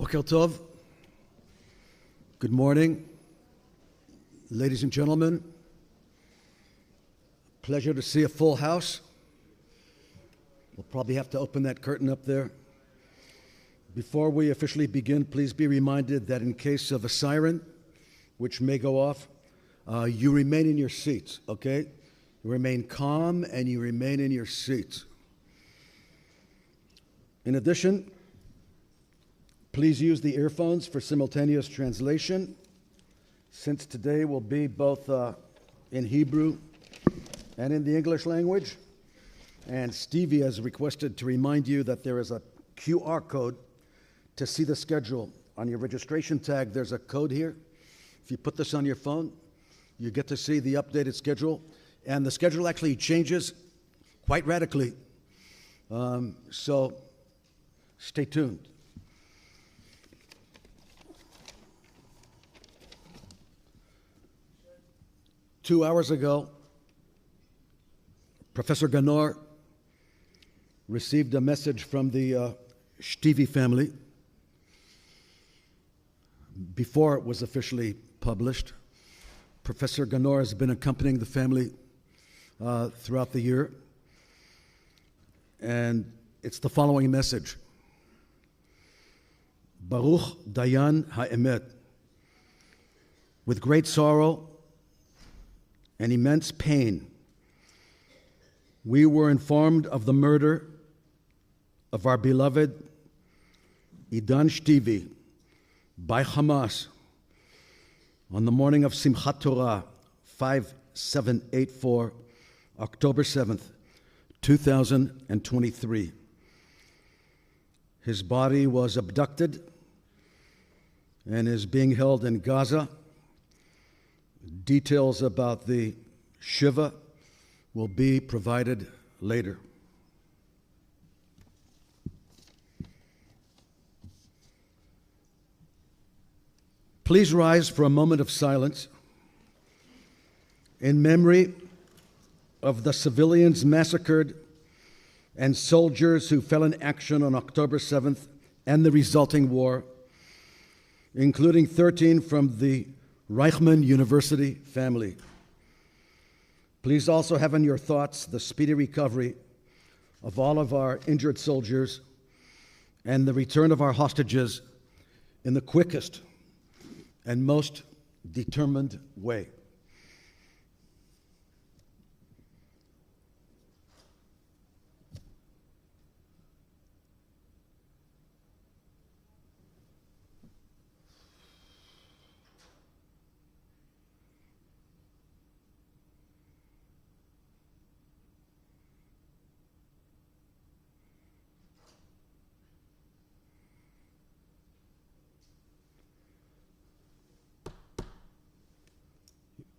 Boker Tov. Good morning, ladies and gentlemen. Pleasure to see a full house. We'll probably have to open that curtain up there. Before we officially begin, please be reminded that in case of a siren, which may go off, you remain in your seats, okay? You remain calm and you remain in your seats. In addition, please use the earphones for simultaneous translation, since today will be both in Hebrew and in the English language. And Stevie has requested to remind you that there is a QR code to see the schedule. On your registration tag, there's a code here. If you put this on your phone, you get to see the updated schedule. And the schedule actually changes quite radically. So stay tuned. Two hours ago, Professor Ganor received a message from the Shtivi family before it was officially published. Professor Ganor has been accompanying the family throughout the year, and it's the following message. Baruch Dayan Ha'emet. With great sorrow and immense pain, we were informed of the murder of our beloved Idan Shtivi by Hamas on the morning of Simchat Torah, 5784, October 7th, 2023. His body was abducted and is being held in Gaza. Details about the Shiva will be provided later. Please rise for a moment of silence in memory of the civilians massacred and soldiers who fell in action on October 7th and the resulting war, including 13 from the Reichman University family. Please also have in your thoughts the speedy recovery of all of our injured soldiers and the return of our hostages in the quickest and most determined way.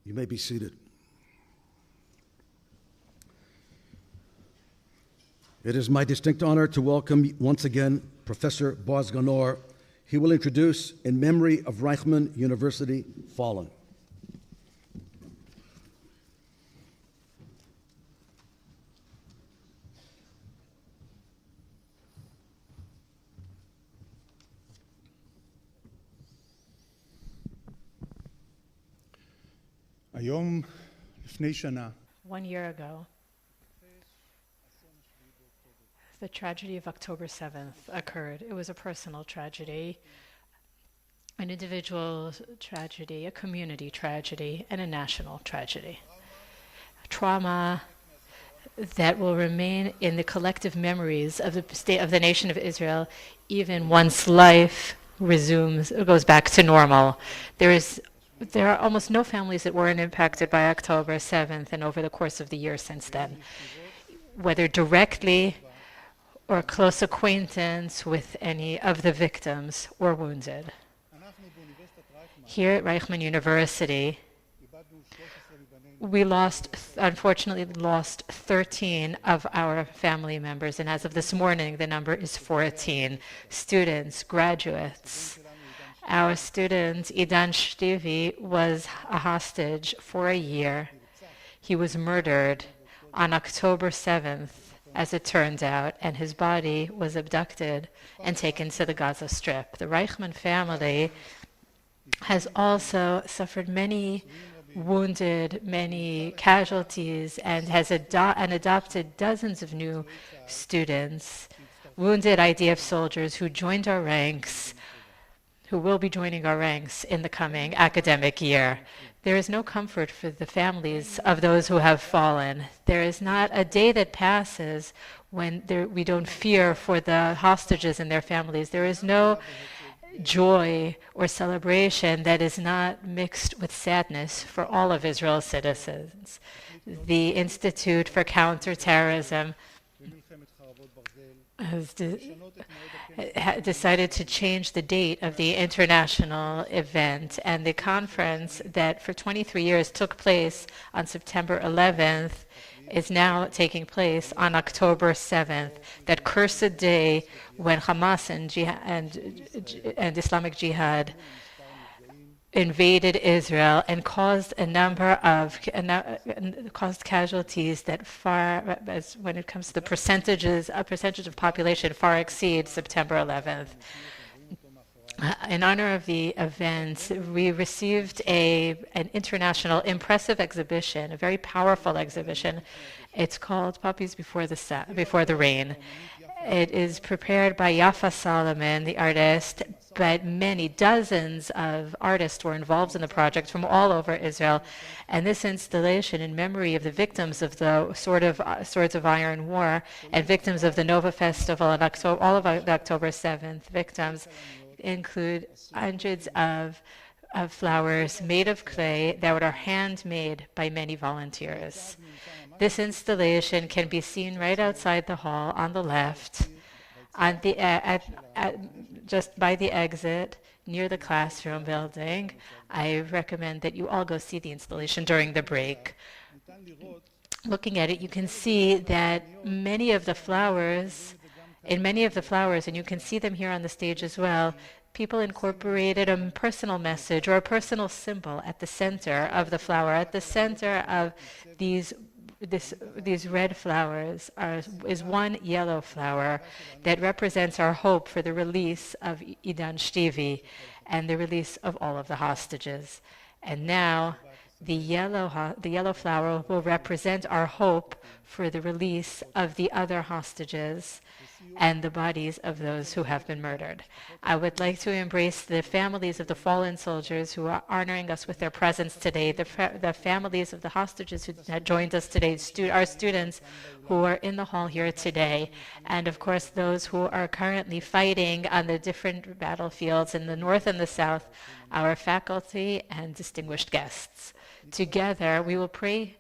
You may be seated. It is my distinct honor to welcome once again Professor Boaz Ganor. He will introduce In Memory of Reichman University Fallen. היום, לפני שנה, 1 year ago, the tragedy of October 7th occurred. It was a personal tragedy, an individual tragedy, a community tragedy, and a national tragedy. Trauma that will remain in the collective memories of the state of the nation of Israel, even once life goes back to normal. There are almost no families that weren't impacted by October 7th and over the course of the year since then, whether directly or close acquaintance with any of the victims or wounded. Here at Reichman University, we unfortunately lost 13 of our family members, and as of this morning, the number is 14 students, graduates. Our student, Idan Shtivi, was a hostage for a year. He was murdered on October 7th as it turned out, and his body was abducted and taken to the Gaza Strip. The Reichman family has also suffered many wounded, many casualties, and has adopted dozens of new students, wounded IDF soldiers who joined our ranks, who will be joining our ranks in the coming academic year. There is no comfort for the families of those who have fallen. There is not a day that passes when we don't fear for the hostages and their families. There is no joy or celebration that is not mixed with sadness for all of Israel's citizens. The Institute for Counter-Terrorism has decided to change the date of the international event, and the conference that for 23 years took place on September 11th is now taking place on October 7th, that cursed day when Hamas and Islamic Jihad invaded Israel and caused caused casualties that far, as when it comes to the percentage of population, far exceeds September 11th. In honor of the event, we received an international impressive exhibition, a very powerful exhibition. It's called Puppies Before the Rain. It is prepared by Yafa Solomon, the artist, but dozens of artists were involved in the project from all over Israel. And this installation, in memory of the victims of the Swords of Iron War and victims of the Nova Festival and all of the October 7th victims, include hundreds of flowers made of clay that are handmade by many volunteers. This installation can be seen right outside the hall on the left, just by the exit near the classroom building. I recommend that you all go see the installation during the break. Looking at it, you can see that many of the flowers, and you can see them here on the stage as well, people incorporated a personal message or a personal symbol at the center of the flower. At the center of these red flowers is one yellow flower that represents our hope for the release of Idan Shtivi and the release of all of the hostages. And now the yellow flower will represent our hope for the release of the other hostages and the bodies of those who have been murdered. I would like to embrace the families of the fallen soldiers who are honoring us with their presence today, the families of the hostages who had joined us today, our students who are in the hall here today, and of course those who are currently fighting on the different battlefields in the north and the south, our faculty and distinguished guests. Together we will pray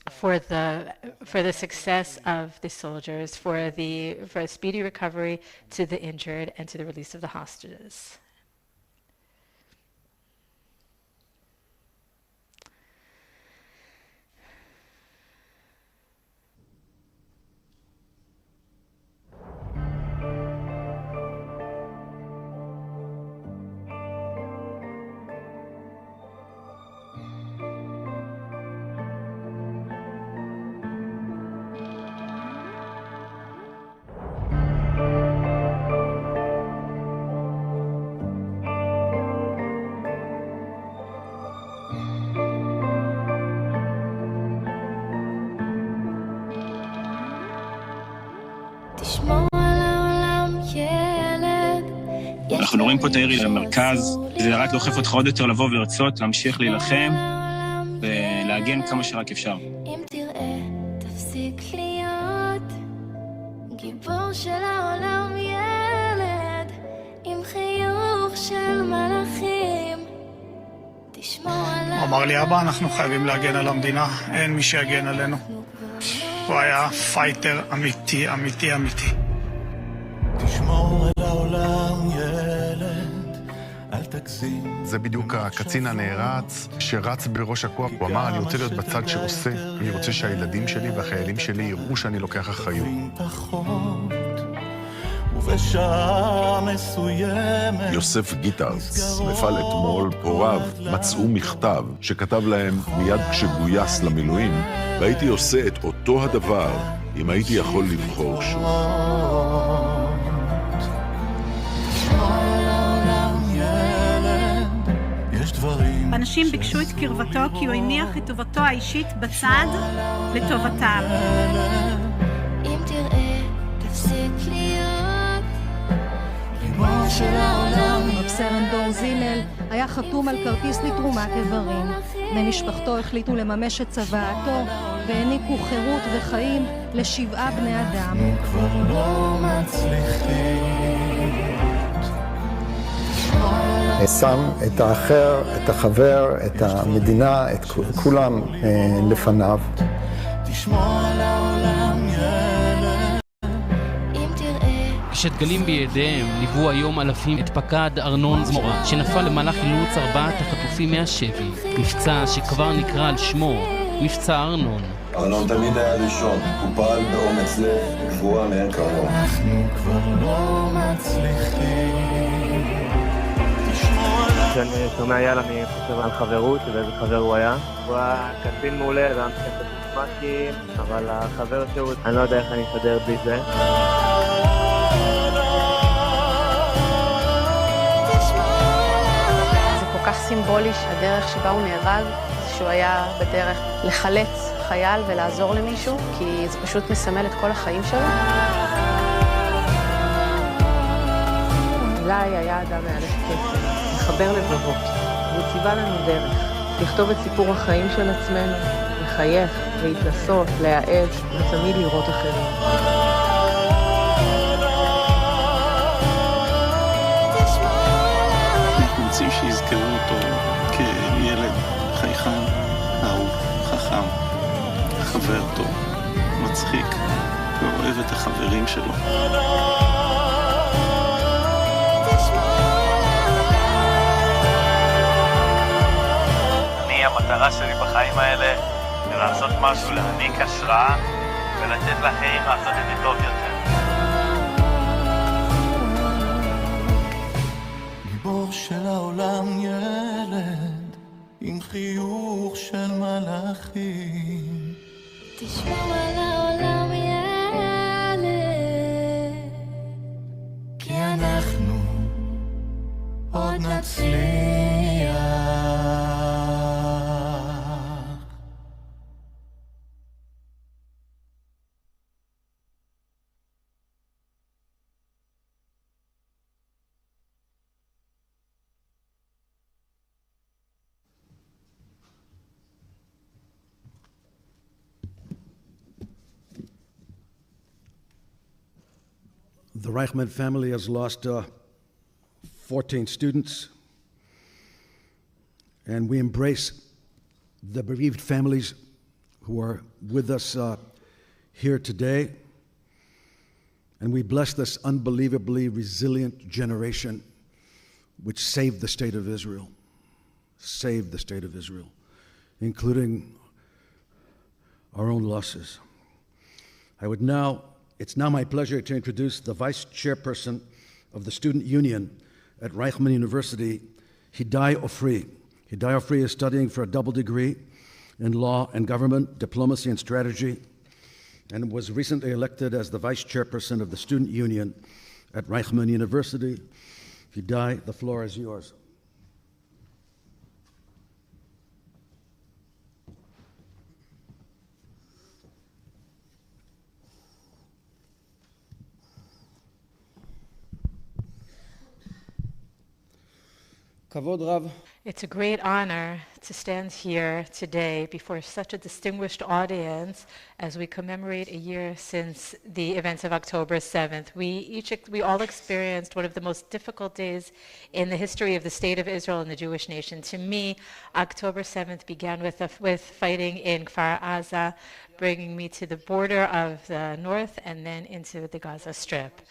for the success of the soldiers, for a speedy recovery to the injured, and to the release of the hostages. אנחנו רואים פה את העיר למרכז, זה רק דוחף אותך עוד יותר לבוא ולרצות, להמשיך להילחם ולהגן כמה שרק אפשר. אם תראה, תפסיק להיות גיבור של העולם, ילד עם חיוך של מלאכים, תשמור עליו. אמר לי, אבא, אנחנו חייבים להגן על המדינה, אין מי שיגן עלינו. הוא היה פייטר אמיתי, אמיתי, אמיתי. תשמור על העולם, ילד, אל תגזים. זה בדיוק הקצין הנערץ שרץ בראש הכוח. הוא אמר, אני רוצה להיות בצד שעושה, אני רוצה שהילדים שלי והחיילים שלי יראו שאני לוקח אחריות. ובשעה מסוימת יוסף גיטרץ נפל אתמול, הוריו מצאו מכתב שכתב להם מיד כשגויס למילואים, והייתי עושה את אותו הדבר אם הייתי יכול לבחור שוב. אנשים ביקשו את קרבתו כי הוא הניח את טובתו האישית בצד לטובתם. אם תראה, תפסיק להיות ריבון של העולם. רב סרן דור זימל היה חתום על כרטיס לתרומת איברים. בני משפחתו החליטו לממש את צוואתו והעניקו חירות וחיים ל7 בני אדם. כבר לא מצליחים שם את האחר, את החבר, את המדינה, את כולם לפניו. תשמור על העולם ילד. אם תראה, כשדגלים בידיהם ליוו היום אלפים את פקד ארנון זמורה שנפל למהלך חילוץ 4 החטופים מהשבי, מבצע שכבר נקרא על שמו, מבצע ארנון. ארנון תמיד היה ראשון, הוא פעל באומץ לב, גבורה מאין כמוהו. אנחנו כבר לא מצליחים. כשאני שומע יאללה אני חושב על חברות ואיזה חבר הוא היה. הוא היה קצין מעולה, זה היה משחק את הסמאקים, אבל החבר שהוא, אני לא יודע איך אני אסדר בלי זה. זה כל כך סימבולי שהדרך שבה הוא נהרג, שהוא היה בדרך לחלץ חייל ולעזור למישהו, כי זה פשוט מסמל את כל החיים שלו. אולי היה אדם מהלך כסף, לחבר לבבות, והוא ציווה לנו דרך, לכתוב את סיפור החיים של עצמנו, לחייך, להתנסות, להעז, ותמיד לראות אחרים. אנחנו רוצים שיזכרו אותו כילד חייכן, אהוב, חכם, חבר טוב, מצחיק, ואוהב את החברים שלו. המטרה שלי בחיים האלה זה לעשות משהו, להעניק השראה ולתת לאחרים לעשות את זה טוב יותר. גיבור של העולם ילד עם חיוך של מלאכים. תשמור על העולם ילד, כי אנחנו עוד נצליח. The Reichman family has lost 14 students, and we embrace the bereaved families who are with us here today, and we bless this unbelievably resilient generation which saved the state of Israel, including our own losses. It's now my pleasure to introduce the Vice-Chairperson of the Student Union at Reichman University, Hidai Ofri. Hidai Ofri is studying for a double degree in law and government, diplomacy and strategy, and was recently elected as the Vice-Chairperson of the Student Union at Reichman University. Hidai, the floor is yours. It's a great honor to stand here today before such a distinguished audience as we commemorate a year since the events of October 7th. We all experienced one of the most difficult days in the history of the State of Israel and the Jewish nation. To me, October 7th began with fighting in Kfar Aza, bringing me to the border of the north and then into the Gaza Strip.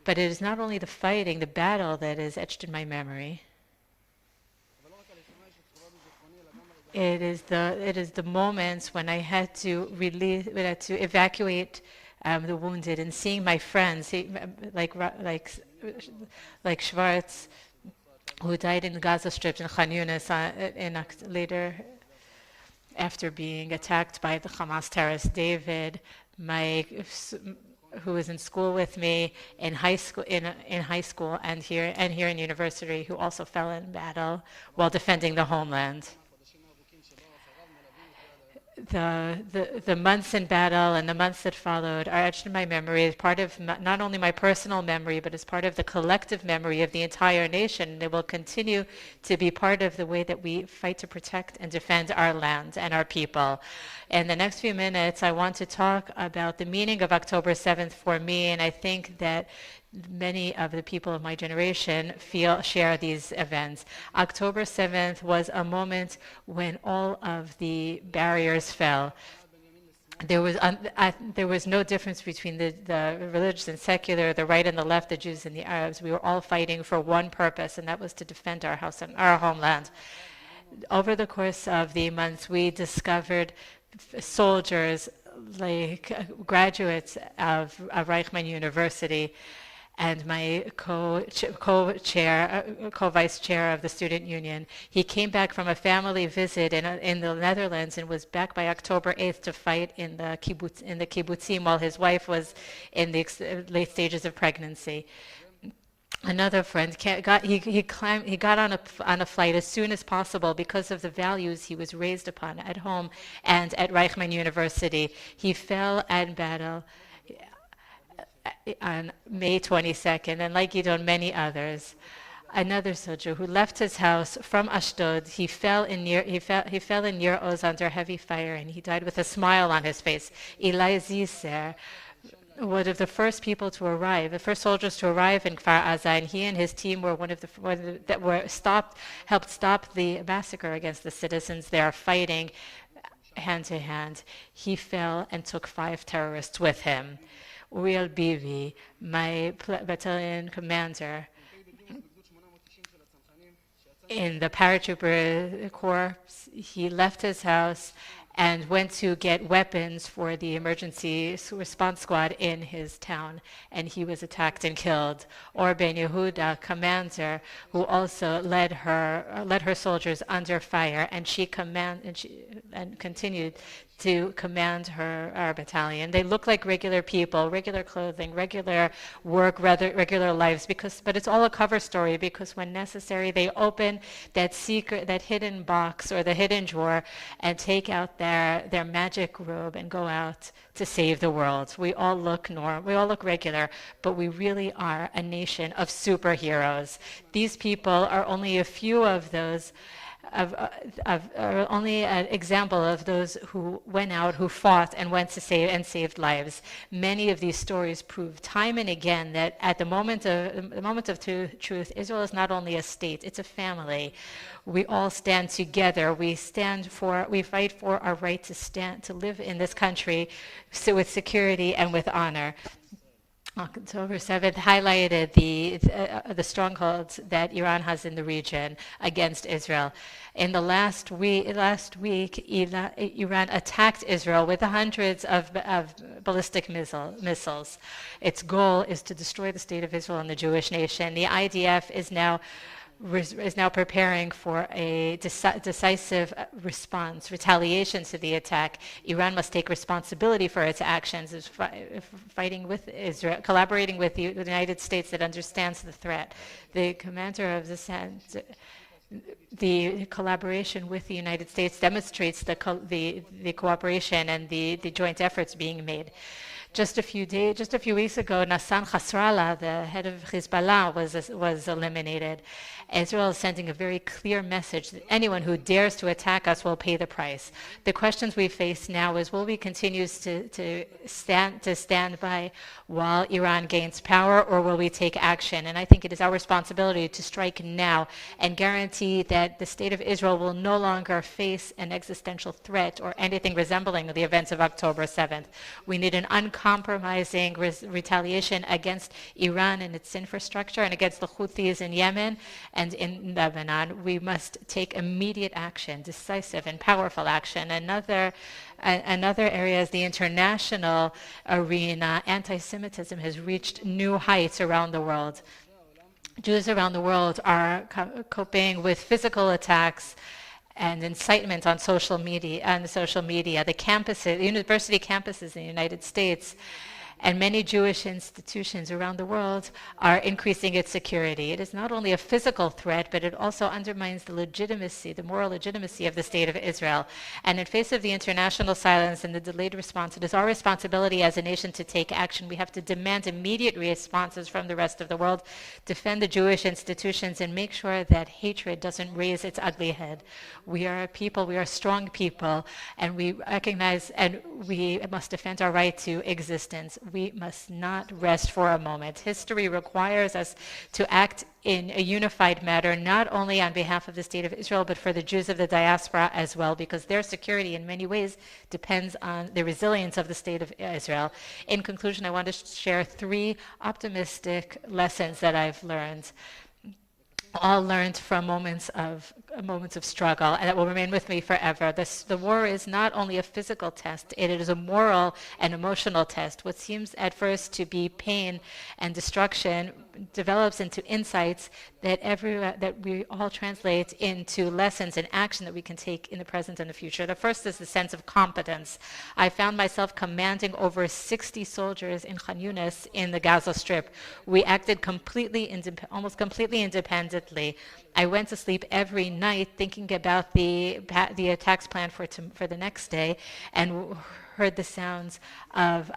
But it is not only the fighting, the battle that is etched in my memory. It is the moments when I had to evacuate the wounded, and seeing my friends, like Schwartz, who died in the Gaza Strip in Khan Yunis later after being attacked by the Hamas terrorist. David, who was in school with me in high school, and here in university, who also fell in battle while defending the homeland. The months in battle and the months that followed are etched in my memory as part of not only my personal memory, but as part of the collective memory of the entire nation. They will continue to be part of the way that we fight to protect and defend our land and our people. In the next few minutes, I want to talk about the meaning of October 7th for me, and I think that many of the people of my generation share these events. October 7th was a moment when all of the barriers fell. There was no difference between the religious and secular, the right and the left, the Jews and the Arabs. We were all fighting for one purpose, and that was to defend our house and our homeland. Over the course of the months, we discovered soldiers, like graduates of Reichman University, and my co-vice chair of the student union. He came back from a family visit in the Netherlands and was back by October 8th to fight in the kibbutzim while his wife was in the late stages of pregnancy. Another friend got on a flight as soon as possible because of the values he was raised upon at home and at Reichman University. He fell in battle on May 22nd, and like Idan, many others. Another soldier who left his house from Ashdod, he fell in Nir Oz under heavy fire, and he died with a smile on his face. Eli Ziser, one of the first people to arrive, the first soldiers to arrive in Kfar Aza, and he and his team were helped stop the massacre against the citizens there, fighting hand to hand. He fell and took 5 terrorists with him. Uriel Bivi, my battalion commander in the paratrooper corps, he left his house and went to get weapons for the emergency response squad in his town, and he was attacked and killed. Or Ben Yehuda, commander, who also led her soldiers under fire, and she continued to command our battalion. They look like regular people, regular clothing, regular work, regular lives, but it's all a cover story, because when necessary, they open that hidden box or the hidden drawer and take out their magic robe and go out to save the world. We all look regular, but we really are a nation of superheroes. These people are only a few of those, only an example of those who went out, who fought and went to save and saved lives. Many of these stories prove time and again that at the moment of truth, Israel is not only a state, it's a family. We all stand together. We fight for our right to live in this country with security and with honor. October 7th highlighted the strongholds that Iran has in the region against Israel. In the last week, Iran attacked Israel with hundreds of ballistic missiles. Its goal is to destroy the state of Israel and the Jewish nation. The IDF is now preparing for a decisive response, retaliation to the attack. Iran must take responsibility for its actions, is fighting with Israel, collaborating with the United States that understands the threat. The commander of the collaboration with the United States demonstrates the cooperation and the joint efforts being made. Just a few weeks ago, Nassan Nasrallah, the head of Hezbollah, was eliminated. Israel is sending a very clear message that anyone who dares to attack us will pay the price. The questions we face now is, will we continue to stand by while Iran gains power, or will we take action? And I think it is our responsibility to strike now and guarantee that the state of Israel will no longer face an existential threat or anything resembling the events of October 7th. We need an uncut uncompromising retaliation against Iran and its infrastructure and against the Houthis in Yemen and in Lebanon. We must take immediate action, decisive and powerful action. Another area is the international arena. Anti-Semitism has reached new heights around the world. Jews around the world are coping with physical attacks and incitement on social media. The campuses, university campuses in the United States, and many Jewish institutions around the world are increasing its security. It is not only a physical threat, but it also undermines the legitimacy, the moral legitimacy of the State of Israel. And in face of the international silence and the delayed response, it is our responsibility as a nation to take action. We have to demand immediate responses from the rest of the world, defend the Jewish institutions, and make sure that hatred doesn't raise its ugly head. We are a people, we are strong people, and we recognize and we must defend our right to existence. We must not rest for a moment. History requires us to act in a unified manner, not only on behalf of the State of Israel, but for the Jews of the diaspora as well, because their security in many ways depends on the resilience of the State of Israel. In conclusion, I want to share 3 optimistic lessons that I've learned, all learned from moments of struggle, and that will remain with me forever. The war is not only a physical test, it is a moral and emotional test. What seems at first to be pain and destruction develops into insights that we all translate into lessons and action that we can take in the present and the future. The first is the sense of competence. I found myself commanding over 60 soldiers in Khan Yunis in the Gaza Strip. We acted almost completely independently. I went to sleep every night thinking about the attacks planned for the next day, and heard the sounds of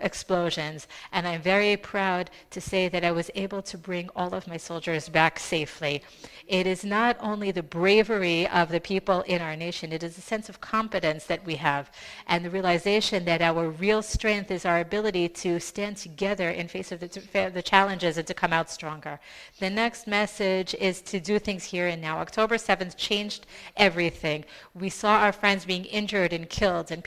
explosions. And I'm very proud to say that I was able to bring all of my soldiers back safely. It is not only the bravery of the people in our nation, it is a sense of competence that we have, and the realization that our real strength is our ability to stand together in face of the challenges and to come out stronger. The next message is to do things here and now. October 7th changed everything. We saw our friends being injured and killed, and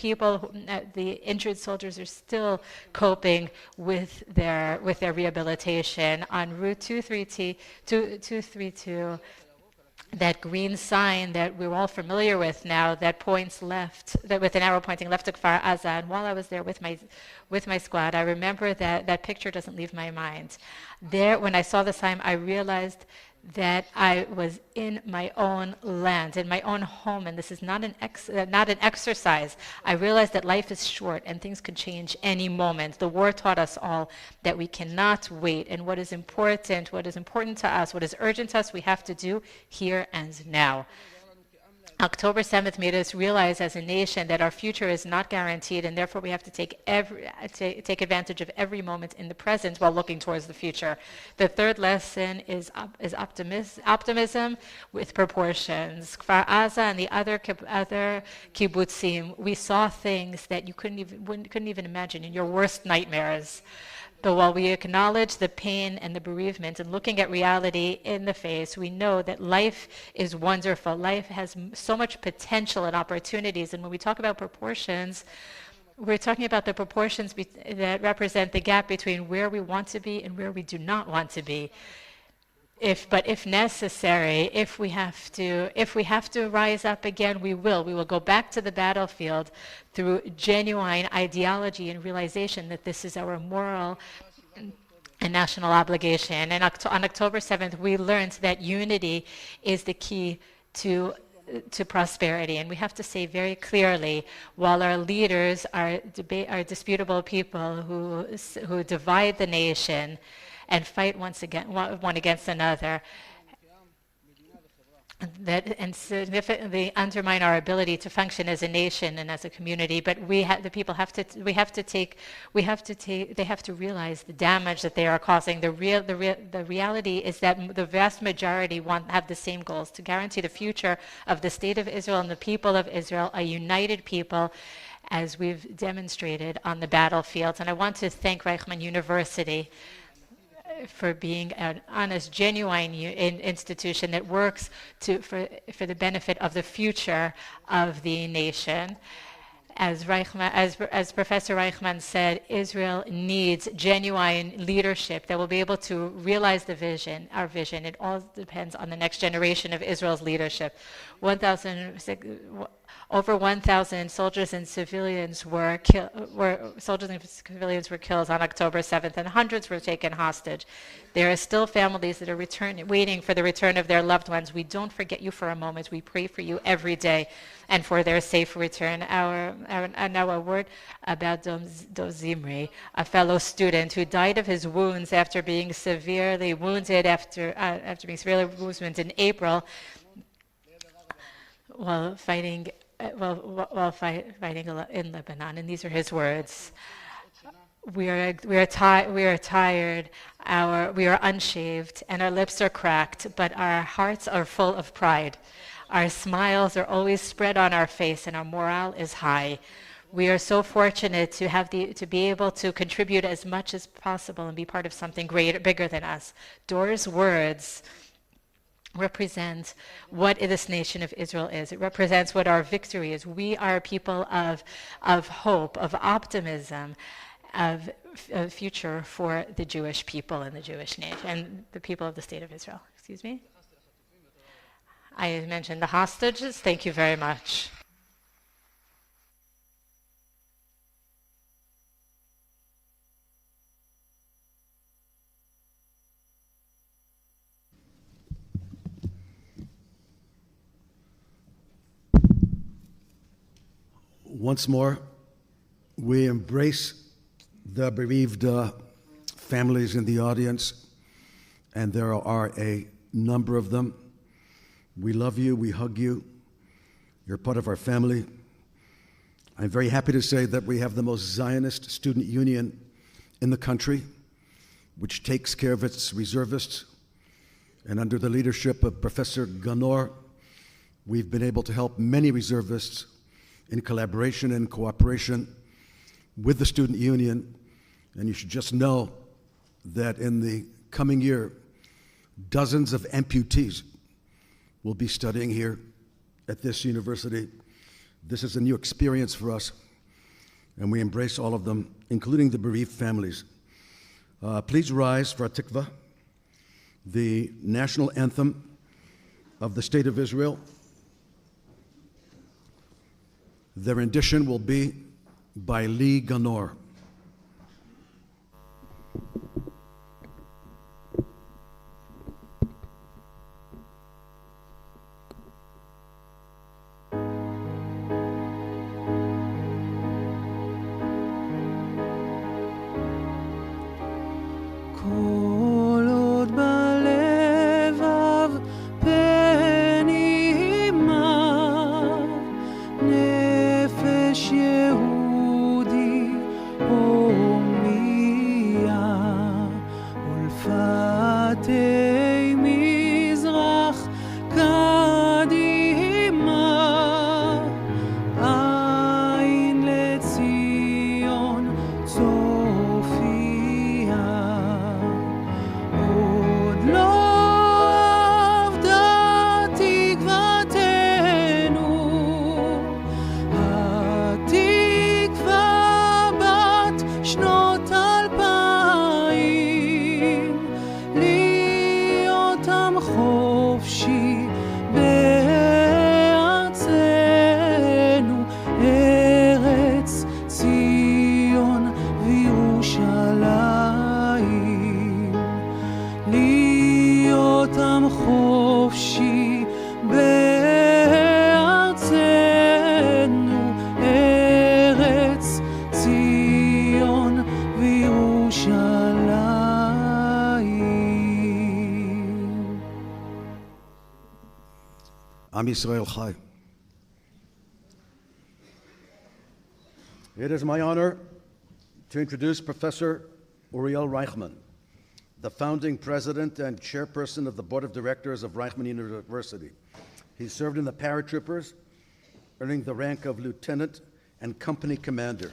the injured soldiers are still coping with their rehabilitation. On Route 232, that green sign that we're all familiar with now, that points left, with an arrow pointing left to Kfar Aza. And while I was there with my squad, I remember that picture doesn't leave my mind. There, when I saw the sign, I realized that I was in my own land, in my own home, and this is not an exercise. I realized that life is short and things can change any moment. The war taught us all that we cannot wait, and what is important to us, what is urgent to us, we have to do here and now. October 7th made us realize as a nation that our future is not guaranteed, and therefore we have to take advantage of every moment in the present while looking towards the future. The third lesson is optimism with proportions. Kfar Aza and the other kibbutzim, we saw things that you couldn't even imagine in your worst nightmares. But while we acknowledge the pain and the bereavement and looking at reality in the face, we know that life is wonderful. Life has so much potential and opportunities. And when we talk about proportions, we're talking about the proportions that represent the gap between where we want to be and where we do not want to be. But if necessary, if we have to rise up again, we will. We will go back to the battlefield through genuine ideology and realization that this is our moral and national obligation. And on October 7th, we learned that unity is the key to prosperity. And we have to say very clearly, while our leaders are disputable people who divide the nation and fight one against another, and significantly undermine our ability to function as a nation and as a community. But they have to realize the damage that they are causing. The reality is that the vast majority have the same goals: to guarantee the future of the State of Israel and the people of Israel, a united people, as we've demonstrated on the battlefields. And I want to thank Reichman University for being an honest, genuine institution that works for the benefit of the future of the nation. As Professor Reichman said, Israel needs genuine leadership that will be able to realize the vision, our vision. It all depends on the next generation of Israel's leadership. Over 1,000 soldiers and civilians were killed on October 7th, and hundreds were taken hostage. There are still families that are waiting for the return of their loved ones. We don't forget you for a moment. We pray for you every day and for their safe return. Now a word about Dov Zimri, a fellow student who died of his wounds after being severely wounded in April while fighting in Lebanon, and these are his words. We are tired, we are unshaved, and our lips are cracked, but our hearts are full of pride. Our smiles are always spread on our face, and our morale is high. We are so fortunate to be able to contribute as much as possible and be part of something bigger than us. Dor's words represent what this nation of Israel is. It represents what our victory is. We are a people of hope, of optimism, of a future for the Jewish people and the Jewish nation and the people of the state of Israel. Excuse me? I mentioned the hostages. Thank you very much. Once more, we embrace the bereaved families in the audience, and there are a number of them. We love you, we hug you. You're part of our family. I'm very happy to say that we have the most Zionist student union in the country, which takes care of its reservists. And under the leadership of Professor Ganor, we've been able to help many reservists in collaboration and cooperation with the student union. And you should just know that in the coming year, dozens of amputees will be studying here at this university. This is a new experience for us, and we embrace all of them, including the bereaved families. Please rise for Hatikva, the national anthem of the State of Israel. The rendition will be by Yair Ganor. Am Yisrael Chai. It is my honor to introduce Professor Uriel Reichman, the founding president and chairperson of the board of directors of Reichman University. He served in the paratroopers, earning the rank of lieutenant and company commander.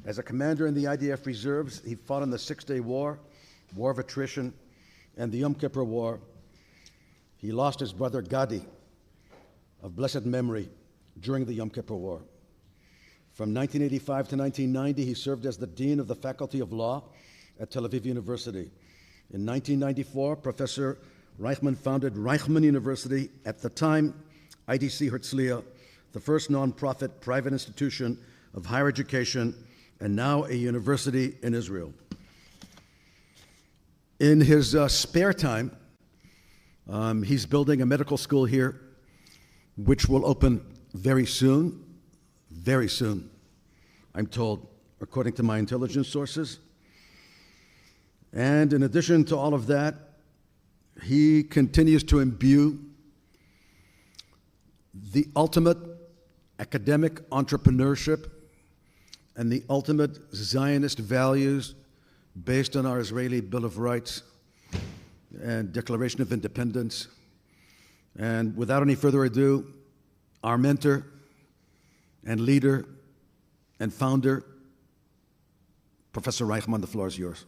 As a commander in the IDF reserves, he fought in the Six-Day War, War of Attrition, and the Yom Kippur War. He lost his brother Gadi, of blessed memory, during the Yom Kippur War. From 1985 to 1990, he served as the Dean of the Faculty of Law at Tel Aviv University. In 1994, Professor Reichman founded Reichman University, at the time IDC Herzliya, the first non-profit private institution of higher education, and now a university in Israel. In his spare time, he's building a medical school here, which will open very soon, I'm told, according to my intelligence sources. And in addition to all of that, he continues to imbue the ultimate academic entrepreneurship and the ultimate Zionist values based on our Israeli Bill of Rights and Declaration of Independence. And without any further ado, our mentor and leader and founder, Professor Reichman, the floor is yours.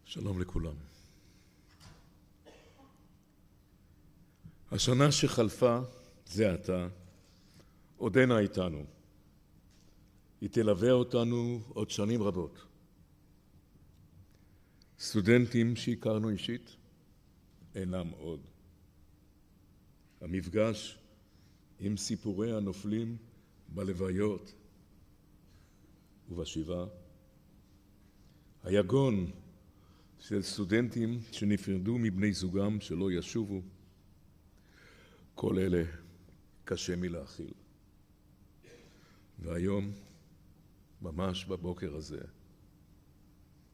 שלום לכולם. השנה שחלפה זה עתה עודנה איתנו. היא תלווה אותנו עוד שנים רבות. סטודנטים שהכרנו אישית אינם עוד. המפגש עם סיפורי הנופלים בלוויות ובשבעה. היגון של סטודנטים שנפרדו מבני זוגם שלא ישובו. כל אלה קשה מלהכיל. והיום, ממש בבוקר הזה,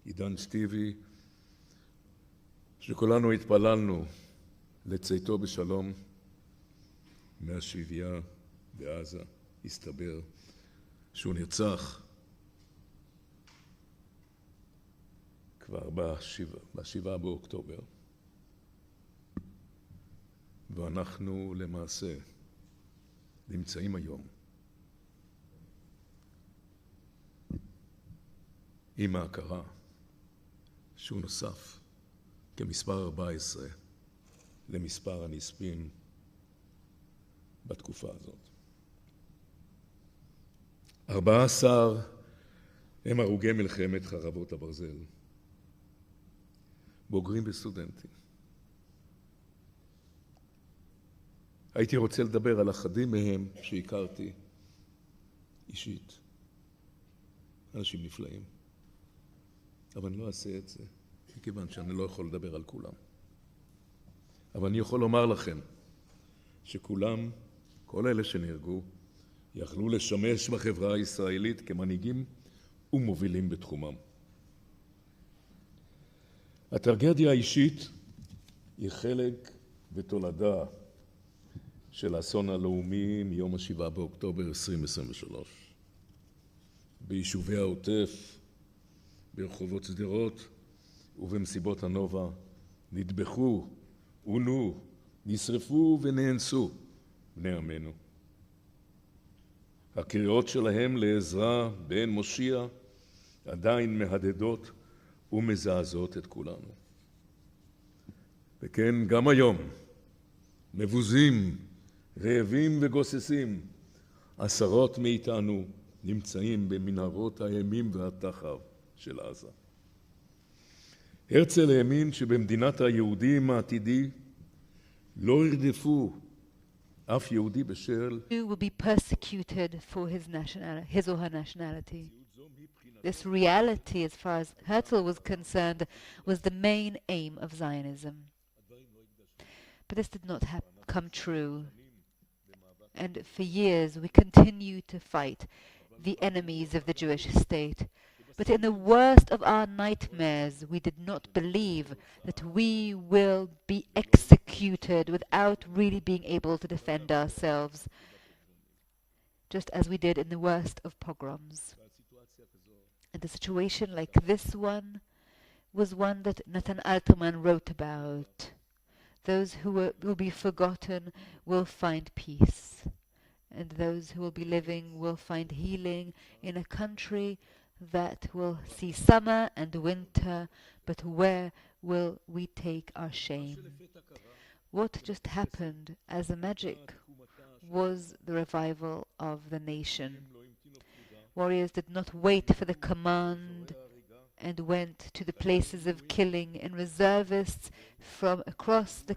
עידן סטיבי, שכולנו התפללנו לצאתו בשלום מהשביה בעזה, הסתבר שהוא נרצח כבר ב7 באוקטובר, ואנחנו למעשה נמצאים היום עם ההכרה שהוא נוסף כמספר 14 למספר הנספים בתקופה הזאת. 14 הם הרוגי מלחמת חרבות הברזל, בוגרים וסטודנטים. הייתי רוצה לדבר על אחדים מהם שהכרתי אישית. אנשים נפלאים. אבל אני לא אעשה את זה, מכיוון שאני לא יכול לדבר על כולם. אבל אני יכול לומר לכם שכולם, כל אלה שנהרגו, יכלו לשמש בחברה הישראלית כמנהיגים ומובילים בתחומם. הטרגדיה האישית היא חלק ותולדה של האסון הלאומי מיום 7 באוקטובר 2023. ביישובי העוטף, ברחובות שדרות ובמסיבות הנובה נטבחו, עונו, נשרפו ונאנסו בני עמנו. הקריאות שלהם לעזרה באין מושיע עדיין מהדהדות ומזעזעות את כולנו. וכן, גם היום, מבוזים, רעבים וגוססים, עשרות מאיתנו נמצאים במנהרות הימים והתחר של עזה. הרצל האמין שבמדינת היהודים העתידי לא ירדפו אף יהודי בשל will be persecuted for his or her nationality. This reality, as far as Herzl was concerned, was the main aim of Zionism. But this did not come true. And for years we continue to fight the enemies of the Jewish state. But in the worst of our nightmares, we did not believe that we will be executed without really being able to defend ourselves, just as we did in the worst of pogroms. And a situation like this one was one that Nathan Alterman wrote about. Those who will be forgotten will find peace, and those who will be living will find healing in a country that will see summer and winter, but where will we take our shame? What just happened as a magic was the revival of the nation. Warriors did not wait for the command and went to the places of killing, and reservists from across the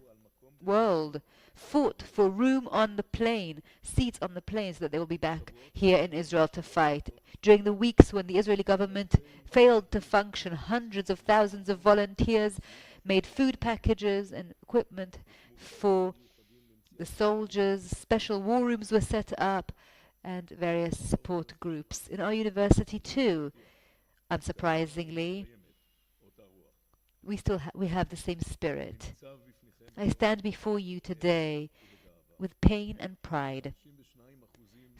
world fought for room on the plane, seats on the plane, so that they will be back here in Israel to fight. During the weeks when the Israeli government failed to function, hundreds of thousands of volunteers made food packages and equipment for the soldiers. Special war rooms were set up and various support groups. In our university too, unsurprisingly, we have the same spirit. I stand before you today with pain and pride.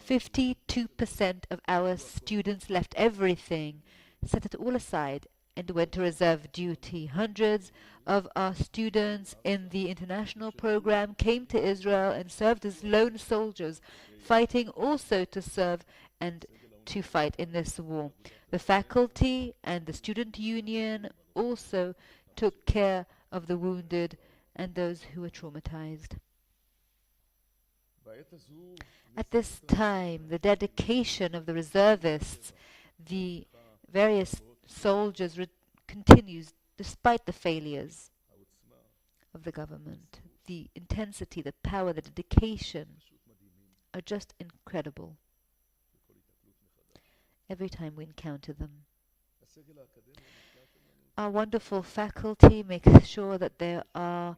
52% of our students left everything, set it all aside, and went to reserve duty. Hundreds of our students in the international program came to Israel and served as lone soldiers, fighting also to serve and to fight in this war. The faculty and the student union also took care of the wounded and those who were traumatized. At this time, the dedication of the reservists, the various soldiers continues despite the failures of the government. The intensity, the power, the dedication are just incredible every time we encounter them. Our wonderful faculty makes sure that there are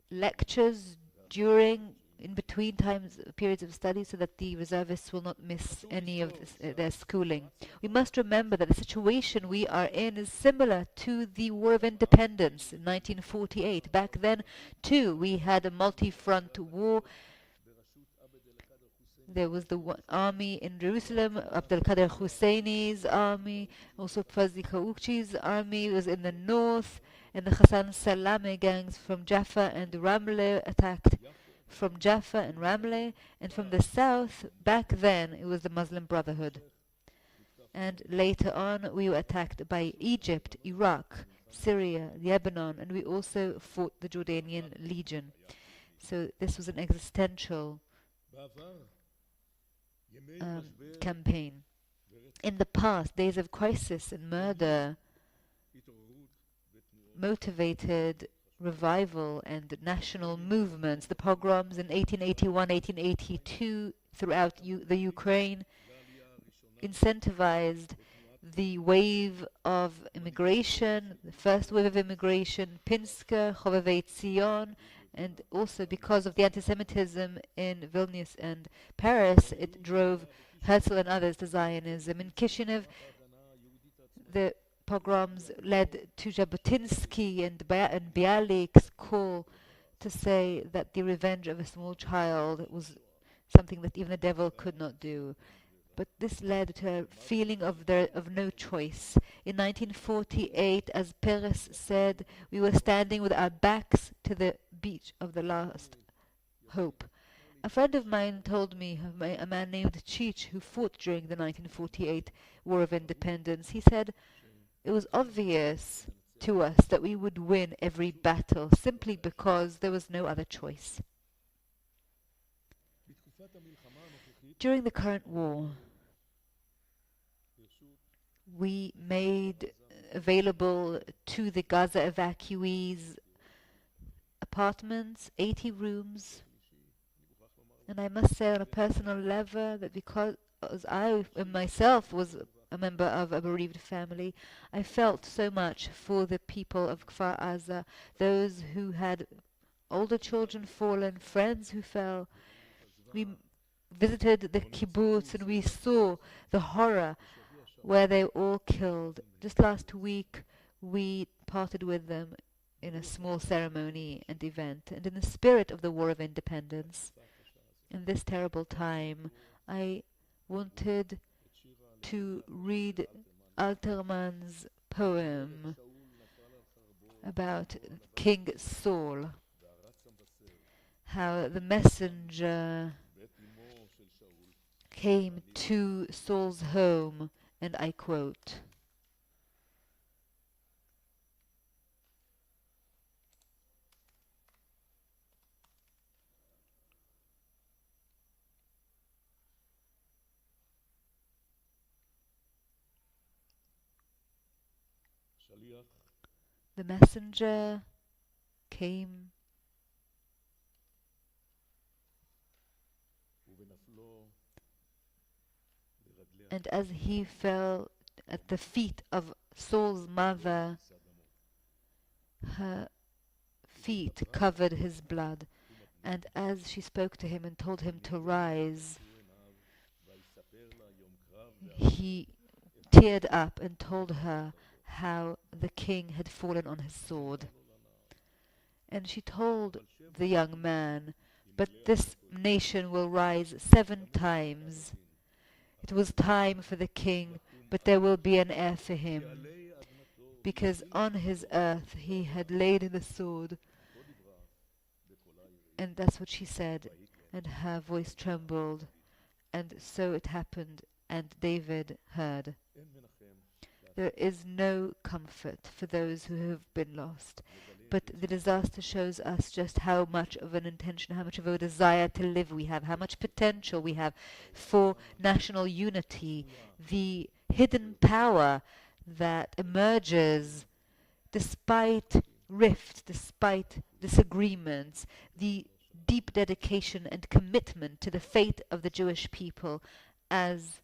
lectures in between periods of study, so that the reservists will not miss any of their schooling. We must remember that the situation we are in is similar to the War of Independence in 1948. Back then, too, we had a multi-front war. There was the army in Jerusalem, Abdelkader Husseini's army, also Fazli Kaouchi's army was in the north, and the Hassan Salame gangs from Jaffa and Ramleh attacked from Jaffa and Ramleh, and from the south, back then, it was the Muslim Brotherhood. And later on, we were attacked by Egypt, Iraq, Syria, Lebanon, and we also fought the Jordanian Legion. So this was an existential campaign. In the past, days of crisis and murder motivated revival and national movements. The pogroms in 1881, 1882 throughout the Ukraine incentivized the wave of immigration, the first wave of immigration, Pinsker, Chovevei Tzion, and also because of the anti-Semitism in Vilnius and Paris, it drove Herzl and others to Zionism. In Kishinev, the pogroms led to Jabotinsky and Bialik's call to say that the revenge of a small child was something that even the devil could not do. But this led to a feeling of no choice. In 1948, as Peres said, we were standing with our backs to the beach of the last hope. A friend of mine told me, a man named Chich, who fought during the 1948 War of Independence, he said it was obvious to us that we would win every battle simply because there was no other choice. During the current war, we made available to the Gaza evacuees apartments, 80 rooms, and I must say on a personal level that because I myself was a member of a bereaved family, I felt so much for the people of Kfar Aza, those who had older children fallen, friends who fell. We visited the kibbutz and we saw the horror where they were all killed. Just last week, we parted with them in a small ceremony and event. And in the spirit of the War of Independence, in this terrible time, I wanted to read Alterman's poem about King Saul, how the messenger came to Saul's home, and I quote, the messenger came and as he fell at the feet of Saul's mother, her feet covered his blood, and as she spoke to him and told him to rise, he teared up and told her how the king had fallen on his sword. And she told the young man, "But this nation will rise 7 times. It was time for the king, but there will be an heir for him, because on his earth he had laid the sword." And that's what she said, and her voice trembled, and so it happened, and David heard. There is no comfort for those who have been lost, but the disaster shows us just how much of an intention, how much of a desire to live we have, how much potential we have for national unity, the hidden power that emerges despite rift, despite disagreements, the deep dedication and commitment to the fate of the Jewish people, as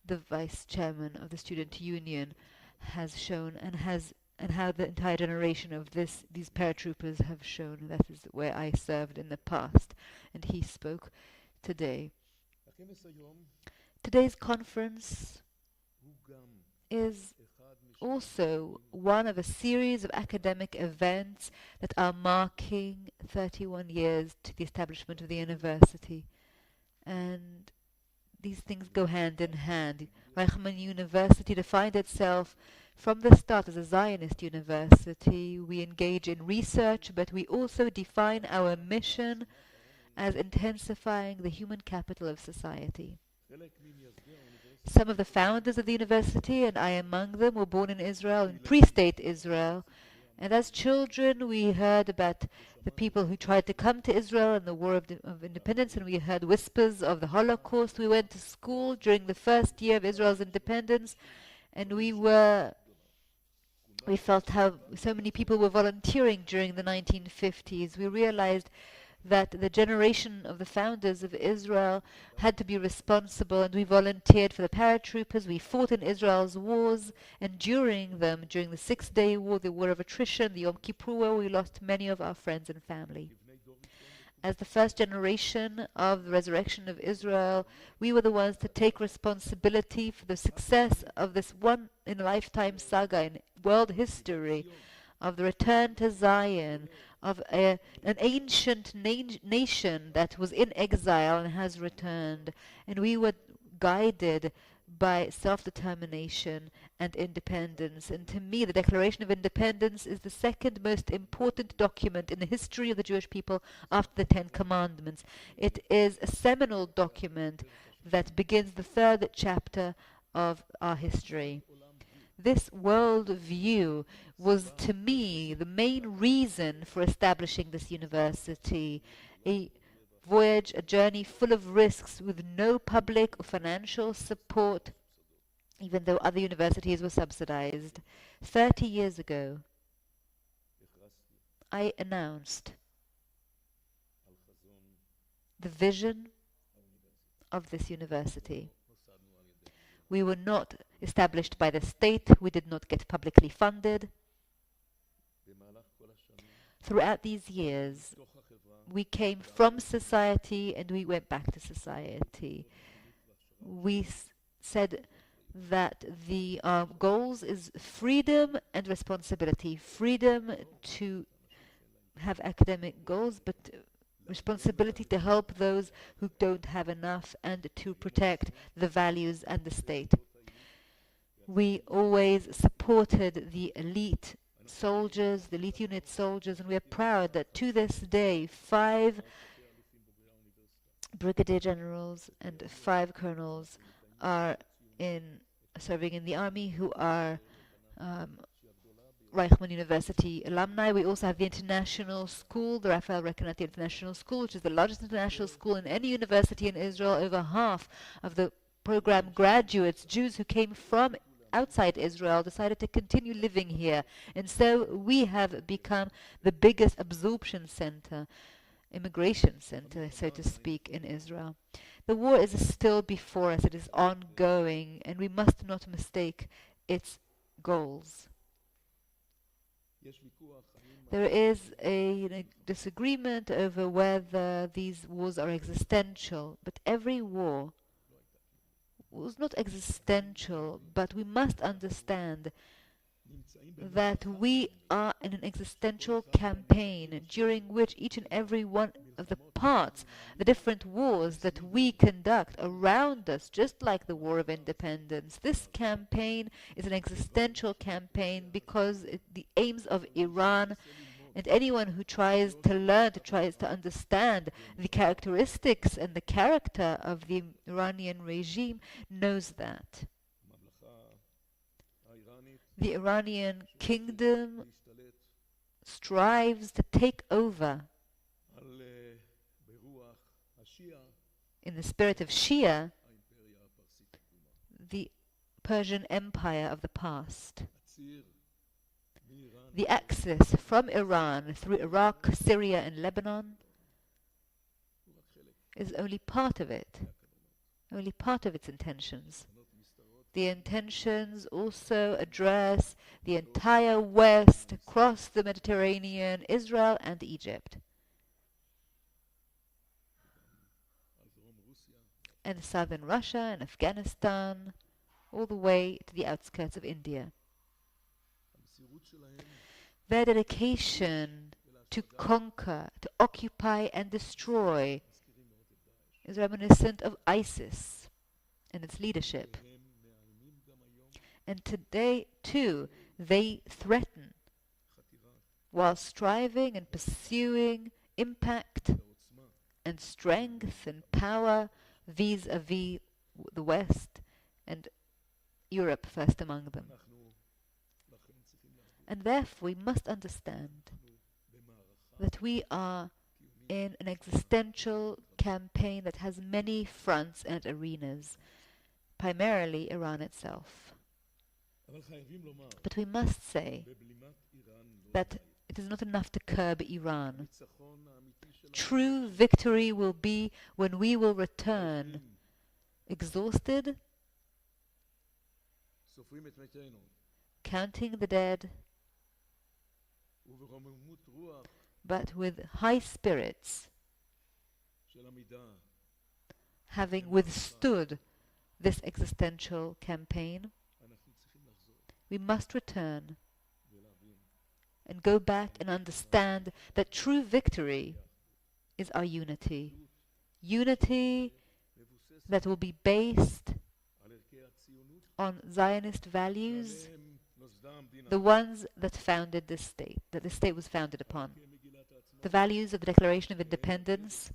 the vice chairman of the student union has shown, and how the entire generation of these paratroopers have shown. That is where I served in the past, and he spoke today. Today's conference is also one of a series of academic events that are marking 31 years to the establishment of the university. And these things go hand in hand. Reichman University defined itself from the start as a Zionist university. We engage in research, but we also define our mission as intensifying the human capital of society. Some of the founders of the university, and I among them, were born in Israel, in pre-state Israel. And as children, we heard about the people who tried to come to Israel in the War of Independence, and we heard whispers of the Holocaust. We went to school during the first year of Israel's independence, and we felt how so many people were volunteering during the 1950s. We realized that the generation of the founders of Israel had to be responsible, and we volunteered for the paratroopers. We fought in Israel's wars, and during the 6-day war, the war of attrition, the Yom Kippur War, we lost many of our friends and family. As the first generation of the resurrection of Israel, we were the ones to take responsibility for the success of this one-in-a-lifetime saga in world history, of the return to Zion, of an ancient nation that was in exile and has returned. And we were guided by self-determination and independence. And to me, the Declaration of Independence is the second most important document in the history of the Jewish people after the 10 Commandments. It is a seminal document that begins the 3rd chapter of our history. This world view was, to me, the main reason for establishing this university. A voyage, a journey full of risks with no public or financial support, even though other universities were subsidized. 30 years ago, I announced the vision of this university. We were not established by the state. We did not get publicly funded. Throughout these years, we came from society and we went back to society. We said that the goals is freedom and responsibility. Freedom to have academic goals, but responsibility to help those who don't have enough and to protect the values and the state. We always supported the elite soldiers, the elite unit soldiers, and we are proud that to this day 5 brigadier generals and 5 colonels are serving in the army who are Reichman University alumni. We also have the international school, the Raphael Recanati International School, which is the largest international school in any university in Israel. Over half of the program graduates, Jews who came from outside Israel, decided to continue living here. And so we have become the biggest absorption center, immigration center, so to speak, in Israel. The war is still before us. It is ongoing, and we must not mistake its goals. There is a disagreement over whether these wars are existential, but every war was not existential, but we must understand that we are in an existential campaign during which each and every one of the parts, the different wars that we conduct around us, just like the War of Independence, this campaign is an existential campaign because the aims of Iran, and anyone who tries to learn, tries to understand the characteristics and the character of the Iranian regime knows that. The Iranian kingdom strives to take over in the spirit of Shia the Persian Empire of the past. The axis from Iran through Iraq, Syria and Lebanon is only part of it, only part of its intentions. The intentions also address the entire West, across the Mediterranean, Israel and Egypt, and southern Russia and Afghanistan, all the way to the outskirts of India. Their dedication to conquer, to occupy and destroy is reminiscent of ISIS and its leadership. And today, too, they threaten while striving and pursuing impact and strength and power vis-a-vis the West and Europe first among them. And therefore we must understand that we are in an existential campaign that has many fronts and arenas, primarily Iran itself. But we must say that it is not enough to curb Iran. True victory will be when we will return exhausted, counting the dead, but with high spirits, having withstood this existential campaign. We must return and go back and understand that true victory is our unity. Unity that will be based on Zionist values, the ones that founded this state, that this state was founded upon. The values of the Declaration of Independence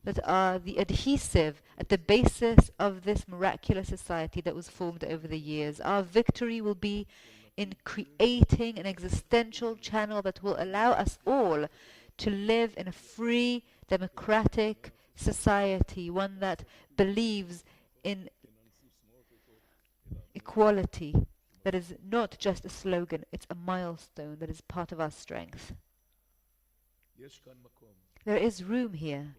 that are the adhesive at the basis of this miraculous society that was formed over the years. Our victory will be in creating an existential channel that will allow us all to live in a free, democratic society, one that believes in equality, that is not just a slogan, it's a milestone that is part of our strength. There is room here.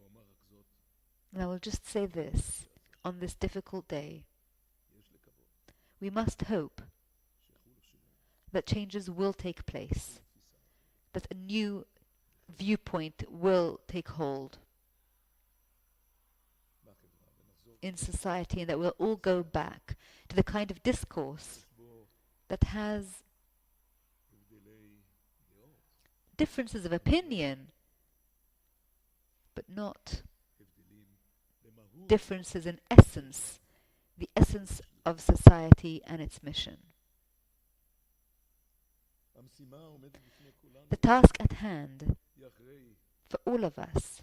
And I will just say this, on this difficult day, we must hope that changes will take place, that a new viewpoint will take hold in society, and that we'll all go back to the kind of discourse that has differences of opinion, but not differences in essence, the essence of society and its mission. The task at hand for all of us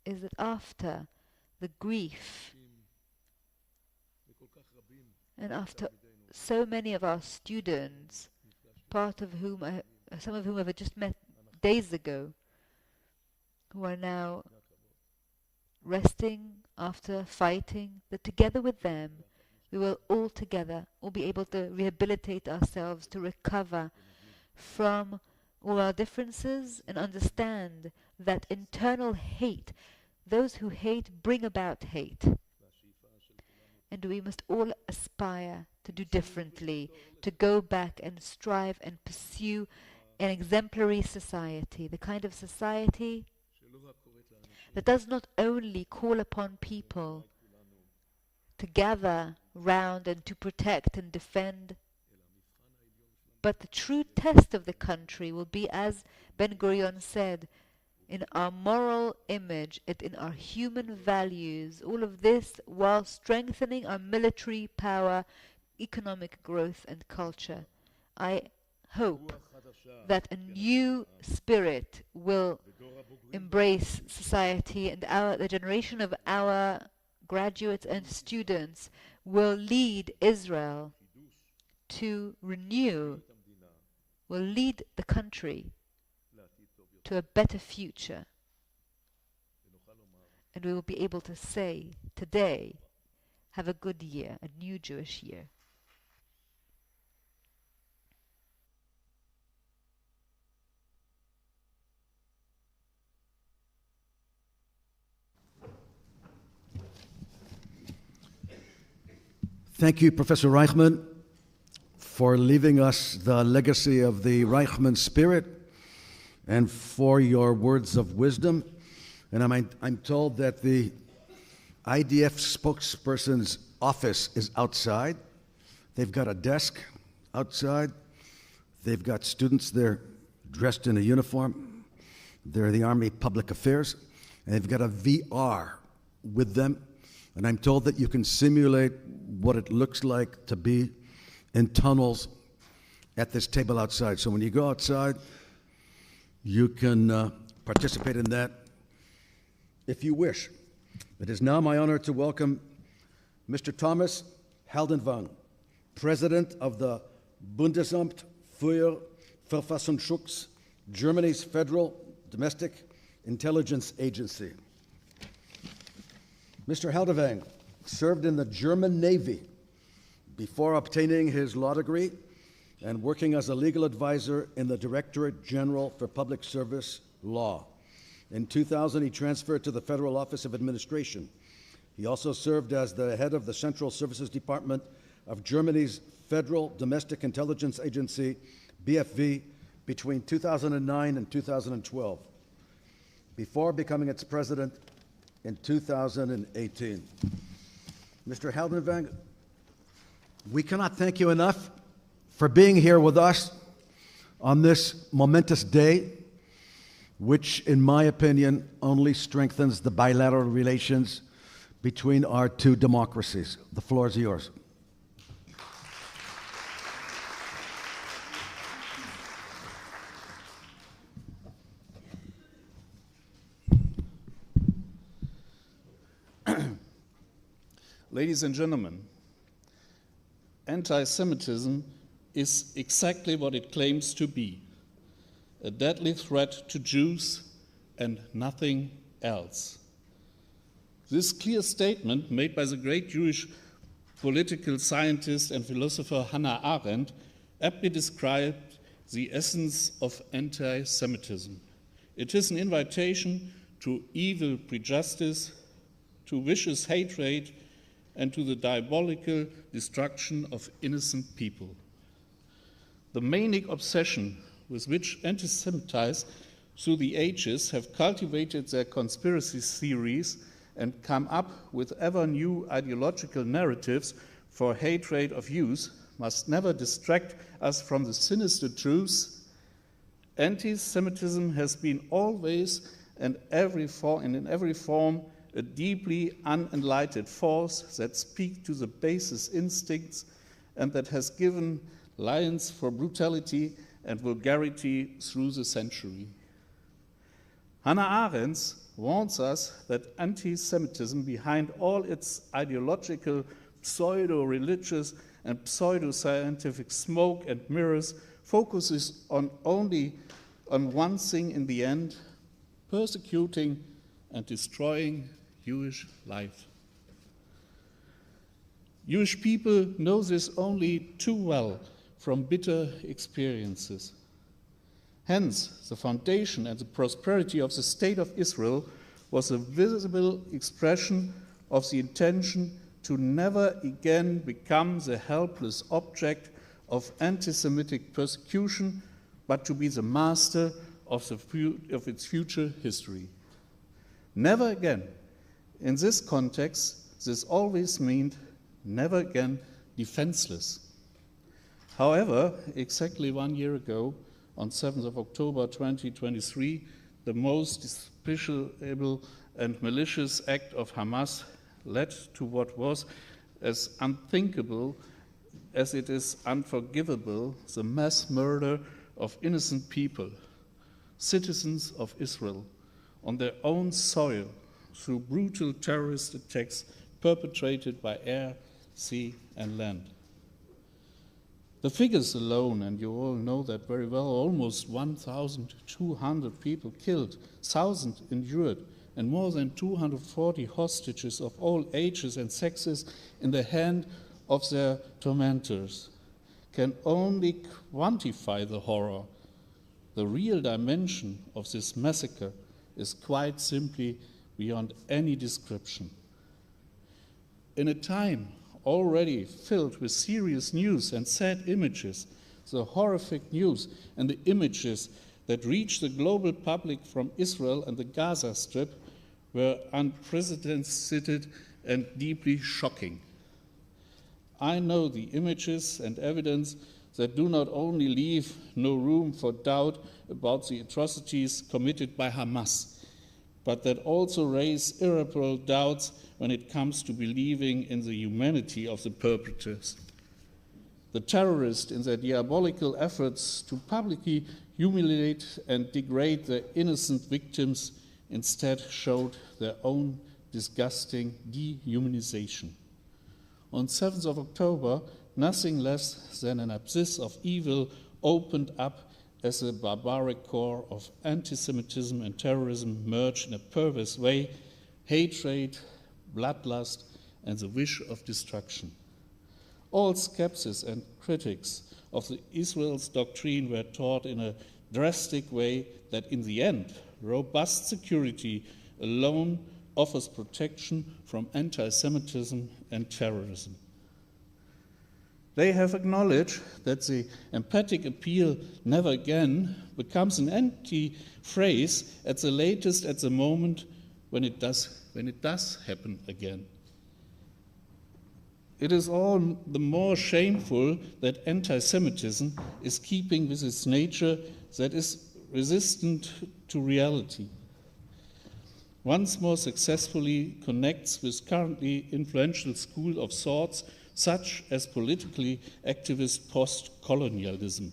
is that after the grief and after so many of our students, some of whom I've just met days ago, who are now resting after fighting, that together with them we will all be able to rehabilitate ourselves, to recover from all our differences and understand that internal hate, those who hate bring about hate. And we must all aspire to do differently, to go back and strive and pursue an exemplary society, the kind of society that does not only call upon people to gather round and to protect and defend, but the true test of the country will be, as Ben-Gurion said, in our moral image and in our human values, all of this while strengthening our military power, economic growth and culture. I hope that a new spirit will embrace society, and the generation of our graduates and students will lead Israel to renew, will lead the country to a better future. And we will be able to say today, have a good year, a new Jewish year. Thank you, Professor Reichman, for leaving us the legacy of the Reichman spirit and for your words of wisdom. And I'm told that the IDF spokesperson's office is outside. They've got a desk outside. They've got students there dressed in a uniform. They're the Army Public Affairs. And they've got a VR with them. And I'm told that you can simulate what it looks like to be in tunnels at this table outside. So when you go outside, you can participate in that if you wish. It is now my honor to welcome Mr. Thomas Haldenwang, President of the Bundesamt für Verfassungsschutz, Germany's federal domestic intelligence agency. Mr. Haldenwang served in the German Navy before obtaining his law degree and working as a legal advisor in the Directorate General for Public Service Law. In 2000, he transferred to the Federal Office of Administration. He also served as the head of the Central Services Department of Germany's Federal Domestic Intelligence Agency, BFV, between 2009 and 2012, before becoming its president in 2018. Mr. Haldenwang, we cannot thank you enough for being here with us on this momentous day, which, in my opinion, only strengthens the bilateral relations between our two democracies. The floor is yours. Ladies and gentlemen, anti-Semitism is exactly what it claims to be, a deadly threat to Jews and nothing else. This clear statement made by the great Jewish political scientist and philosopher Hannah Arendt aptly described the essence of anti-Semitism. It is an invitation to evil prejudice, to vicious hatred, and to the diabolical destruction of innocent people. The manic obsession with which anti-Semitism through the ages have cultivated their conspiracy theories and come up with ever new ideological narratives for hatred of youth must never distract us from the sinister truth. Anti-Semitism has been always and in every form a deeply unenlightened force that speaks to the basest instincts and that has given license for brutality and vulgarity through the century. Hannah Arendt warns us that anti-Semitism, behind all its ideological, pseudo-religious and pseudo-scientific smoke and mirrors, focuses only on one thing in the end: persecuting and destroying Jewish life. Jewish people know this only too well from bitter experiences. Hence, the foundation and the prosperity of the State of Israel was a visible expression of the intention to never again become the helpless object of anti-Semitic persecution, but to be the master of its future history. Never again. In this context, this always meant never again defenseless. However, exactly 1 year ago, on 7th of October 2023, the most despicable and malicious act of Hamas led to what was as unthinkable as it is unforgivable: the mass murder of innocent people, citizens of Israel, on their own soil through brutal terrorist attacks perpetrated by air, sea, and land. The figures alone, and you all know that very well, almost 1,200 people killed, thousands injured, and more than 240 hostages of all ages and sexes in the hand of their tormentors, can only quantify the horror. The real dimension of this massacre is quite simply beyond any description. In a time already filled with serious news and sad images, the horrific news and the images that reached the global public from Israel and the Gaza Strip were unprecedented and deeply shocking. I know the images and evidence that do not only leave no room for doubt about the atrocities committed by Hamas, but that also raise irreparable doubts when it comes to believing in the humanity of the perpetrators. The terrorists, in their diabolical efforts to publicly humiliate and degrade their innocent victims, instead showed their own disgusting dehumanization. On 7th of October, nothing less than an abyss of evil opened up as a barbaric core of anti-Semitism and terrorism merged in a perverse way: hatred, bloodlust, and the wish of destruction. All skeptics and critics of the Israel's doctrine were taught in a drastic way that in the end, robust security alone offers protection from anti-Semitism and terrorism. They have acknowledged that the emphatic appeal "never again" becomes an empty phrase at the latest at the moment when it does happen again. It is all the more shameful that anti-Semitism is keeping with its nature that is resistant to reality. Once more successfully connects with currently influential school of thoughts such as politically activist post-colonialism.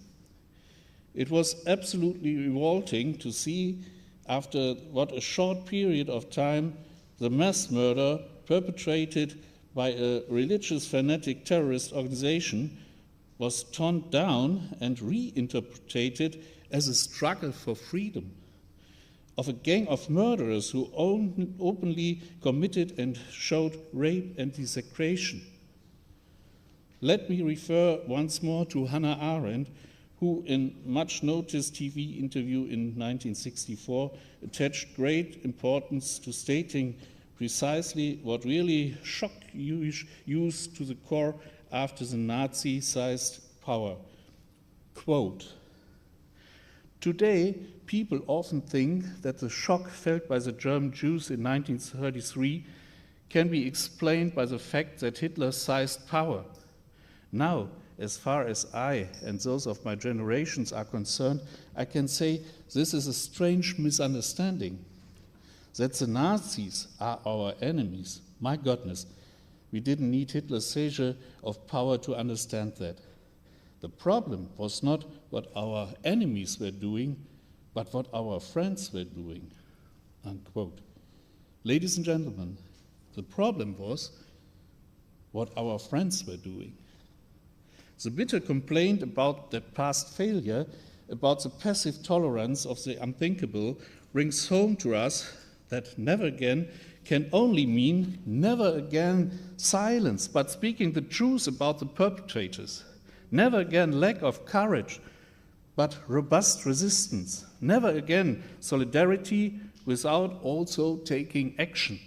It was absolutely revolting to see, after what a short period of time, the mass murder perpetrated by a religious fanatic terrorist organization was toned down and reinterpreted as a struggle for freedom of a gang of murderers who openly committed and showed rape and desecration. Let me refer once more to Hannah Arendt, who in much-noticed TV interview in 1964 attached great importance to stating precisely what really shocked Jewish youth to the core after the Nazi-sized power. Quote, Today, people often think that the shock felt by the German Jews in 1933 can be explained by the fact that Hitler seized power. Now, as far as I and those of my generations are concerned, I can say this is a strange misunderstanding. That the Nazis are our enemies. My goodness, we didn't need Hitler's seizure of power to understand that. The problem was not what our enemies were doing, but what our friends were doing, unquote. Ladies and gentlemen, the problem was what our friends were doing. The bitter complaint about the past failure, about the passive tolerance of the unthinkable, brings home to us that never again can only mean never again silence, but speaking the truth about the perpetrators. Never again lack of courage, but robust resistance. Never again solidarity without also taking action.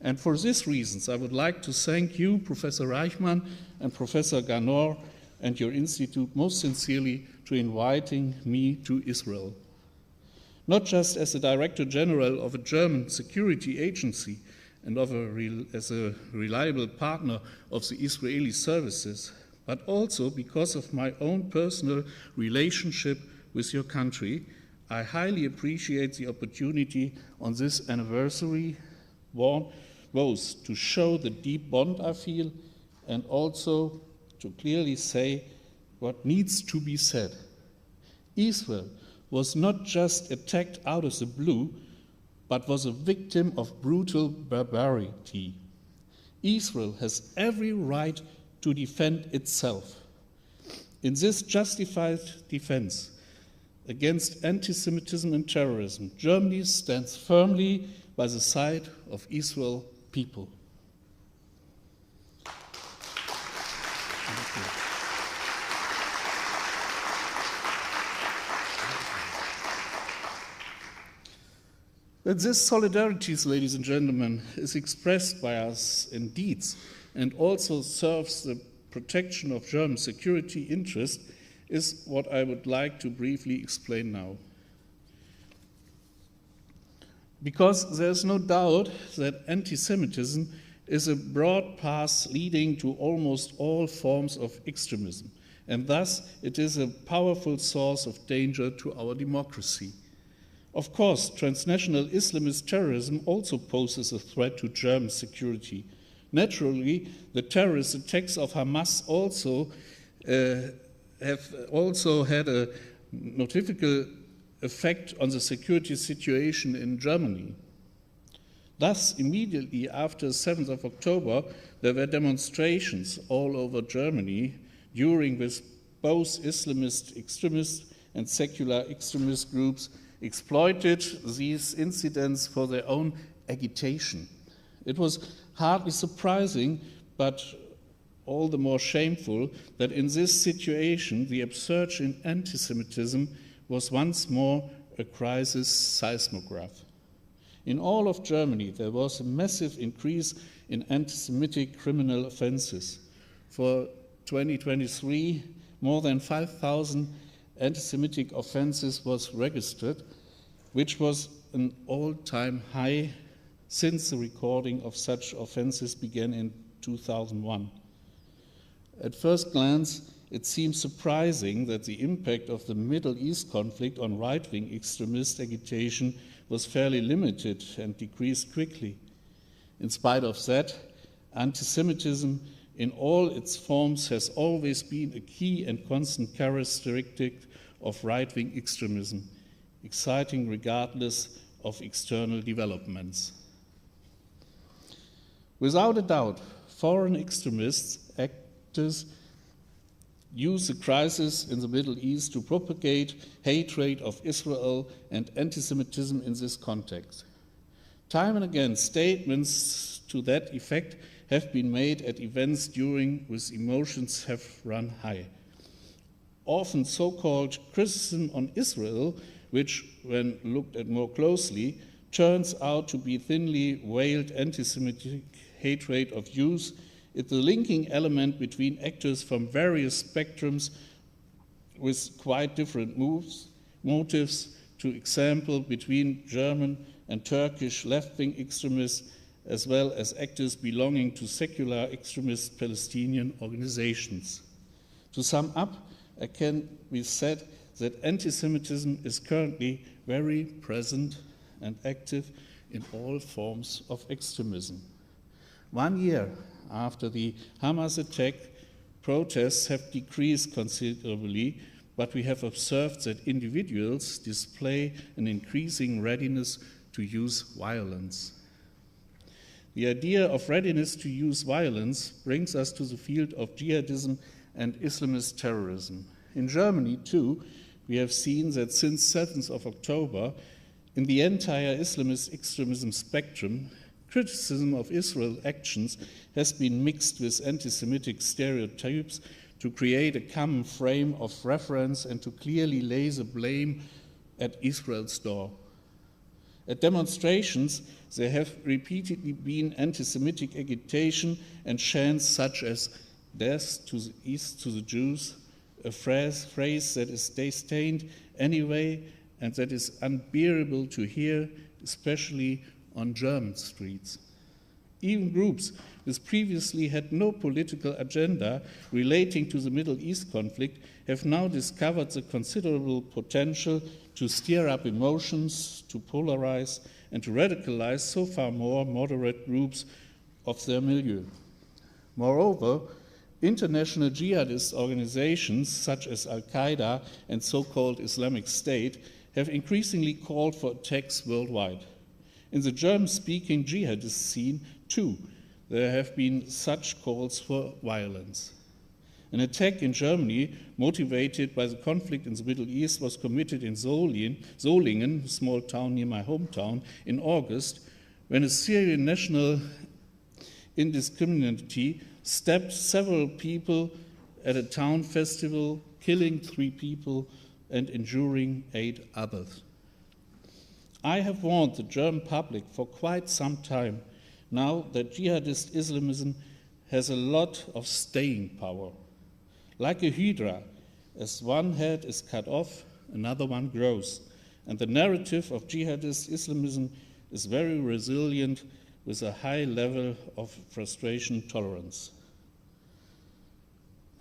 And for these reasons, I would like to thank you, Professor Reichman and Professor Ganor, and your institute most sincerely to inviting me to Israel. Not just as the Director General of a German security agency and as a reliable partner of the Israeli services, but also because of my own personal relationship with your country. I highly appreciate the opportunity on this anniversary both to show the deep bond I feel and also to clearly say what needs to be said. Israel was not just attacked out of the blue, but was a victim of brutal barbarity. Israel has every right to defend itself. In this justified defense against anti-Semitism and terrorism, Germany stands firmly by the side of Israel people. Thank you. But this solidarity, ladies and gentlemen, is expressed by us in deeds and also serves the protection of German security interest is what I would like to briefly explain now. Because there's no doubt that anti-Semitism is a broad path leading to almost all forms of extremism, and thus it is a powerful source of danger to our democracy. Of course, transnational Islamist terrorism also poses a threat to German security. Naturally, the terrorist attacks of Hamas also have also had a noticeable effect on the security situation in Germany. Thus, immediately after 7th of October, there were demonstrations all over Germany, during which both Islamist extremists and secular extremist groups exploited these incidents for their own agitation. It was hardly surprising, but all the more shameful, that in this situation the upsurge in anti-Semitism was once more a crisis seismograph. In all of Germany, there was a massive increase in anti-Semitic criminal offenses. For 2023, more than 5,000 anti-Semitic offenses was registered, which was an all-time high since the recording of such offenses began in 2001. At first glance, it seems surprising that the impact of the Middle East conflict on right-wing extremist agitation was fairly limited and decreased quickly. In spite of that, anti-Semitism in all its forms has always been a key and constant characteristic of right-wing extremism, exciting regardless of external developments. Without a doubt, foreign extremists, actors, use the crisis in the Middle East to propagate hatred of Israel and anti-Semitism in this context. Time and again, statements to that effect have been made at events during which emotions have run high. Often so-called criticism on Israel, which, when looked at more closely, turns out to be thinly veiled anti-Semitic hatred of Jews, is the linking element between actors from various spectrums with quite different motives, to example, between German and Turkish left-wing extremists, as well as actors belonging to secular extremist Palestinian organizations. To sum up, it can be said that anti-Semitism is currently very present and active in all forms of extremism. 1 year after the Hamas attack, protests have decreased considerably, but we have observed that individuals display an increasing readiness to use violence. The idea of readiness to use violence brings us to the field of jihadism and Islamist terrorism. In Germany, too, we have seen that since 7th of October, in the entire Islamist extremism spectrum, criticism of Israel actions has been mixed with anti-Semitic stereotypes to create a common frame of reference and to clearly lay the blame at Israel's door. At demonstrations, there have repeatedly been anti-Semitic agitation and chants such as "Death to the East to the Jews," a phrase that is disdained anyway and that is unbearable to hear, especially on German streets. Even groups which previously had no political agenda relating to the Middle East conflict have now discovered the considerable potential to stir up emotions, to polarize, and to radicalize so far more moderate groups of their milieu. Moreover, international jihadist organizations such as Al-Qaeda and so-called Islamic State have increasingly called for attacks worldwide. In the German-speaking jihadist scene, too, there have been such calls for violence. An attack in Germany, motivated by the conflict in the Middle East, was committed in Solingen, a small town near my hometown, in August, when a Syrian national indiscriminately stabbed several people at a town festival, killing 3 people and injuring 8 others. I have warned the German public for quite some time now that jihadist Islamism has a lot of staying power. Like a hydra, as one head is cut off, another one grows. And the narrative of jihadist Islamism is very resilient with a high level of frustration tolerance.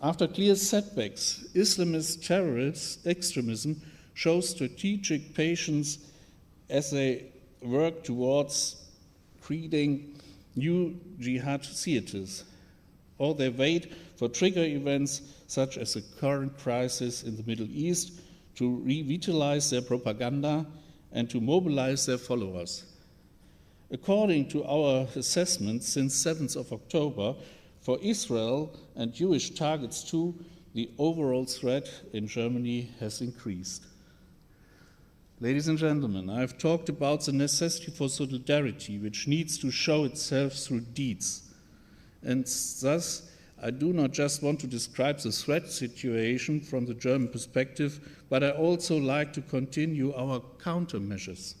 After clear setbacks, Islamist terrorist extremism shows strategic patience as they work towards creating new jihad theaters, or they wait for trigger events such as the current crisis in the Middle East to revitalize their propaganda and to mobilize their followers. According to our assessment since 7th of October, for Israel and Jewish targets too, the overall threat in Germany has increased. Ladies and gentlemen, I have talked about the necessity for solidarity, which needs to show itself through deeds. And thus, I do not just want to describe the threat situation from the German perspective, but I also like to continue our countermeasures.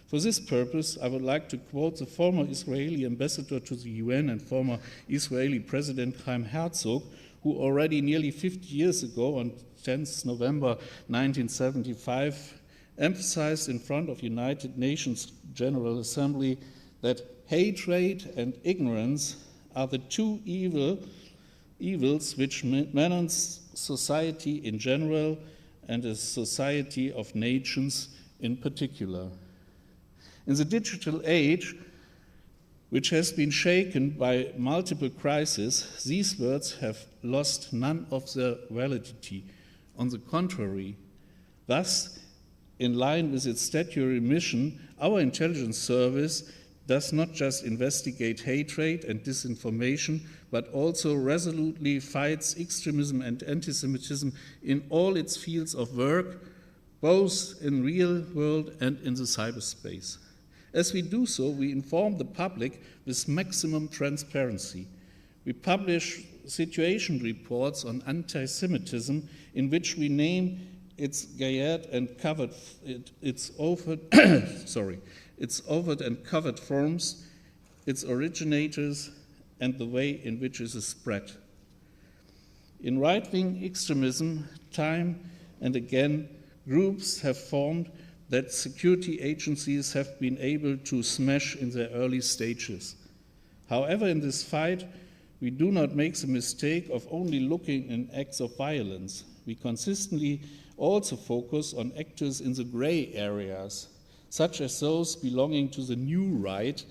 For this purpose, I would like to quote the former Israeli ambassador to the UN and former Israeli President Chaim Herzog, who already nearly 50 years ago, on 10th November 1975, emphasized in front of United Nations General Assembly that hatred and ignorance are the 2 evils which menace society in general and a society of nations in particular. In the digital age, which has been shaken by multiple crises, these words have lost none of their validity. On the contrary, thus, in line with its statutory mission, our intelligence service does not just investigate hatred and disinformation, but also resolutely fights extremism and anti-Semitism in all its fields of work, both in real world and in the cyberspace. As we do so, we inform the public with maximum transparency. We publish situation reports on anti-Semitism in which we name its overt and covered forms, its originators, and the way in which it is spread. In right-wing extremism, time and again, groups have formed that security agencies have been able to smash in their early stages. However, in this fight, we do not make the mistake of only looking at acts of violence. We consistently also focus on actors in the gray areas, such as those belonging to the new right,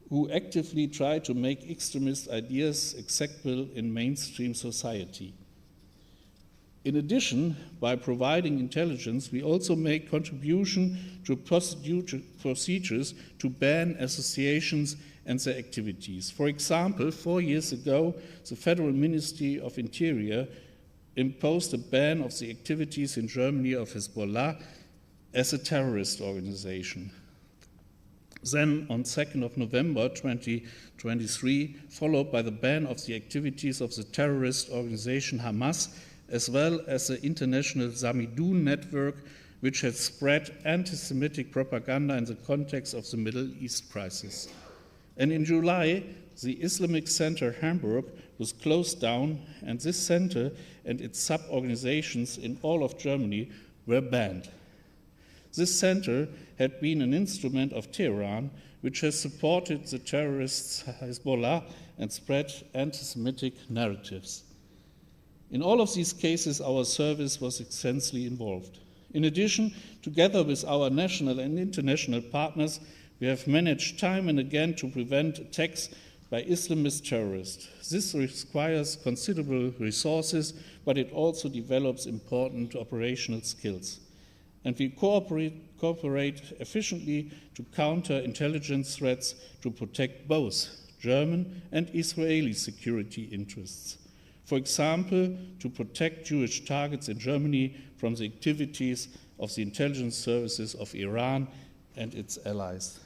who actively try to make extremist ideas acceptable in mainstream society. In addition, by providing intelligence, we also make contribution to procedures to ban associations and their activities. For example, 4 years ago, the Federal Ministry of Interior imposed a ban of the activities in Germany of Hezbollah as a terrorist organization. Then, on 2nd of November 2023, followed by the ban of the activities of the terrorist organization Hamas, as well as the international Zamidun network, which had spread anti-Semitic propaganda in the context of the Middle East crisis. And in July, the Islamic Center Hamburg was closed down, and this center and its sub-organizations in all of Germany were banned. This center had been an instrument of Tehran, which has supported the terrorists Hezbollah and spread anti-Semitic narratives. In all of these cases, our service was extensively involved. In addition, together with our national and international partners, we have managed time and again to prevent attacks by Islamist terrorists. This requires considerable resources, but it also develops important operational skills. And we cooperate efficiently to counter intelligence threats to protect both German and Israeli security interests. For example, to protect Jewish targets in Germany from the activities of the intelligence services of Iran and its allies.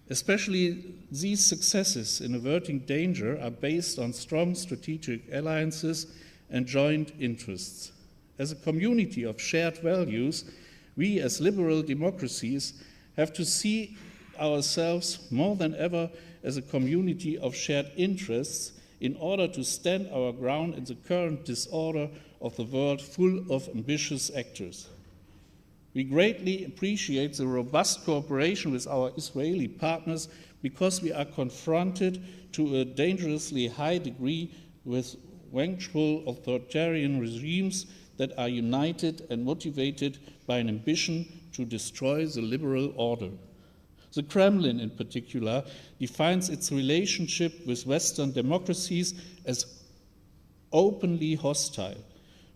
Especially these successes in averting danger are based on strong strategic alliances and joint interests. As a community of shared values, we as liberal democracies have to see ourselves more than ever as a community of shared interests in order to stand our ground in the current disorder of the world full of ambitious actors. We greatly appreciate the robust cooperation with our Israeli partners because we are confronted to a dangerously high degree with vengeful authoritarian regimes that are united and motivated by an ambition to destroy the liberal order. The Kremlin, in particular, defines its relationship with Western democracies as openly hostile.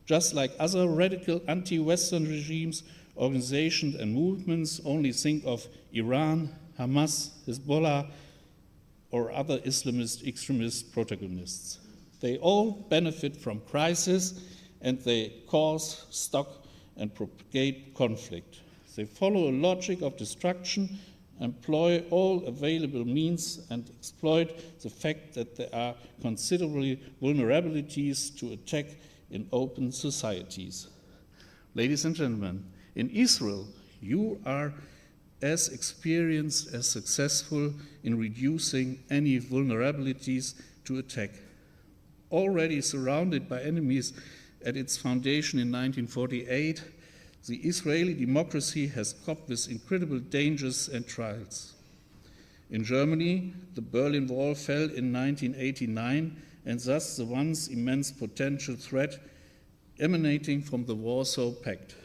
Just like other radical anti-Western regimes, organizations and movements only think of Iran, Hamas, Hezbollah, or other Islamist extremist protagonists. They all benefit from crisis, and they cause, stoke, and propagate conflict. They follow a logic of destruction, employ all available means, and exploit the fact that there are considerable vulnerabilities to attack in open societies. Ladies and gentlemen, in Israel, you are as experienced as successful in reducing any vulnerabilities to attack. Already surrounded by enemies at its foundation in 1948, the Israeli democracy has coped with incredible dangers and trials. In Germany, the Berlin Wall fell in 1989, and thus the once immense potential threat emanating from the Warsaw Pact.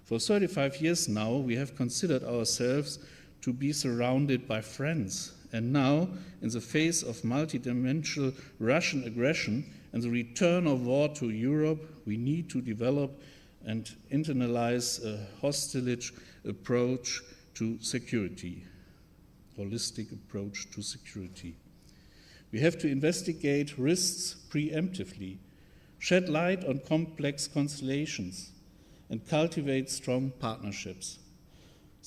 For 35 years now, we have considered ourselves to be surrounded by friends, and now, in the face of multidimensional Russian aggression and the return of war to Europe, we need to develop and internalize a hostility approach to security, holistic approach to security. We have to investigate risks preemptively, shed light on complex constellations, and cultivate strong partnerships.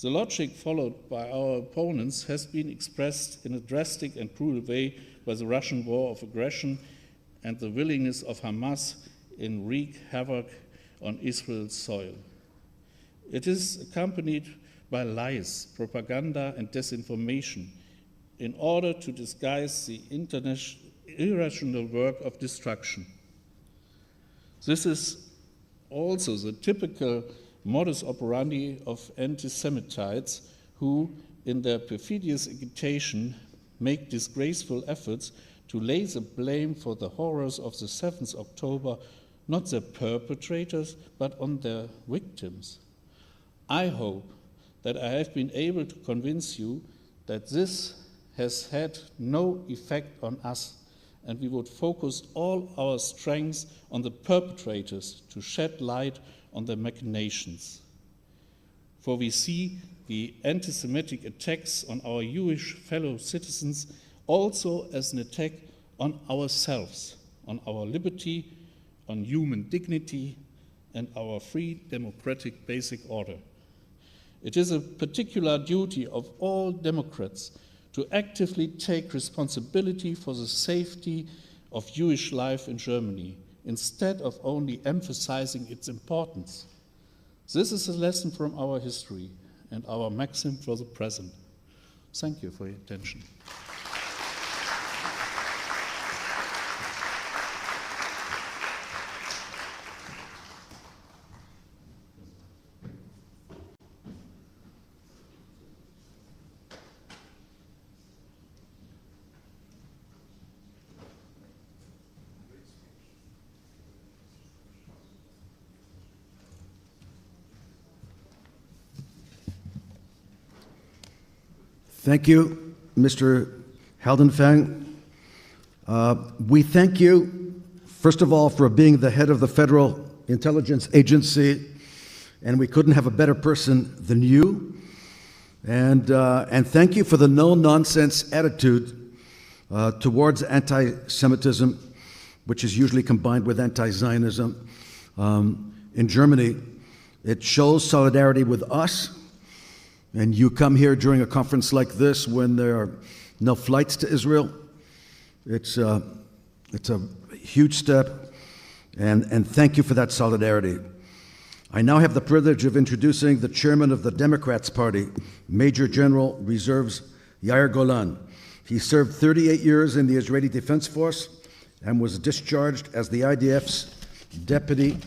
The logic followed by our opponents has been expressed in a drastic and cruel way by the Russian war of aggression and the willingness of Hamas in wreak havoc on Israel's soil. It is accompanied by lies, propaganda, and disinformation in order to disguise the irrational work of destruction. This is also the typical modus operandi of anti-Semitites who, in their perfidious agitation, make disgraceful efforts to lay the blame for the horrors of the 7th October, not the perpetrators, but on their victims. I hope that I have been able to convince you that this has had no effect on us, and we would focus all our strengths on the perpetrators to shed light on their machinations. For we see the anti-Semitic attacks on our Jewish fellow citizens also as an attack on ourselves, on our liberty, on human dignity, and our free democratic basic order. It is a particular duty of all Democrats to actively take responsibility for the safety of Jewish life in Germany, instead of only emphasizing its importance. This is a lesson from our history and our maxim for the present. Thank you for your attention. Thank you, Mr. Haldenwang. We thank you, first of all, for being the head of the Federal Intelligence Agency, and we couldn't have a better person than you. And thank you for the no-nonsense attitude towards anti-Semitism, which is usually combined with anti-Zionism. In Germany, it shows solidarity with us. And you come here during a conference like this when there are no flights to Israel. It's a huge step, and thank you for that solidarity. I now have the privilege of introducing the chairman of the Democrats Party, Major General Reserves Yair Golan. He served 38 years in the Israeli Defense Force and was discharged as the IDF's Deputy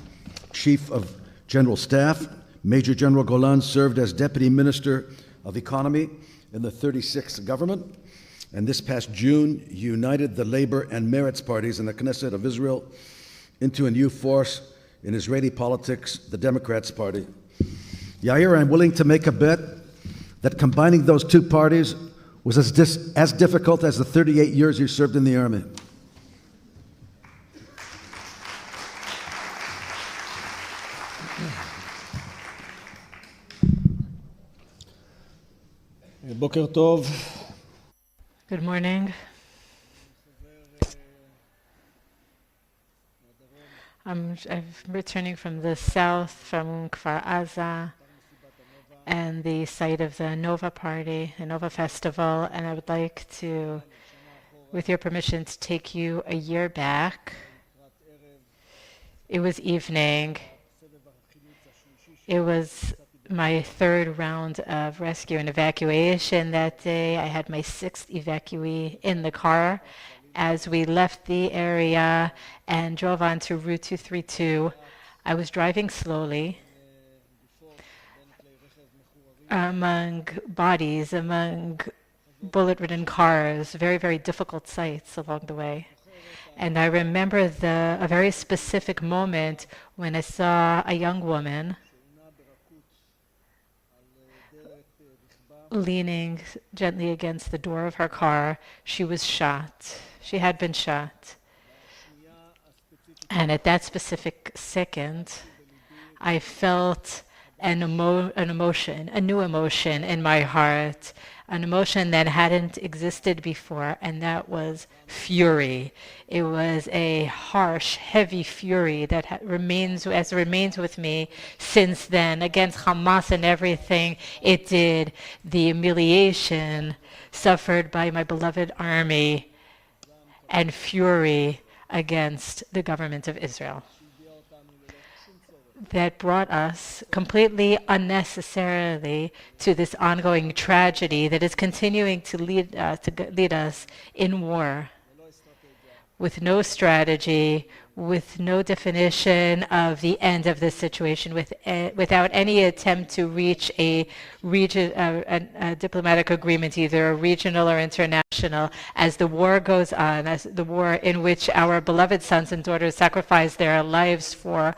Chief of General Staff. Major General Golan served as Deputy Minister of Economy in the 36th government, and this past June united the Labor and Meretz parties in the Knesset of Israel into a new force in Israeli politics, the Democrats Party. Yair, I'm willing to make a bet that combining those two parties was as difficult as the 38 years you served in the army. בוקר טוב. Good morning. I'm returning from the south, from Kfar Aza, and the site of the Nova Party, the Nova Festival, and I would like to, with your permission, to take you a year back. It was evening. It was my third round of rescue and evacuation that day. I had my sixth evacuee in the car as we left the area and drove on to Route 232. I was driving slowly among bodies, among bullet-ridden cars, very, very difficult sights along the way. And I remember a very specific moment when I saw a young woman leaning gently against the door of her car. She was shot. She had been shot. And at that specific second, I felt an emotion, a new emotion in my heart, an emotion that hadn't existed before, and that was fury. It was a harsh, heavy fury that remains with me since then, against Hamas and everything it did, the humiliation suffered by my beloved army, and fury against the government of Israel that brought us completely unnecessarily to this ongoing tragedy that is continuing to lead us in war with no strategy, with no definition of the end of this situation, without any attempt to reach a diplomatic agreement, either regional or international, as the war goes on, as the war in which our beloved sons and daughters sacrifice their lives for,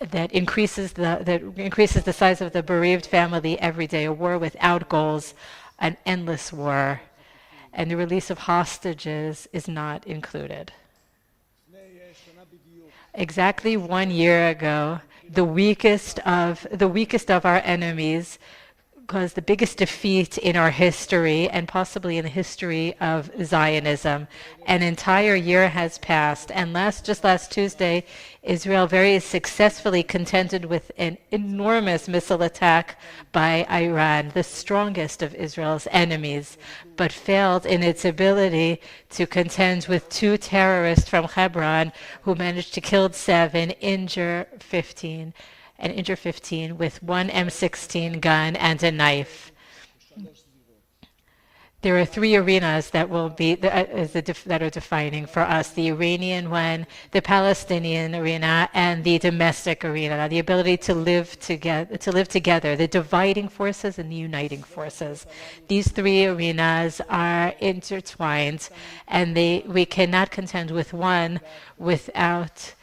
that increases the size of the bereaved family every day, a war without goals, an endless war, and the release of hostages is not included. Exactly 1 year ago, the weakest of our enemies caused the biggest defeat in our history and possibly in the history of Zionism. An entire year has passed, and just last Tuesday, Israel very successfully contended with an enormous missile attack by Iran, the strongest of Israel's enemies, but failed in its ability to contend with 2 terrorists from Hebron who managed to kill 7, injure 15 with 1 M16 gun and a knife. There are 3 arenas that will be that are defining for us: the Iranian one, the Palestinian arena, and the domestic arena. The ability to live together, the dividing forces and the uniting forces. These 3 arenas are intertwined, and we cannot contend with one without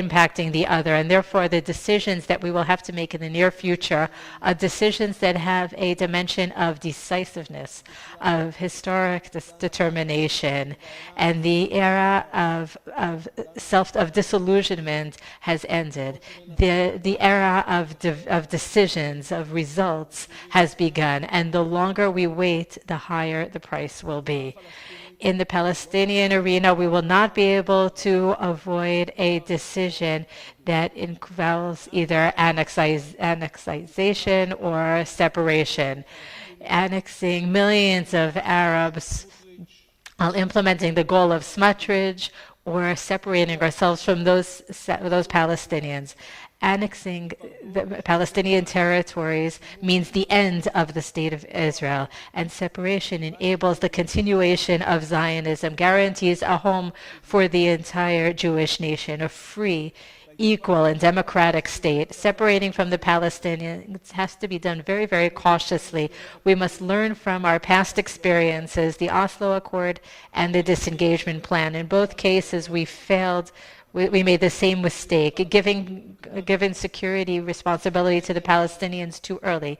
impacting the other, and therefore the decisions that we will have to make in the near future are decisions that have a dimension of decisiveness, of historic determination, and the era of disillusionment has ended. The era of decisions, of results, has begun, and the longer we wait, the higher the price will be. In the Palestinian arena, we will not be able to avoid a decision that involves either annexation or separation. Annexing millions of Arabs while implementing the goal of Smotrich, or separating ourselves from those Palestinians. Annexing the Palestinian territories means the end of the State of Israel, and separation enables the continuation of Zionism, guarantees a home for the entire Jewish nation, a free, equal, and democratic state. Separating from the Palestinians has to be done very, very cautiously. We must learn from our past experiences, the Oslo Accord and the disengagement plan. In both cases, we failed. We made the same mistake, giving security responsibility to the Palestinians too early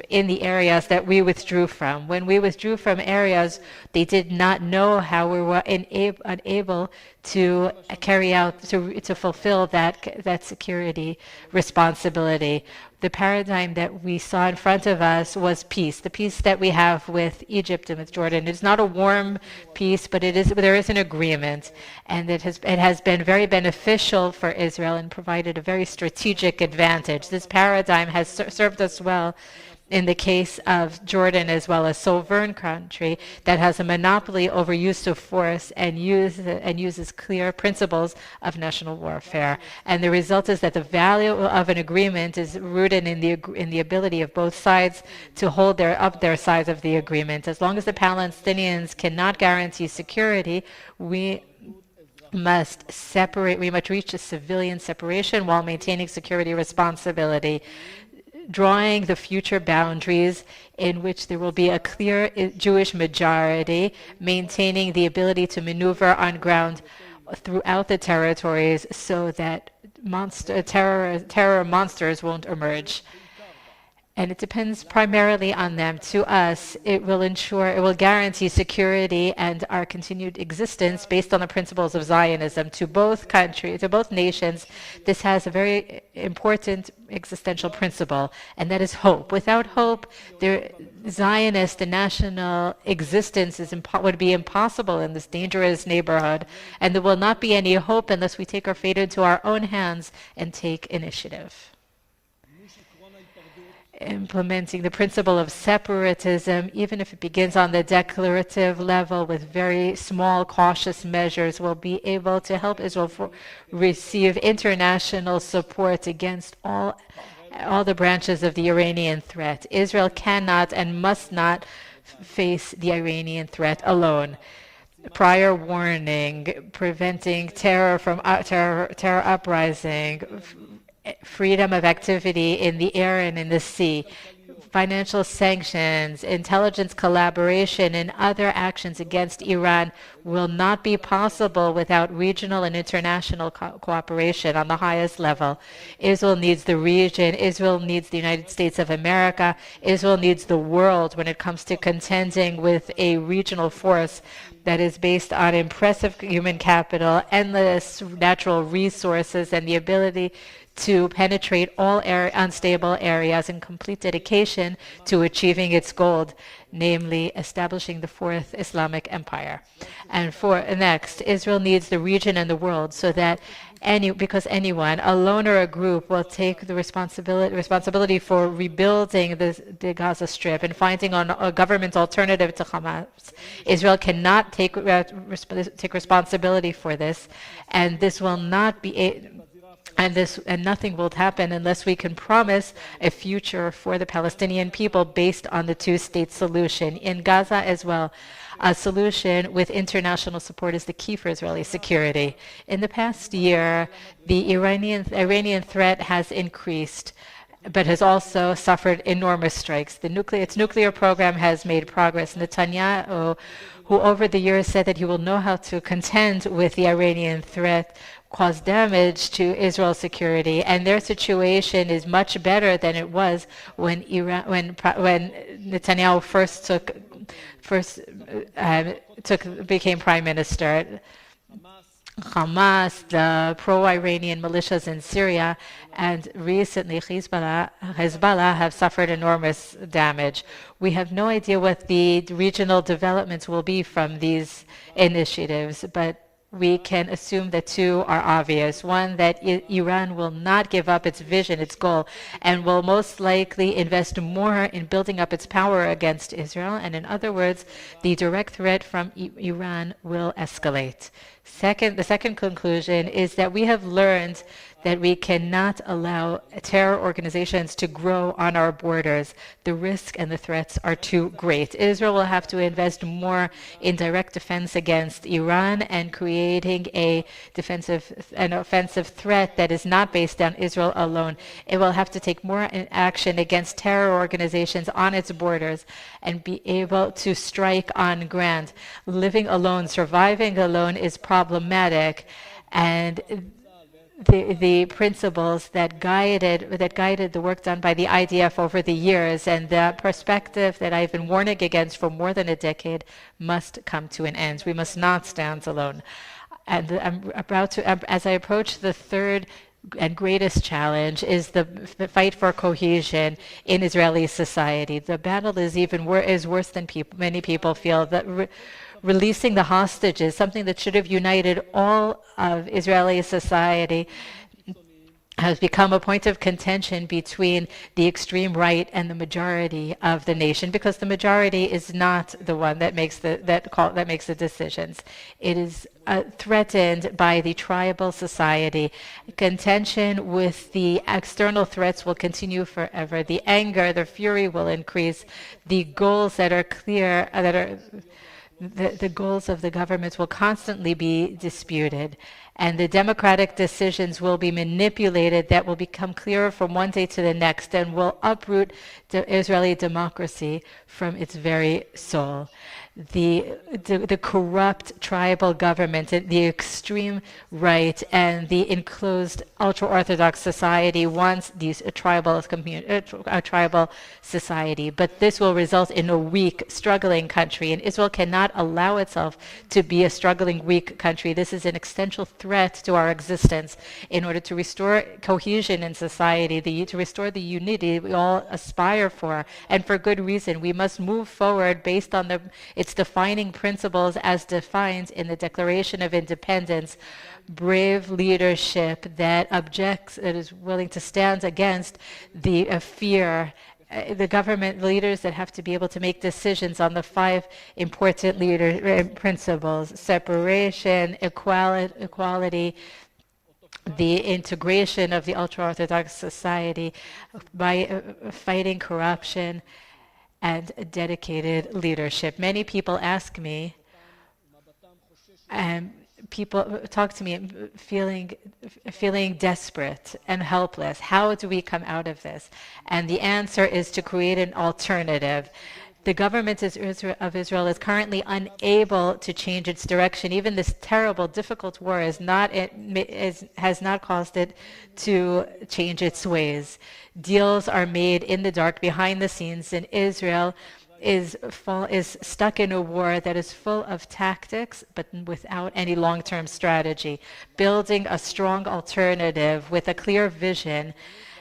in the areas that we withdrew from. When we withdrew from areas, they did not know how we were unable to carry out, to fulfill that security responsibility. The paradigm that we saw in front of us was peace, the peace that we have with Egypt and with Jordan. It's not a warm peace, but there is an agreement, and it has been very beneficial for Israel and provided a very strategic advantage. This paradigm has served us well in the case of Jordan, as well as sovereign country that has a monopoly over use of force and uses clear principles of national warfare. And the result is that the value of an agreement is rooted in the ability of both sides to hold their sides of the agreement. As long as the Palestinians cannot guarantee security, we must reach a civilian separation while maintaining security responsibility, drawing the future boundaries in which there will be a clear Jewish majority, maintaining the ability to maneuver on ground throughout the territories so that terror monsters won't emerge. And it depends primarily on them. To us, it will guarantee security and our continued existence based on the principles of Zionism. To both nations, this has a very important existential principle, and that is hope. Without hope, the national existence would be impossible in this dangerous neighborhood, and there will not be any hope unless we take our fate into our own hands and take initiative. Implementing the principle of separatism, even if it begins on the declarative level with very small, cautious measures, will be able to help Israel receive international support against all the branches of the Iranian threat. Israel cannot and must not face the Iranian threat alone. prior warning, preventing terror from terror uprising, freedom of activity in the air and in the sea, financial sanctions, intelligence collaboration, and other actions against Iran will not be possible without regional and international cooperation on the highest level. Israel needs the region, Israel needs the United States of America, Israel needs the world when it comes to contending with a regional force that is based on impressive human capital, endless natural resources, and the ability to penetrate all unstable areas in complete dedication to achieving its goal, namely establishing the fourth Islamic empire. And next, Israel needs the region and the world so that because anyone, alone or a group, will take the responsibility for rebuilding the Gaza Strip and finding a government alternative to Hamas. Israel cannot take responsibility for this, and this will not be and nothing will happen unless we can promise a future for the Palestinian people based on the two-state solution. In Gaza as well, a solution with international support is the key for Israeli security. In the past year, the Iranian threat has increased, but has also suffered enormous strikes. Its nuclear program has made progress. Netanyahu, who over the years said that he will know how to contend with the Iranian threat, caused damage to Israel's security, and their situation is much better than it was when Netanyahu became prime minister. Hamas, the pro-Iranian militias in Syria, and recently Hezbollah have suffered enormous damage. We have no idea what the regional developments will be from these initiatives, but we can assume that two are obvious. One, that Iran will not give up its vision, its goal, and will most likely invest more in building up its power against Israel. And in other words, the direct threat from Iran will escalate. The second conclusion is that we have learned that we cannot allow terror organizations to grow on our borders. The risk and the threats are too great. Israel will have to invest more in direct defense against Iran and creating an offensive threat that is not based on Israel alone. It will have to take more action against terror organizations on its borders and be able to strike on ground. Living alone, surviving alone is problematic, and the principles that guided the work done by the IDF over the years and the perspective that I've been warning against for more than a decade must come to an end. We must not stand alone. And as I approach the third and greatest challenge is the fight for cohesion in Israeli society. The battle is worse than many people feel. That releasing the hostages, something that should have united all of Israeli society, has become a point of contention between the extreme right and the majority of the nation, because the majority is not the one that makes the decisions. It is threatened by the tribal society. Contention with the external threats will continue forever. The anger, the fury will increase. The goals that are clear, the goals of the governments will constantly be disputed, and the democratic decisions will be manipulated that will become clearer from one day to the next and will uproot the Israeli democracy from its very soul. The corrupt tribal government, the extreme right, and the enclosed ultra-Orthodox society wants these tribal society, but this will result in a weak, struggling country, and Israel cannot allow itself to be a struggling, weak country. This is an existential threat to our existence. In order to restore cohesion in society, to restore the unity we all aspire for, and for good reason, we must move forward based on its defining principles as defined in the Declaration of Independence. Brave leadership that is willing to stand against the fear. The government leaders that have to be able to make decisions on the 5 important principles: separation, equality, the integration of the ultra-Orthodox society by fighting corruption, and dedicated leadership. Many people ask me, People talk to me feeling desperate and helpless. How do we come out of this? And the answer is to create an alternative. The government of Israel is currently unable to change its direction. Even this terrible, difficult war has not caused it to change its ways. Deals are made in the dark, behind the scenes, and Israel is stuck in a war that is full of tactics, but without any long-term strategy. Building a strong alternative with a clear vision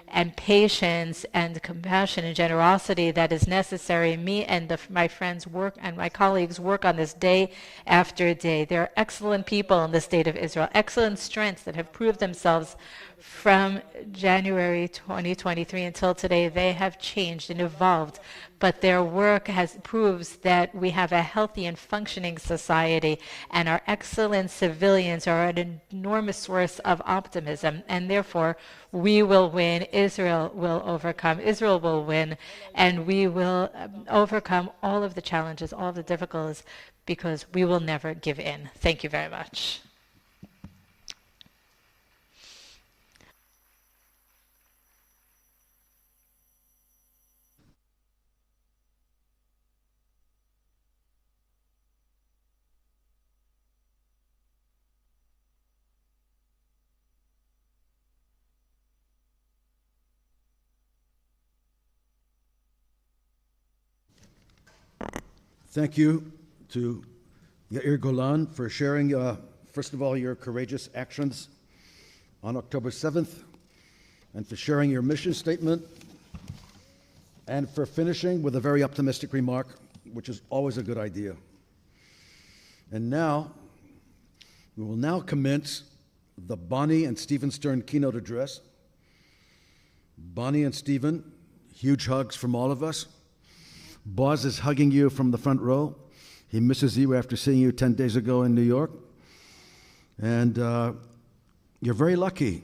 and patience and compassion and generosity that is necessary. Me and my friends work and my colleagues work on this day after day. There are excellent people in the state of Israel, excellent strengths that have proved themselves from January 2023 until today. They have changed and evolved, but their work proves that we have a healthy and functioning society, and our excellent civilians are an enormous source of optimism, and therefore we will win. Israel will overcome. Israel will win, and we will overcome all of the challenges, all of the difficulties, because we will never give in. Thank you very much. Thank you to Yair Golan for sharing, first of all, your courageous actions on October 7th, and for sharing your mission statement, and for finishing with a very optimistic remark, which is always a good idea. And now, we will now commence the Bonnie and Steven Stern Keynote Address. Bonnie and Steven, huge hugs from all of us. Boaz is hugging you from the front row. He misses you after seeing you 10 days ago in New York. And you're very lucky,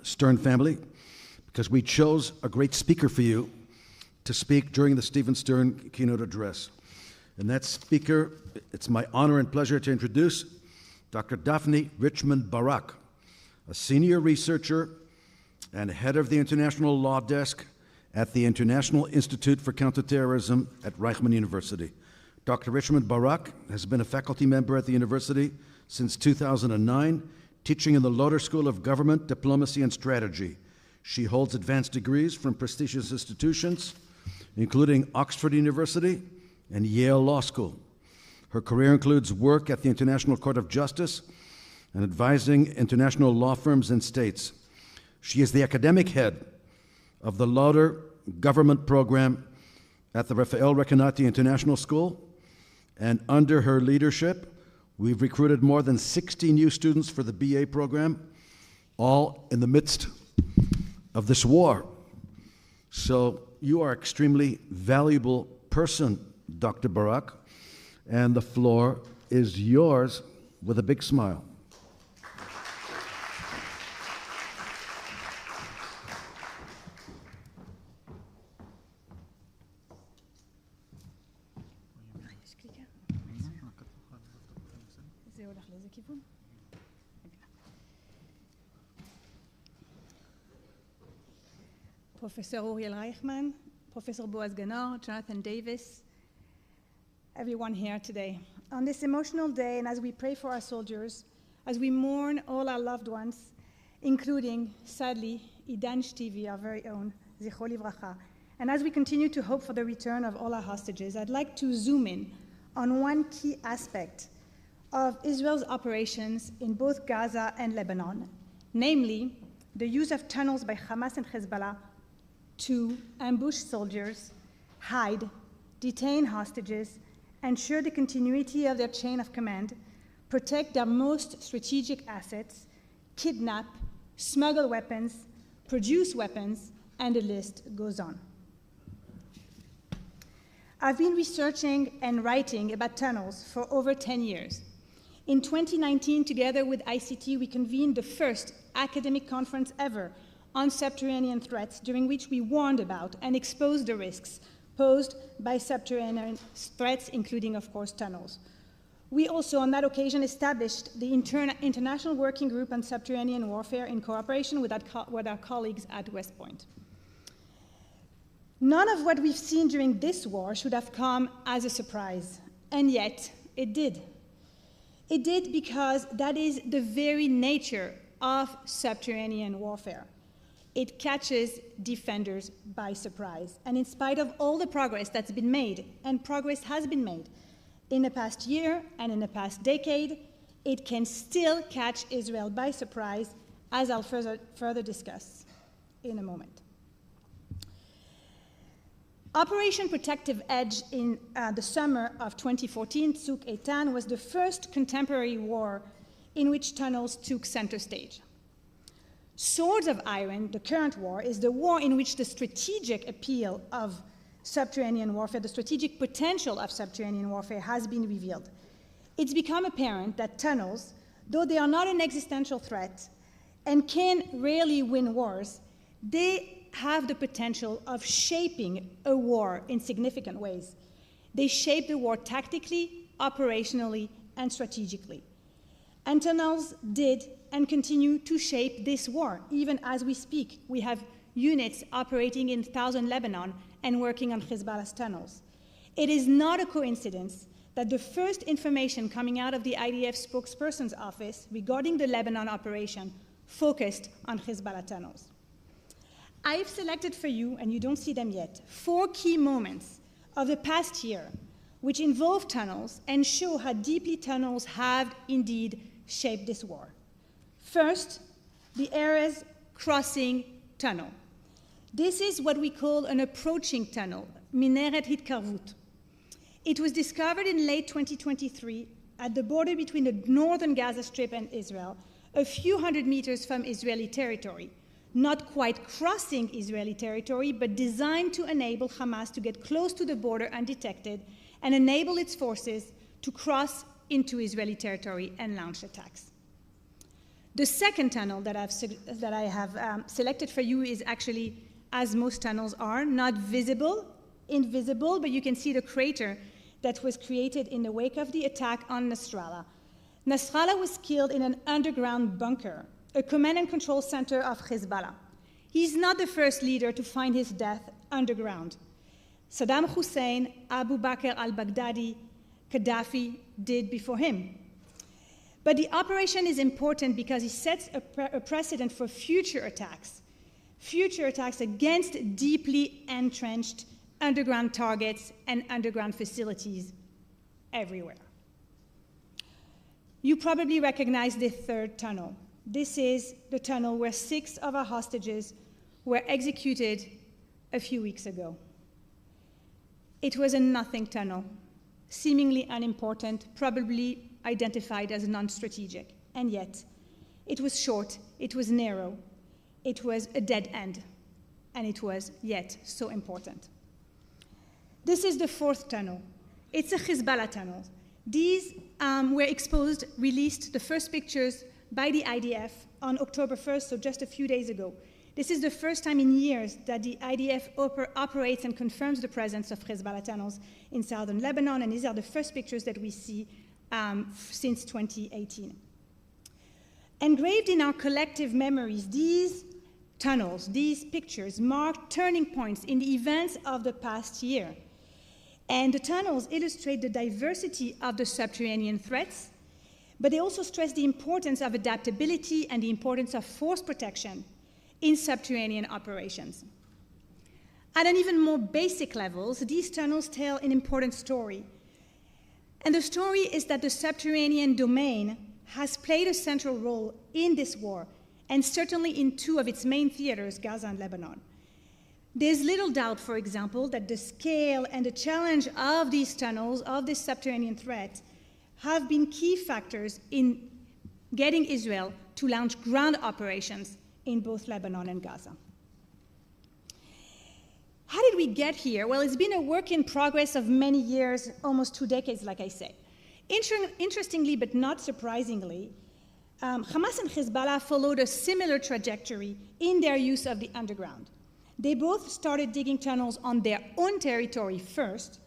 Stern family, because we chose a great speaker for you to speak during the Steven Stern Keynote Address. And that speaker, it's my honor and pleasure to introduce Dr. Daphné Richemond-Barak, a senior researcher and head of the International Law Desk at the International Institute for Counter-Terrorism at Reichman University. Dr. Richmond-Barack has been a faculty member at the university since 2009, teaching in the Lauder School of Government, Diplomacy, and Strategy. She holds advanced degrees from prestigious institutions, including Oxford University and Yale Law School. Her career includes work at the International Court of Justice and advising international law firms and states. She is the academic head of the Lauder Government Program at the Raphael Recanati International School, and under her leadership, we've recruited more than 60 new students for the BA program, all in the midst of this war. So you are an extremely valuable person, Dr. Barak, and the floor is yours with a big smile. Professor Uriel Reichman, Professor Boaz Ganor, Jonathan Davis, everyone here today. On this emotional day, and as we pray for our soldiers, as we mourn all our loved ones, including, sadly, Idan Kleiman, our very own, Zichro Livracha, and as we continue to hope for the return of all our hostages, I'd like to zoom in on one key aspect of Israel's operations in both Gaza and Lebanon, namely the use of tunnels by Hamas and Hezbollah to ambush soldiers, hide, detain hostages, ensure the continuity of their chain of command, protect their most strategic assets, kidnap, smuggle weapons, produce weapons, and the list goes on. I've been researching and writing about tunnels for over 10 years. In 2019, together with ICT, we convened the first academic conference ever on subterranean threats, during which we warned about and exposed the risks posed by subterranean threats, including, of course, tunnels. We also, on that occasion, established the International Working Group on Subterranean Warfare in cooperation with our colleagues at West Point. None of what we've seen during this war should have come as a surprise, and yet it did. It did because that is the very nature of subterranean warfare. It catches defenders by surprise. And in spite of all the progress that's been made, and progress has been made in the past year and in the past decade, it can still catch Israel by surprise, as I'll further discuss in a moment. Operation Protective Edge in the summer of 2014, Tzuk Eitan, was the first contemporary war in which tunnels took center stage. Swords of Iron, the current war, is the war in which the strategic appeal of subterranean warfare, the strategic potential of subterranean warfare has been revealed. It's become apparent that tunnels, though they are not an existential threat and can rarely win wars, they have the potential of shaping a war in significant ways. They shape the war tactically, operationally, and strategically. And tunnels did and continue to shape this war. Even as we speak, we have units operating in southern Lebanon and working on Hezbollah's tunnels. It is not a coincidence that the first information coming out of the IDF spokesperson's office regarding the Lebanon operation focused on Hezbollah tunnels. I've selected for you, and you don't see them yet, 4 key moments of the past year which involve tunnels and show how deeply tunnels have indeed shaped this war. First, the Erez Crossing Tunnel. This is what we call an approaching tunnel, Mineret Hitkarvut. It was discovered in late 2023 at the border between the northern Gaza Strip and Israel, a few hundred meters from Israeli territory, not quite crossing Israeli territory, but designed to enable Hamas to get close to the border undetected and enable its forces to cross into Israeli territory and launch attacks. The second tunnel that I have selected for you is actually, as most tunnels are, not invisible, but you can see the crater that was created in the wake of the attack on Nasrallah. Nasrallah was killed in an underground bunker, a command and control center of Hezbollah. He's not the first leader to find his death underground. Saddam Hussein, Abu Bakr al-Baghdadi, Gaddafi did before him. But the operation is important because it sets a precedent for future attacks against deeply entrenched underground targets and underground facilities everywhere. You probably recognize the third tunnel. This is the tunnel where 6 of our hostages were executed a few weeks ago. It was a nothing tunnel, seemingly unimportant, probably identified as non-strategic, and yet it was short, it was narrow, it was a dead end, and it was yet so important. This is the 4th tunnel. It's a Hezbollah tunnel. These were exposed, released, the first pictures by the IDF on October 1st, so just a few days ago. This is the first time in years that the IDF operates and confirms the presence of Hezbollah tunnels in southern Lebanon, and these are the first pictures that we see since 2018. Engraved in our collective memories, these tunnels, these pictures mark turning points in the events of the past year. And the tunnels illustrate the diversity of the subterranean threats, but they also stress the importance of adaptability and the importance of force protection in subterranean operations. At an even more basic level, these tunnels tell an important story. And the story is that the subterranean domain has played a central role in this war, and certainly in 2 of its main theaters, Gaza and Lebanon. There's little doubt, for example, that the scale and the challenge of these tunnels, of this subterranean threat, have been key factors in getting Israel to launch ground operations in both Lebanon and Gaza. How did we get here? Well, it's been a work in progress of many years, almost 2 decades, like I say. Interestingly, but not surprisingly, Hamas and Hezbollah followed a similar trajectory in their use of the underground. They both started digging tunnels on their own territory first,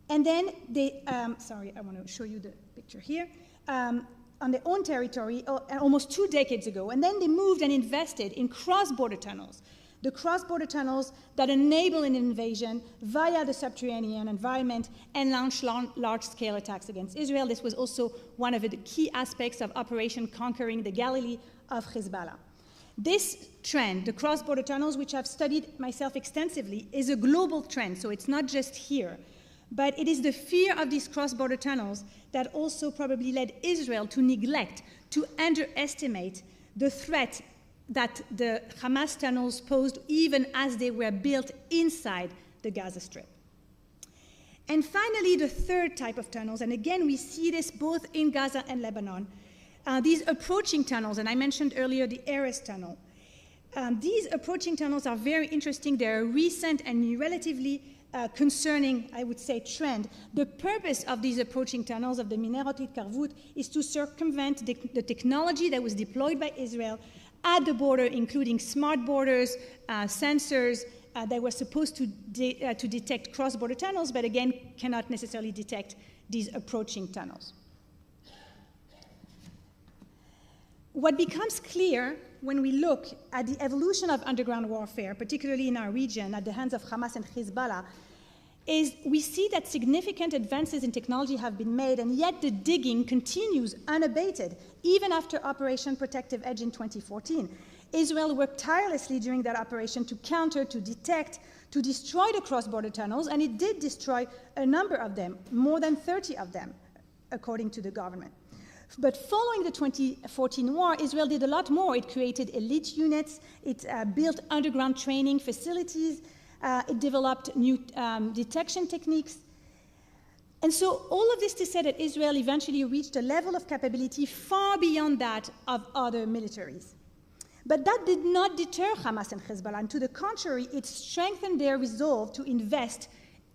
and then they, sorry, I want to show you the picture. picture here, on their own territory almost 2 decades ago. And then they moved and invested in cross-border tunnels. The cross-border tunnels that enable an invasion via the subterranean environment and launch large-scale attacks against Israel. This was also one of the key aspects of Operation Conquering the Galilee of Hezbollah. This trend, the cross-border tunnels, which I've studied myself extensively, is a global trend, so it's not just here. But it is the fear of these cross-border tunnels that also probably led Israel to neglect, to underestimate the threat that the Hamas tunnels posed even as they were built inside the Gaza Strip. And finally, the third type of tunnels, and again we see this both in Gaza and Lebanon, these approaching tunnels, and I mentioned earlier the Erez tunnel. These approaching tunnels are very interesting. They're a recent and relatively concerning, I would say, trend. The purpose of these approaching tunnels of the Minerot Hitkarvut is to circumvent the technology that was deployed by Israel at the border, including smart borders, sensors that were supposed to detect cross-border tunnels, but again, cannot necessarily detect these approaching tunnels. What becomes clear when we look at the evolution of underground warfare, particularly in our region, at the hands of Hamas and Hezbollah, is we see that significant advances in technology have been made, and yet the digging continues unabated, even after Operation Protective Edge in 2014. Israel worked tirelessly during that operation to counter, to detect, to destroy the cross-border tunnels, and it did destroy a number of them, more than 30 of them, according to the government. But following the 2014 war, Israel did a lot more. It created elite units, it built underground training facilities, it developed new detection techniques. And so all of this to say that Israel eventually reached a level of capability far beyond that of other militaries. But that did not deter Hamas and Hezbollah, and to the contrary, it strengthened their resolve to invest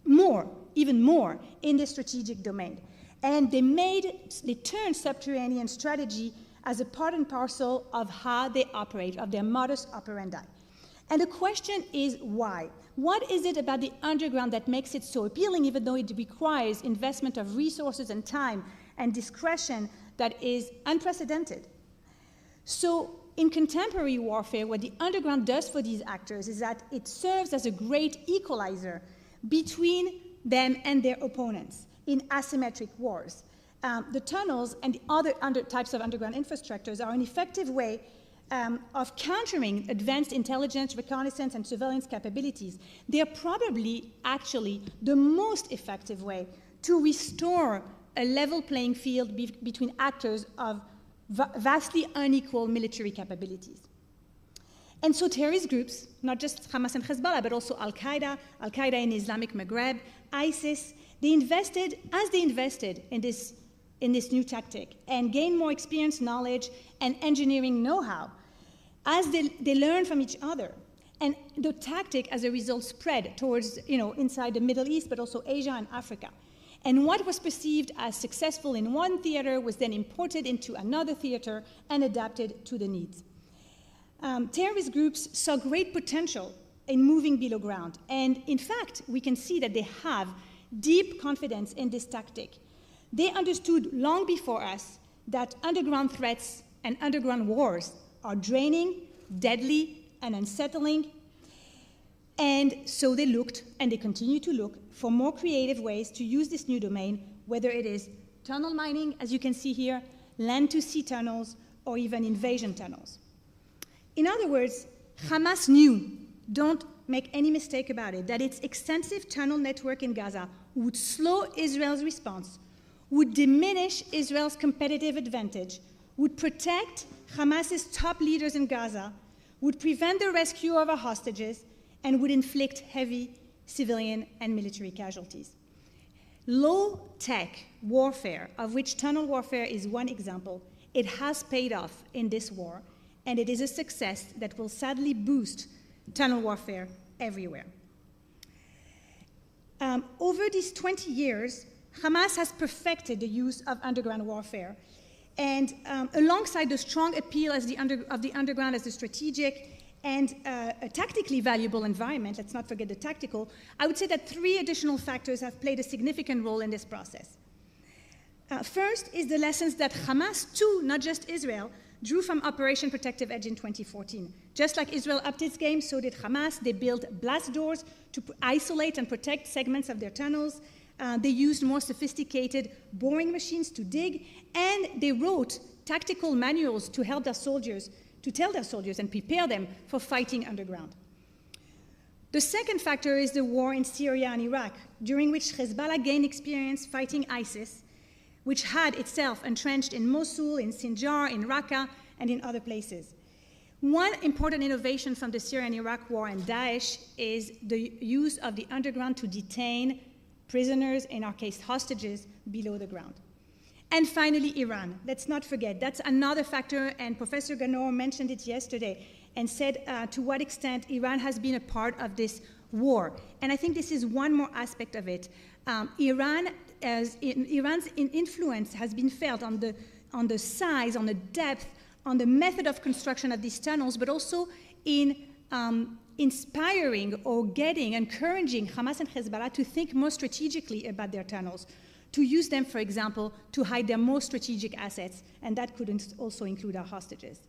more, even more, in the strategic domain. And they turned subterranean strategy as a part and parcel of how they operate, of their modus operandi. And the question is why? What is it about the underground that makes it so appealing, even though it requires investment of resources and time and discretion that is unprecedented? So in contemporary warfare, what the underground does for these actors is that it serves as a great equalizer between them and their opponents in asymmetric wars. The tunnels and the other types of underground infrastructures are an effective way of countering advanced intelligence, reconnaissance, and surveillance capabilities. They are probably actually the most effective way to restore a level playing field between actors of vastly unequal military capabilities. And so terrorist groups, not just Hamas and Hezbollah, but also Al-Qaeda in Islamic Maghreb, ISIS, they invested in this new tactic and gained more experience, knowledge, and engineering know-how as they learn from each other. And the tactic, as a result, spread towards, inside the Middle East, but also Asia and Africa. And what was perceived as successful in one theater was then imported into another theater and adapted to the needs. Terrorist groups saw great potential in moving below ground. And in fact, we can see that they have deep confidence in this tactic. They understood long before us that underground threats and underground wars are draining, deadly, and unsettling. And so they looked, and they continue to look, for more creative ways to use this new domain, whether it is tunnel mining, as you can see here, land-to-sea tunnels, or even invasion tunnels. In other words, Hamas knew, don't make any mistake about it, that its extensive tunnel network in Gaza would slow Israel's response, would diminish Israel's competitive advantage, would protect Hamas's top leaders in Gaza, would prevent the rescue of our hostages, and would inflict heavy civilian and military casualties. Low-tech warfare, of which tunnel warfare is one example, it has paid off in this war, and it is a success that will sadly boost tunnel warfare everywhere. Over these 20 years, Hamas has perfected the use of underground warfare. And alongside the strong appeal of the underground as a strategic and a tactically valuable environment, let's not forget the tactical, I would say that 3 additional factors have played a significant role in this process. First is the lessons that Hamas too, not just Israel, drew from Operation Protective Edge in 2014. Just like Israel upped its game, so did Hamas. They built blast doors to isolate and protect segments of their tunnels. They used more sophisticated boring machines to dig, and they wrote tactical manuals to help their soldiers, to tell their soldiers and prepare them for fighting underground. The second factor is the war in Syria and Iraq, during which Hezbollah gained experience fighting ISIS, which had itself entrenched in Mosul, in Sinjar, in Raqqa, and in other places. One important innovation from the Syria and Iraq war and Daesh is the use of the underground to detain prisoners, in our case hostages, below the ground. And finally, Iran. Let's not forget, that's another factor, and Professor Ganor mentioned it yesterday and said to what extent Iran has been a part of this war. And I think this is one more aspect of it. Iran's influence has been felt on the size, on the depth, on the method of construction of these tunnels, but also in inspiring or encouraging Hamas and Hezbollah to think more strategically about their tunnels, to use them, for example, to hide their most strategic assets, and that could also include our hostages.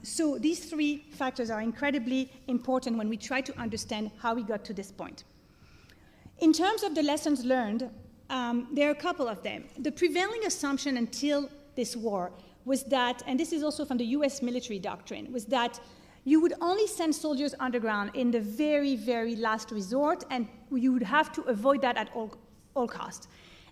So these three factors are incredibly important when we try to understand how we got to this point. In terms of the lessons learned, there are a couple of them. The prevailing assumption until this war was that, and this is also from the US military doctrine, was that you would only send soldiers underground in the very, very last resort, and you would have to avoid that at all costs.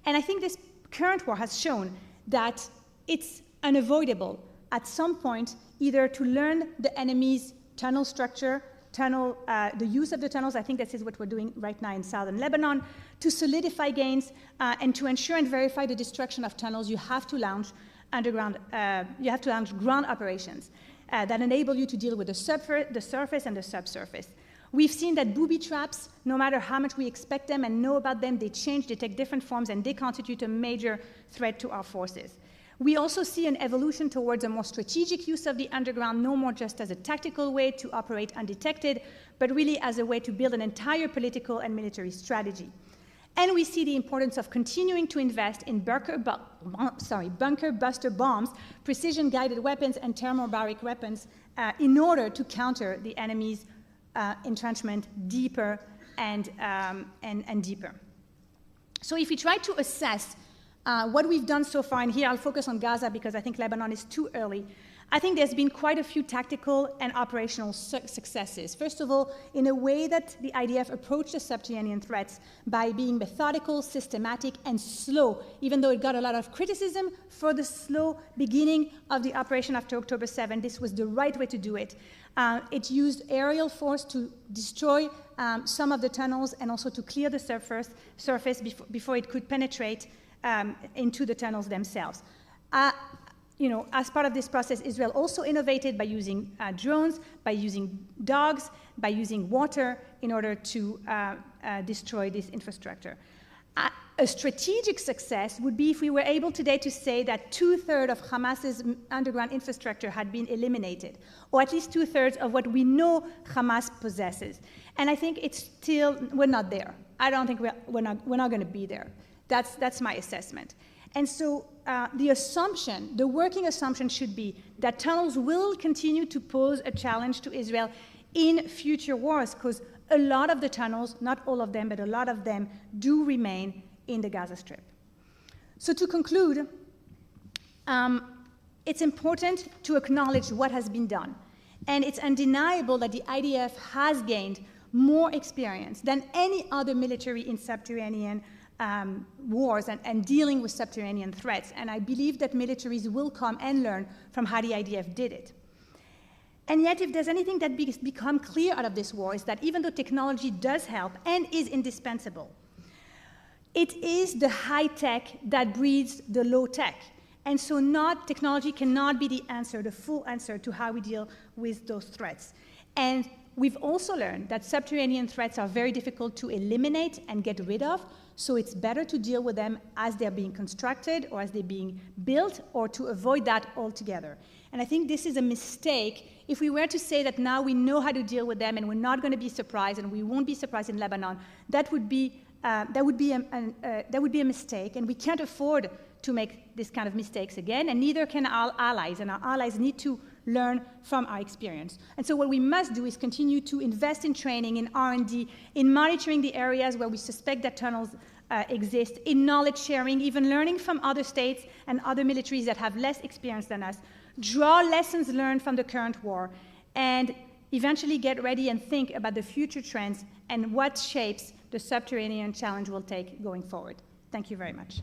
And I think this current war has shown that it's unavoidable at some point either to learn the enemy's tunnel structure, the use of the tunnels. I think this is what we're doing right now in southern Lebanon. To solidify gains and to ensure and verify the destruction of tunnels, you have to launch ground operations that enable you to deal with the surface and the subsurface. We've seen that booby traps, no matter how much we expect them and know about them, they change, they take different forms, and they constitute a major threat to our forces. We also see an evolution towards a more strategic use of the underground, no more just as a tactical way to operate undetected, but really as a way to build an entire political and military strategy. And we see the importance of continuing to invest in bunker buster bombs, precision-guided weapons, and thermobaric weapons in order to counter the enemy's entrenchment deeper and deeper. So if we try to assess what we've done so far, and here I'll focus on Gaza because I think Lebanon is too early, I think there's been quite a few tactical and operational successes. First of all, in a way that the IDF approached the subterranean threats by being methodical, systematic, and slow, even though it got a lot of criticism for the slow beginning of the operation after October 7, this was the right way to do it. It used aerial force to destroy some of the tunnels and also to clear the surface before it could penetrate into the tunnels themselves. As part of this process, Israel also innovated by using drones, by using dogs, by using water in order to destroy this infrastructure. A strategic success would be if we were able today to say that 2/3 of Hamas's underground infrastructure had been eliminated, or at least 2/3 of what we know Hamas possesses. And I think we're not there. I don't think we're not going to be there. That's my assessment. And so the working assumption should be that tunnels will continue to pose a challenge to Israel in future wars, because a lot of the tunnels, not all of them, but a lot of them do remain in the Gaza Strip. So to conclude, it's important to acknowledge what has been done. And it's undeniable that the IDF has gained more experience than any other military in subterranean wars and dealing with subterranean threats. And I believe that militaries will come and learn from how the IDF did it. And yet, if there's anything that become clear out of this war, is that even though technology does help and is indispensable, it is the high tech that breeds the low tech. And so technology cannot be the answer, the full answer to how we deal with those threats. And we've also learned that subterranean threats are very difficult to eliminate and get rid of, so it's better to deal with them as they're being constructed or as they're being built, or to avoid that altogether. And I think this is a mistake. If we were to say that now we know how to deal with them and we're not going to be surprised, and we won't be surprised in Lebanon, that would be a mistake, and we can't afford to make this kind of mistakes again, and neither can our allies, and our allies need to learn from our experience. And so what we must do is continue to invest in training, in R&D, in monitoring the areas where we suspect that tunnels exist, in knowledge sharing, even learning from other states and other militaries that have less experience than us, draw lessons learned from the current war, and eventually get ready and think about the future trends and what shapes the subterranean challenge will take going forward. Thank you very much.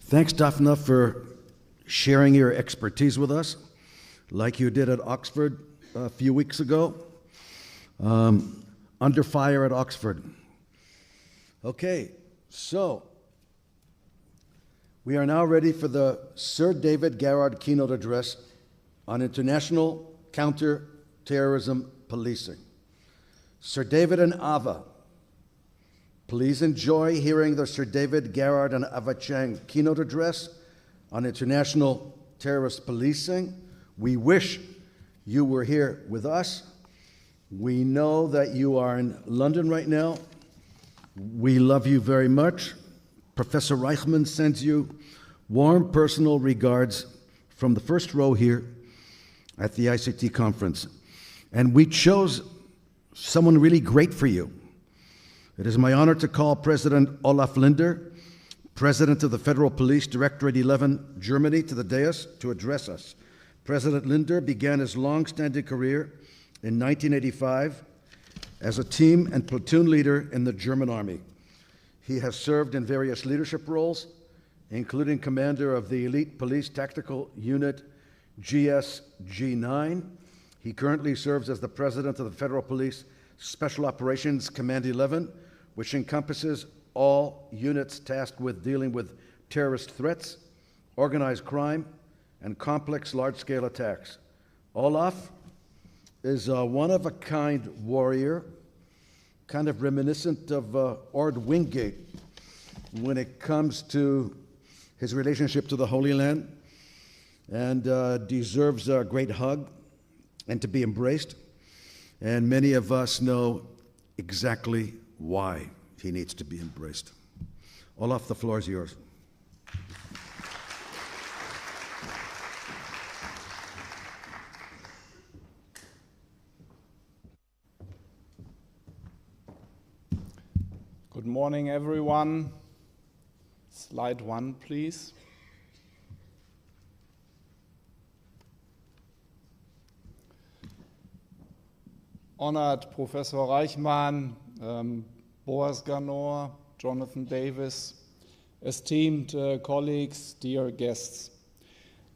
Thanks, Daphne, for sharing your expertise with us, like you did at Oxford a few weeks ago. Under fire at Oxford. Okay, so we are now ready for the Sir David Garrard Keynote Address on international counter-terrorism policing. Sir David and Ava, please enjoy hearing the Sir David Garrard and Ava Chang Keynote Address on international terrorist policing. We wish you were here with us. We know that you are in London right now. We love you very much. Professor Reichman sends you warm personal regards from the first row here at the ICT conference. And we chose someone really great for you. It is my honor to call President Olaf Linder, President of the Federal Police, Directorate 11, Germany, to the dais to address us. President Linder began his long-standing career in 1985 as a team and platoon leader in the German Army. He has served in various leadership roles, including commander of the Elite Police Tactical Unit GSG-9. He currently serves as the President of the Federal Police Special Operations Command 11, which encompasses all units tasked with dealing with terrorist threats, organized crime, and complex large-scale attacks. Olaf is a one-of-a-kind warrior, kind of reminiscent of Ord Wingate when it comes to his relationship to the Holy Land, and deserves a great hug and to be embraced. And many of us know exactly why he needs to be embraced. Olaf, the floor is yours. Good morning, everyone. Slide 1, please. Honored Professor Reichman, Boaz Ganor, Jonathan Davis, esteemed colleagues, dear guests.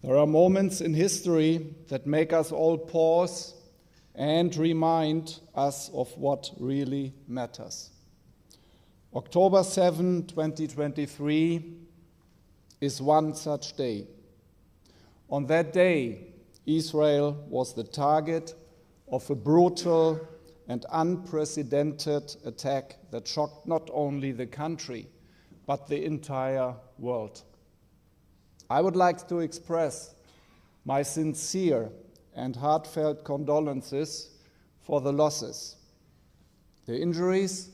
There are moments in history that make us all pause and remind us of what really matters. October 7, 2023 is one such day. On that day, Israel was the target of a brutal and unprecedented attack that shocked not only the country, but the entire world. I would like to express my sincere and heartfelt condolences for the losses, the injuries,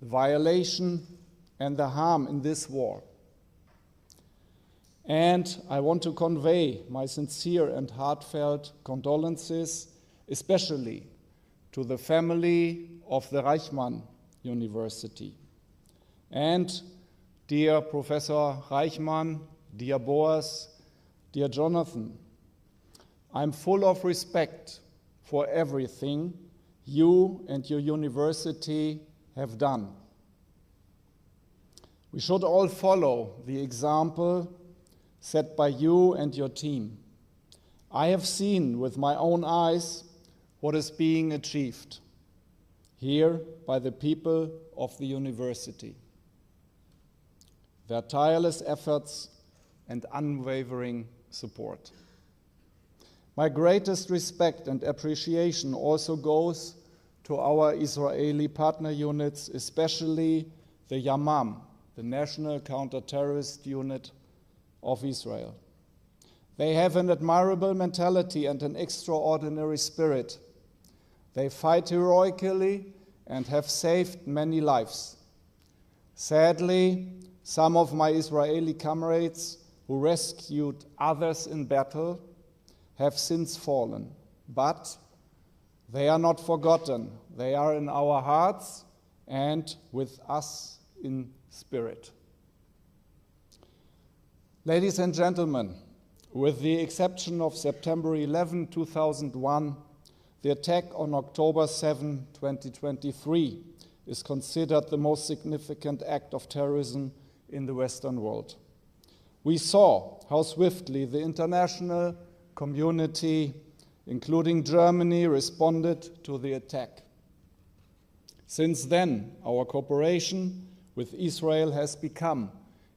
the violation, and the harm in this war. And I want to convey my sincere and heartfelt condolences, especially to the family of the Reichman University. And dear Professor Reichman, dear Boaz, dear Jonathan, I'm full of respect for everything you and your university have done. We should all follow the example set by you and your team. I have seen with my own eyes what is being achieved here by the people of the university. Their tireless efforts and unwavering support. My greatest respect and appreciation also goes to our Israeli partner units, especially the Yamam, the National Counter-Terrorist Unit of Israel. They have an admirable mentality and an extraordinary spirit. They fight heroically and have saved many lives. Sadly, some of my Israeli comrades who rescued others in battle have since fallen, but they are not forgotten. They are in our hearts and with us in spirit. Ladies and gentlemen, with the exception of September 11, 2001, the attack on October 7, 2023 is considered the most significant act of terrorism in the Western world. We saw how swiftly the international community, including Germany, responded to the attack. Since then, our cooperation with Israel has become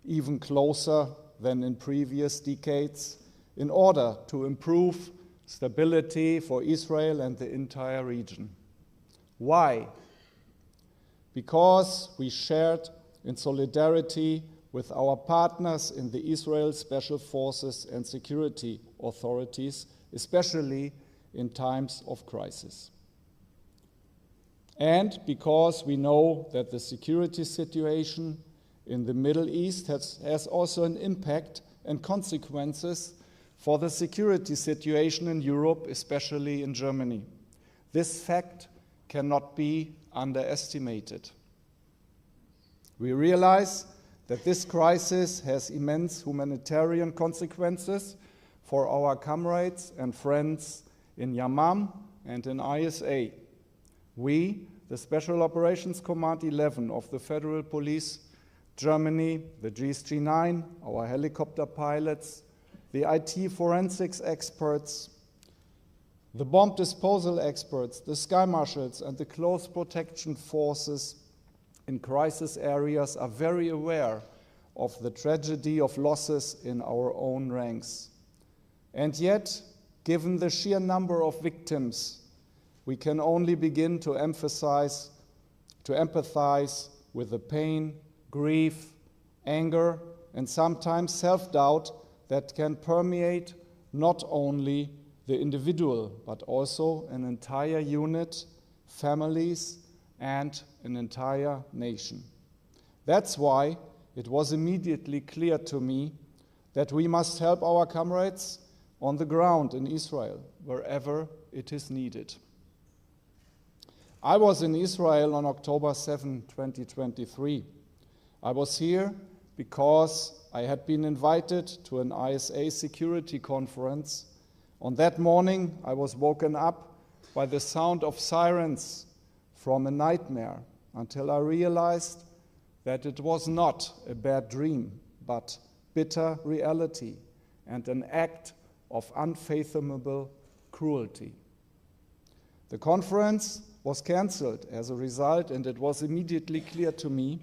even closer than in previous decades in order to improve stability for Israel and the entire region. Why? Because we shared in solidarity with our partners in the Israel Special Forces and security authorities, especially in times of crisis. And because we know that the security situation in the Middle East has also an impact and consequences for the security situation in Europe, especially in Germany. This fact cannot be underestimated. We realize that this crisis has immense humanitarian consequences for our comrades and friends in Yamam and in ISA. We, the Special Operations Command 11 of the Federal Police Germany, the GSG-9, our helicopter pilots, the IT forensics experts, the bomb disposal experts, the sky marshals, and the close protection forces in crisis areas are very aware of the tragedy of losses in our own ranks. And yet, given the sheer number of victims, we can only begin to empathize with the pain, grief, anger, and sometimes self-doubt that can permeate not only the individual, but also an entire unit, families, and an entire nation. That's why it was immediately clear to me that we must help our comrades on the ground in Israel, wherever it is needed. I was in Israel on October 7, 2023. I was here because I had been invited to an ISA security conference. On that morning, I was woken up by the sound of sirens from a nightmare until I realized that it was not a bad dream, but bitter reality and an act of unfathomable cruelty. The conference was cancelled as a result, and it was immediately clear to me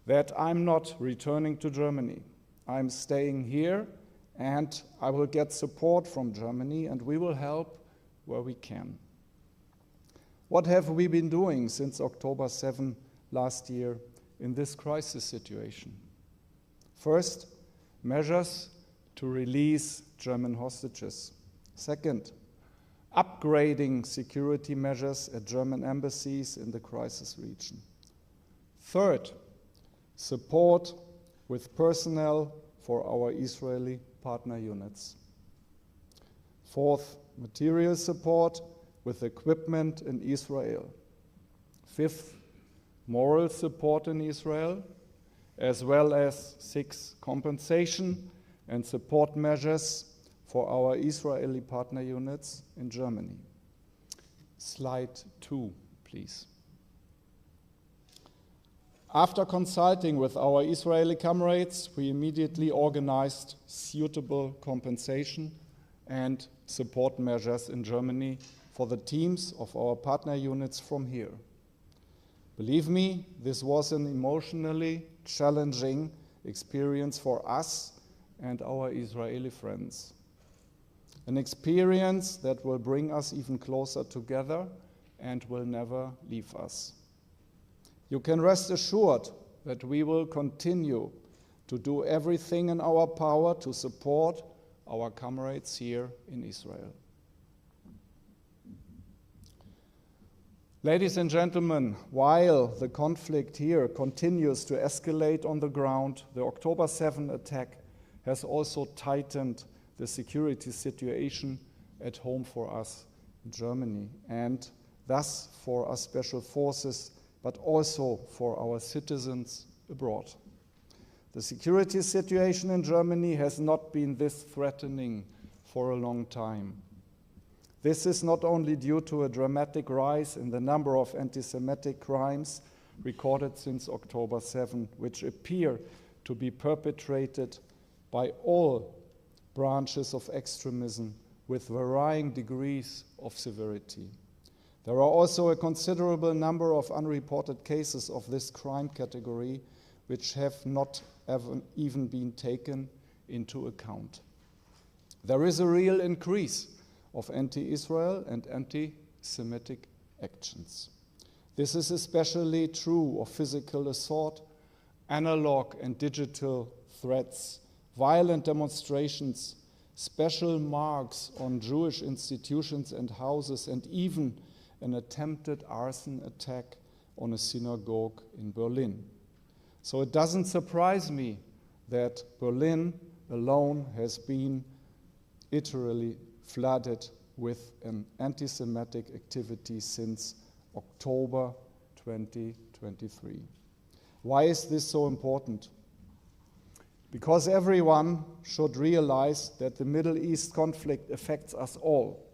that I'm not returning to Germany. I'm staying here, and I will get support from Germany, and we will help where we can. What have we been doing since October 7 last year in this crisis situation? First, measures to release German hostages. Second, upgrading security measures at German embassies in the crisis region. Third, support with personnel for our Israeli partner units. Fourth, material support with equipment in Israel. Fifth, moral support in Israel, as well as 6, compensation and support measures for our Israeli partner units in Germany. Slide 2, please. After consulting with our Israeli comrades, we immediately organized suitable compensation and support measures in Germany for the teams of our partner units from here. Believe me, this was an emotionally challenging experience for us and our Israeli friends. an experience that will bring us even closer together and will never leave us. You can rest assured that we will continue to do everything in our power to support our comrades here in Israel. Ladies and gentlemen, while the conflict here continues to escalate on the ground, the October 7 attack has also tightened the security situation at home for us in Germany, and thus for our special forces, but also for our citizens abroad. The security situation in Germany has not been this threatening for a long time. This is not only due to a dramatic rise in the number of anti-Semitic crimes recorded since October 7, which appear to be perpetrated by all branches of extremism with varying degrees of severity. There are also a considerable number of unreported cases of this crime category which have not even been taken into account. There is a real increase of anti-Israel and anti-Semitic actions. This is especially true of physical assault, analog and digital threats, violent demonstrations, special marks on Jewish institutions and houses, and even an attempted arson attack on a synagogue in Berlin. So it doesn't surprise me that Berlin alone has been literally flooded with an anti-Semitic activity since October 2023. Why is this so important? Because everyone should realize that the Middle East conflict affects us all.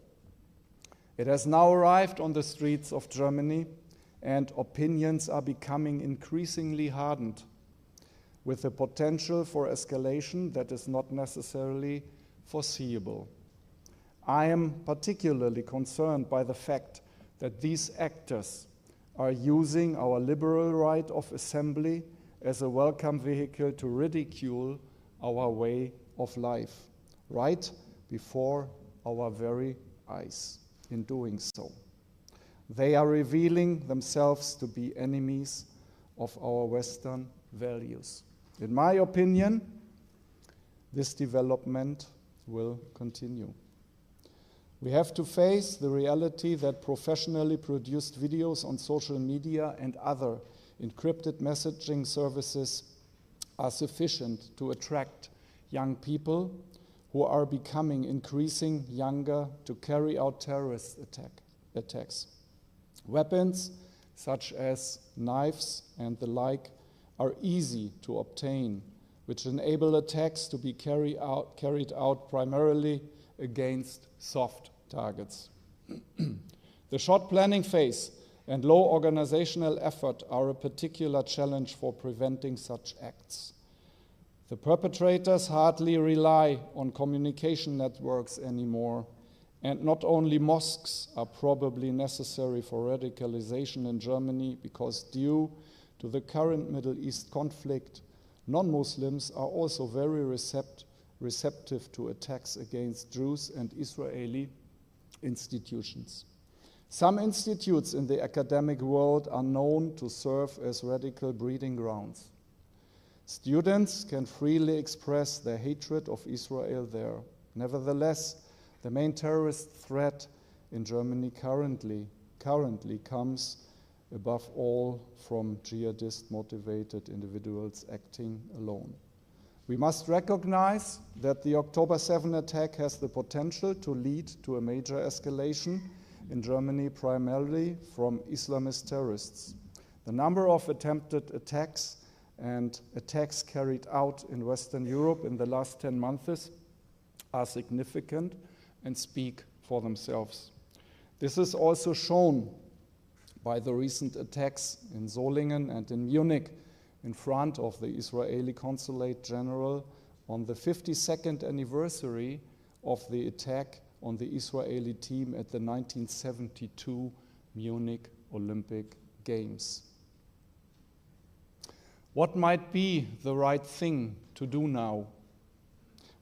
It has now arrived on the streets of Germany, and opinions are becoming increasingly hardened, with the potential for escalation that is not necessarily foreseeable. I am particularly concerned by the fact that these actors are using our liberal right of assembly as a welcome vehicle to ridicule our way of life, right before our very eyes. In doing so, they are revealing themselves to be enemies of our Western values. In my opinion, this development will continue. We have to face the reality that professionally produced videos on social media and other encrypted messaging services are sufficient to attract young people who are becoming increasingly younger to carry out terrorist attacks. Weapons such as knives and the like are easy to obtain, which enable attacks to be carried out primarily against soft targets. The short planning phase and low organizational effort are a particular challenge for preventing such acts. The perpetrators hardly rely on communication networks anymore, and not only mosques are probably necessary for radicalization in Germany, because due to the current Middle East conflict, non-Muslims are also very receptive to attacks against Jews and Israeli institutions. Some institutes in the academic world are known to serve as radical breeding grounds. Students can freely express their hatred of Israel there. Nevertheless, the main terrorist threat in Germany currently comes above all from jihadist-motivated individuals acting alone. We must recognize that the October 7 attack has the potential to lead to a major escalation in Germany, primarily from Islamist terrorists. The number of attempted attacks and attacks carried out in Western Europe in the last 10 months are significant and speak for themselves. This is also shown by the recent attacks in Solingen and in Munich in front of the Israeli Consulate General on the 52nd anniversary of the attack on the Israeli team at the 1972 Munich Olympic Games. What might be the right thing to do now?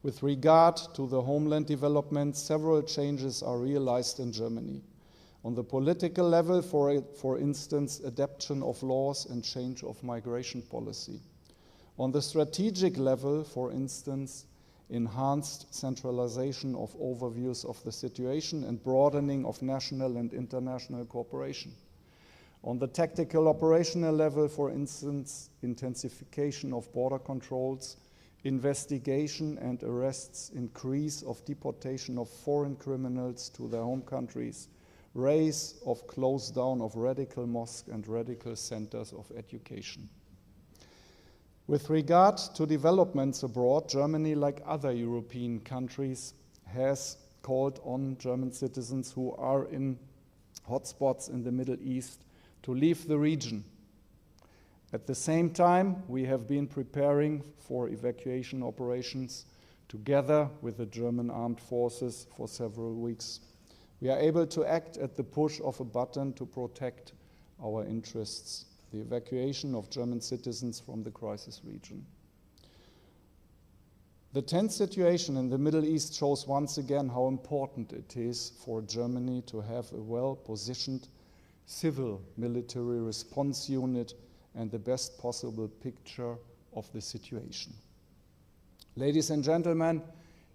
With regard to the homeland development, several changes are realized in Germany. On the political level, for instance, adoption of laws and change of migration policy. On the strategic level, for instance, enhanced centralization of overviews of the situation and broadening of national and international cooperation. On the tactical operational level, for instance, intensification of border controls, investigation and arrests, increase of deportation of foreign criminals to their home countries, rise of close down of radical mosques and radical centers of education. With regard to developments abroad, Germany, like other European countries, has called on German citizens who are in hotspots in the Middle East to leave the region. At the same time, we have been preparing for evacuation operations together with the German armed forces for several weeks. We are able to act at the push of a button to protect our interests, the evacuation of German citizens from the crisis region. The tense situation in the Middle East shows once again how important it is for Germany to have a well-positioned civil military response unit and the best possible picture of the situation. Ladies and gentlemen,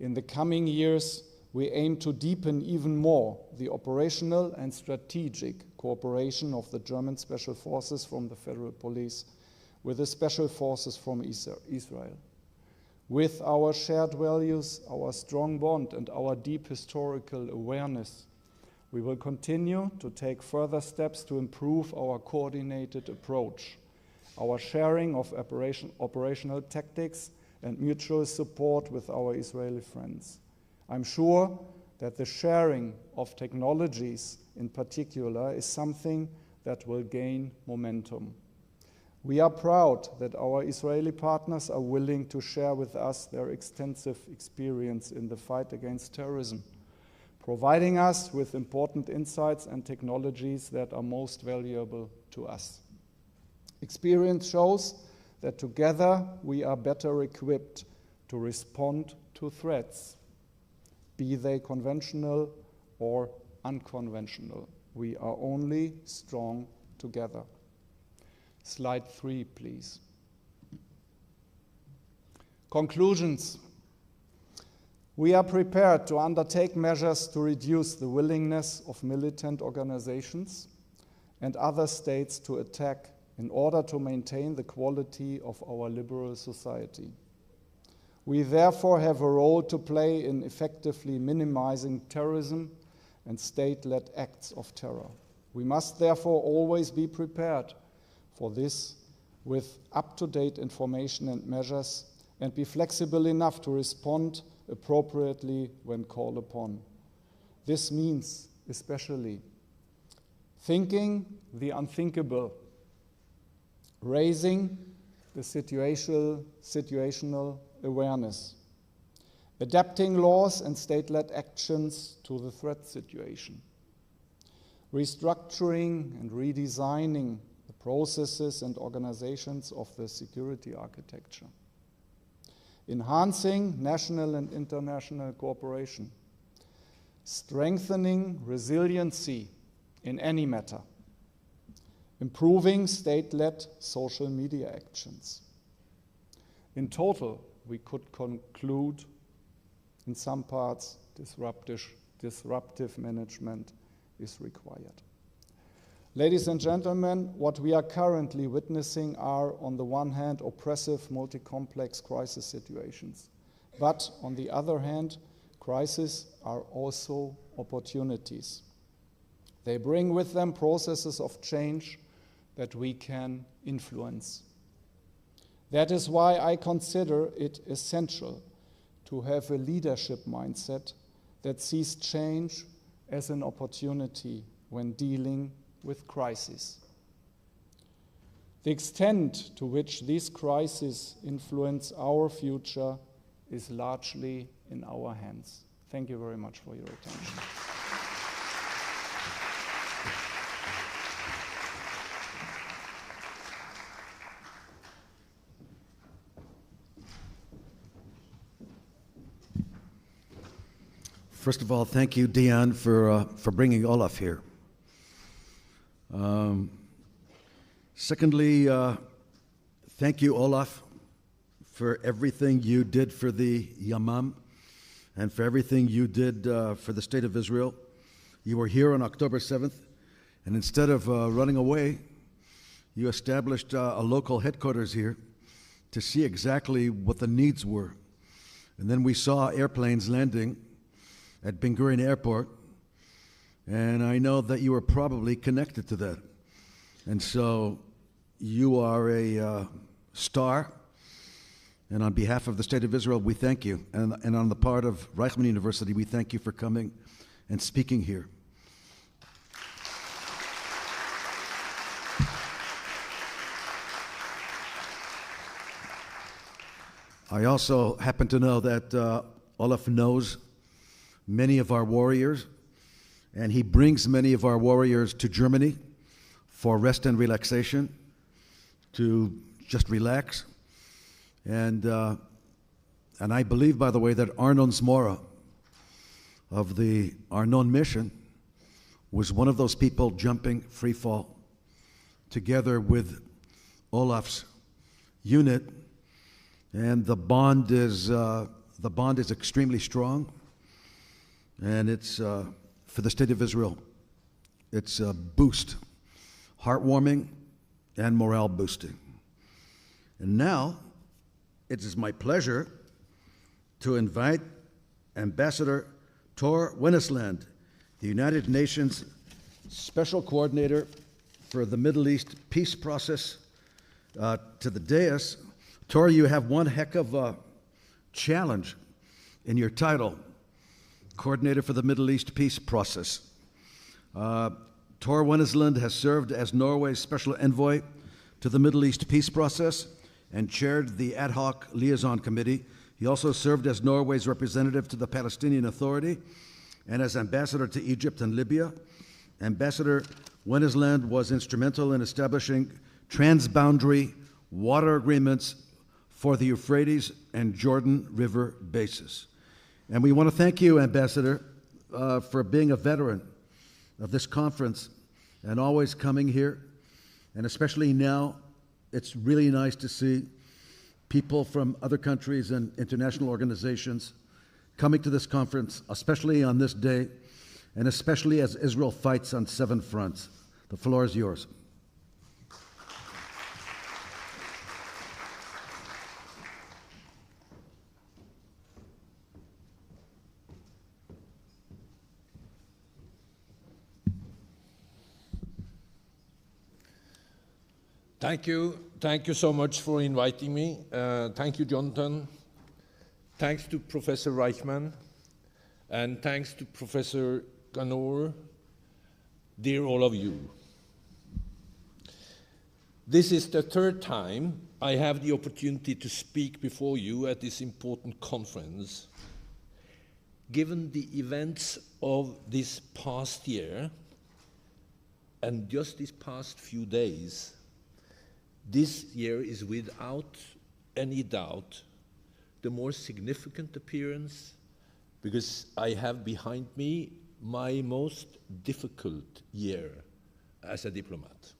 in the coming years, we aim to deepen even more the operational and strategic cooperation of the German special forces from the federal police with the special forces from Israel. With our shared values, our strong bond, and our deep historical awareness, we will continue to take further steps to improve our coordinated approach, our sharing of operational tactics, and mutual support with our Israeli friends. I'm sure that the sharing of technologies in particular is something that will gain momentum. We are proud that our Israeli partners are willing to share with us their extensive experience in the fight against terrorism, providing us with important insights and technologies that are most valuable to us. Experience shows that together we are better equipped to respond to threats, be they conventional or unconventional. We are only strong together. Slide 3, please. Conclusions. We are prepared to undertake measures to reduce the willingness of militant organizations and other states to attack in order to maintain the quality of our liberal society. We therefore have a role to play in effectively minimizing terrorism and state-led acts of terror. We must therefore always be prepared for this with up-to-date information and measures and be flexible enough to respond appropriately when called upon. This means especially thinking the unthinkable, raising the situational awareness, adapting laws and state-led actions to the threat situation, restructuring and redesigning the processes and organizations of the security architecture, enhancing national and international cooperation, strengthening resiliency in any matter, improving state-led social media actions. In total, we could conclude, in some parts, disruptive management is required. Ladies and gentlemen, what we are currently witnessing are, on the one hand, oppressive, multi-complex crisis situations. But on the other hand, crises are also opportunities. They bring with them processes of change that we can influence. That is why I consider it essential to have a leadership mindset that sees change as an opportunity when dealing with crises. The extent to which these crises influence our future is largely in our hands. Thank you very much for your attention. First of all, thank you, Dion, for bringing Olaf here. Secondly, thank you, Olaf, for everything you did for the Yamam and for everything you did for the State of Israel. You were here on October 7th, and instead of running away, you established a local headquarters here to see exactly what the needs were. And then we saw airplanes landing at Ben Gurion Airport, and I know that you were probably connected to that. And so you are a star, and on behalf of the State of Israel, we thank you. And on the part of Reichman University, we thank you for coming and speaking here. I also happen to know that Olaf knows many of our warriors, and he brings many of our warriors to Germany for rest and relaxation, to just relax. And I believe, by the way, that Arnon Zmora of the Arnon mission was one of those people jumping free fall together with Olaf's unit, and the bond is extremely strong. And it's, for the State of Israel, it's a boost, heartwarming and morale boosting. And now, it is my pleasure to invite Ambassador Tor Wennesland, the United Nations Special Coordinator for the Middle East Peace Process, to the dais. Tor, you have one heck of a challenge in your title, Coordinator for the Middle East Peace Process. Tor Wennesland has served as Norway's Special Envoy to the Middle East Peace Process and chaired the Ad Hoc Liaison Committee. He also served as Norway's representative to the Palestinian Authority and as ambassador to Egypt and Libya. Ambassador Wennesland was instrumental in establishing transboundary water agreements for the Euphrates and Jordan River bases. And we want to thank you, Ambassador, for being a veteran of this conference and always coming here. And especially now, it's really nice to see people from other countries and international organizations coming to this conference, especially on this day, and especially as Israel fights on 7 fronts. The floor is yours. Thank you so much for inviting me. Thank you, Jonathan. Thanks to Professor Reichman, and thanks to Professor Ganor, dear all of you. This is the 3rd time I have the opportunity to speak before you at this important conference. Given the events of this past year, and just these past few days, this year is without any doubt the more significant appearance, because I have behind me my most difficult year as a diplomat.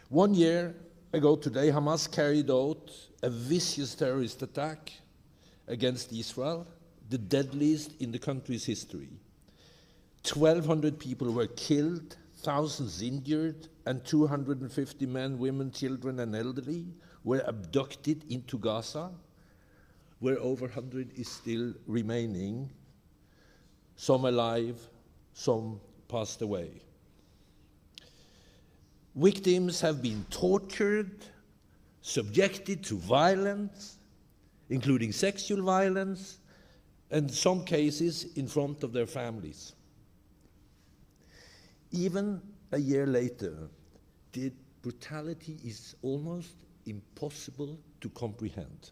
1 year ago today, Hamas carried out a vicious terrorist attack against Israel, the deadliest in the country's history. 1,200 people were killed, thousands injured, and 250 men, women, children, and elderly were abducted into Gaza, where over 100 is still remaining, some alive, some passed away. Victims have been tortured, subjected to violence, including sexual violence, and in some cases in front of their families. Even a year later, the brutality is almost impossible to comprehend.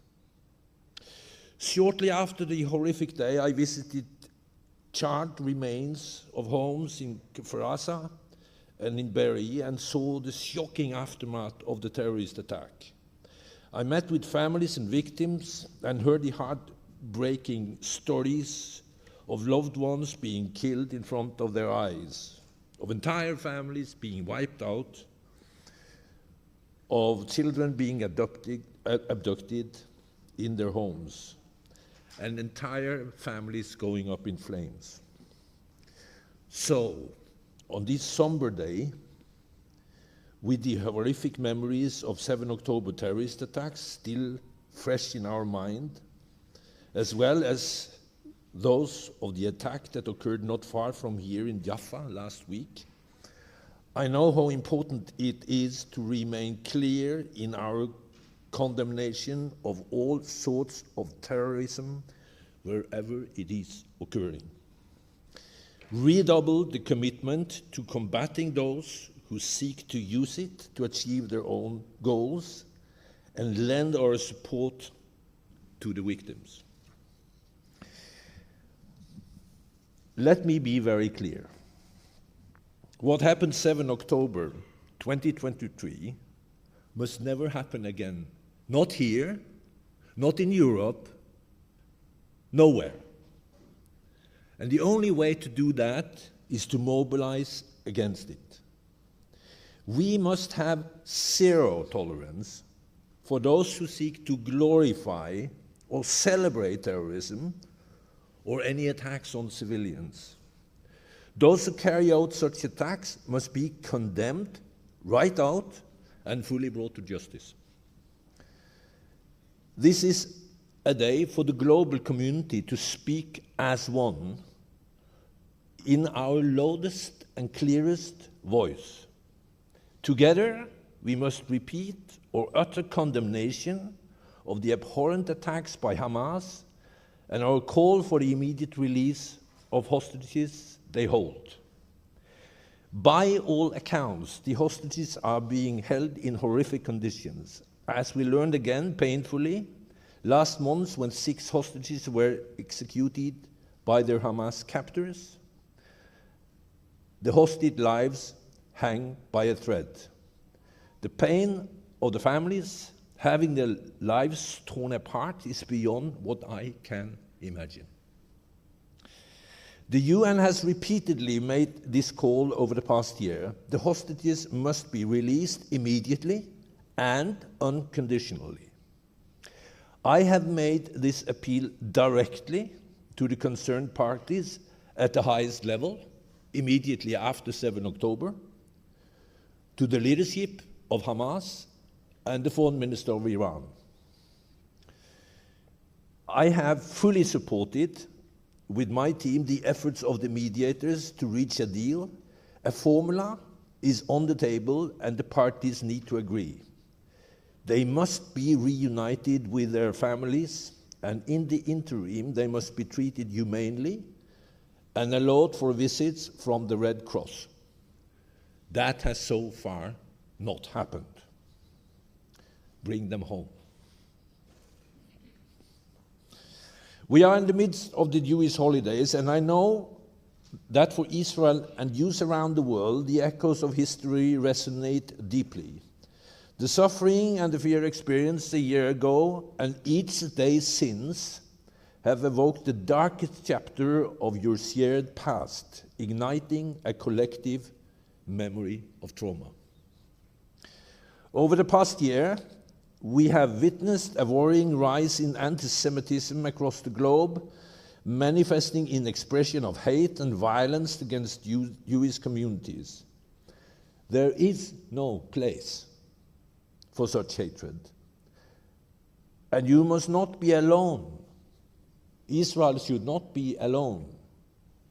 Shortly after the horrific day, I visited charred remains of homes in Kfar and in Be'eri and saw the shocking aftermath of the terrorist attack. I met with families and victims and heard the heartbreaking stories of loved ones being killed in front of their eyes, of entire families being wiped out, of children being abducted in their homes, and entire families going up in flames. So, on this somber day, with the horrific memories of 7 October terrorist attacks still fresh in our mind, as well as those of the attack that occurred not far from here in Jaffa last week, I know how important it is to remain clear in our condemnation of all sorts of terrorism wherever it is occurring. Redouble the commitment to combating those who seek to use it to achieve their own goals, and lend our support to the victims. Let me be very clear. What happened 7 October 2023 must never happen again. Not here, not in Europe, nowhere. And the only way to do that is to mobilize against it. We must have zero tolerance for those who seek to glorify or celebrate terrorism or any attacks on civilians. Those who carry out such attacks must be condemned right out and fully brought to justice. This is a day for the global community to speak as one in our loudest and clearest voice. Together, we must repeat or utter condemnation of the abhorrent attacks by Hamas and our call for the immediate release of hostages they hold. By all accounts, the hostages are being held in horrific conditions. As we learned again painfully last month when 6 hostages were executed by their Hamas captors, the hostage lives hang by a thread. The pain of the families having their lives torn apart is beyond what I can imagine. The UN has repeatedly made this call over the past year. The hostages must be released immediately and unconditionally. I have made this appeal directly to the concerned parties at the highest level, immediately after 7 October, to the leadership of Hamas and the Foreign Minister of Iran. I have fully supported, with my team, the efforts of the mediators to reach a deal. A formula is on the table and the parties need to agree. They must be reunited with their families, and in the interim they must be treated humanely and allowed for visits from the Red Cross. That has so far not happened. Bring them home. We are in the midst of the Jewish holidays, and I know that for Israel and Jews around the world, the echoes of history resonate deeply. The suffering and the fear experienced a year ago and each day since have evoked the darkest chapter of your shared past, igniting a collective memory of trauma. Over the past year, we have witnessed a worrying rise in anti-Semitism across the globe, manifesting in expression of hate and violence against Jewish communities. There is no place for such hatred. And you must not be alone. Israel should not be alone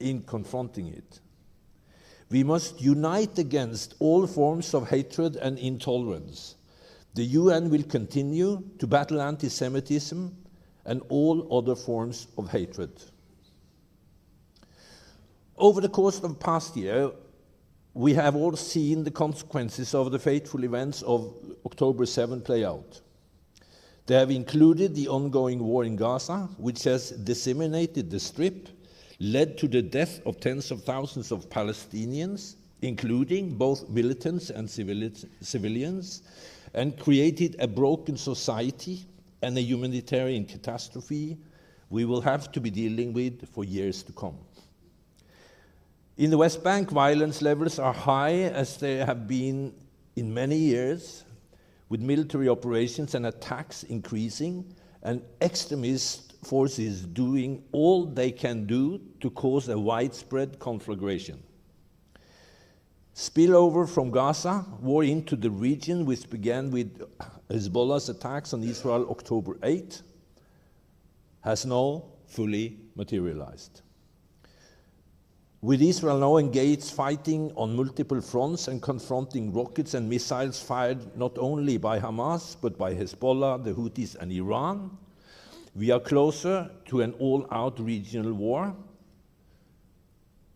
in confronting it. We must unite against all forms of hatred and intolerance. The UN will continue to battle anti-Semitism and all other forms of hatred. Over the course of the past year, we have all seen the consequences of the fateful events of October 7 play out. They have included the ongoing war in Gaza, which has disseminated the Strip, led to the death of tens of thousands of Palestinians, including both militants and civilians, and created a broken society and a humanitarian catastrophe we will have to be dealing with for years to come. In the West Bank, violence levels are high as they have been in many years, with military operations and attacks increasing, and extremist forces doing all they can do to cause a widespread conflagration. Spillover from Gaza, war into the region, which began with Hezbollah's attacks on Israel October 8, has now fully materialized. With Israel now engaged fighting on multiple fronts and confronting rockets and missiles fired not only by Hamas, but by Hezbollah, the Houthis, and Iran, we are closer to an all-out regional war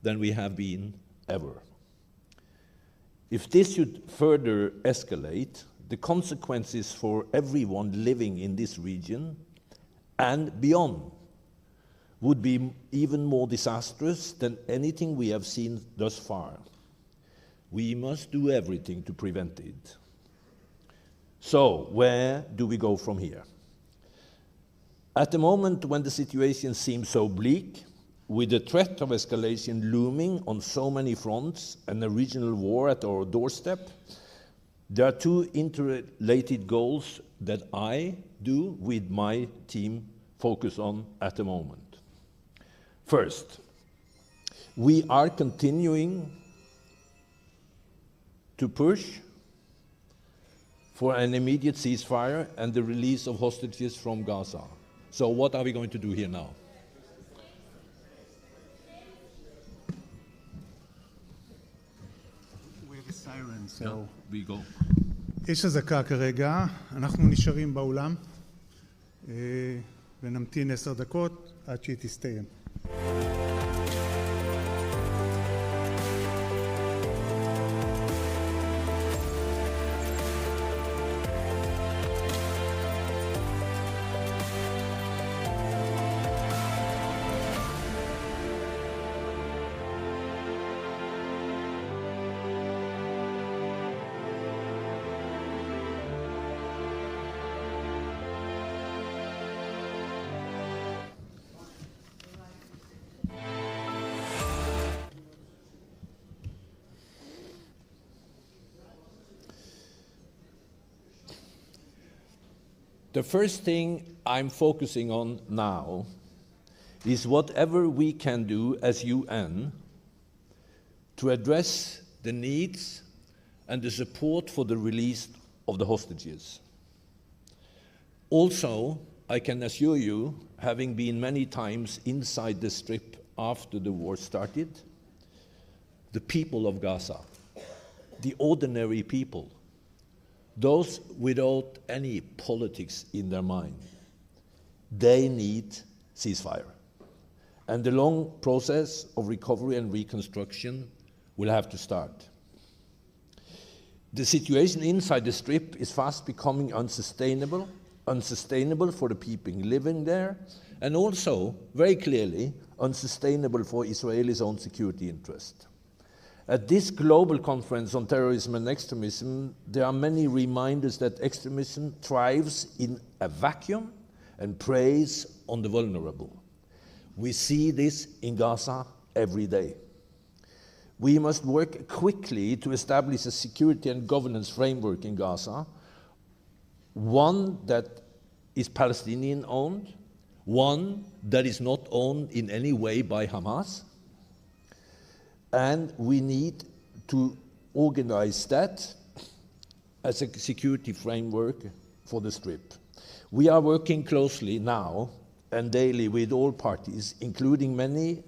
than we have been ever. If this should further escalate, the consequences for everyone living in this region and beyond would be even more disastrous than anything we have seen thus far. We must do everything to prevent it. So, where do we go from here? At the moment when the situation seems so bleak, with the threat of escalation looming on so many fronts and a regional war at our doorstep, there are two interrelated goals that I do with my team focus on at the moment. First, we are continuing to push for an immediate ceasefire and the release of hostages from Gaza. So what are we going to do here now? We have a siren, so... Yeah, we go. יש אזעקה כרגע, אנחנו נשארים באולם ונמתין 10 דקות עד שהיא תסתיים. The first thing I'm focusing on now is whatever we can do as UN to address the needs and the support for the release of the hostages. Also, I can assure you, having been many times inside the Strip after the war started, the people of Gaza, the ordinary people, those without any politics in their mind, they need ceasefire. And the long process of recovery and reconstruction will have to start. The situation inside the Strip is fast becoming unsustainable for the people living there, and also, very clearly, unsustainable for Israel's own security interest. At this global conference on terrorism and extremism, there are many reminders that extremism thrives in a vacuum and preys on the vulnerable. We see this in Gaza every day. We must work quickly to establish a security and governance framework in Gaza, one that is Palestinian-owned, one that is not owned in any way by Hamas, and we need to organize that as a security framework for the Strip. We are working closely now and daily with all parties, including many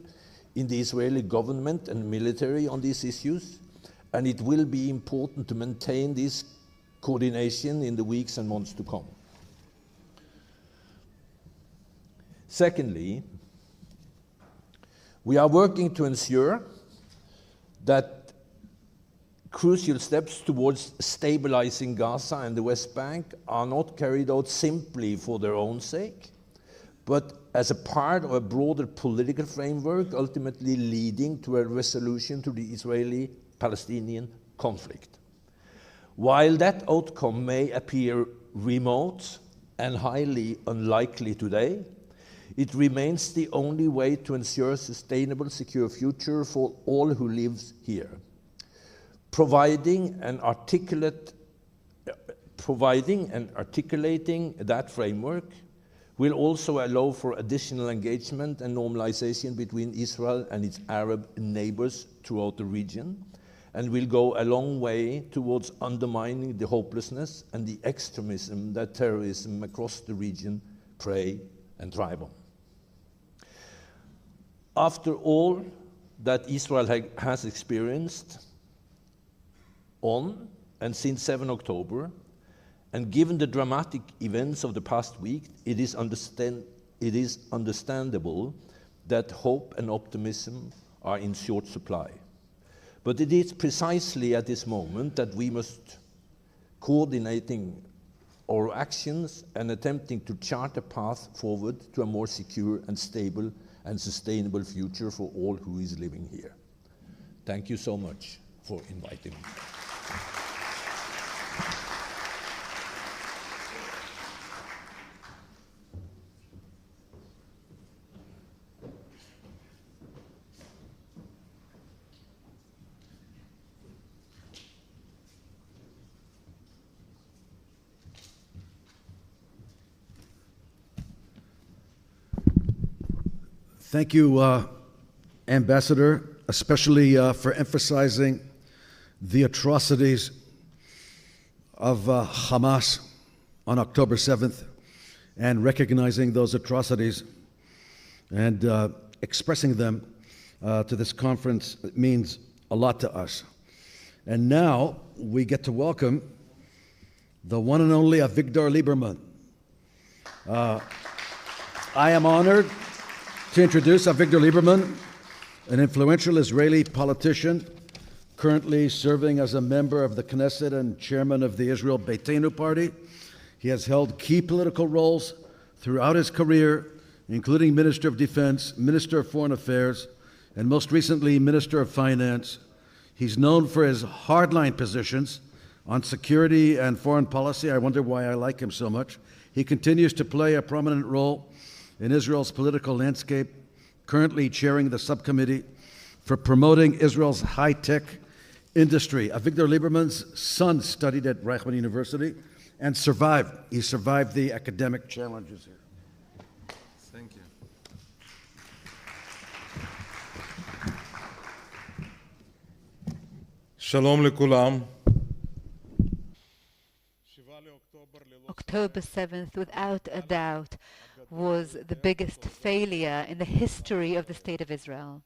in the Israeli government and military on these issues, and it will be important to maintain this coordination in the weeks and months to come. Secondly, we are working to ensure that crucial steps towards stabilizing Gaza and the West Bank are not carried out simply for their own sake, but as a part of a broader political framework, ultimately leading to a resolution to the Israeli-Palestinian conflict. While that outcome may appear remote and highly unlikely today, It remains the only way to ensure a sustainable, secure future for all who live here. Providing and articulating that framework will also allow for additional engagement and normalization between Israel and its Arab neighbors throughout the region, and will go a long way towards undermining the hopelessness and the extremism that terrorism across the region prey and thrive on. After all that Israel has experienced on and since 7 October, and given the dramatic events of the past week, it is understandable that hope and optimism are in short supply. But it is precisely at this moment that we must coordinating our actions and attempting to chart a path forward to a more secure and stable and sustainable future for all who is living here. Thank you so much for inviting me. Thank you, Ambassador, especially for emphasizing the atrocities of Hamas on October 7th and recognizing those atrocities and expressing them to this conference. It means a lot to us. And now we get to welcome the one and only Avigdor Liberman. I am honored to introduce Avigdor Liberman, an influential Israeli politician currently serving as a member of the Knesset and chairman of the Israel Beitenu party. He has held key political roles throughout his career, including Minister of Defense, Minister of Foreign Affairs, and most recently, Minister of Finance. He's known for his hardline positions on security and foreign policy. I wonder why I like him so much. He continues to play a prominent role in Israel's political landscape, currently chairing the subcommittee for promoting Israel's high-tech industry. Avigdor Liberman's son studied at Reichman University and survived. He survived the academic challenges here. Thank you. Shalom lekulam. October 7th, without a doubt, was the biggest failure in the history of the State of Israel.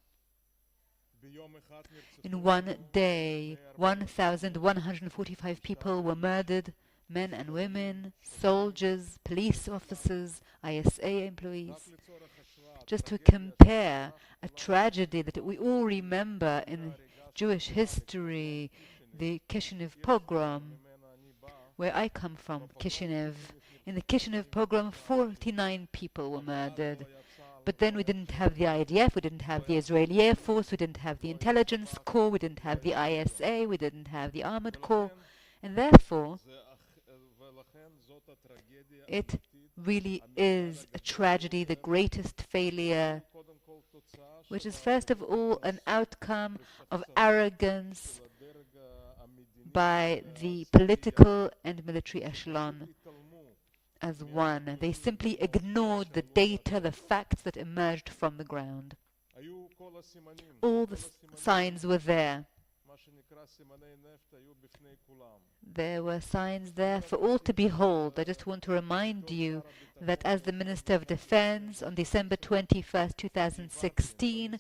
In one day, 1,145 people were murdered, men and women, soldiers, police officers, ISA employees. Just to compare a tragedy that we all remember in Jewish history, the Kishinev pogrom, where I come from, Kishinev. In the Kishinev pogrom, 49 people were murdered. But then we didn't have the IDF, we didn't have the Israeli Air Force, we didn't have the Intelligence Corps, we didn't have the ISA, we didn't have the Armored Corps. And therefore, it really is a tragedy, the greatest failure, which is first of all an outcome of arrogance by the political and military echelon as one. They simply ignored the data, the facts that emerged from the ground. All the signs were there. There were signs there for all to behold. I just want to remind you that as the Minister of Defense on December 21st, 2016,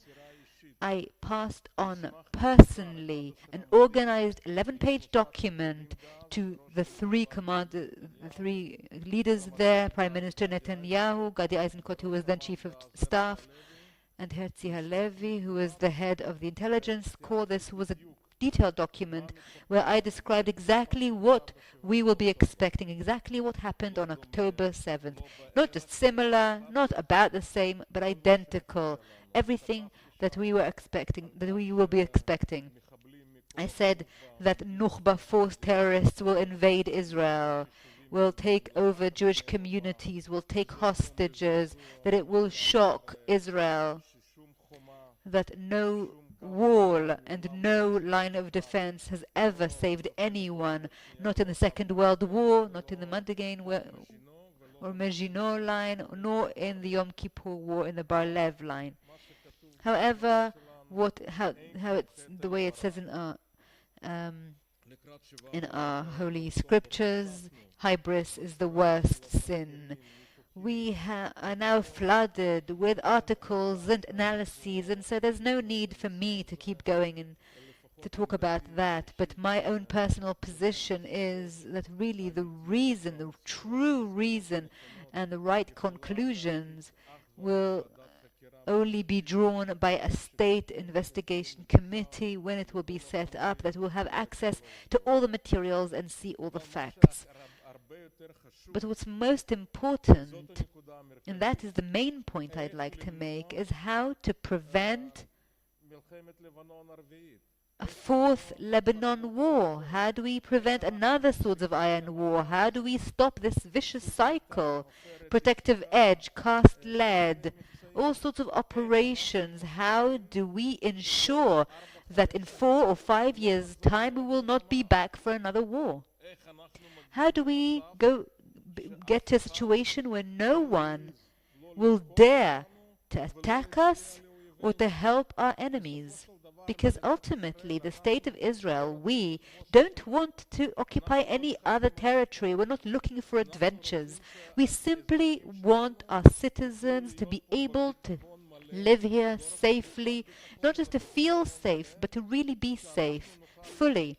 I passed on personally an organized 11-page document to the three leaders there, Prime Minister Netanyahu, Gadi Eisenkot, who was then Chief of Staff, and Herzi Halevi, who was the head of the Intelligence Corps. This was a detailed document where I described exactly what we will be expecting, exactly what happened on October 7th. Not just similar, not about the same, but identical. Everything that we were expecting, that we will be expecting. I said that Nukhba force terrorists will invade Israel, will take over Jewish communities, will take hostages, that it will shock Israel, that no wall and no line of defense has ever saved anyone, not in the Second World War, not in the Madigan or Maginot line, nor in the Yom Kippur War in the Bar-Lev line. However, it's the way it says in our holy scriptures, hybris is the worst sin. We are now flooded with articles and analyses, and so there's no need for me to keep going and to talk about that. But my own personal position is that really the reason, the true reason, and the right conclusions will only be drawn by a state investigation committee when it will be set up, that will have access to all the materials and see all the facts. But what's most important, and that is the main point I'd like to make, is how to prevent a fourth Lebanon war. How do we prevent another Swords of Iron war? How do we stop this vicious cycle? Protective edge, cast lead, all sorts of operations. How do we ensure that in 4 or 5 years' time we will not be back for another war? How do we get to a situation where no one will dare to attack us or to help our enemies? Because ultimately, the state of Israel, we don't want to occupy any other territory. We're not looking for adventures. We simply want our citizens to be able to live here safely, not just to feel safe, but to really be safe fully.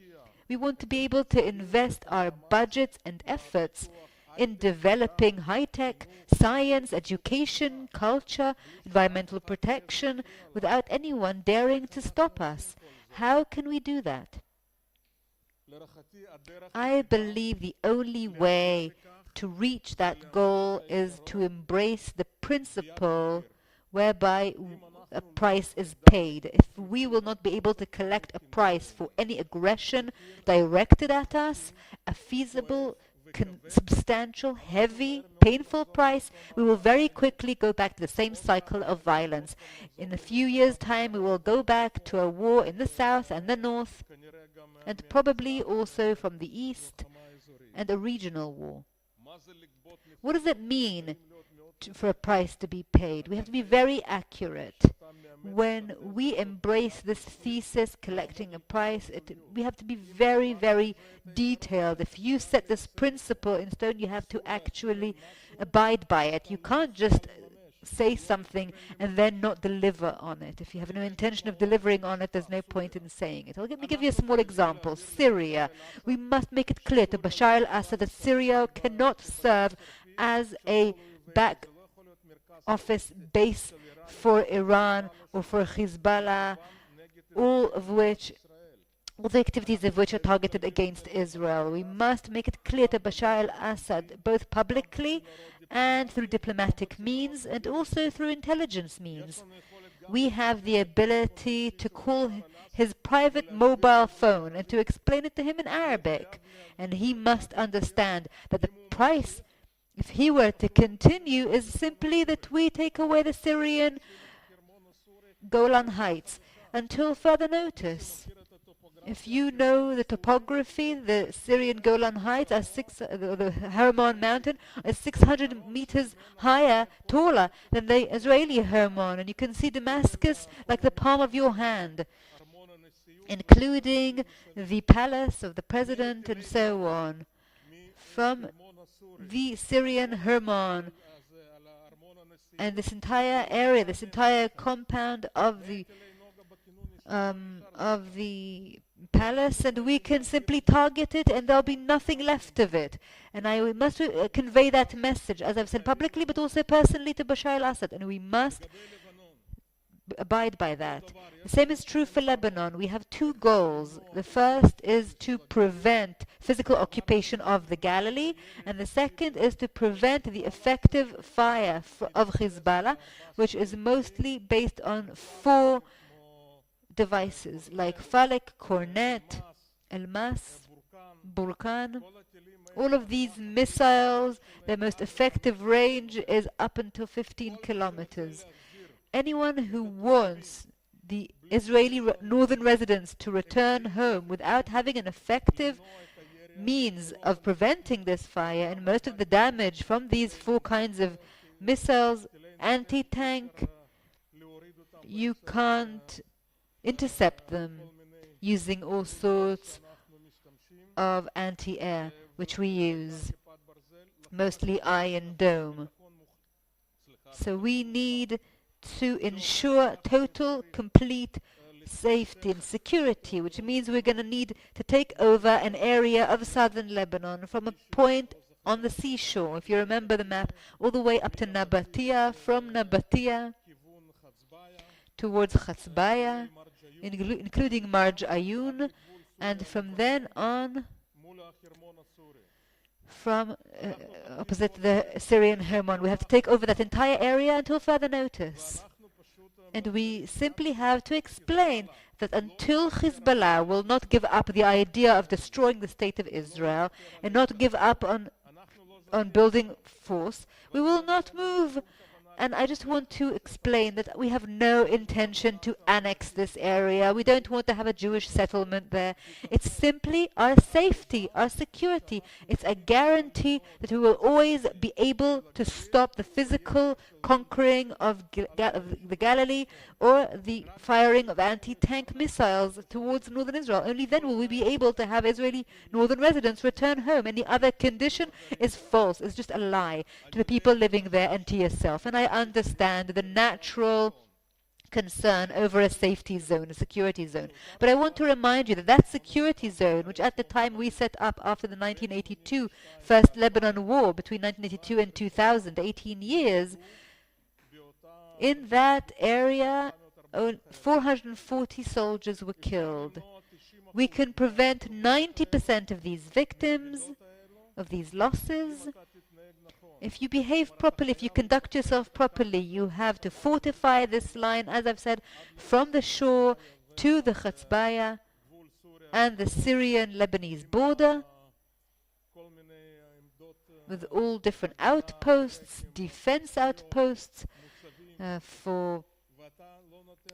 We want to be able to invest our budgets and efforts in developing high-tech science, education, culture, environmental protection, without anyone daring to stop us. How can we do that? I believe the only way to reach that goal is to embrace the principle whereby a price is paid. If we will not be able to collect a price for any aggression directed at us, a feasible, substantial, heavy, painful price, we will very quickly go back to the same cycle of violence. In a few years' time, we will go back to a war in the south and the north, and probably also from the east, and a regional war. What does it mean for a price to be paid? We have to be very accurate. When we embrace this thesis, collecting a price, we have to be very, very detailed. If you set this principle in stone, you have to actually abide by it. You can't just say something and then not deliver on it. If you have no intention of delivering on it, there's no point in saying it. Let me give you a small example. Syria. We must make it clear to Bashar al-Assad that Syria cannot serve as a back office base for Iran or for Hezbollah, all the activities of which are targeted against Israel. We must make it clear to Bashar al-Assad, both publicly and through diplomatic means, and also through intelligence means. We have the ability to call his private mobile phone and to explain it to him in Arabic. And he must understand that the price, if he were to continue, is simply that we take away the Syrian Golan Heights until further notice. If you know the topography, the Syrian Golan Heights are the Hermon mountain is 600 meters higher, taller than the Israeli Hermon, and you can see Damascus like the palm of your hand, including the palace of the president and so on. From the Syrian Hermon and this entire area, this entire compound of the palace, and we can simply target it and there'll be nothing left of it. And I must convey that message, as I've said publicly, but also personally to Bashar al-Assad, and we must abide by that. The same is true for Lebanon. We have two goals. The first is to prevent physical occupation of the Galilee, and the second is to prevent the effective fire of Hezbollah, which is mostly based on 4 devices like Falek, Cornet, Elmas, Burkan, All of these missiles, their most effective range is up until 15 kilometers. Anyone who wants the Israeli northern residents to return home without having an effective means of preventing this fire and most of the damage from these four kinds of missiles, anti-tank, you can't intercept them using all sorts of anti-air, which we use, mostly Iron Dome. So we need to ensure total, complete safety and security, which means we're going to need to take over an area of southern Lebanon from a point on the seashore, if you remember the map, all the way up to Nabatea, from Nabatea towards Chatzbaya, including Marj Ayun, and from then on, from opposite the Syrian Hermon. We have to take over that entire area until further notice. And we simply have to explain that until Hezbollah will not give up the idea of destroying the state of Israel and not give up on building force, we will not move. And I just want to explain that we have no intention to annex this area. We don't want to have a Jewish settlement there. It's simply our safety, our security. It's a guarantee that we will always be able to stop the physical conquering of the Galilee or the firing of anti-tank missiles towards northern Israel. Only then will we be able to have Israeli northern residents return home. Any other condition is false. It's just a lie to the people living there and to yourself. And I understand the natural concern over a safety zone, a security zone. But I want to remind you that that security zone, which at the time we set up after the 1982 First Lebanon War, between 1982 and 2000, 18 years, in that area, 440 soldiers were killed. We can prevent 90% of these victims, of these losses. If you behave properly, if you conduct yourself properly, you have to fortify this line, as I've said, from the shore to the Chatzbaya and the Syrian-Lebanese border, with all different outposts, defense outposts, for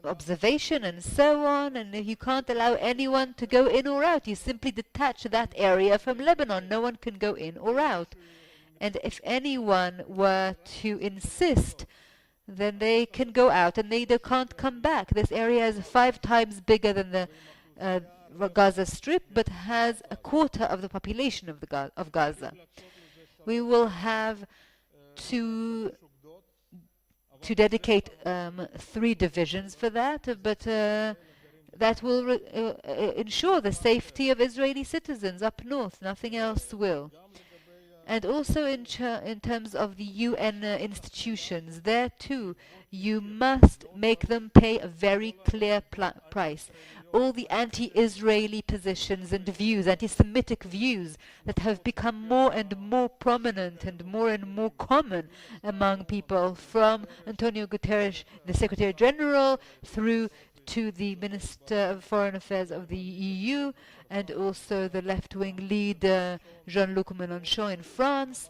observation and so on, and you can't allow anyone to go in or out. You simply detach that area from Lebanon. No one can go in or out. And if anyone were to insist, then they can go out and they can't come back. This area is 5 times bigger than the Gaza Strip, but has a quarter of the population of Gaza. We will have to dedicate 3 divisions for that, but that will ensure the safety of Israeli citizens up north. Nothing else will. And also in terms of the UN institutions, there too, you must make them pay a very clear price. All the anti-Israeli positions and views, anti-Semitic views that have become more and more prominent and more common among people, from Antonio Guterres, the Secretary General, through to the Minister of Foreign Affairs of the EU, and also the left-wing leader Jean-Luc Mélenchon in France,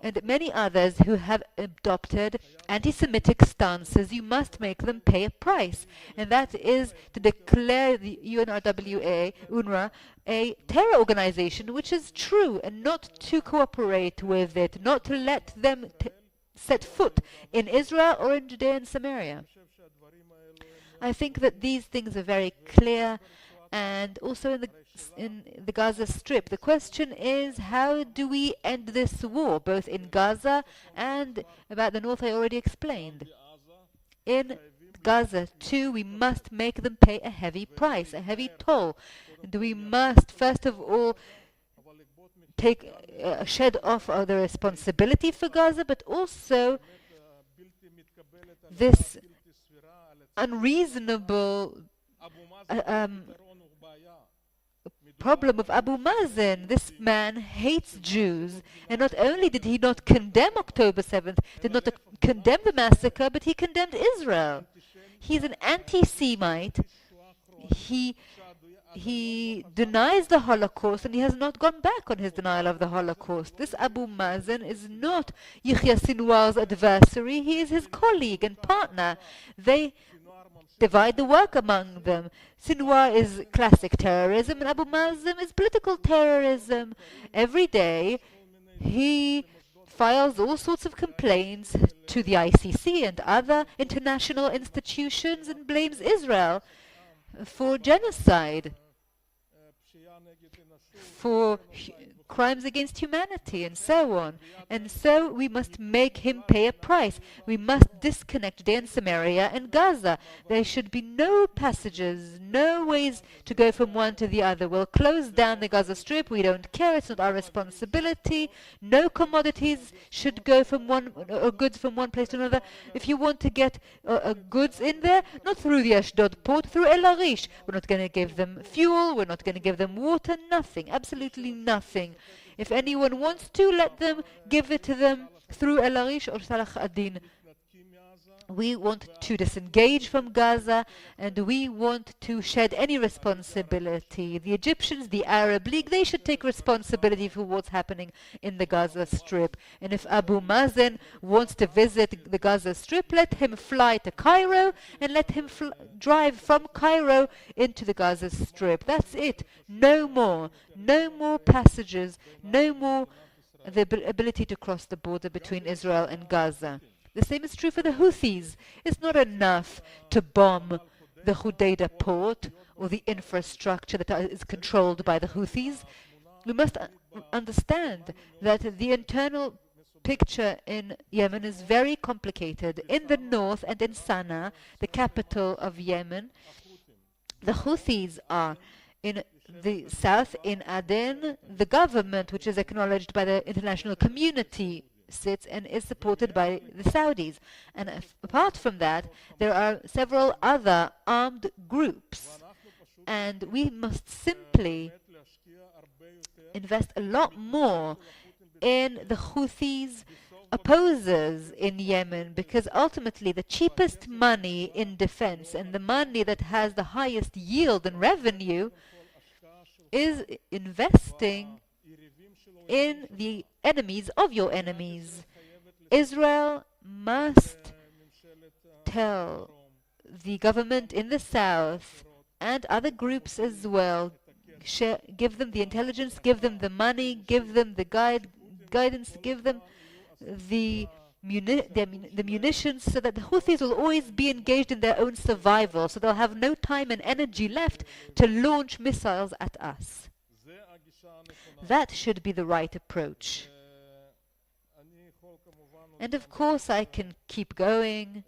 and many others who have adopted anti-Semitic stances. You must make them pay a price, and that is to declare the UNRWA a terror organization, which is true, and not to cooperate with it, not to let them set foot in Israel or in Judea and Samaria. I think that these things are very clear. And also in the Gaza Strip, the question is, how do we end this war, both in Gaza and about the north I already explained. In Gaza, too, we must make them pay a heavy price, a heavy toll. And we must, first of all, shed off the responsibility for Gaza, but also this unreasonable problem of Abu Mazen. This man hates Jews, and not only did he not condemn October 7th, did not condemn the massacre, but he condemned Israel. He's an anti-Semite. He he denies the Holocaust and he has not gone back on his denial of the Holocaust. This Abu Mazen is not Yahya Sinwar's adversary, he is his colleague and partner. They divide the work among them. Sinwar is classic terrorism and Abu Mazen is political terrorism. Every day he files all sorts of complaints to the ICC and other international institutions and blames Israel for genocide, for crimes against humanity, and so on. And so we must make him pay a price. We must disconnect Judea and Samaria and Gaza. There should be no passages, no ways to go from one to the other. We'll close down the Gaza Strip. We don't care. It's not our responsibility. No commodities should go from goods from one place to another. If you want to get goods in there, not through the Ashdod port, through El Arish. We're not going to give them fuel. We're not going to give them water. Nothing. Absolutely nothing. If anyone wants to, let them give it to them through El Arish or Salah ad-Din. We want to disengage from Gaza and we want to shed any responsibility. The Egyptians, the Arab League, they should take responsibility for what's happening in the Gaza Strip. And if Abu Mazen wants to visit the Gaza Strip, let him fly to Cairo and let him drive from Cairo into the Gaza Strip. That's it. No more. No more passages. No more the ability to cross the border between Israel and Gaza. The same is true for the Houthis. It's not enough to bomb the Hodeidah port or the infrastructure that is controlled by the Houthis. We must understand that the internal picture in Yemen is very complicated. In the north and in Sana'a, the capital of Yemen, the Houthis are. In the south, in Aden, the government, which is acknowledged by the international community, sits and is supported by the Saudis. And apart from that, there are several other armed groups. And we must simply invest a lot more in the Houthis' opposers in Yemen, because ultimately the cheapest money in defense and the money that has the highest yield and revenue is investing in the enemies of your enemies. Israel must tell the government in the south and other groups as well, give them the intelligence, give them the money, give them the guidance, give them the munitions, so that the Houthis will always be engaged in their own survival, so they'll have no time and energy left to launch missiles at us. That should be the right approach. And of course I can keep going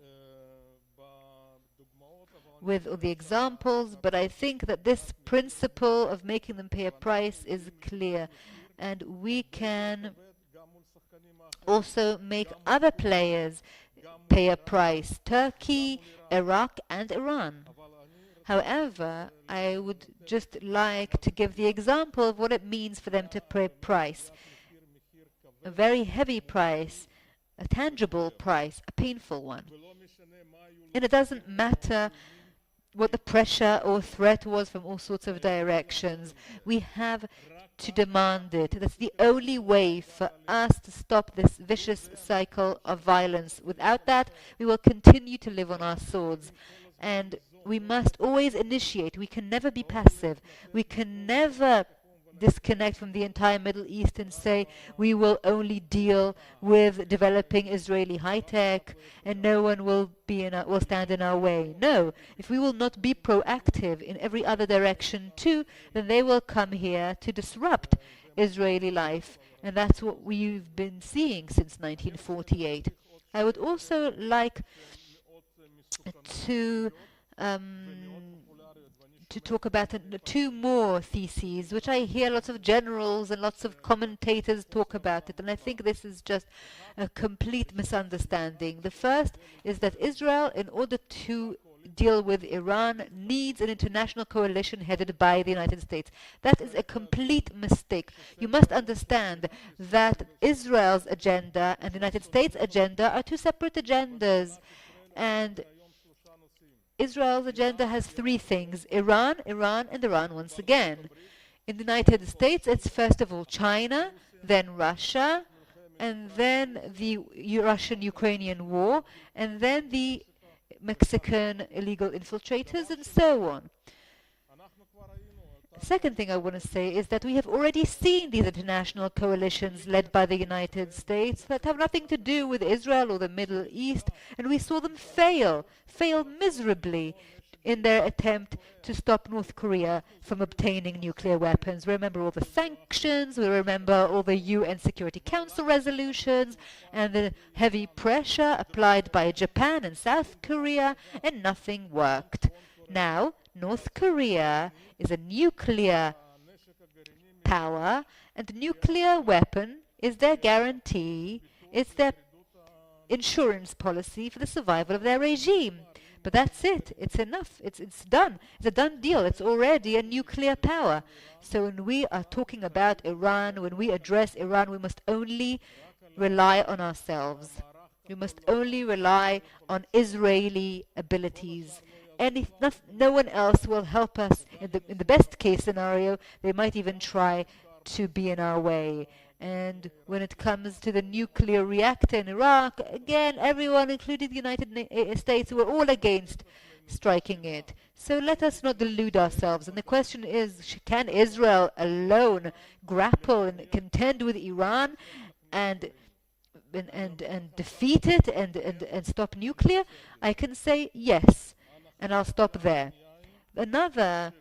with all the examples, but I think that this principle of making them pay a price is clear, and we can also make other players pay a price: Turkey, Iraq and Iran. However, I would just like to give the example of what it means for them to pay a price. A very heavy price, a tangible price, a painful one. And it doesn't matter what the pressure or threat was from all sorts of directions. We have to demand it. That's the only way for us to stop this vicious cycle of violence. Without that, we will continue to live on our swords. And we must always initiate. We can never be passive. We can never disconnect from the entire Middle East and say we will only deal with developing Israeli high-tech and no one will stand in our way. No, if we will not be proactive in every other direction too, then they will come here to disrupt Israeli life, and that's what we've been seeing since 1948. I would also like to talk about two more theses, which I hear lots of generals and lots of commentators talk about it, and I think this is just a complete misunderstanding. The first is that Israel, in order to deal with Iran, needs an international coalition headed by the United States. That is a complete mistake. You must understand that Israel's agenda and the United States' agenda are two separate agendas, and Israel's agenda has three things: Iran, Iran, and Iran once again. In the United States, it's first of all China, then Russia, and then the Russian-Ukrainian war, and then the Mexican illegal infiltrators, and so on. The second thing I want to say is that we have already seen these international coalitions led by the United States that have nothing to do with Israel or the Middle East, and we saw them fail miserably in their attempt to stop North Korea from obtaining nuclear weapons. We remember all the sanctions, we remember all the UN Security Council resolutions, and the heavy pressure applied by Japan and South Korea, and nothing worked. Now, North Korea is a nuclear power, and the nuclear weapon is their guarantee, it's their insurance policy for the survival of their regime. But that's it. It's enough. It's done. It's a done deal. It's already a nuclear power. So when we are talking about Iran, when we address Iran, we must only rely on ourselves. We must only rely on Israeli abilities. No one else will help us. In the best case scenario, they might even try to be in our way. And when it comes to the nuclear reactor in Iraq, again, everyone, including the United States, were all against striking it. So let us not delude ourselves. And the question is, can Israel alone grapple and contend with Iran and defeat it and stop nuclear? I can say yes, and I'll stop there. Another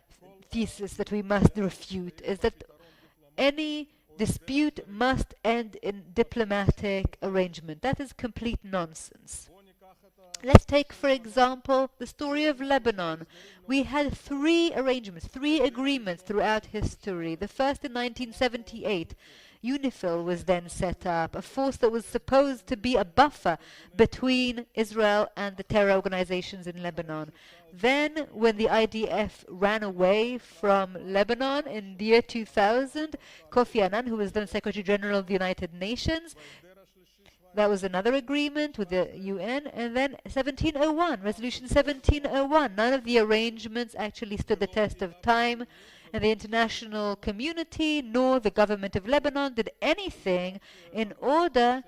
thesis that we must refute is that any dispute must end in diplomatic arrangement. That is complete nonsense. Let's take, for example, the story of Lebanon. We had three arrangements, three agreements throughout history. The first in 1978. UNIFIL was then set up, a force that was supposed to be a buffer between Israel and the terror organizations in Lebanon. Then, when the IDF ran away from Lebanon in the year 2000, Kofi Annan, who was then Secretary General of the United Nations, that was another agreement with the UN. And then 1701, Resolution 1701. None of the arrangements actually stood the test of time, and the international community nor the government of Lebanon did anything in order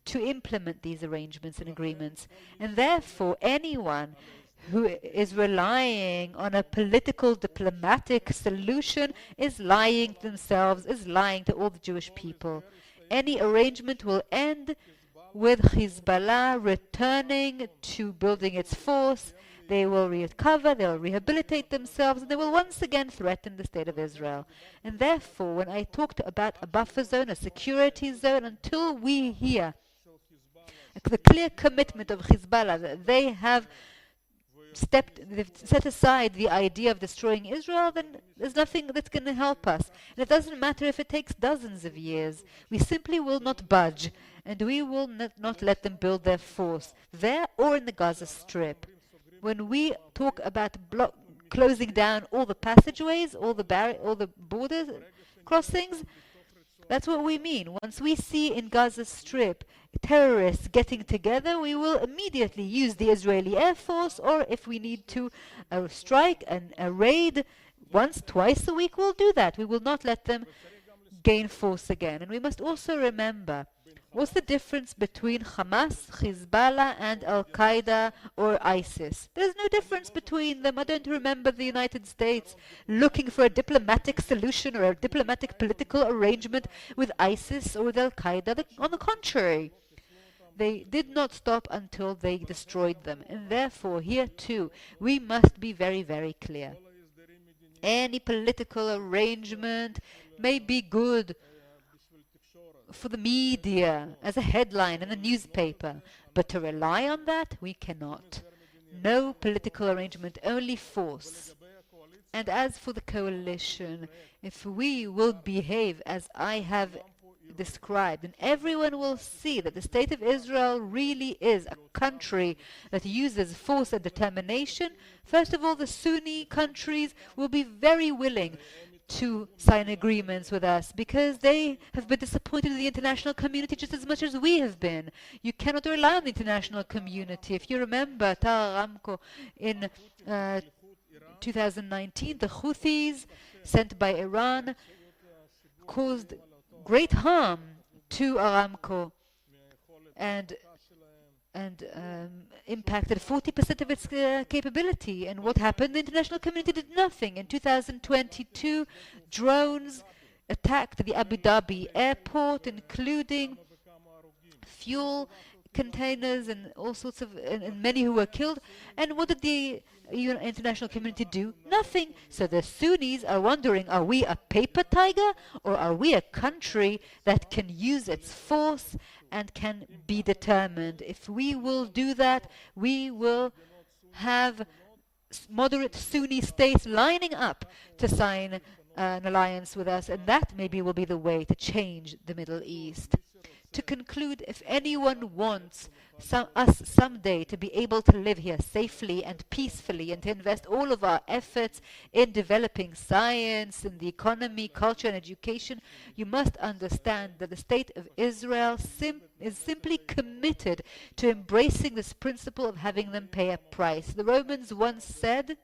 to implement these arrangements and agreements. And therefore, anyone who is relying on a political, diplomatic solution is lying to themselves, is lying to all the Jewish people. Any arrangement will end with Hezbollah returning to building its force. They will recover, they will rehabilitate themselves, and they will once again threaten the state of Israel. And therefore, when I talked about a buffer zone, a security zone, until we hear the clear commitment of Hezbollah that they have set aside the idea of destroying Israel, then there's nothing that's going to help us. And it doesn't matter if it takes dozens of years. We simply will not budge, and we will not let them build their force there or in the Gaza Strip. When we talk about closing down all the passageways, all the border crossings, that's what we mean. Once we see in Gaza Strip terrorists getting together, we will immediately use the Israeli Air Force, or if we need to strike and a raid once, twice a week, we'll do that. We will not let them gain force again. And we must also remember, what's the difference between Hamas, Hezbollah, and Al-Qaeda or ISIS? There's no difference between them. I don't remember the United States looking for a diplomatic solution or a diplomatic political arrangement with ISIS or with Al-Qaeda. On the contrary, they did not stop until they destroyed them. And therefore, here too, we must be very, very clear. Any political arrangement may be good for the media, as a headline in the newspaper, but to rely on that, we cannot. No political arrangement, only force. And as for the coalition, if we will behave as I have described, and everyone will see that the state of Israel really is a country that uses force and determination, first of all, the Sunni countries will be very willing to sign agreements with us because they have been disappointed in the international community just as much as we have been. You cannot rely on the international community. If you remember Tar Aramco in 2019, the Houthis sent by Iran caused great harm to Aramco and impacted 40% of its capability. And what happened? The international community did nothing. In 2022, drones attacked the Abu Dhabi airport, including fuel containers and all sorts of, and many who were killed. And what did the international community do? Nothing. So the Sunnis are wondering, are we a paper tiger or are we a country that can use its force and can be determined? If we will do that, we will have moderate Sunni states lining up to sign an alliance with us, and that maybe will be the way to change the Middle East. To conclude, if anyone wants us someday to be able to live here safely and peacefully and to invest all of our efforts in developing science and the economy, culture and education, you must understand that the state of Israel is simply committed to embracing this principle of having them pay a price. The Romans once said,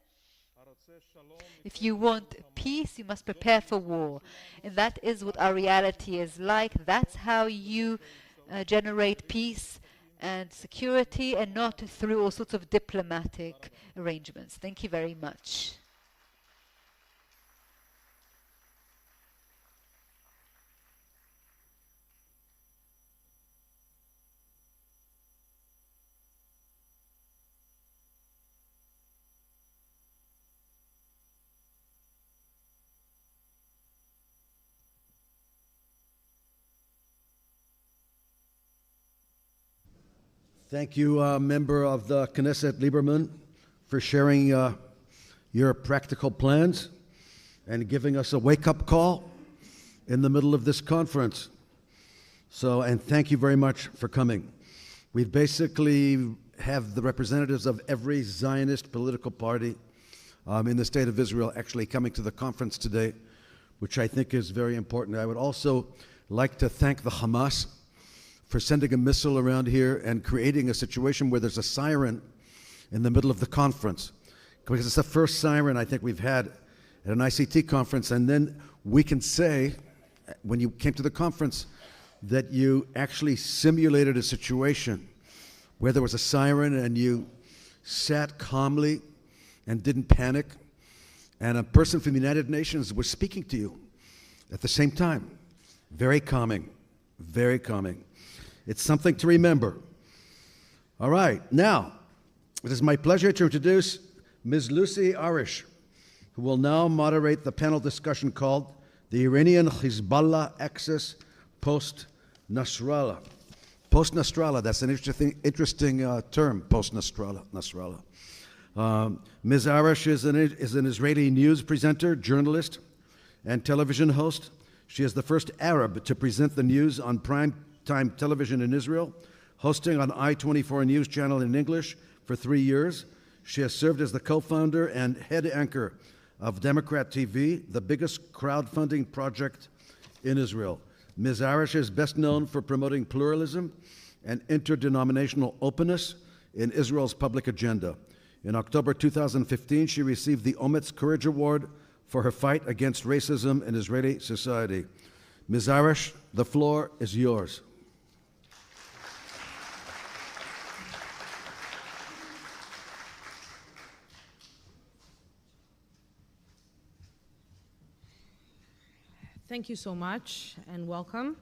if you want peace, you must prepare for war. And that is what our reality is like. That's how you generate peace and security, and not through all sorts of diplomatic arrangements. Thank you very much. Thank you, member of the Knesset Liberman, for sharing your practical plans and giving us a wake-up call in the middle of this conference. And thank you very much for coming. We basically have the representatives of every Zionist political party in the state of Israel actually coming to the conference today, which I think is very important. I would also like to thank the Hamas for sending a missile around here and creating a situation where there's a siren in the middle of the conference. Because it's the first siren I think we've had at an ICT conference, and then we can say, when you came to the conference, that you actually simulated a situation where there was a siren and you sat calmly and didn't panic, and a person from the United Nations was speaking to you at the same time. Very calming, very calming. It's something to remember. All right, now, it is my pleasure to introduce Ms. Lucy Arish, who will now moderate the panel discussion called The Iranian-Hezbollah Axis Post-Nasrallah. Post-Nasrallah, that's an interesting term, post-Nasrallah. Ms. Arish is an Israeli news presenter, journalist, and television host. She is the first Arab to present the news on prime time television in Israel, hosting on I-24 news channel in English for 3 years. She has served as the co-founder and head anchor of Democrat TV, the biggest crowdfunding project in Israel. Ms. Arish is best known for promoting pluralism and interdenominational openness in Israel's public agenda. In October 2015, she received the Ometz Courage Award for her fight against racism in Israeli society. Ms. Arish, the floor is yours. Thank you so much and welcome.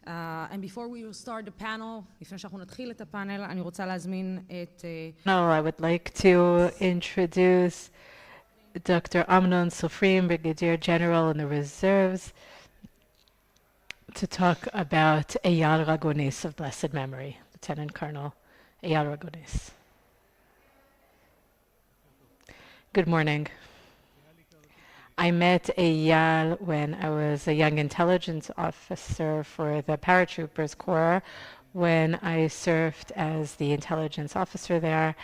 And before we will start the panel, לפני שאנחנו נתחיל את הפאנל, אני רוצה להזמין את... Now I would like to introduce Dr. Amnon Sofrim, Brigadier General in the Reserves, to talk about Eyal Ragonis of blessed memory, Lieutenant Colonel Eyal Ragonis. Good morning. I met Eyal when I was a young intelligence officer for the Paratroopers Corps. When I served as the intelligence officer there,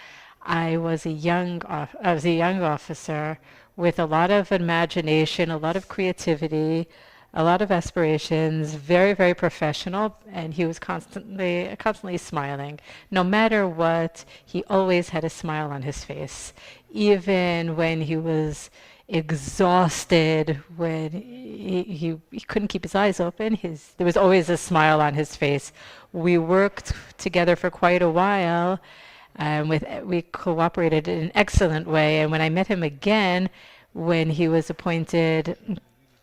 I was a young officer with a lot of imagination, a lot of creativity, a lot of aspirations, very, very professional, and he was constantly smiling. No matter what, he always had a smile on his face. Even when he was exhausted, when he couldn't keep his eyes open, there was always a smile on his face. We worked together for quite a while, we cooperated in an excellent way, and when I met him again, when he was appointed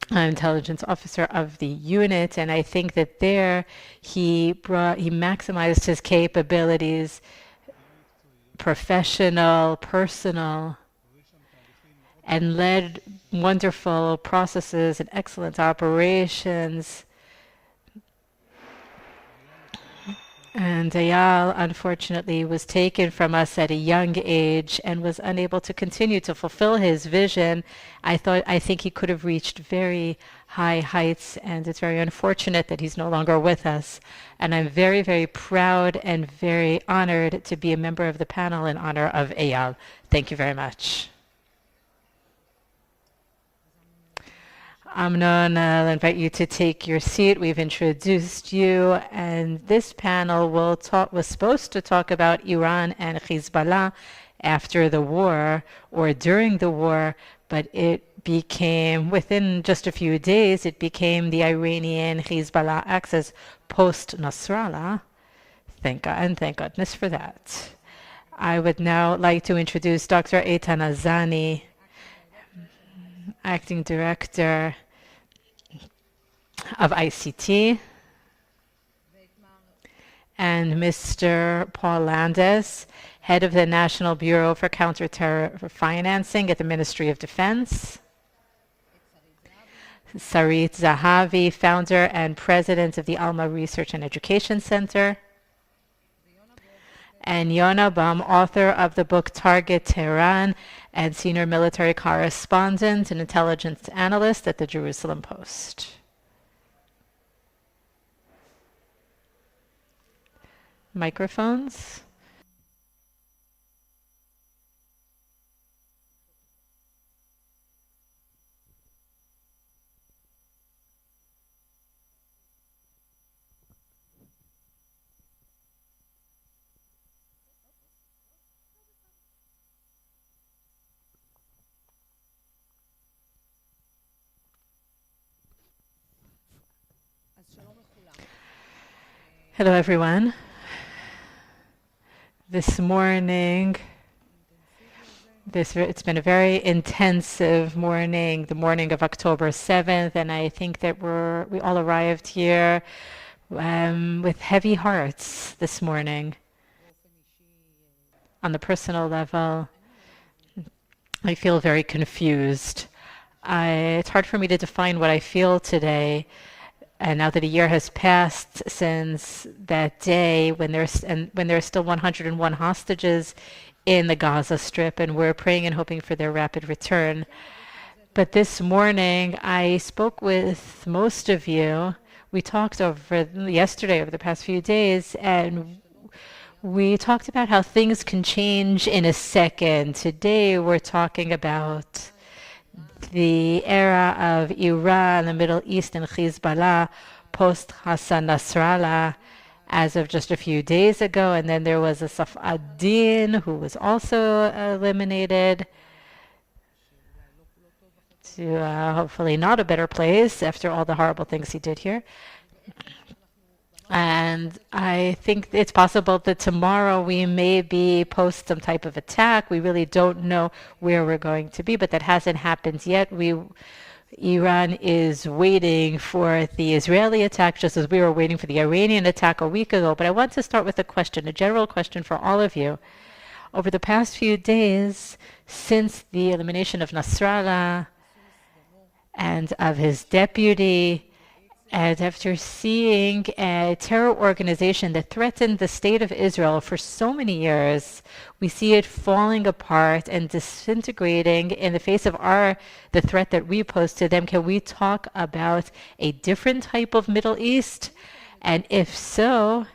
intelligence officer of the unit, and I think that there he maximized his capabilities, professional, personal, and led wonderful processes and excellent operations. And Eyal, unfortunately, was taken from us at a young age and was unable to continue to fulfill his vision. I think he could have reached very high heights, and it's very unfortunate that he's no longer with us. And I'm very, very proud and very honored to be a member of the panel in honor of Eyal. Thank you very much. Amnon, I'll invite you to take your seat. We've introduced you, and this panel was supposed to talk about Iran and Hezbollah after the war or during the war, but it became, within just a few days, it became the Iranian-Hezbollah axis post-Nasrallah. Thank God, and thank goodness for that. I would now like to introduce Dr. Eitan Azani, Acting Director of ICT, and Mr. Paul Landes, Head of the National Bureau for Counter-Terrorism Financing at the Ministry of Defense, Sarit Zahavi, Founder and President of the Alma Research and Education Center, and Yona Baum, author of the book Target Tehran and Senior Military Correspondent and Intelligence Analyst at the Jerusalem Post. Microphones. Hello, everyone. This morning, it's been a very intensive morning, the morning of October 7th, and I think that we all arrived here with heavy hearts this morning. On the personal level, I feel very confused. It's hard for me to define what I feel today. And now that a year has passed since that day when there are still 101 hostages in the Gaza Strip, and we're praying and hoping for their rapid return. But this morning, I spoke with most of you. We talked over the past few days, and we talked about how things can change in a second. Today, we're talking about the era of Iran, the Middle East, and Hezbollah post-Hassan Nasrallah as of just a few days ago. And then there was Asaf ad-Din, who was also eliminated to hopefully not a better place after all the horrible things he did here. And I think it's possible that tomorrow we may be post some type of attack. We really don't know where we're going to be, but that hasn't happened yet. Iran is waiting for the Israeli attack, just as we were waiting for the Iranian attack a week ago. But I want to start with a question, a general question for all of you. Over the past few days, since the elimination of Nasrallah and of his deputy, and after seeing a terror organization that threatened the state of Israel for so many years, we see it falling apart and disintegrating in the face of the threat that we pose to them. Can we talk about a different type of Middle East? And if so,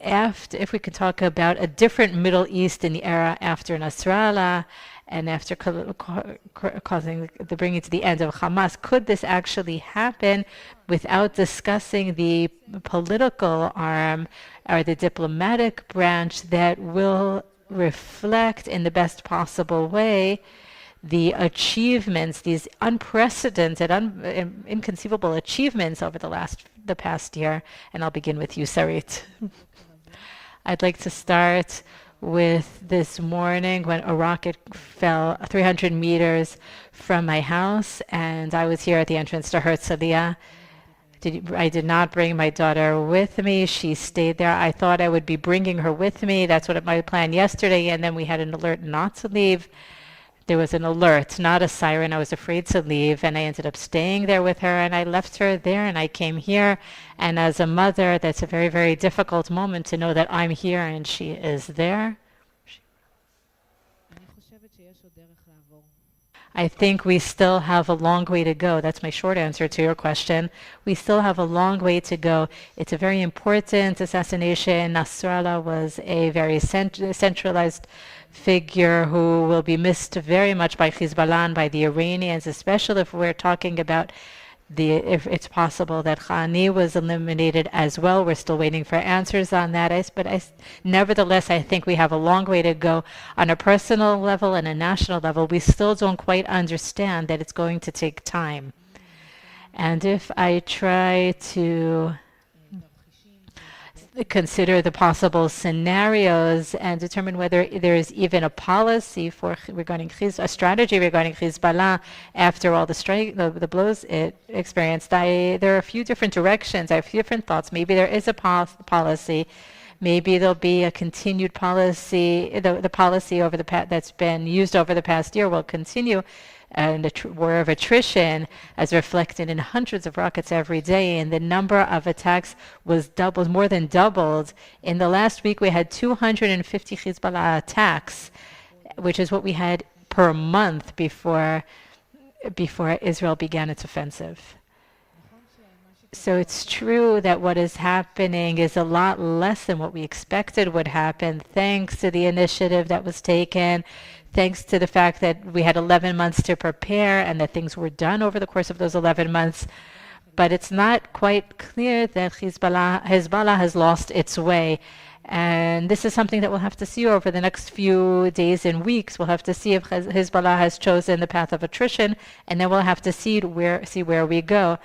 if we could talk about a different Middle East in the era after Nasrallah and after causing the bringing to the end of Hamas, could this actually happen without discussing the political arm or the diplomatic branch that will reflect in the best possible way the achievements, these unprecedented, inconceivable achievements over the past year? And I'll begin with you, Sarit. I'd like to start with this morning when a rocket fell 300 meters from my house, and I was here at the entrance to Herzliya. I did not bring my daughter with me. She stayed there. I thought I would be bringing her with me. That's what my plan yesterday, and then we had an alert not to leave. There was an alert, not a siren. I was afraid to leave, and I ended up staying there with her, and I left her there, and I came here. And as a mother, that's a very, very difficult moment to know that I'm here and she is there. I think we still have a long way to go. That's my short answer to your question. We still have a long way to go. It's a very important assassination. Nasrallah was a very centralized figure who will be missed very much by Hezbollah and by the Iranians, especially if we're talking about if it's possible that Khani was eliminated as well. We're still waiting for answers on that. Nevertheless, I think we have a long way to go on a personal level and a national level. We still don't quite understand that it's going to take time. And if I try to consider the possible scenarios and determine whether there is even a policy regarding a strategy regarding Hezbollah after all the blows it experienced, there are a few different directions. I have a few different thoughts. Maybe there is a policy. Maybe there'll be a continued policy. The policy that's been used over the past year will continue. And a war of attrition, as reflected in hundreds of rockets every day, and the number of attacks was more than doubled. In the last week, we had 250 Hezbollah attacks, which is what we had per month before Israel began its offensive. So it's true that what is happening is a lot less than what we expected would happen, thanks to the initiative that was taken, thanks to the fact that we had 11 months to prepare and that things were done over the course of those 11 months. But it's not quite clear that Hezbollah has lost its way. And this is something that we'll have to see over the next few days and weeks. We'll have to see if Hezbollah has chosen the path of attrition, and then we'll have to see where we go.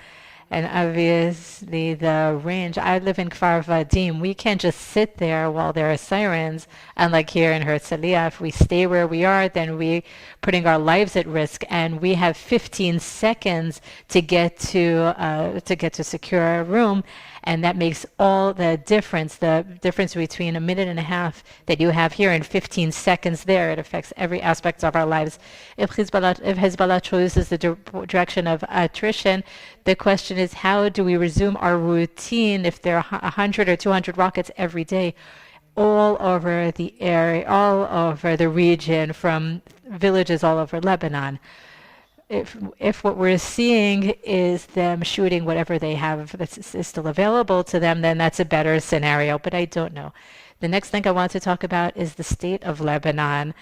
And obviously the range, I live in Kfar Vadim. We can't just sit there while there are sirens. Unlike here in Herzliya, if we stay where we are, then we're putting our lives at risk. And we have 15 seconds to get to secure a room. And that makes all the difference between a minute and a half that you have here and 15 seconds there. It affects every aspect of our lives. If Hezbollah chooses the direction of attrition, the question is, how do we resume our routine if there are 100 or 200 rockets every day all over the area, all over the region, from villages all over Lebanon? If what we're seeing is them shooting whatever they have that is still available to them, then that's a better scenario, but I don't know. The next thing I want to talk about is the state of Lebanon.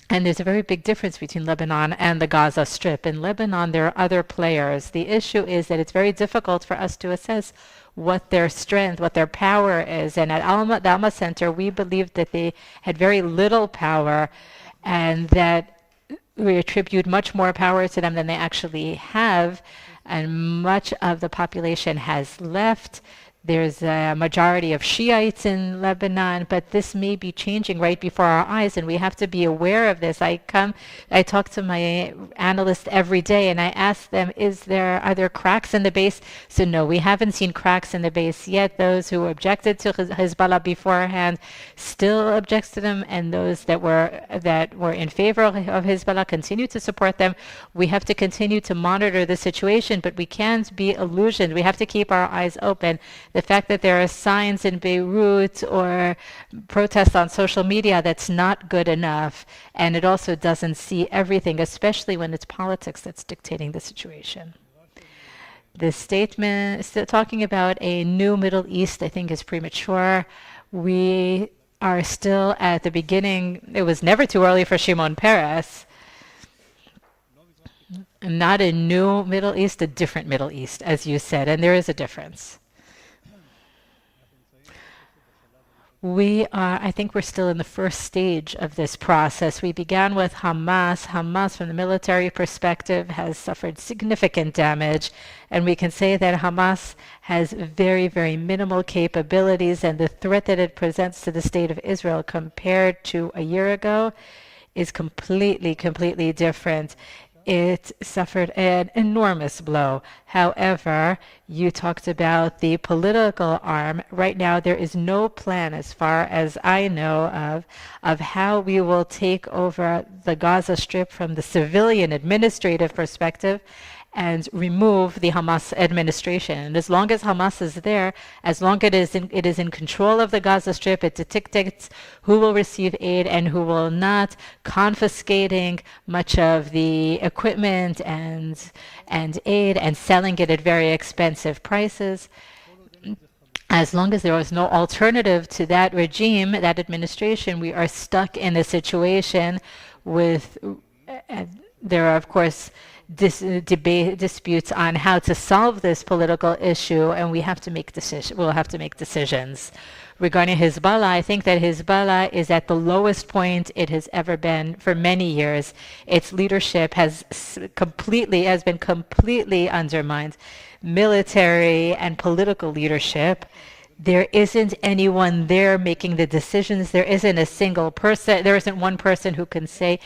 And there's a very big difference between Lebanon and the Gaza Strip. In Lebanon, there are other players. The issue is that it's very difficult for us to assess what their strength, what their power is. And at the Alma Center, we believed that they had very little power and that we attribute much more power to them than they actually have, and much of the population has left. There's a majority of Shiites in Lebanon, but this may be changing right before our eyes, and we have to be aware of this. I talk to my analysts every day, and I ask them, are there cracks in the base? So no, we haven't seen cracks in the base yet. Those who objected to Hezbollah beforehand still object to them, and those that were in favor of Hezbollah continue to support them. We have to continue to monitor the situation, but we can't be illusioned. We have to keep our eyes open. The fact that there are signs in Beirut or protests on social media, that's not good enough. And it also doesn't see everything, especially when it's politics that's dictating the situation. The statement talking about a new Middle East, I think, is premature. We are still at the beginning. It was never too early for Shimon Peres. Not a new Middle East, a different Middle East, as you said, and there is a difference. I think we're still in the first stage of this process. We began with Hamas. Hamas, from the military perspective, has suffered significant damage, and we can say that Hamas has very, very minimal capabilities, and the threat that it presents to the state of Israel compared to a year ago is completely, completely different. It suffered an enormous blow. However, you talked about the political arm. Right now, there is no plan, as far as I know of how we will take over the Gaza Strip from the civilian administrative perspective and remove the Hamas administration. And as long as Hamas is there, as long as it is in control of the Gaza Strip, it dictates who will receive aid and who will not, confiscating much of the equipment and aid and selling it at very expensive prices. As long as there is no alternative to that regime, that administration, we are stuck in a situation with, there are, of course, disputes on how to solve this political issue, and we'll have to make decisions. Regarding Hezbollah, I think that Hezbollah is at the lowest point it has ever been for many years. Its leadership has been completely undermined. Military and political leadership. There isn't anyone there making the decisions. There isn't a single person. There isn't one person who can say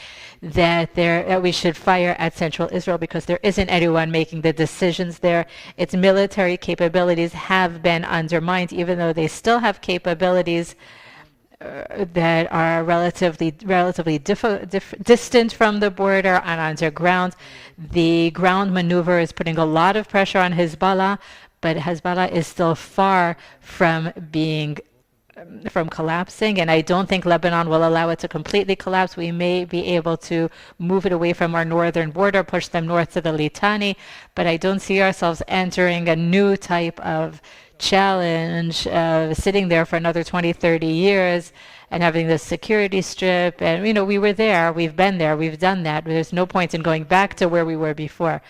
that we should fire at Central Israel, because there isn't anyone making the decisions there. Its military capabilities have been undermined, even though they still have capabilities that are relatively distant from the border and underground. The ground maneuver is putting a lot of pressure on Hezbollah, but Hezbollah is still far from collapsing, and I don't think Lebanon will allow it to completely collapse. We may be able to move it away from our northern border, push them north to the Litani, but I don't see ourselves entering a new type of challenge, sitting there for another 20, 30 years and having this security strip. And, we were there, we've been there, we've done that. There's no point in going back to where we were before.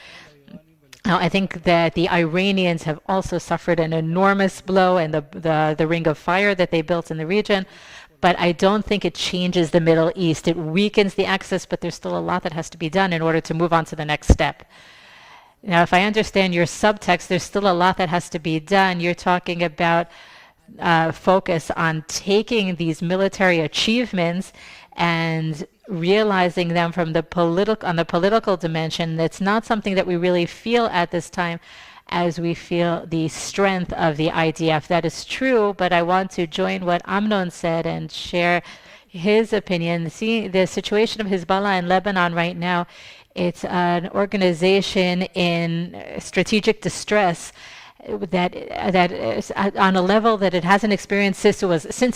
Now, I think that the Iranians have also suffered an enormous blow in the ring of fire that they built in the region, but I don't think it changes the Middle East. It weakens the axis, but there's still a lot that has to be done in order to move on to the next step. Now, if I understand your subtext, there's still a lot that has to be done. You're talking about focus on taking these military achievements and realizing them from the political dimension. That's not something that we really feel at this time, as we feel the strength of the IDF. That is true, but I want to join what Amnon said and share his opinion. See, the situation of Hezbollah in Lebanon right now, it's an organization in strategic distress that is on a level that it hasn't experienced since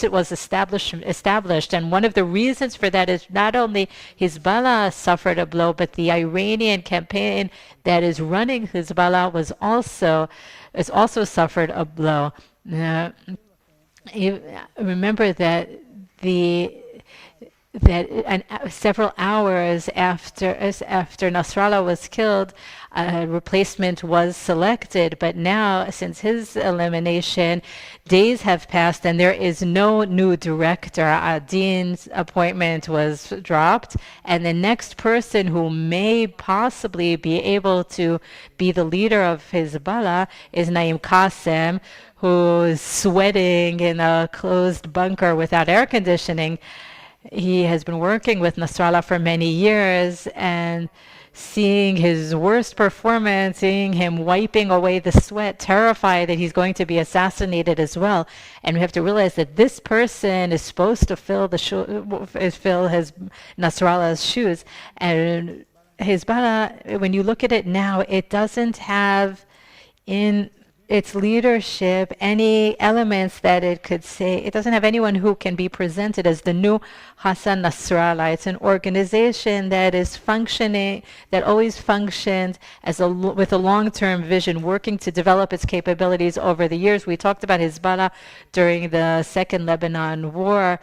it was established. And one of the reasons for that is not only Hezbollah suffered a blow, but the Iranian campaign that is running Hezbollah has also suffered a blow. Remember that several hours after Nasrallah was killed, a replacement was selected. But now, since his elimination, days have passed and there is no new director. Adin's appointment was dropped, and the next person who may possibly be able to be the leader of Hezbollah is Naim Qassem, who's sweating in a closed bunker without air conditioning. He has been working with Nasrallah for many years, and seeing his worst performance, seeing him wiping away the sweat, terrified that he's going to be assassinated as well. And we have to realize that this person is supposed to fill his Nasrallah's shoes. And Hezbollah, when you look at it now, it doesn't have its leadership any elements that it could say. It doesn't have anyone who can be presented as the new Hassan Nasrallah. It's an organization that is functioning, that always functioned with a long-term vision, working to develop its capabilities over the years. We talked about Hezbollah during the Second Lebanon War.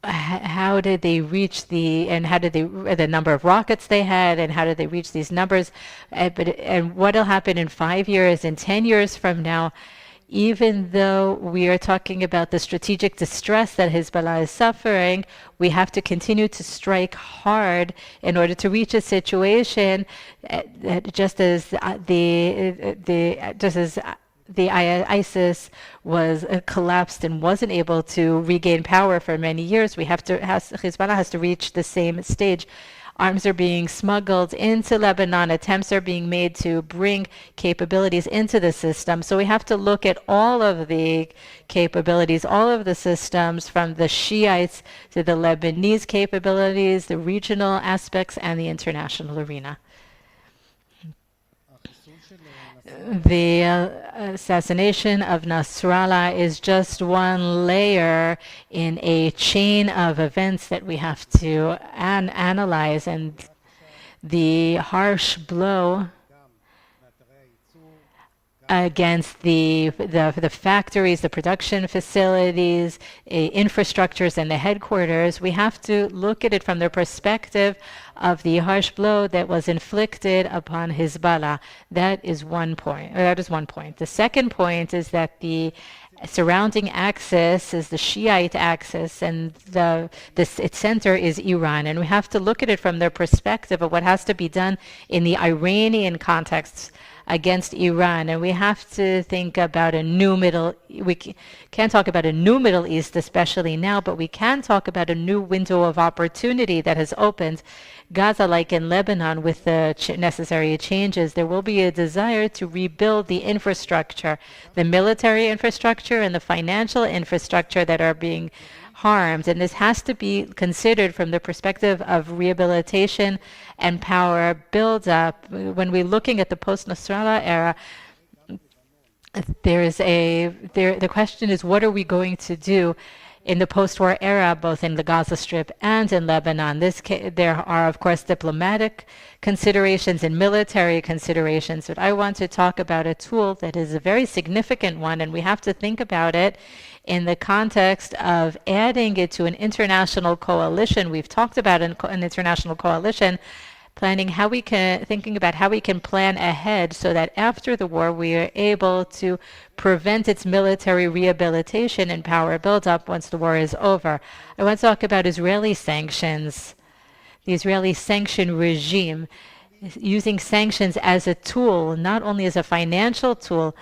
How did they reach the number of rockets they had, and how did they reach these numbers? And what will happen in 5 years, in 10 years from now, even though we are talking about the strategic distress that Hezbollah is suffering, we have to continue to strike hard in order to reach a situation just as the ISIS was collapsed and wasn't able to regain power for many years. Hezbollah has to reach the same stage. Arms are being smuggled into Lebanon. Attempts are being made to bring capabilities into the system. So we have to look at all of the capabilities, all of the systems, from the Shiites to the Lebanese capabilities, the regional aspects, and the international arena. The assassination of Nasrallah is just one layer in a chain of events that we have to analyze, and the harsh blow against the factories, the production facilities, infrastructures, and the headquarters. We have to look at it from the perspective of the harsh blow that was inflicted upon Hezbollah. That is one point. The second point is that the surrounding axis is the Shiite axis, and its center is Iran. And we have to look at it from the perspective of what has to be done in the Iranian context against Iran. And we have to think about we can't talk about a new Middle East, especially now, but we can talk about a new window of opportunity that has opened. Gaza, like in Lebanon, with the necessary changes, there will be a desire to rebuild the infrastructure, the military infrastructure and the financial infrastructure that are being harmed. And this has to be considered from the perspective of rehabilitation and power build-up. When we're looking at the post-Nasrallah era, the question is, what are we going to do in the post-war era, both in the Gaza Strip and in Lebanon? There are, of course, diplomatic considerations and military considerations, but I want to talk about a tool that is a very significant one, and we have to think about it in the context of adding it to an international coalition. We've talked about an international coalition, thinking about how we can plan ahead so that after the war we are able to prevent its military rehabilitation and power buildup once the war is over. I want to talk about Israeli sanctions, the Israeli sanction regime, using sanctions as a tool, not only as a financial tool,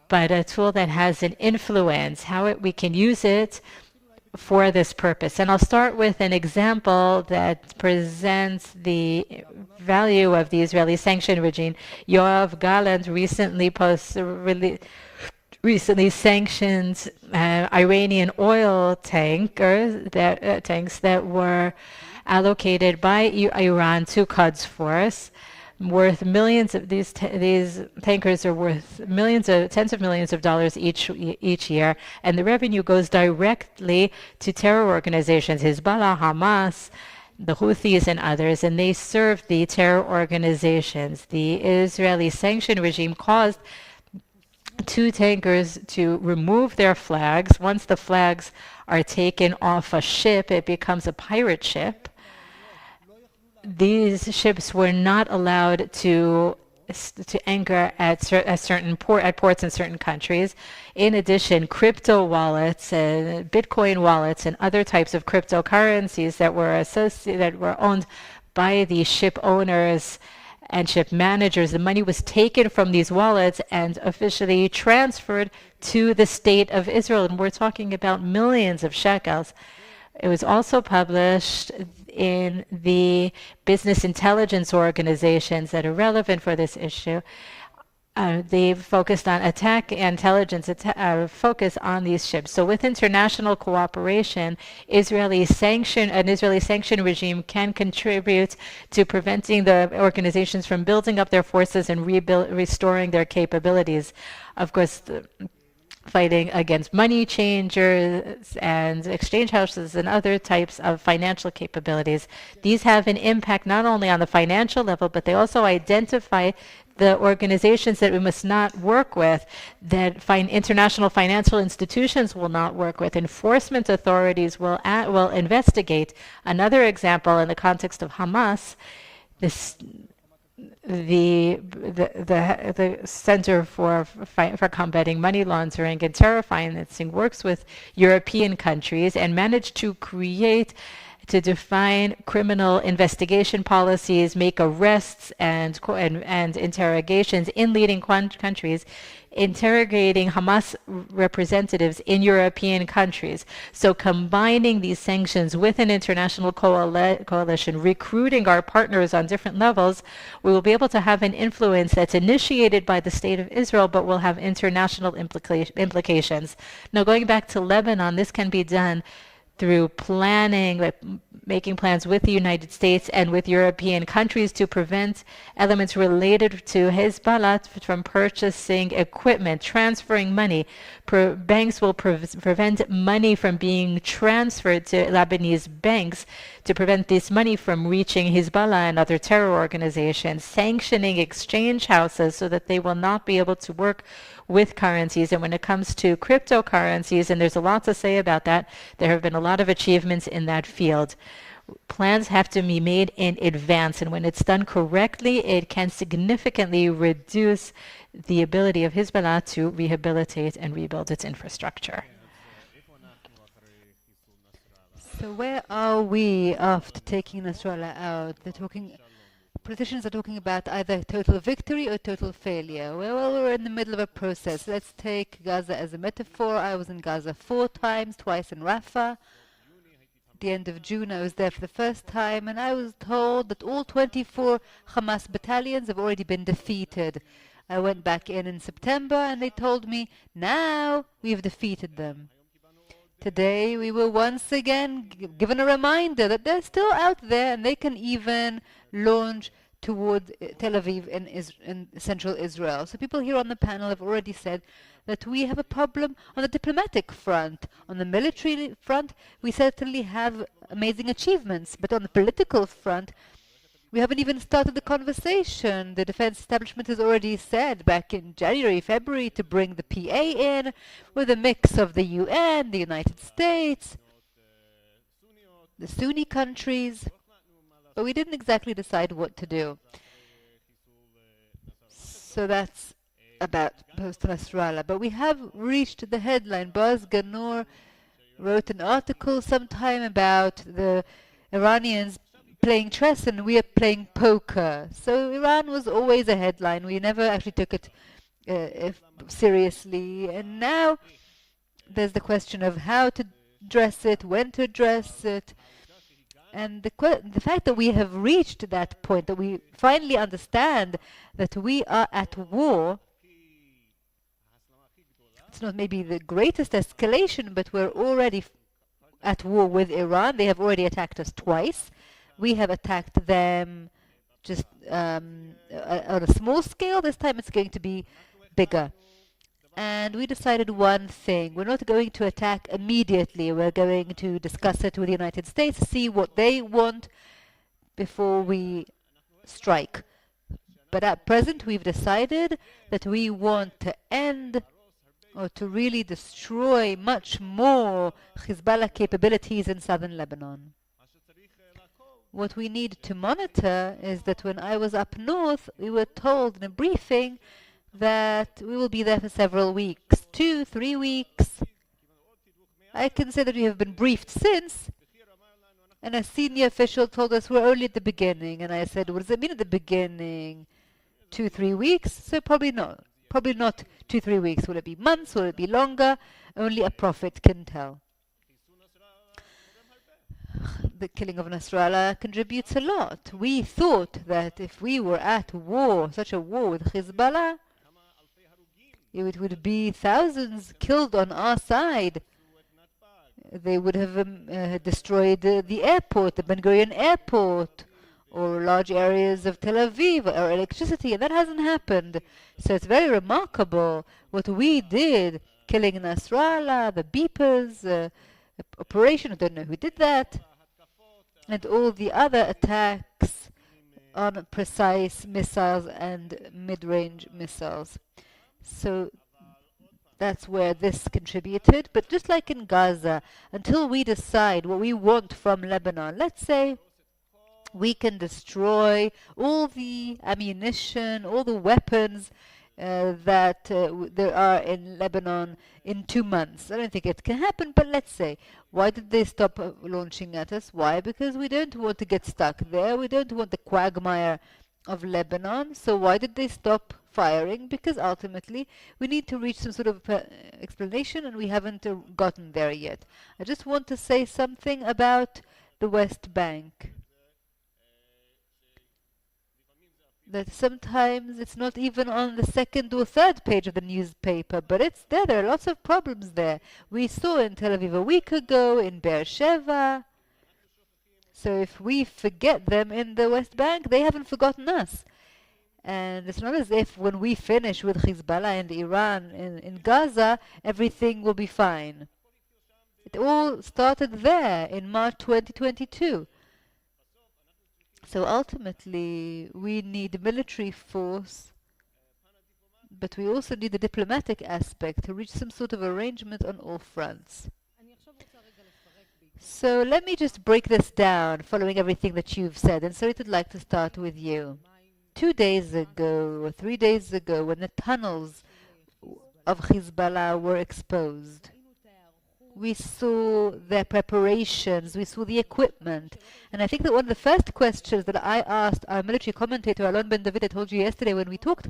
but a tool that has an influence, we can use it for this purpose. And I'll start with an example that presents the value of the Israeli sanction regime. Yair Golan recently sanctioned Iranian oil tanks that were allocated by Iran to Quds Force, worth millions of these tankers are worth tens of millions of dollars each year, and the revenue goes directly to terror organizations, Hezbollah, Hamas, the Houthis, and others, and they serve the terror organizations. The Israeli sanction regime caused 2 tankers to remove their flags. Once the flags are taken off a ship, it becomes a pirate ship. These ships were not allowed to anchor at certain ports in certain countries. In addition, crypto wallets and Bitcoin wallets and other types of cryptocurrencies that were owned by the ship owners and ship managers, the money was taken from these wallets and officially transferred to the state of Israel. And we're talking about millions of shekels. It was also published in the business intelligence organizations that are relevant for this issue. They focused on intelligence focus on these ships. So with international cooperation, an Israeli sanction regime can contribute to preventing the organizations from building up their forces and restoring their capabilities. Of course, fighting against money changers and exchange houses and other types of financial capabilities. These have an impact not only on the financial level, but they also identify the organizations that we must not work with, that international financial institutions will not work with. Enforcement authorities will investigate. Another example in the context of Hamas, the Center for Combating Money Laundering and Terror Financing works with European countries and managed to define criminal investigation policies, make arrests and interrogations in leading countries, interrogating Hamas representatives in European countries. So combining these sanctions with an international coalition, recruiting our partners on different levels, we will be able to have an influence that's initiated by the State of Israel, but will have international implications. Now, going back to Lebanon, this can be done through planning, making plans with the United States and with European countries to prevent elements related to Hezbollah from purchasing equipment, transferring money. Banks will prevent money from being transferred to Lebanese banks to prevent this money from reaching Hezbollah and other terror organizations, sanctioning exchange houses so that they will not be able to work with currencies. And when it comes to cryptocurrencies, and there's a lot to say about that, there have been a lot of achievements in that field. Plans have to be made in advance, and when it's done correctly, it can significantly reduce the ability of Hezbollah to rehabilitate and rebuild its infrastructure. So where are we after taking Nasrallah out? Politicians are talking about either total victory or total failure. Well, we're in the middle of a process. Let's take Gaza as a metaphor. I was in Gaza 4 times, twice in Rafah. At the end of June, I was there for the first time, and I was told that all 24 Hamas battalions have already been defeated. I went back in September, and they told me, now we've defeated them. Today, we were once again given a reminder that they're still out there, and they can even launch toward Tel Aviv in central Israel. So people here on the panel have already said that we have a problem on the diplomatic front. On the military front, we certainly have amazing achievements, but on the political front, we haven't even started the conversation. The defense establishment has already said back in January, February to bring the PA in with a mix of the UN, the United States, the Sunni countries, but we didn't exactly decide what to do. So that's about post-Nasrallah. But we have reached the headline. Boaz Ganor wrote an article sometime about the Iranians playing chess and we are playing poker. So Iran was always a headline. We never actually took it seriously. And now there's the question of how to address it, when to address it. And the fact that we have reached that point, that we finally understand that we are at war, it's not maybe the greatest escalation, but we're already at war with Iran. They have already attacked us twice. We have attacked them just on a small scale. This time it's going to be bigger. And we decided one thing. We're not going to attack immediately. We're going to discuss it with the United States, see what they want before we strike. But at present, we've decided that we want to end or to really destroy much more Hezbollah capabilities in southern Lebanon. What we need to monitor is that when I was up north, we were told in a briefing that we will be there for several weeks, 2-3 weeks. I can say that we have been briefed since, and a senior official told us we're only at the beginning. And I said, what does it mean at the beginning? 2-3 weeks? So probably not. Probably not 2-3 weeks. Will it be months? Will it be longer? Only a prophet can tell. The killing of Nasrallah contributes a lot. We thought that if we were at war, such a war with Hezbollah, it would be thousands killed on our side. They would have destroyed the airport, the Ben Gurion airport, or large areas of Tel Aviv, or electricity, and that hasn't happened. So it's very remarkable what we did, killing Nasrallah, the beepers, operation, I don't know who did that, and all the other attacks on precise missiles and mid-range missiles. So that's where this contributed. But just like in Gaza, until we decide what we want from Lebanon, let's say we can destroy all the ammunition, all the weapons that there are in Lebanon in 2 months. I don't think it can happen, but let's say. Why did they stop launching at us? Why? Because we don't want to get stuck there. We don't want the quagmire of Lebanon. So why did they stop firing? Because ultimately we need to reach some sort of explanation, and we haven't gotten there yet. I just want to say something about the West Bank. That sometimes it's not even on the second or third page of the newspaper, but it's there. There are lots of problems there. We saw in Tel Aviv a week ago, in Beersheba. So if we forget them in the West Bank, they haven't forgotten us. And it's not as if when we finish with Hezbollah and Iran in Gaza, everything will be fine. It all started there in March 2022. So ultimately, we need military force, but we also need the diplomatic aspect to reach some sort of arrangement on all fronts. So let me just break this down, following everything that you've said, and so I'd like to start with you. 2 days ago, or 3 days ago, when the tunnels of Hezbollah were exposed, we saw their preparations, we saw the equipment. And I think that one of the first questions that I asked our military commentator, Alon Ben David, I told you yesterday when we talked,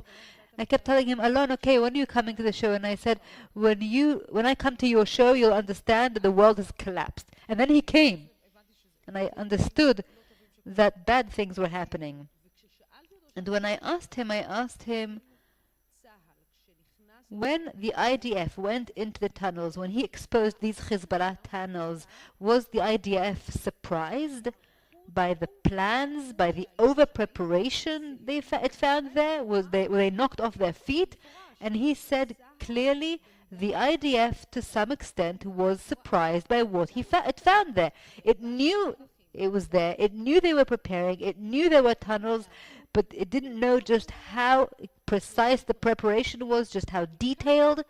I kept telling him, Alon, okay, when are you coming to the show? And I said, when I come to your show, you'll understand that the world has collapsed. And then he came, and I understood that bad things were happening. And when I asked him, when the IDF went into the tunnels, when he exposed these Hezbollah tunnels, was the IDF surprised by the plans, by the over-preparation it found there? Were they knocked off their feet? And he said clearly the IDF, to some extent, was surprised by what it found there. It knew it was there. It knew they were preparing. It knew there were tunnels, but it didn't know just how precise the preparation was, just how detailed.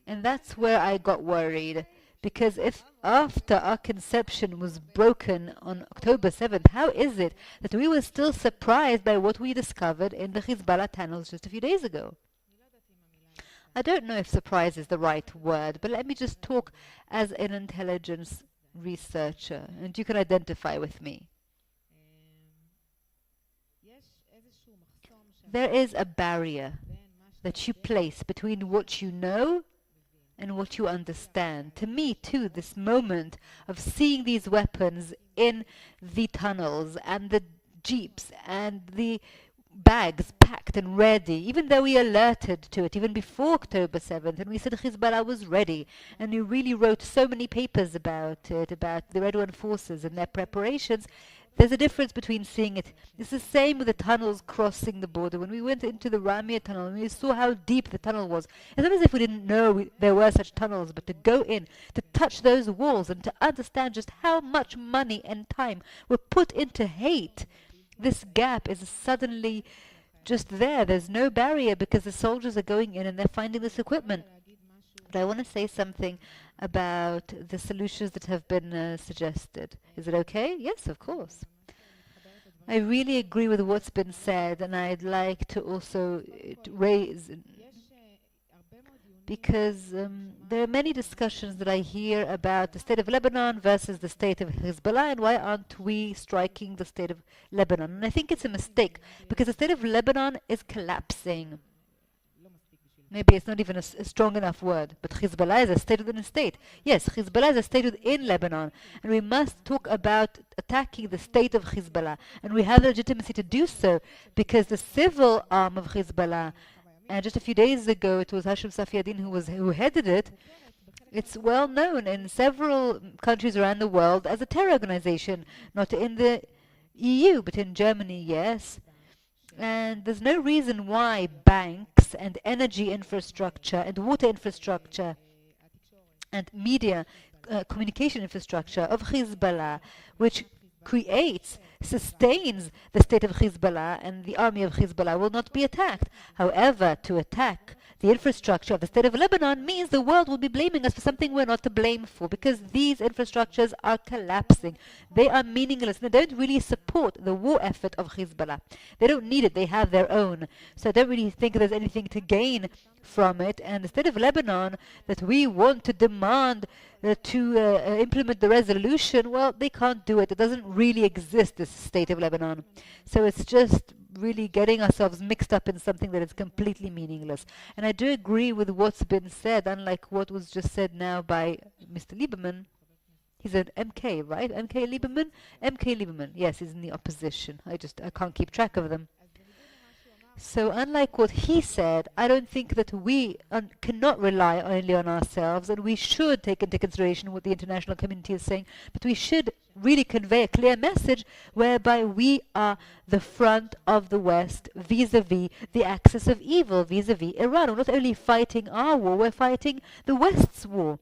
And that's where I got worried. Because if after our conception was broken on October 7th, how is it that we were still surprised by what we discovered in the Hezbollah tunnels just a few days ago? I don't know if surprise is the right word, but let me just talk as an intelligence researcher, and you can identify with me. There is a barrier that you place between what you know and what you understand. To me, too, this moment of seeing these weapons in the tunnels and the jeeps and the bags packed and ready, even though we alerted to it even before October 7th, and we said Hezbollah was ready, and we really wrote so many papers about it, about the Red One forces and their preparations. There's a difference between seeing it. It's the same with the tunnels crossing the border. When we went into the Ramia tunnel and we saw how deep the tunnel was, it's not as if we didn't know there were such tunnels, but to go in, to touch those walls and to understand just how much money and time were put into hate. This gap is suddenly just there. There's no barrier because the soldiers are going in and they're finding this equipment. But I want to say something about the solutions that have been suggested. Is it okay? Yes, of course. I really agree with what's been said, and I'd like to also raise, because there are many discussions that I hear about the state of Lebanon versus the state of Hezbollah, and why aren't we striking the state of Lebanon? And I think it's a mistake, because the state of Lebanon is collapsing. Maybe it's not even a strong enough word, but Hezbollah is a state within a state. Yes, Hezbollah is a state within Lebanon, and we must talk about attacking the state of Hezbollah, and we have the legitimacy to do so, because the civil arm of Hezbollah And just a few days ago, it was Hashem Safiadin who headed it. It's well known in several countries around the world as a terror organization, not in the EU, but in Germany, yes. And there's no reason why banks and energy infrastructure and water infrastructure and media communication infrastructure of Hezbollah, which creates, sustains the state of Hezbollah and the army of Hezbollah, will not be attacked. However, to attack the infrastructure of the state of Lebanon means the world will be blaming us for something we're not to blame for, because these infrastructures are collapsing. They are meaningless. They don't really support the war effort of Hezbollah. They don't need it. They have their own. So I don't really think there's anything to gain from it. And the state of Lebanon that we want to demand to implement the resolution, well, they can't do it. It doesn't really exist, this state of Lebanon. So it's just really getting ourselves mixed up in something that is completely meaningless. And I do agree with what's been said, unlike what was just said now by Mr. Lieberman. He's an MK, right? MK Lieberman? MK Lieberman, yes, he's in the opposition. I can't keep track of them. So unlike what he said, I don't think that we cannot rely only on ourselves, and we should take into consideration what the international community is saying, but we should really convey a clear message whereby we are the front of the West vis-a-vis the axis of evil, vis-a-vis Iran. We're not only fighting our war, we're fighting the West's war.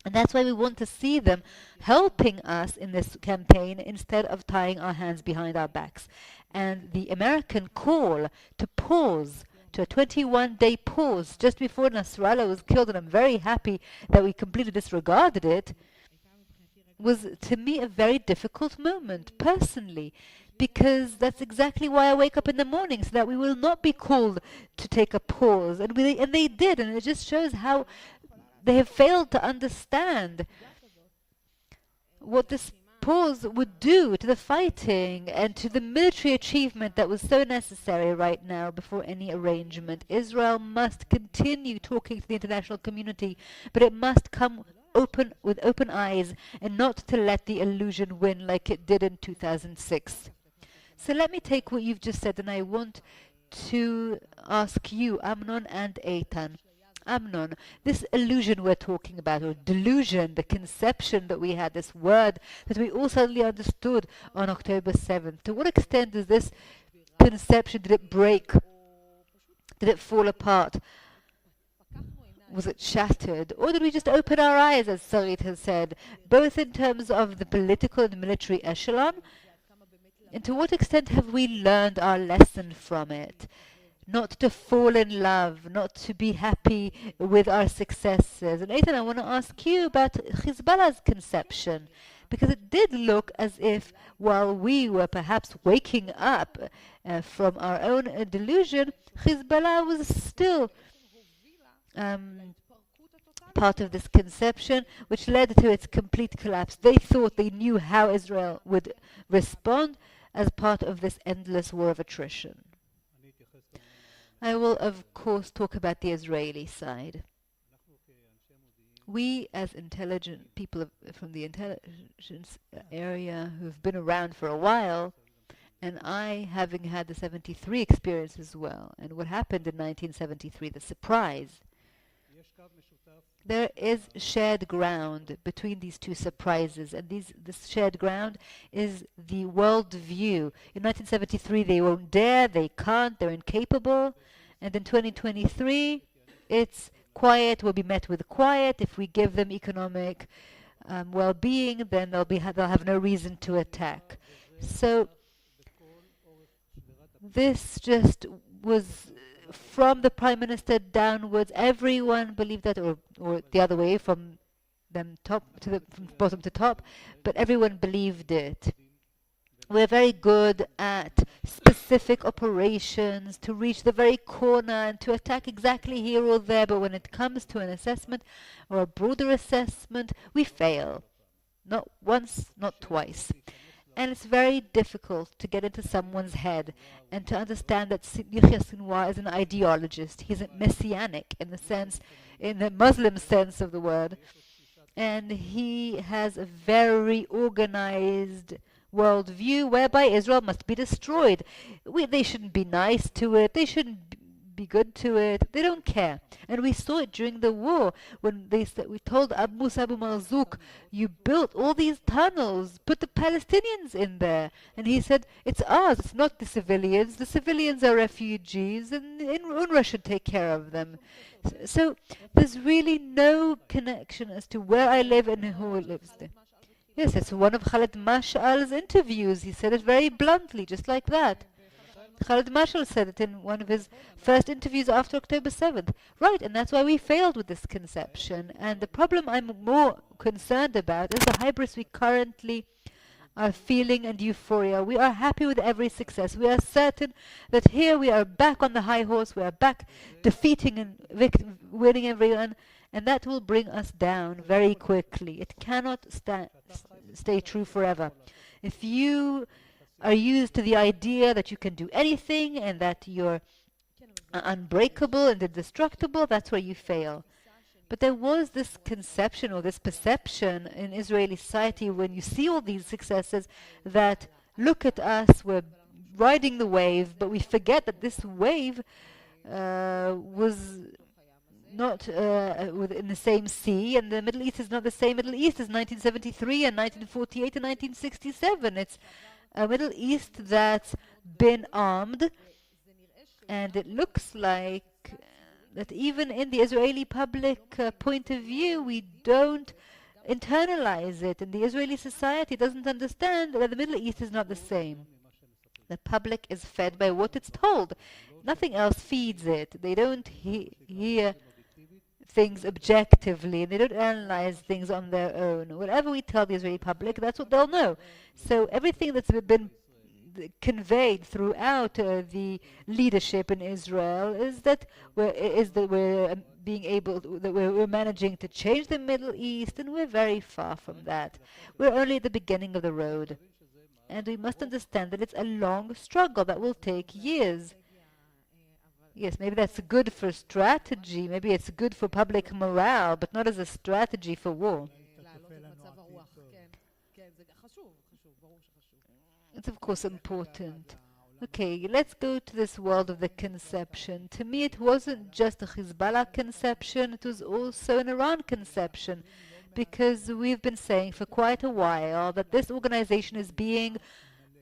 And that's why we want to see them helping us in this campaign instead of tying our hands behind our backs. And the American call to pause, to a 21-day pause just before Nasrallah was killed, and I'm very happy that we completely disregarded it, was to me a very difficult moment, personally, because that's exactly why I wake up in the morning, so that we will not be called to take a pause. And they did, and it just shows how they have failed to understand what this pause would do to the fighting and to the military achievement that was so necessary right now before any arrangement. Israel must continue talking to the international community, but it must come with open eyes and not to let the illusion win like it did in 2006. So let me take what you've just said, and I want to ask you, Amnon and Eitan. Amnon, this illusion we're talking about, or delusion, the conception that we had, this word that we all suddenly understood on October 7th, to what extent does this conception, did it break? Did it fall apart? Was it shattered? Or did we just open our eyes, as Sarit has said, both in terms of the political and military echelon? And to what extent have we learned our lesson from it? Not to fall in love, not to be happy with our successes. And Eitan, I want to ask you about Hezbollah's conception, because it did look as if while we were perhaps waking up from our own delusion, Hezbollah was still part of this conception, which led to its complete collapse. They thought they knew how Israel would respond as part of this endless war of attrition. I will, of course, talk about the Israeli side. We, as intelligent people from the intelligence area who've been around for a while, and I having had the 73 experience as well, and what happened in 1973, the surprise, there is shared ground between these two surprises, and this shared ground is the world view. In 1973, they won't dare, they can't, they're incapable, and in 2023, it's quiet will be met with quiet. If we give them economic well-being, then they'll have no reason to attack. So this just was from the Prime Minister downwards. Everyone believed that, or the other way, from them from bottom to top, but everyone believed it. We're very good at specific operations to reach the very corner and to attack exactly here or there, but when it comes to an assessment or a broader assessment, we fail. Not once, not twice. And it's very difficult to get into someone's head and to understand that Yahya Sinwar is an ideologist. He's a messianic in the Muslim sense of the word. And he has a very organized worldview whereby Israel must be destroyed. They shouldn't be nice to it. They shouldn't be good to it. They don't care. And we saw it during the war when we told Musa Abu Marzouk, you built all these tunnels, put the Palestinians in there. And he said, it's ours, it's not the civilians. The civilians are refugees and UNRWA should take care of them. So there's really no connection as to where I live and who lives there. Yes, it's one of Khaled Mash'al's interviews. He said it very bluntly, just like that. Khaled Mash'al said it in one of his first interviews after October 7th. Right, and that's why we failed with this conception. And the problem I'm more concerned about is the hybris we currently are feeling and euphoria. We are happy with every success. We are certain that here we are back on the high horse. We are back defeating and winning everyone. And that will bring us down very quickly. It cannot stay true forever. If you are used to the idea that you can do anything and that you're unbreakable and indestructible, that's where you fail. But there was this conception or this perception in Israeli society when you see all these successes that, look at us, we're riding the wave, but we forget that this wave was not in the same sea, and the Middle East is not the same Middle East as 1973 and 1948 and 1967. It's a Middle East that's been armed, and it looks like that even in the Israeli public point of view, we don't internalize it, and the Israeli society doesn't understand that the Middle East is not the same. The public is fed by what it's told. Nothing else feeds it. They don't hear things objectively, and they don't analyze things on their own. Whatever we tell the Israeli public, that's what they'll know. So everything that's been conveyed throughout the leadership in Israel is that we're managing to change the Middle East, and we're very far from that. We're only at the beginning of the road, and we must understand that it's a long struggle that will take years. Yes, maybe that's good for strategy, maybe it's good for public morale, but not as a strategy for war. It's of course important. Okay, let's go to this world of the conception. To me, it wasn't just a Hezbollah conception, it was also an Iran conception, because we've been saying for quite a while that this organization is being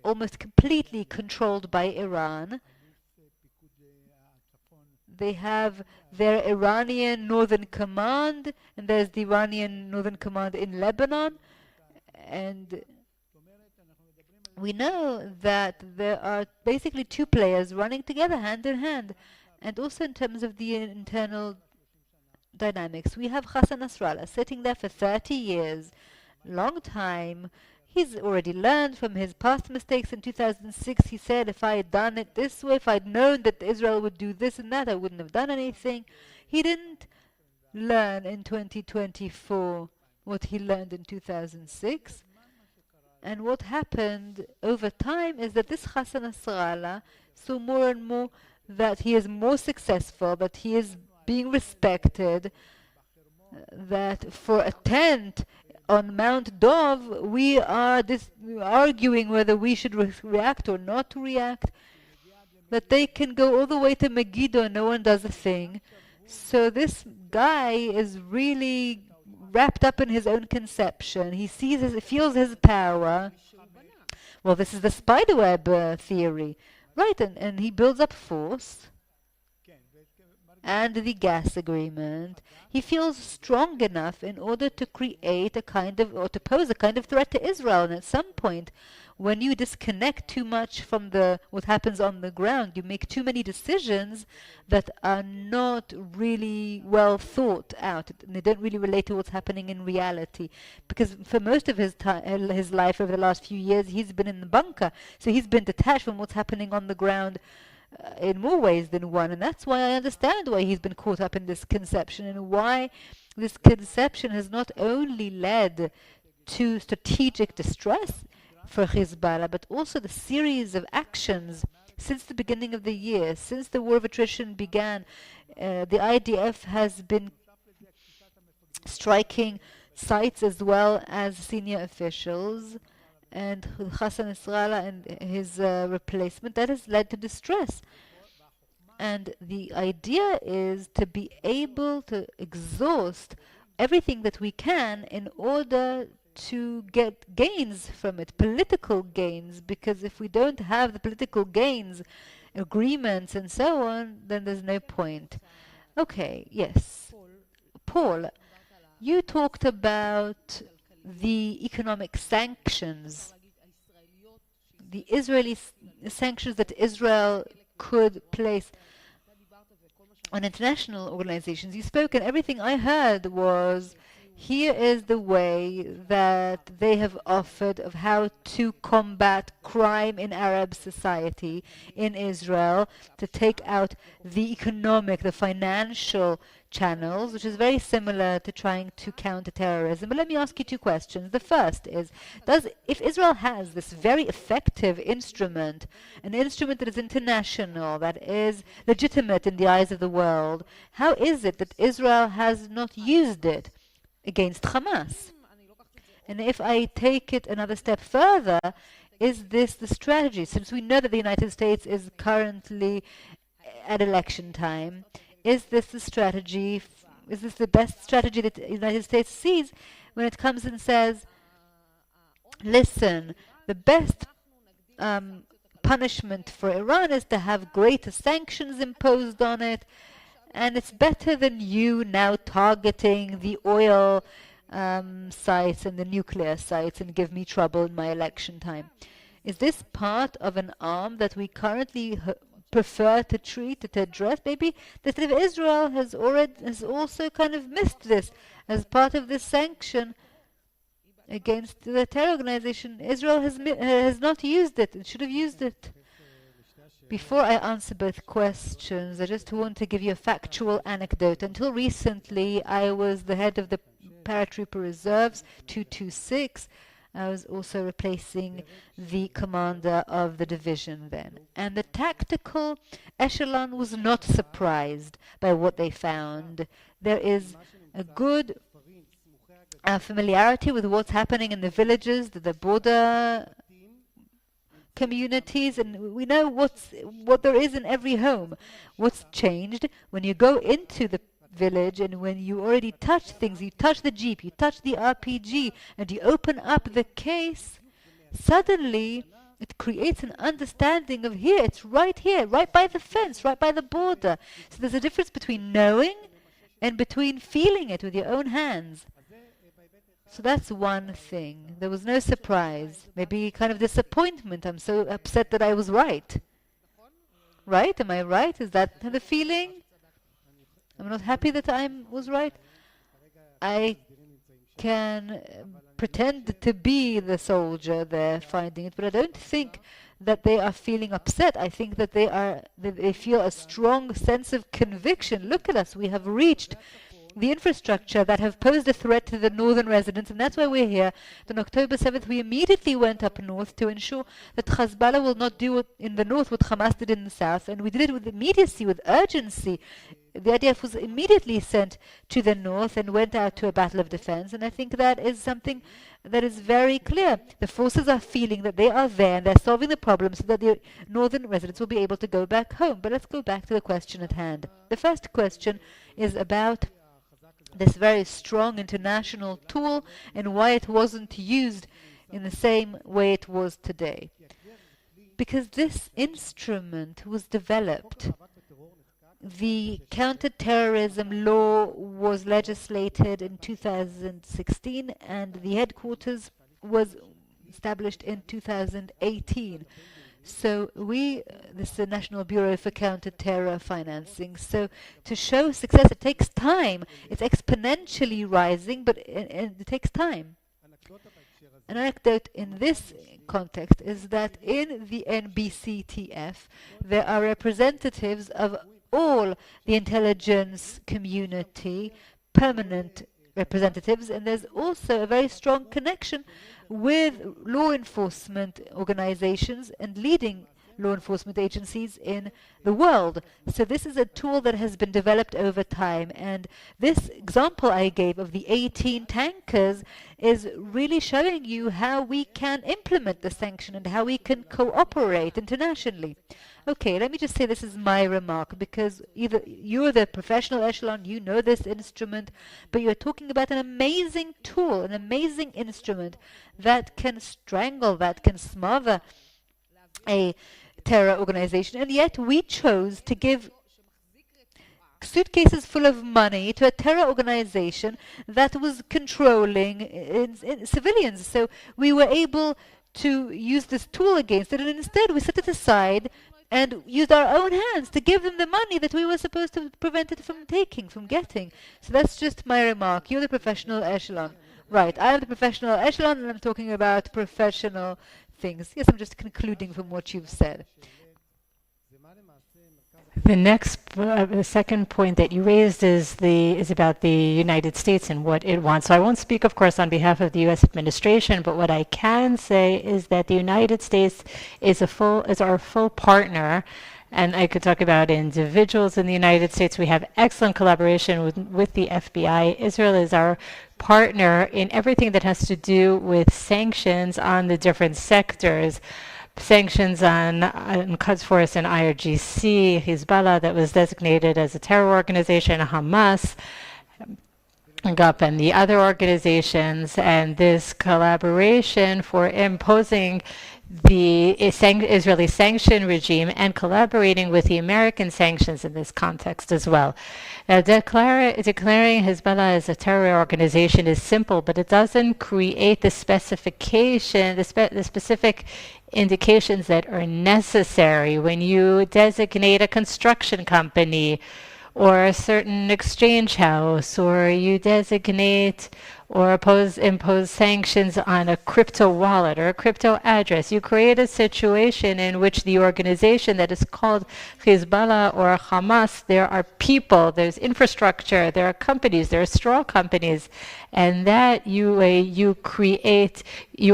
almost completely controlled by Iran. They have their Iranian Northern Command, and there's the Iranian Northern Command in Lebanon, and we know that there are basically two players running together hand in hand. And also in terms of the internal dynamics, we have Hassan Nasrallah sitting there for 30 years, long time. He's already learned from his past mistakes. In 2006 he said, if I had done it this way, if I'd known that Israel would do this and that, I wouldn't have done anything. He didn't learn in 2024 what he learned in 2006. And what happened over time is that this Hassan Nasrallah saw more and more that he is more successful, that he is being respected, that for a tent on Mount Dov, we are arguing whether we should react or not to react, that they can go all the way to Megiddo and no one does a thing. So this guy is really wrapped up in his own conception. He feels his power. Well, this is the spiderweb theory, right? And he builds up force and the gas agreement. He feels strong enough in order to create or to pose a kind of threat to Israel. And at some point, when you disconnect too much from what happens on the ground, you make too many decisions that are not really well thought out, and they don't really relate to what's happening in reality. Because for most of his life over the last few years, he's been in the bunker, so he's been detached from what's happening on the ground in more ways than one. And that's why I understand why he's been caught up in this conception, and why this conception has not only led to strategic distress for Hezbollah, but also the series of actions since the beginning of the year, since the war of attrition began. The IDF has been striking sites as well as senior officials, and Hassan Nasrallah and his replacement, that has led to distress. And the idea is to be able to exhaust everything that we can in order to get gains from it, political gains, because if we don't have the political gains, agreements and so on, then there's no point. Okay, yes. Paul, you talked about the economic sanctions, the Israeli sanctions that Israel could place on international organizations. You spoke, and everything I heard was, here is the way that they have offered of how to combat crime in Arab society in Israel, to take out the economic, the financial channels, which is very similar to trying to counter terrorism. But let me ask you two questions. The first is, if Israel has this very effective instrument, an instrument that is international, that is legitimate in the eyes of the world, how is it that Israel has not used it against Hamas? And if I take it another step further, is this the strategy? Since we know that the United States is currently at election time, is this the strategy? Is this the best strategy that the United States sees when it comes and says, listen, the best punishment for Iran is to have greater sanctions imposed on it, and it's better than you now targeting the oil sites and the nuclear sites and give me trouble in my election time. Is this part of an arm that we currently prefer to treat, to address? Maybe the state of Israel has also kind of missed this as part of this sanction against the terror organization. Israel has not used it and should have used it. Before I answer both questions, I just want to give you a factual anecdote. Until recently, I was the head of the Paratrooper Reserves 226. I was also replacing the commander of the division then. And the tactical echelon was not surprised by what they found. There is a good familiarity with what's happening in the villages, the border communities, and we know what there is in every home. What's changed when you go into the village and when you already touch things, you touch the Jeep, you touch the RPG, and you open up the case, suddenly it creates an understanding of it's right here, right by the fence, right by the border. So there's a difference between knowing and between feeling it with your own hands. So that's one thing. There was no surprise, maybe kind of disappointment. I'm so upset that I was right. Right? Am I right? Is that the feeling? I'm not happy that I was right. I can pretend to be the soldier there finding it, but I don't think that they are feeling upset. I think that they feel a strong sense of conviction. Look at us. We have reached the infrastructure that have posed a threat to the northern residents, and that's why we're here. On October 7th, we immediately went up north to ensure that Hezbollah will not do in the north what Hamas did in the south, and we did it with immediacy, with urgency. The IDF was immediately sent to the north and went out to a battle of defense, and I think that is something that is very clear. The forces are feeling that they are there and they're solving the problem so that the northern residents will be able to go back home. But let's go back to the question at hand. The first question is about this very strong international tool and why it wasn't used in the same way it was today. Because this instrument was developed. The counter-terrorism law was legislated in 2016 and the headquarters was established in 2018. So this is the National Bureau for Counter-Terror Financing. So to show success, it takes time. It's exponentially rising, but it takes time. An anecdote in this context is that in the NBCTF, there are representatives of all the intelligence community, permanent representatives, and there's also a very strong connection with law enforcement organizations and leading law enforcement agencies in the world. So this is a tool that has been developed over time. And this example I gave of the 18 tankers is really showing you how we can implement the sanction and how we can cooperate internationally. Okay, let me just say this is my remark, because either you're the professional echelon, you know this instrument, but you're talking about an amazing tool, an amazing instrument that can strangle, that can smother a terror organization, and yet we chose to give suitcases full of money to a terror organization that was controlling in civilians. So we were able to use this tool against it, and instead we set it aside and used our own hands to give them the money that we were supposed to prevent it from taking, from getting. So that's just my remark. You're the professional echelon. Right, I'm the professional echelon, and I'm talking about professional things. Yes, I'm just concluding from what you've said. The second point that you raised is about the United States and what it wants. So I won't speak, of course, on behalf of the U.S. administration, but what I can say is that the United States is our full partner. And I could talk about individuals in the United States. We have excellent collaboration with the FBI. Israel is our partner in everything that has to do with sanctions on the different sectors. Sanctions on Quds Force and IRGC, Hezbollah, that was designated as a terror organization, Hamas, GUP, and the other organizations, and this collaboration for imposing the Israeli sanction regime and collaborating with the American sanctions in this context as well. Now, declaring Hezbollah as a terror organization is simple, but it doesn't create the specification, the specific indications that are necessary when you designate a construction company or a certain exchange house, or you designate or impose sanctions on a crypto wallet or a crypto address. You create a situation in which the organization that is called Hezbollah or Hamas, there are people, there's infrastructure, there are companies, there are straw companies, and that you are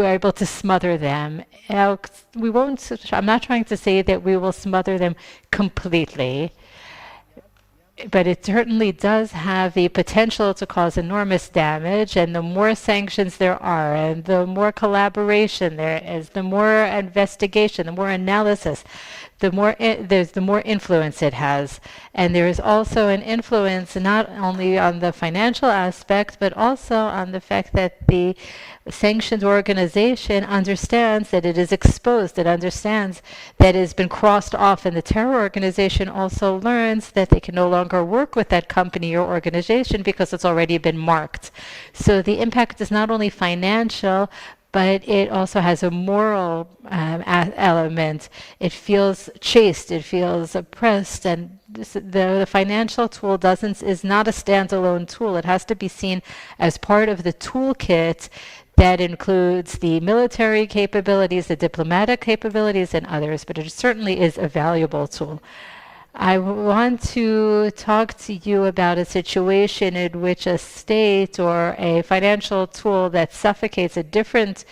able to smother them. Now, I'm not trying to say that we will smother them completely, but it certainly does have the potential to cause enormous damage, and the more sanctions there are, and the more collaboration there is, the more investigation, the more analysis, the more influence it has. And there is also an influence not only on the financial aspect, but also on the fact that the sanctioned organization understands that it is exposed, it understands that it has been crossed off, and the terror organization also learns that they can no longer work with that company or organization because it's already been marked. So the impact is not only financial, but it also has a moral element. It feels chased, it feels oppressed, and the financial tool is not a standalone tool. It has to be seen as part of the toolkit that includes the military capabilities, the diplomatic capabilities, and others, but it certainly is a valuable tool. I want to talk to you about a situation in which a state or a financial tool that suffocates a different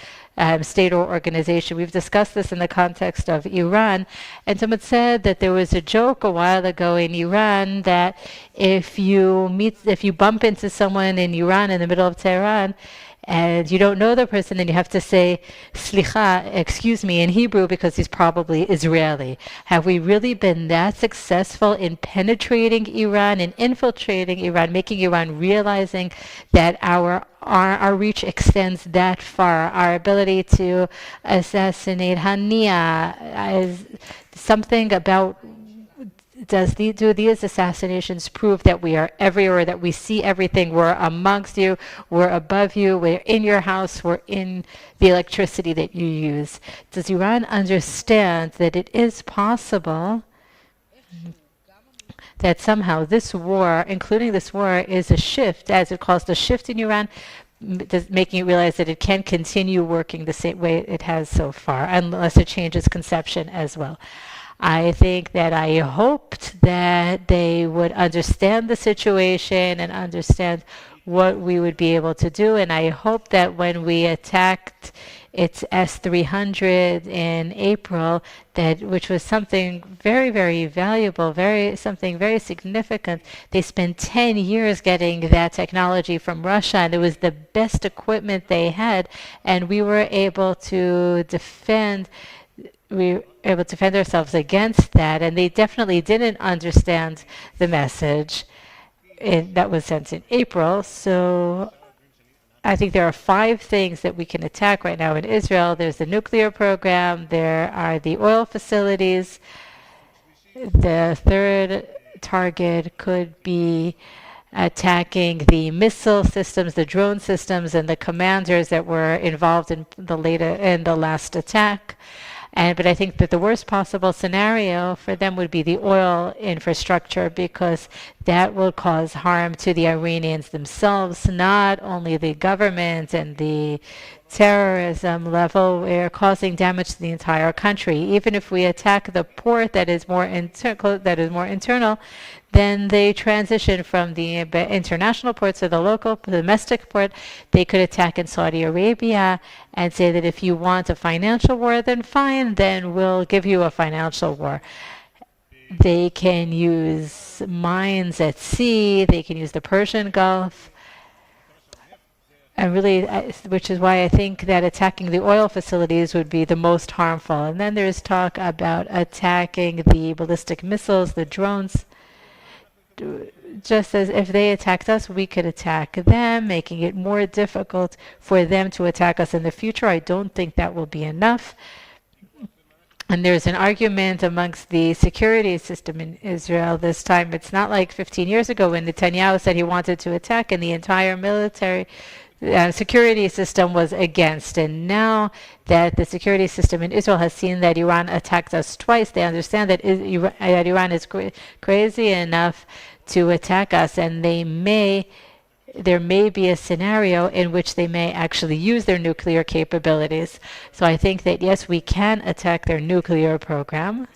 state or organization. We've discussed this in the context of Iran, and someone said that there was a joke a while ago in Iran that if you bump into someone in Iran in the middle of Tehran, and you don't know the person, then you have to say, slicha, excuse me, in Hebrew, because he's probably Israeli. Have we really been that successful in penetrating Iran and infiltrating Iran, making Iran realizing that our reach extends that far? Our ability to assassinate Hania is something about. Do these assassinations prove that we are everywhere, that we see everything? We're amongst you, we're above you, we're in your house, we're in the electricity that you use. Does Iran understand that it is possible that somehow this war, including this war, is a shift, as it calls the shift in Iran, making it realize that it can't continue working the same way it has so far, unless it changes conception as well? I think that I hoped that they would understand the situation and understand what we would be able to do. And I hope that when we attacked its S-300 in April, which was something very, very valuable, something very significant. They spent 10 years getting that technology from Russia, and it was the best equipment they had, and we were able to defend ourselves against that, and they definitely didn't understand the message that was sent in April. So I think there are 5 things that we can attack right now in Israel. There's the nuclear program, there are the oil facilities. The third target could be attacking the missile systems, the drone systems, and the commanders that were involved in the last attack. But I think that the worst possible scenario for them would be the oil infrastructure, because that will cause harm to the Iranians themselves, not only the government and the terrorism level. We're causing damage to the entire country. Even if we attack the port that is more internal, then they transition from the international ports to the local domestic port. They could attack in Saudi Arabia and say that if you want a financial war, then fine, then we'll give you a financial war. They can use mines at sea. They can use the Persian Gulf. And really, which is why I think that attacking the oil facilities would be the most harmful. And then there's talk about attacking the ballistic missiles, the drones. Just as if they attacked us, we could attack them, making it more difficult for them to attack us in the future. I don't think that will be enough. And there's an argument amongst the security system in Israel this time. It's not like 15 years ago when Netanyahu said he wanted to attack and the entire military security system was against. And now that the security system in Israel has seen that Iran attacked us twice, they understand that Iran is crazy enough to attack us, and there may be a scenario in which they may actually use their nuclear capabilities. So I think that, yes, we can attack their nuclear program.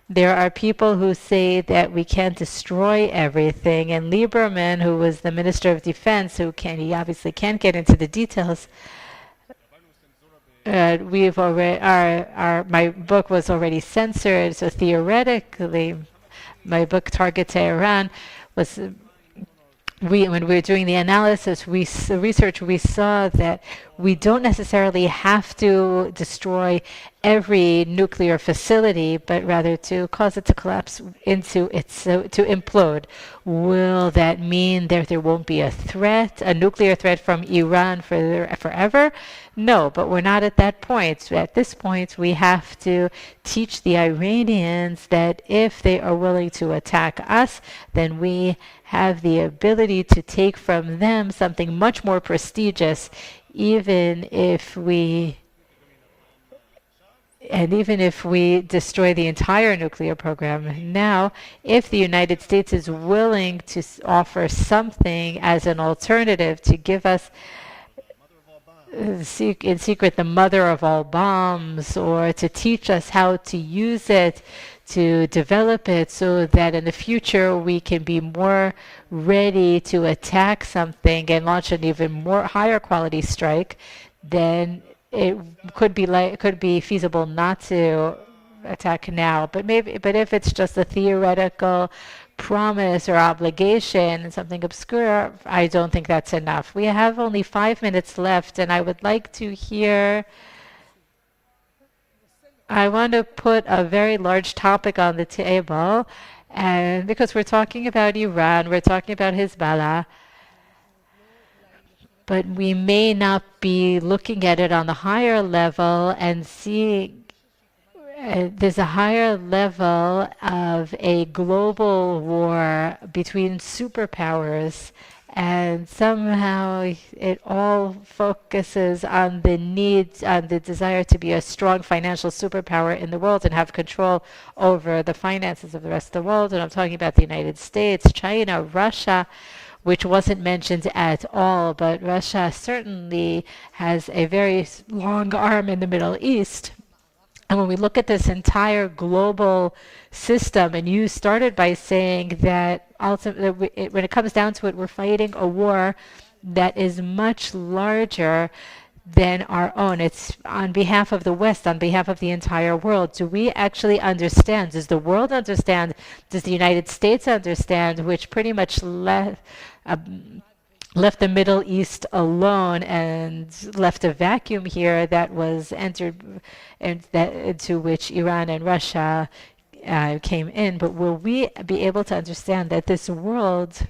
There are people who say that we can't destroy everything, and Lieberman, who was the Minister of Defense, he obviously can't get into the details. My book was already censored, so theoretically, my book Target Tehran was. When we were doing the analysis, the research, we saw that we don't necessarily have to destroy every nuclear facility, but rather to cause it to collapse to implode. Will that mean that there won't be a nuclear threat from Iran forever? No, but we're not at that point. At this point, we have to teach the Iranians that if they are willing to attack us, then we have the ability to take from them something much more prestigious, even if we destroy the entire nuclear program. Now, if the United States is willing to offer something as an alternative to give us in secret the mother of all bombs, or to teach us how to use it, to develop it so that in the future we can be more ready to attack something and launch an even more higher quality strike, then it could be feasible not to attack now. But if it's just a theoretical promise or obligation and something obscure, I don't think that's enough. We have only 5 minutes left, and I would like to hear. I want to put a very large topic on the table, and because we're talking about Iran, we're talking about Hezbollah, but we may not be looking at it on the higher level and seeing there's a higher level of a global war between superpowers, and somehow it all focuses on the desire to be a strong financial superpower in the world and have control over the finances of the rest of the world. And I'm talking about the United States, China, Russia, which wasn't mentioned at all, but Russia certainly has a very long arm in the Middle East. And when we look at this entire global system, and you started by saying that ultimately, when it comes down to it, we're fighting a war that is much larger than our own. It's on behalf of the West, on behalf of the entire world. Do we actually understand? Does the world understand? Does the United States understand, which pretty much left the Middle East alone and left a vacuum here that was entered, into which Iran and Russia came in? But will we be able to understand that this world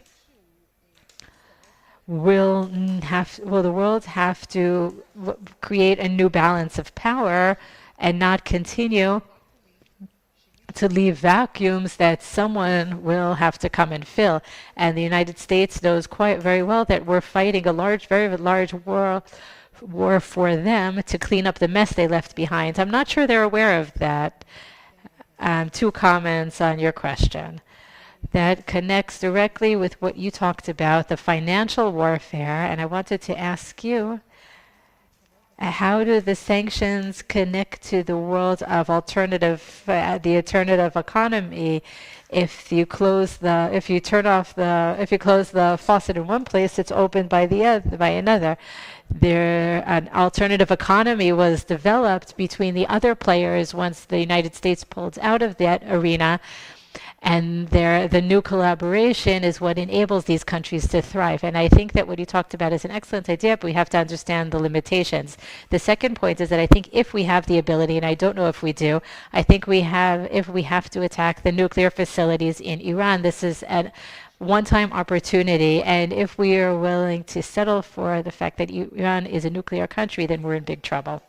will the world have to create a new balance of power and not continue to leave vacuums that someone will have to come and fill? And the United States knows quite very well that we're fighting a very large war for them to clean up the mess they left behind. I'm not sure they're aware of that. 2 comments on your question. That connects directly with what you talked about, the financial warfare. And I wanted to ask you, how do the sanctions connect to the world of the alternative economy? If you close the faucet in one place, it's opened by another. An alternative economy was developed between the other players once the United States pulled out of that arena. And the new collaboration is what enables these countries to thrive. And I think that what you talked about is an excellent idea, but we have to understand the limitations. The second point is that I think if we have the ability, and I don't know if we do, I think if we have to attack the nuclear facilities in Iran, this is a one-time opportunity. And if we are willing to settle for the fact that Iran is a nuclear country, then we're in big trouble.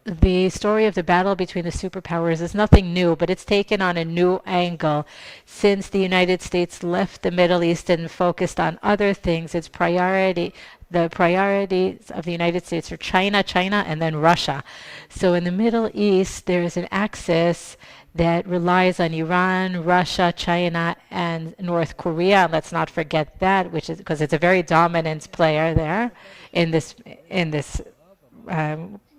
The story of the battle between the superpowers is nothing new, but it's taken on a new angle since the United States left the Middle East and focused on other things. The priorities of the United States are China, and then Russia. So in the Middle East, there's an axis that relies on Iran, Russia, China, and North Korea. Let's not forget that, which is because it's a very dominant player there in this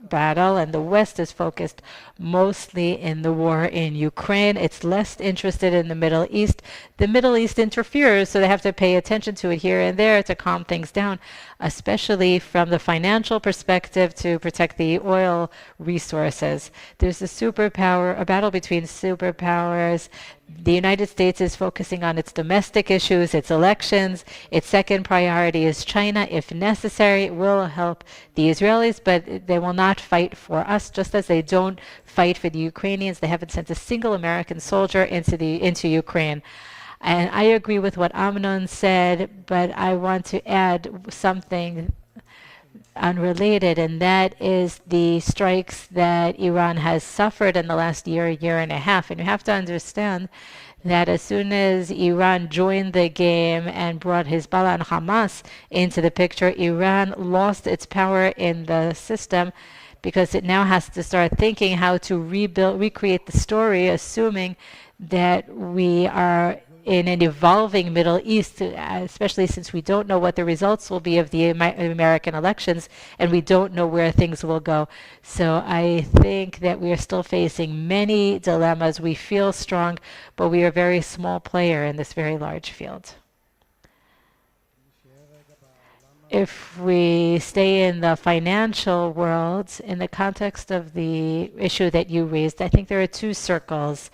battle, and the West is focused mostly in the war in Ukraine. It's less interested in the Middle East. The Middle East interferes, so they have to pay attention to it here and there to calm things down, especially from the financial perspective to protect the oil resources. There's a battle between superpowers. The United States is focusing on its domestic issues, its elections. Its second priority is China. If necessary, it will help the Israelis, but they will not fight for us, just as they don't fight for the Ukrainians. They haven't sent a single American soldier into Ukraine. And I agree with what Amnon said, but I want to add something unrelated, and that is the strikes that Iran has suffered in the last year and a half. And you have to understand that as soon as Iran joined the game and brought Hezbollah and Hamas into the picture, Iran lost its power in the system, because it now has to start thinking how to recreate the story, assuming that we are in an evolving Middle East, especially since we don't know what the results will be of the American elections, and we don't know where things will go. So I think that we are still facing many dilemmas. We feel strong, but we are a very small player in this very large field. If we stay in the financial world, in the context of the issue that you raised, I think there are 2 circles.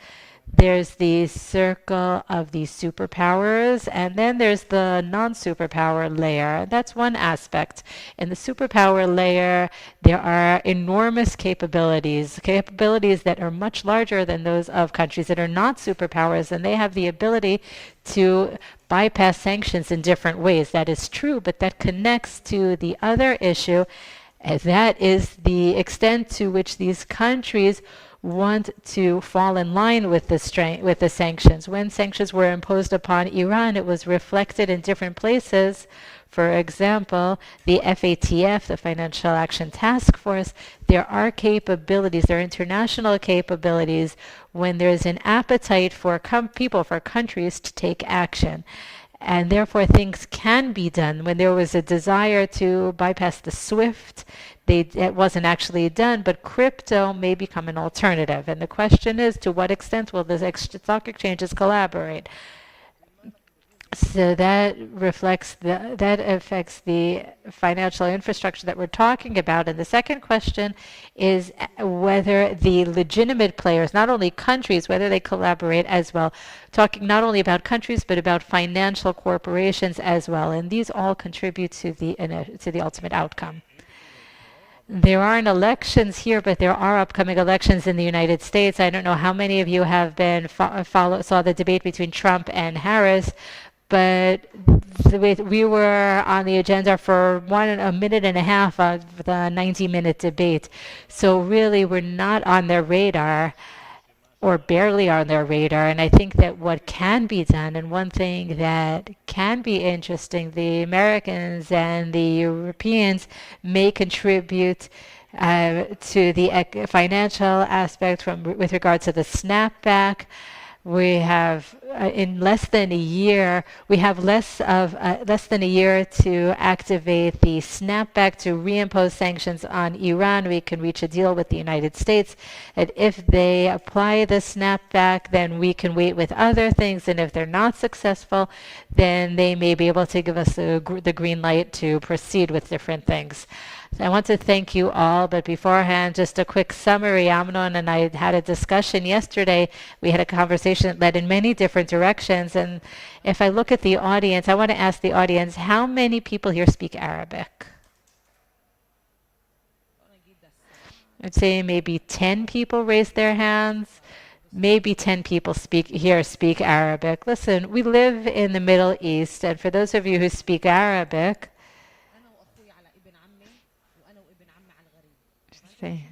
There's the circle of the superpowers, and then there's the non-superpower layer. That's one aspect. In the superpower layer, there are enormous capabilities that are much larger than those of countries that are not superpowers, and they have the ability to bypass sanctions in different ways. That is true, but that connects to the other issue, and that is the extent to which these countries want to fall in line with the sanctions. When sanctions were imposed upon Iran, it was reflected in different places. For example, the FATF, the Financial Action Task Force, there are capabilities, there are international capabilities when there's an appetite for countries to take action. and therefore things can be done. When there was a desire to bypass the SWIFT, it wasn't actually done, but crypto may become an alternative. And the question is, to what extent will the stock exchanges collaborate? So that affects the financial infrastructure that we're talking about. And the second question is whether the legitimate players, not only countries, whether they collaborate as well, talking not only about countries, but about financial corporations as well. And these all contribute to the ultimate outcome. There aren't elections here, but there are upcoming elections in the United States. I don't know how many of you have been saw the debate between Trump and Harris, but we were on the agenda for a minute and a half of the 90-minute debate. So really, we're not on their radar, or barely on their radar. And I think that what can be done, and one thing that can be interesting, the Americans and the Europeans may contribute to the financial aspect with regard to the snapback. We have in less than a year, we have less than a year to activate the snapback to reimpose sanctions on Iran. We can reach a deal with the United States, and if they apply the snapback, then we can wait with other things. And if they're not successful, then they may be able to give us the green light to proceed with different things. So I want to thank you all, but beforehand, just a quick summary. Amnon and I had a discussion yesterday. We had a conversation that led in many different directions. And if I look at the audience, I want to ask the audience, how many people here speak Arabic? I'd say maybe 10 people raised their hands. Maybe 10 people speak Arabic. Listen, we live in the Middle East, and for those of you who speak Arabic,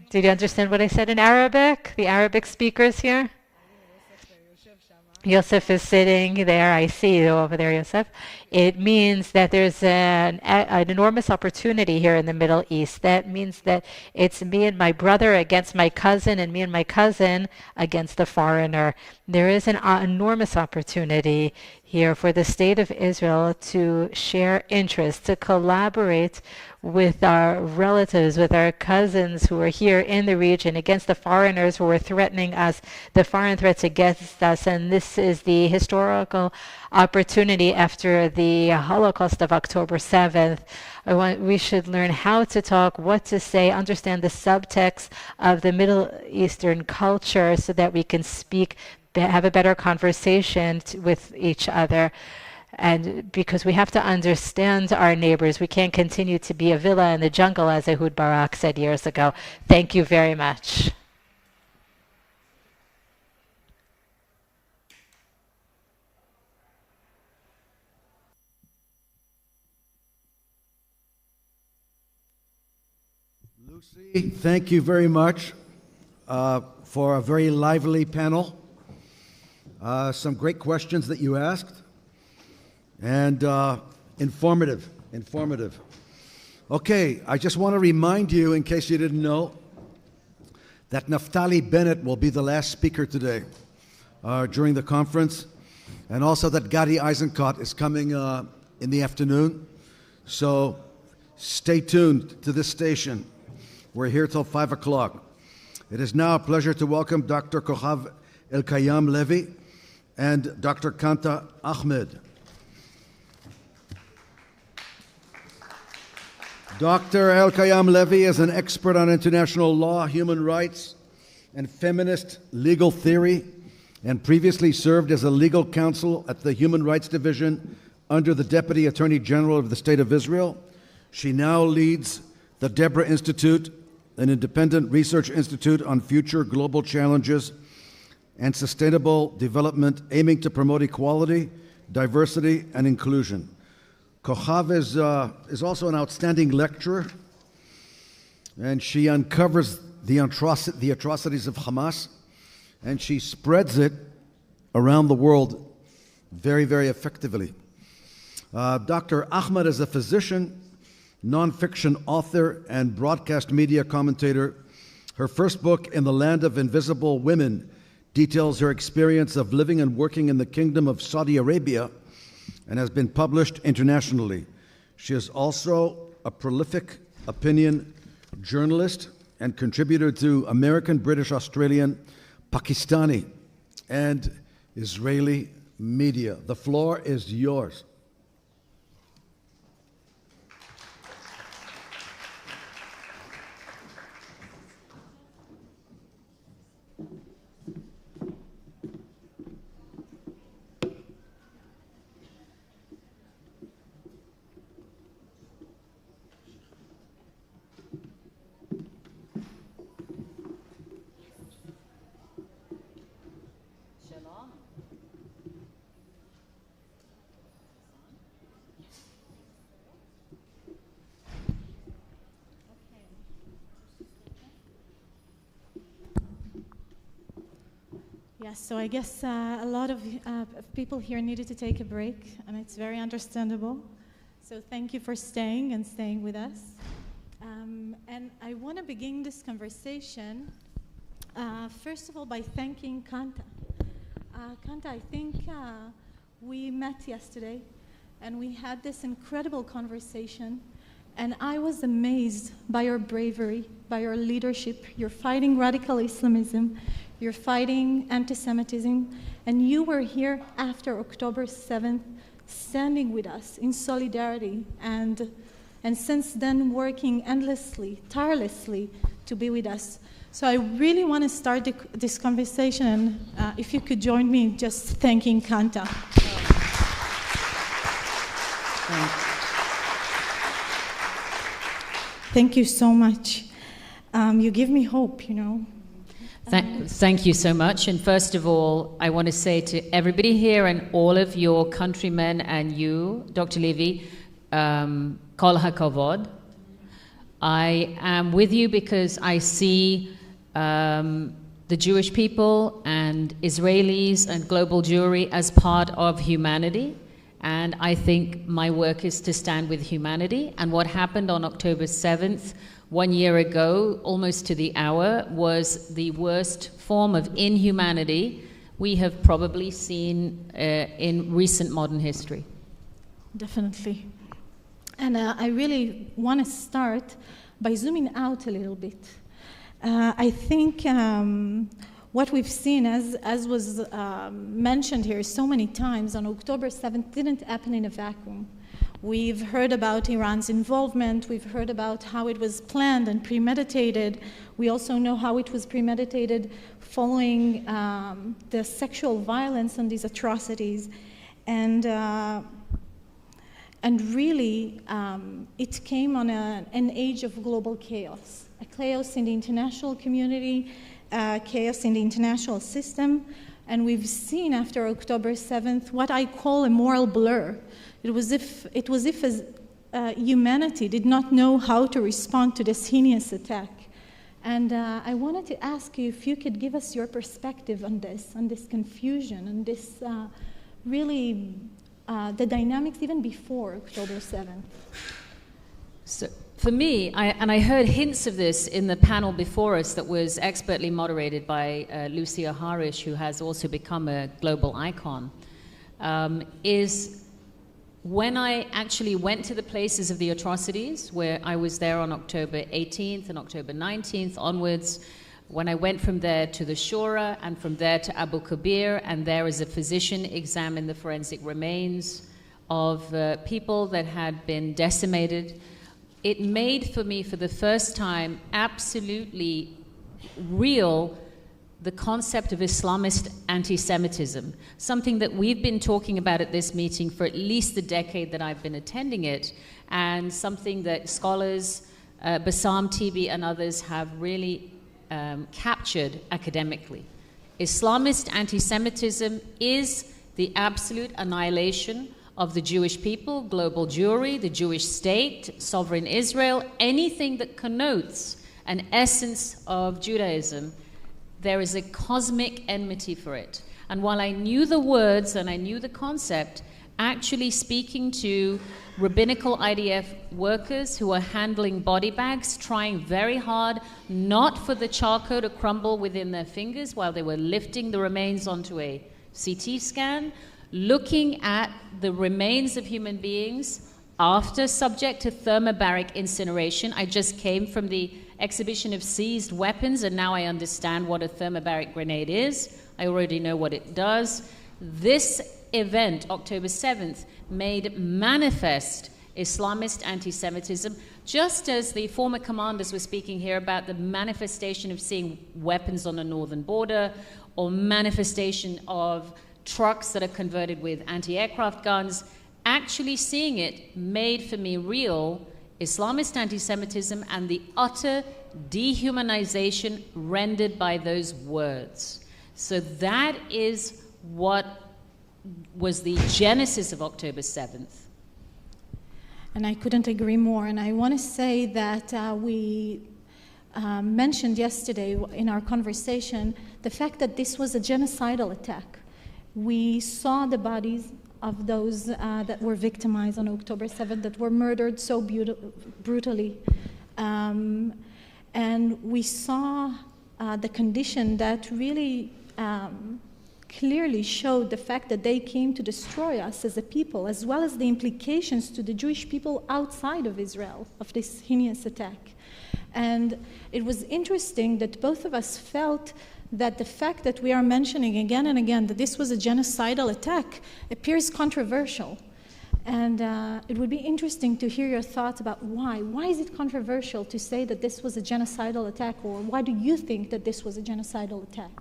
did you understand what I said in Arabic? The Arabic speakers here? Yosef is sitting there. I see you over there, Yosef. It means that there's an enormous opportunity here in the Middle East. That means that it's me and my brother against my cousin, and me and my cousin against the foreigner. There is an enormous opportunity here for the state of Israel to share interests, to collaborate with our relatives, with our cousins who are here in the region against the foreigners who are threatening us, the foreign threats against us. And this is the historical opportunity after the Holocaust of October 7th. We should learn how to talk, what to say, understand the subtext of the Middle Eastern culture so that we can speak, have a better conversation with each other. And because we have to understand our neighbors, we can't continue to be a villa in the jungle, as Ehud Barak said years ago. Thank you very much. Lucy, thank you very much for a very lively panel. Some great questions that you asked. And informative. Okay, I just want to remind you, in case you didn't know, that Naftali Bennett will be the last speaker today during the conference, and also that Gadi Eisenkot is coming in the afternoon. So stay tuned to this station. We're here till 5 o'clock. It is now a pleasure to welcome Dr. Kochav Elkayam Levi and Dr. Kanta Ahmed. Dr. Elkayam Levi is an expert on international law, human rights, and feminist legal theory, and previously served as a legal counsel at the Human Rights Division under the Deputy Attorney General of the State of Israel. She now leads the Deborah Institute, an independent research institute on future global challenges and sustainable development aiming to promote equality, diversity, and inclusion. Kochav is also an outstanding lecturer, and she uncovers the atrocities of Hamas, and she spreads it around the world very, very effectively. Dr. Ahmed is a physician, nonfiction author, and broadcast media commentator. Her first book, In the Land of Invisible Women, details her experience of living and working in the Kingdom of Saudi Arabia and has been published internationally. She is also a prolific opinion journalist and contributor to American, British, Australian, Pakistani, and Israeli media. The floor is yours. Yes, so I guess a lot of people here needed to take a break, and it's very understandable. So thank you for staying and staying with us. And I want to begin this conversation, first of all, by thanking Kanta. Kanta, I think we met yesterday, and we had this incredible conversation, and I was amazed by your bravery, by your leadership. You're fighting radical Islamism. You're fighting anti-Semitism, and you were here after October 7th, standing with us in solidarity, and since then working endlessly, tirelessly to be with us. So I really want to start this conversation, and if you could join me just thanking Kanta. Thank you so much. You give me hope, you know. Thank you so much. And first of all, I want to say to everybody here and all of your countrymen and you, Dr. Levy, Kol HaKavod. I am with you because I see the Jewish people and Israelis and global Jewry as part of humanity. And I think my work is to stand with humanity. And what happened on October 7th, 1 year ago, almost to the hour, was the worst form of inhumanity we have probably seen in recent modern history. Definitely. And I really want to start by zooming out a little bit. I think what we've seen, as was mentioned here so many times, on October 7th didn't happen in a vacuum. We've heard about Iran's involvement. We've heard about how it was planned and premeditated. We also know how it was premeditated following the sexual violence and these atrocities. And really, it came on an age of global chaos, a chaos in the international community, chaos in the international system. And we've seen after October 7th what I call a moral blur. It was if humanity did not know how to respond to this heinous attack. And I wanted to ask you if you could give us your perspective on this confusion, and this really the dynamics even before October 7th. So for me, I heard hints of this in the panel before us that was expertly moderated by Lucia Harish, who has also become a global icon, is when I actually went to the places of the atrocities, where I was there on October 18th and October 19th onwards, when I went from there to the Shura and from there to Abu Kabir, and there as a physician examined the forensic remains of people that had been decimated, it made for me for the first time absolutely real the concept of Islamist anti-Semitism, something that we've been talking about at this meeting for at least the decade that I've been attending it, and something that scholars, Bassam, Tibi, and others have really captured academically. Islamist anti-Semitism is the absolute annihilation of the Jewish people, global Jewry, the Jewish state, sovereign Israel, anything that connotes an essence of Judaism. There is a cosmic enmity for it. And while I knew the words and I knew the concept, actually speaking to rabbinical IDF workers who are handling body bags, trying very hard not for the charcoal to crumble within their fingers while they were lifting the remains onto a CT scan, looking at the remains of human beings after subject to thermobaric incineration. I just came from the exhibition of seized weapons, and now I understand what a thermobaric grenade is. I already know what it does. This event, October 7th, made manifest Islamist anti-Semitism, just as the former commanders were speaking here about the manifestation of seeing weapons on the northern border, or manifestation of trucks that are converted with anti-aircraft guns. Actually seeing it made for me real Islamist anti-Semitism and the utter dehumanization rendered by those words. So that is what was the genesis of October 7th. And I couldn't agree more. And I want to say that we mentioned yesterday in our conversation the fact that this was a genocidal attack. We saw the bodies of those that were victimized on October 7th, that were murdered so brutally. And we saw the condition that really clearly showed the fact that they came to destroy us as a people, as well as the implications to the Jewish people outside of Israel of this heinous attack. And it was interesting that both of us felt that the fact that we are mentioning again and again that this was a genocidal attack appears controversial. And it would be interesting to hear your thoughts about why. Why is it controversial to say that this was a genocidal attack, or why do you think that this was a genocidal attack?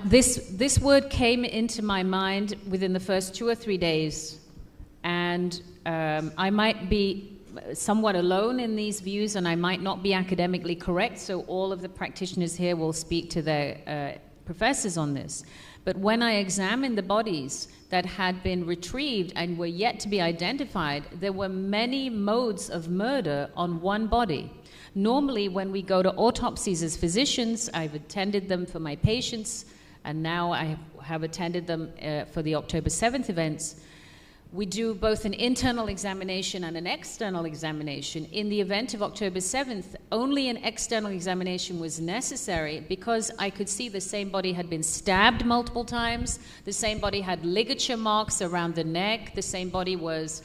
This word came into my mind within the first 2 or 3 days, and I might be somewhat alone in these views, and I might not be academically correct, so all of the practitioners here will speak to their professors on this. But when I examined the bodies that had been retrieved and were yet to be identified, there were many modes of murder on one body. Normally, when we go to autopsies as physicians, I've attended them for my patients, and now I have attended them for the October 7th events. We do both an internal examination and an external examination. In the event of October 7th, only an external examination was necessary because I could see the same body had been stabbed multiple times, the same body had ligature marks around the neck, the same body was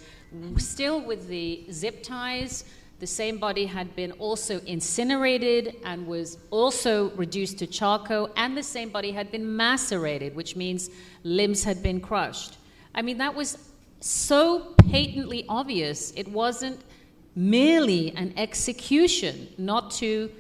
still with the zip ties, the same body had been also incinerated and was also reduced to charcoal, and the same body had been macerated, which means limbs had been crushed. I mean, that was so patently obvious. It wasn't merely an execution not to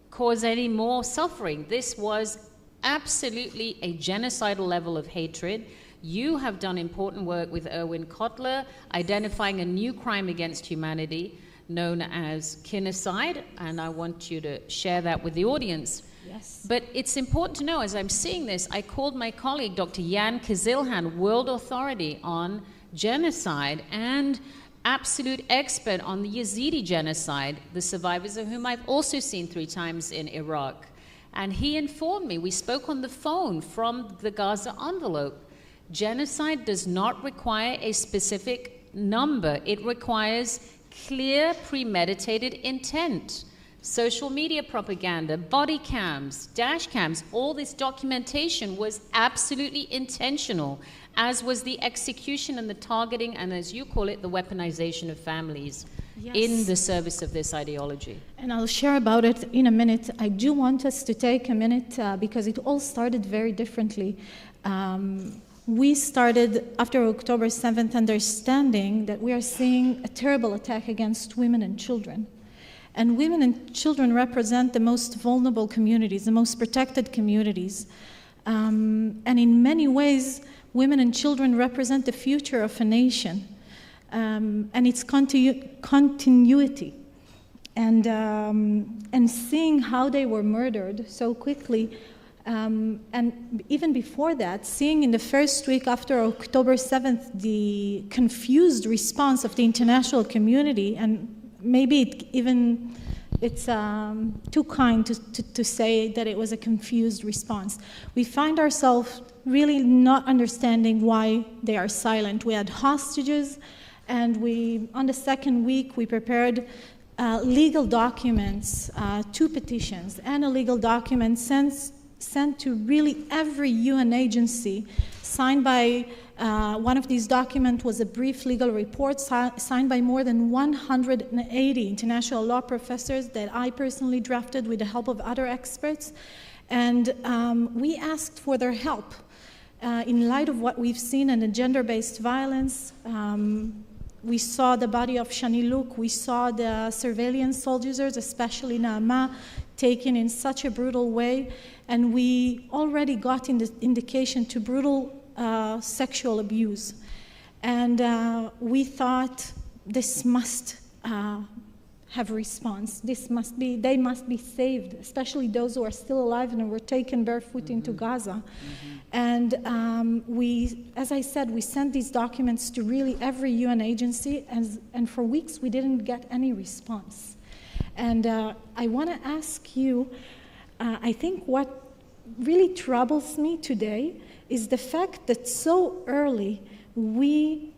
cause any more suffering. This was absolutely a genocidal level of hatred. You have done important work with Erwin Kotler, identifying a new crime against humanity known as kinocide, and I want you to share that with the audience. Yes. But it's important to know, as I'm seeing this, I called my colleague, Dr. Jan Kazilhan, world authority on genocide and absolute expert on the Yazidi genocide, the survivors of whom I've also seen 3 times in Iraq. And he informed me, we spoke on the phone from the Gaza envelope, genocide does not require a specific number. It requires clear, premeditated intent. Social media propaganda, body cams, dash cams, all this documentation was absolutely intentional, as was the execution and the targeting, and as you call it, the weaponization of families. Yes. In the service of this ideology. And I'll share about it in a minute. I do want us to take a minute because it all started very differently. We started after October 7th understanding that we are seeing a terrible attack against women and children. And women and children represent the most vulnerable communities, the most protected communities. And in many ways, women and children represent the future of a nation and its continuity. And seeing how they were murdered so quickly, and even before that, seeing in the first week after October 7th the confused response of the international community, and maybe it's too kind to say that it was a confused response. We find ourselves really not understanding why they are silent. We had hostages, and on the second week, we prepared legal documents, 2 petitions, and a legal document sent to really every UN agency, signed by, one of these documents was a brief legal report signed by more than 180 international law professors that I personally drafted with the help of other experts. And we asked for their help in light of what we've seen in the gender-based violence. We saw the body of Shani Luke, we saw the surveillance soldiers, especially Naama, taken in such a brutal way, and we already got indication to brutal sexual abuse. And we thought this must have a response. They must be saved, especially those who are still alive and were taken barefoot into Gaza. And as I said, we sent these documents to really every UN agency, and for weeks we didn't get any response. And I want to ask you, I think what really troubles me today is the fact that so early we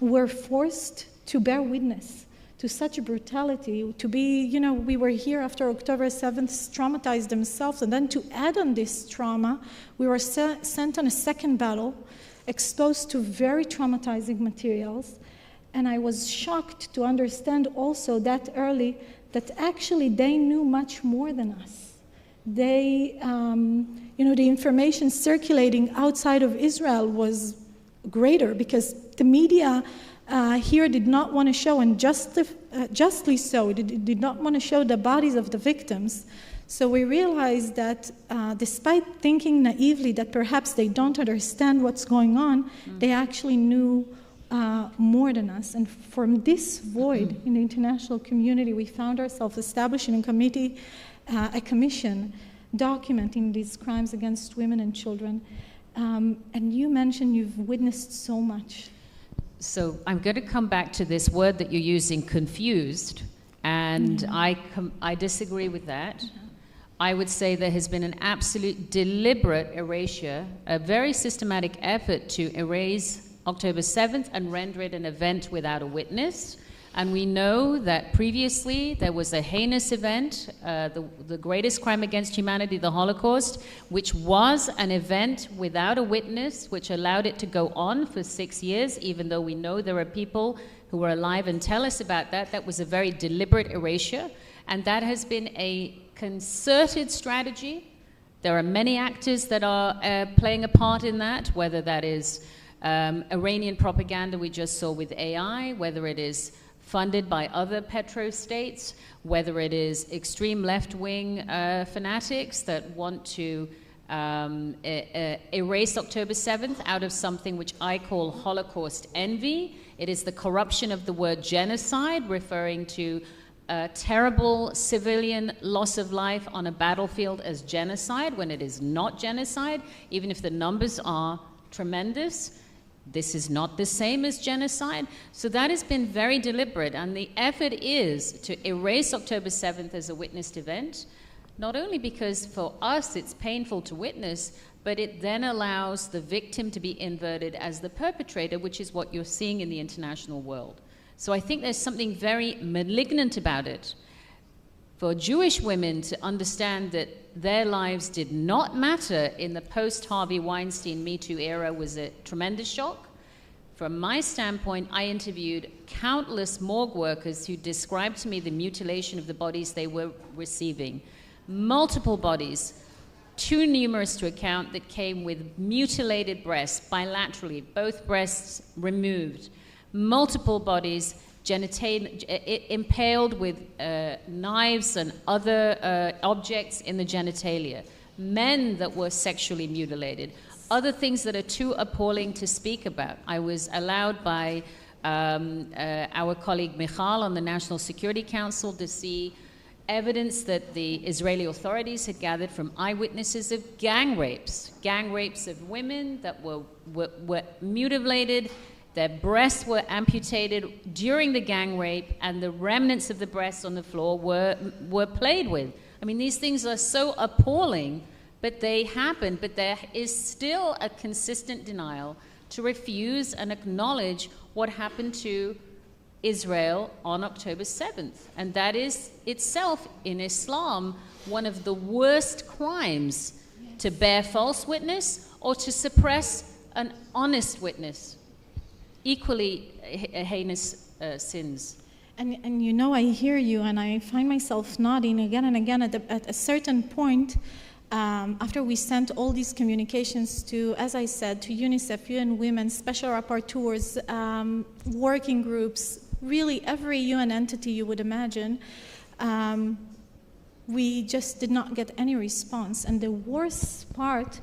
were forced to bear witness to such brutality, to be, we were here after October 7th, traumatized themselves, and then to add on this trauma, we were sent on a second battle, exposed to very traumatizing materials, and I was shocked to understand also that early that actually they knew much more than us. They, the information circulating outside of Israel was greater because the media here did not want to show, and justly so, it did not want to show the bodies of the victims. So we realized that despite thinking naively that perhaps they don't understand what's going on, they actually knew more than us. And from this void in the international community, we found ourselves establishing a commission documenting these crimes against women and children. And you mentioned you've witnessed so much. So I'm going to come back to this word that you're using, confused, and I disagree with that. I would say there has been an absolute deliberate erasure, a very systematic effort to erase October 7th and render it an event without a witness. And we know that previously there was a heinous event, the greatest crime against humanity, the Holocaust, which was an event without a witness, which allowed it to go on for 6 years, even though we know there are people who are alive and tell us about that. That was a very deliberate erasure, and that has been a concerted strategy. There are many actors that are playing a part in that, whether that is Iranian propaganda we just saw with AI, whether it is funded by other petro-states, whether it is extreme left-wing fanatics that want to erase October 7th out of something which I call Holocaust envy. It is the corruption of the word genocide, referring to terrible civilian loss of life on a battlefield as genocide, when it is not genocide, even if the numbers are tremendous. This is not the same as genocide. So that has been very deliberate, and the effort is to erase October 7th as a witnessed event, not only because for us it's painful to witness, but it then allows the victim to be inverted as the perpetrator, which is what you're seeing in the international world. So I think there's something very malignant about it. For Jewish women to understand that their lives did not matter in the post-Harvey Weinstein Me Too era was a tremendous shock. From my standpoint, I interviewed countless morgue workers who described to me the mutilation of the bodies they were receiving. Multiple bodies, too numerous to account, that came with mutilated breasts, bilaterally, both breasts removed. Multiple bodies impaled with knives and other objects in the genitalia, men that were sexually mutilated, other things that are too appalling to speak about. I was allowed by our colleague Michal on the National Security Council to see evidence that the Israeli authorities had gathered from eyewitnesses of gang rapes of women that were mutilated. Their breasts were amputated during the gang rape, and the remnants of the breasts on the floor were played with. I mean, these things are so appalling, but they happen. But there is still a consistent denial to refuse and acknowledge what happened to Israel on October 7th. And that is itself, in Islam, one of the worst crimes to bear false witness or to suppress an honest witness. Equally heinous sins. And you know, I hear you, and I find myself nodding again and again at a certain point. After we sent all these communications to, as I said, to UNICEF, UN Women, special rapporteurs, working groups, really every UN entity you would imagine, we just did not get any response. And the worst part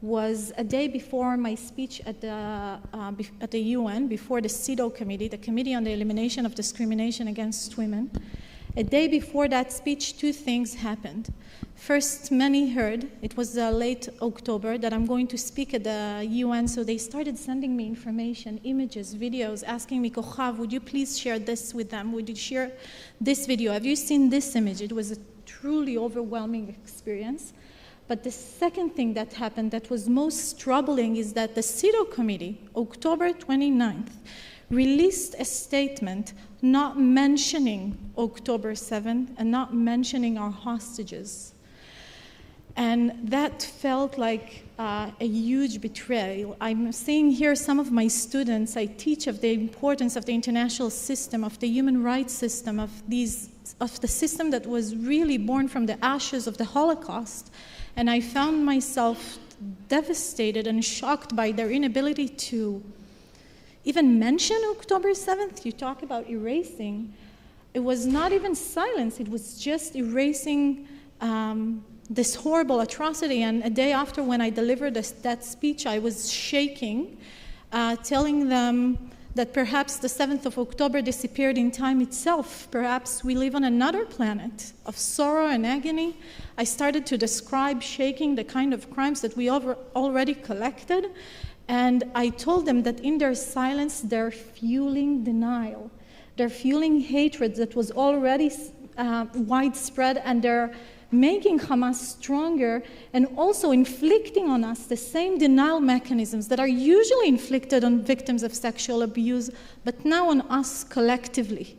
was a day before my speech at the UN, before the CEDAW committee, the Committee on the Elimination of Discrimination Against Women. A day before that speech, two things happened. First, many heard, it was late October, that I'm going to speak at the UN, so they started sending me information, images, videos, asking me, Kochav, would you please share this with them? Would you share this video? Have you seen this image? It was a truly overwhelming experience. But the second thing that happened that was most troubling is that the CEDAW committee, October 29th, released a statement not mentioning October 7th and not mentioning our hostages. And that felt like a huge betrayal. I'm seeing here some of my students. I teach of the importance of the international system, of the human rights system, of the system that was really born from the ashes of the Holocaust. And I found myself devastated and shocked by their inability to even mention October 7th. You talk about erasing. It was not even silence. It was just erasing this horrible atrocity. And a day after, when I delivered that speech, I was shaking, telling them that perhaps the 7th of October disappeared in time itself. Perhaps we live on another planet of sorrow and agony. I started to describe, shaking, the kind of crimes that we already collected. And I told them that in their silence, they're fueling denial. They're fueling hatred that was already widespread, and they're making Hamas stronger and also inflicting on us the same denial mechanisms that are usually inflicted on victims of sexual abuse, but now on us collectively.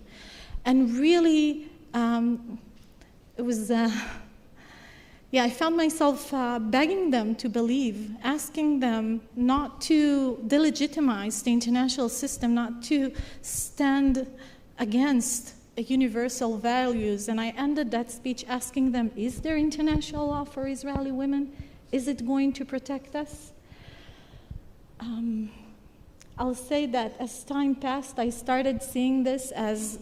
And really, it was, I found myself begging them to believe, asking them not to delegitimize the international system, not to stand against universal values. And I ended that speech asking them, is there international law for Israeli women? Is it going to protect us? I'll say that as time passed, I started seeing this as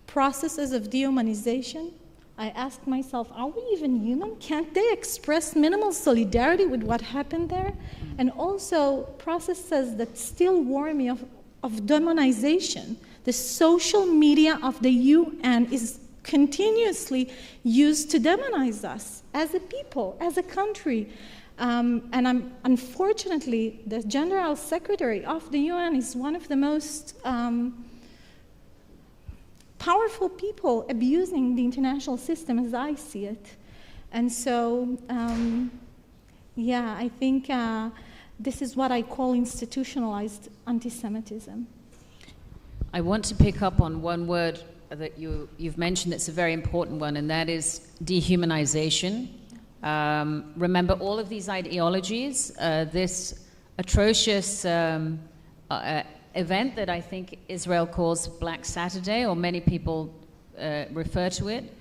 processes of dehumanization. I asked myself, are we even human? Can't they express minimal solidarity with what happened there? And also processes that still warn me of demonization. The social media of the UN is continuously used to demonize us as a people, as a country. And unfortunately, the General Secretary of the UN is one of the most powerful people abusing the international system as I see it. And so, I think this is what I call institutionalized anti-Semitism. I want to pick up on one word that you've mentioned that's a very important one, and that is dehumanization. Remember all of these ideologies, this atrocious event that I think Israel calls Black Saturday, or many people refer to it.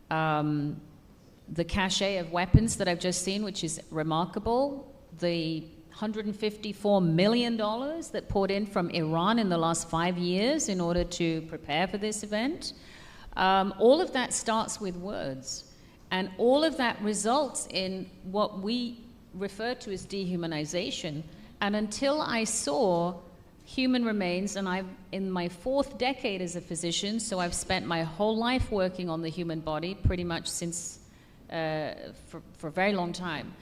The cache of weapons that I've just seen, which is remarkable. The $154 million that poured in from Iran in the last 5 years in order to prepare for this event. All of that starts with words. And all of that results in what we refer to as dehumanization. And until I saw human remains, and I'm in my 4th decade as a physician, so I've spent my whole life working on the human body, pretty much since, for a very long time.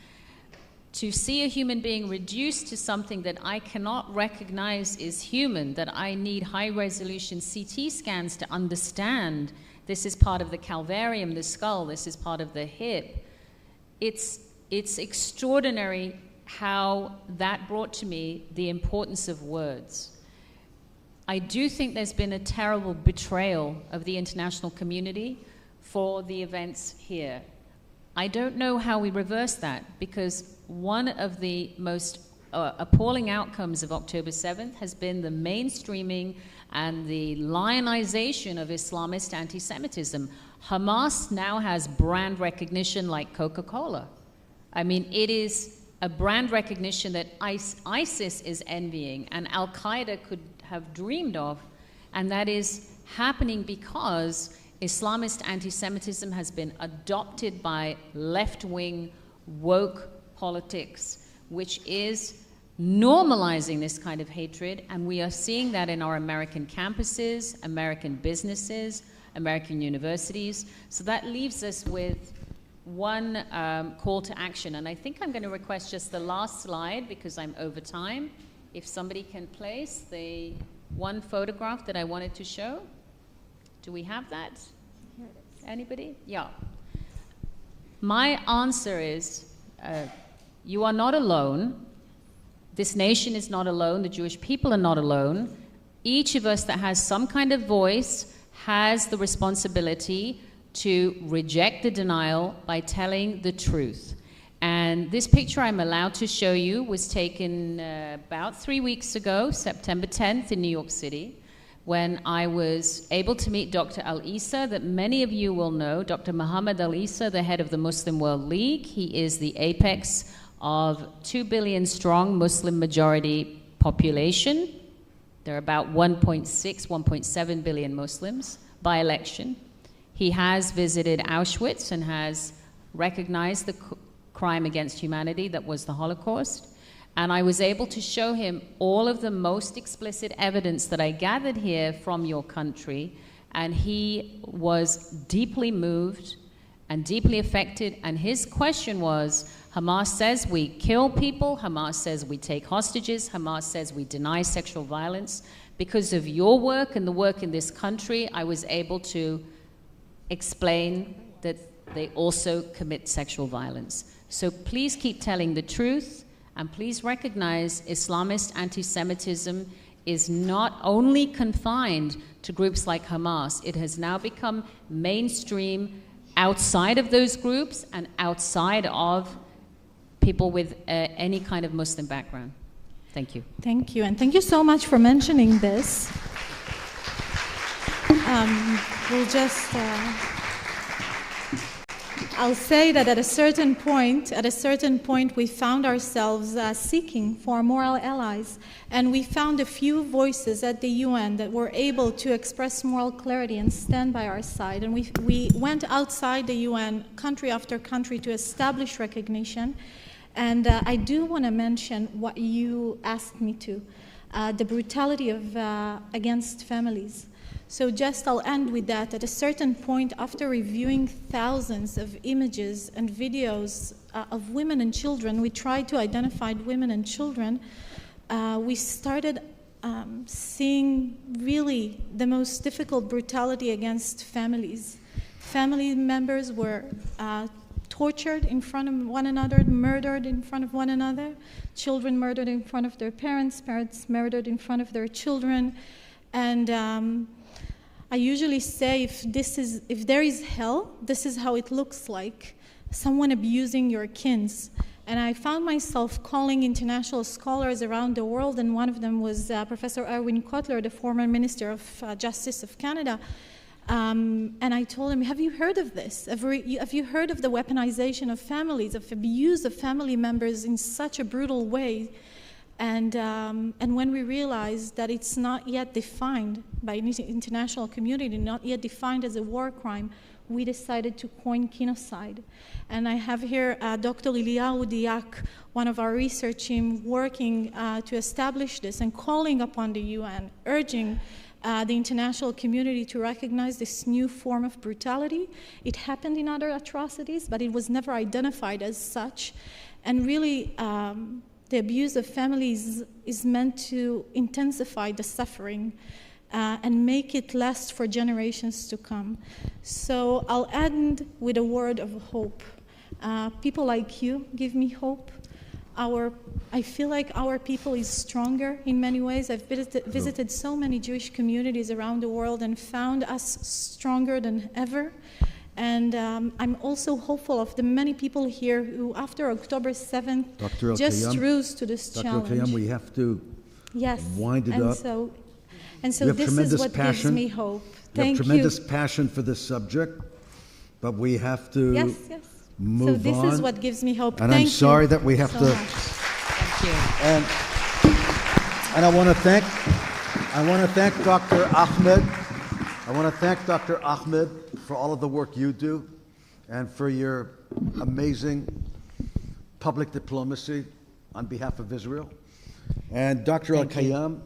To see a human being reduced to something that I cannot recognize is human, that I need high-resolution CT scans to understand this is part of the calvarium, the skull, this is part of the hip. It's extraordinary how that brought to me the importance of words. I do think there's been a terrible betrayal of the international community for the events here. I don't know how we reverse that, because one of the most appalling outcomes of October 7th has been the mainstreaming and the lionization of Islamist anti-Semitism. Hamas now has brand recognition like Coca-Cola. I mean, it is a brand recognition that ISIS is envying and Al-Qaeda could have dreamed of, and that is happening because Islamist anti-Semitism has been adopted by left-wing woke politics, which is normalizing this kind of hatred, and we are seeing that in our American campuses, American businesses, American universities. So that leaves us with one call to action, and I think I'm going to request just the last slide because I'm over time. If somebody can place the one photograph that I wanted to show. Do we have that? Here it is. Anybody? Yeah. My answer is, you are not alone. This nation is not alone. The Jewish people are not alone. Each of us that has some kind of voice has the responsibility to reject the denial by telling the truth. And this picture I'm allowed to show you was taken about 3 weeks ago, September 10th in New York City, when I was able to meet Dr. Al-Issa, that many of you will know, Dr. Muhammad Al-Issa, the head of the Muslim World League. He is the apex of 2 billion strong Muslim majority population. There are about 1.7 billion Muslims by election. He has visited Auschwitz and has recognized the crime against humanity that was the Holocaust. And I was able to show him all of the most explicit evidence that I gathered here from your country, and he was deeply moved and deeply affected. And his question was, Hamas says we kill people, Hamas says we take hostages, Hamas says we deny sexual violence. Because of your work and the work in this country, I was able to explain that they also commit sexual violence. So please keep telling the truth, and please recognize Islamist anti-Semitism is not only confined to groups like Hamas. It has now become mainstream outside of those groups and outside of people with any kind of Muslim background. Thank you. Thank you, and thank you so much for mentioning this. We'll just, I'll say that at a certain point, we found ourselves seeking for moral allies, and we found a few voices at the UN that were able to express moral clarity and stand by our side. And we went outside the UN, country after country, to establish recognition. And I do want to mention what you asked me to, the brutality of against families. So I'll end with that. At a certain point, after reviewing thousands of images and videos of women and children, we tried to identify women and children. We started seeing really the most difficult brutality against families. Family members were tortured in front of one another, murdered in front of one another, children murdered in front of their parents, parents murdered in front of their children. And I usually say, if there is hell, this is how it looks like, someone abusing your kids. And I found myself calling international scholars around the world, and one of them was Professor Erwin Kotler, the former Minister of Justice of Canada. And I told him, have you heard of this? Have you heard of the weaponization of families, of abuse of family members in such a brutal way? And when we realized that it's not yet defined by the international community, not yet defined as a war crime, we decided to coin genocide. And I have here Dr. Eliyahu Diak, one of our research team, working to establish this and calling upon the UN, urging the international community to recognize this new form of brutality. It happened in other atrocities, but it was never identified as such. And really, the abuse of families is meant to intensify the suffering and make it last for generations to come. So I'll end with a word of hope. People like you give me hope. I feel like our people is stronger in many ways. I've visited so many Jewish communities around the world and found us stronger than ever. And I'm also hopeful of the many people here who, after October 7th, just rose to this challenge. Dr. Kayam, we have to wind it and up. So this is what gives me hope. You have tremendous passion for this subject, but we have to move on. So this is what gives me hope. And I'm sorry that we have to. Thank you. And I want to thank Dr. Ahmed. I want to thank Dr. Ahmed for all of the work you do and for your amazing public diplomacy on behalf of Israel. And Dr. Al-Kayam,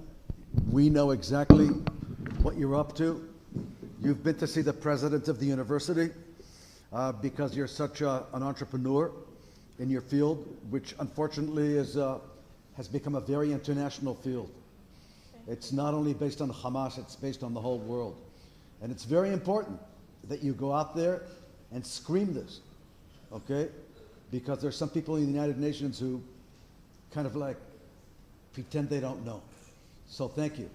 we know exactly what you're up to. You've been to see the president of the university because you're such an entrepreneur in your field, which unfortunately has become a very international field. It's not only based on Hamas, it's based on the whole world. And it's very important that you go out there and scream this, okay? Because there's some people in the United Nations who kind of like pretend they don't know. So thank you.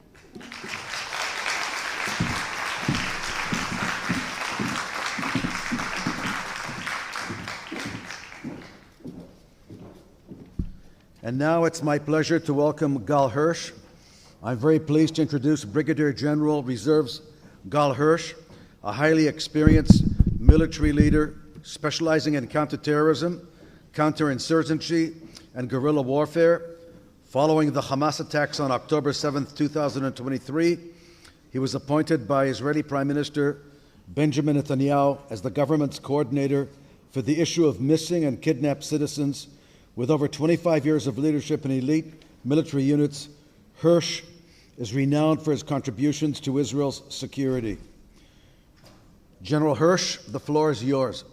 And now it's my pleasure to welcome Gal Hirsch. I'm very pleased to introduce Brigadier General Reserves Gal Hirsch, a highly experienced military leader specializing in counterterrorism, counterinsurgency, and guerrilla warfare. Following the Hamas attacks on October 7, 2023, he was appointed by Israeli Prime Minister Benjamin Netanyahu as the government's coordinator for the issue of missing and kidnapped citizens. With over 25 years of leadership in elite military units, Hirsch is renowned for his contributions to Israel's security. General Hirsch, the floor is yours.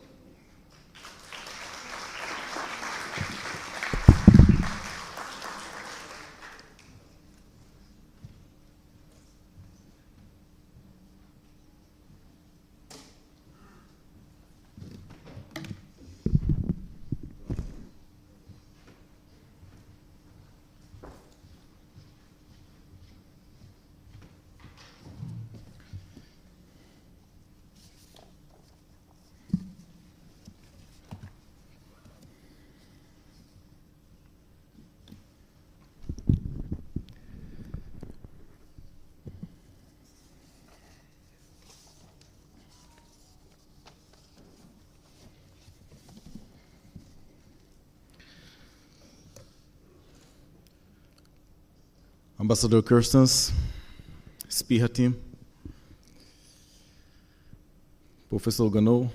Ambassador Kirstens, SPIHA team, Professor Ganor,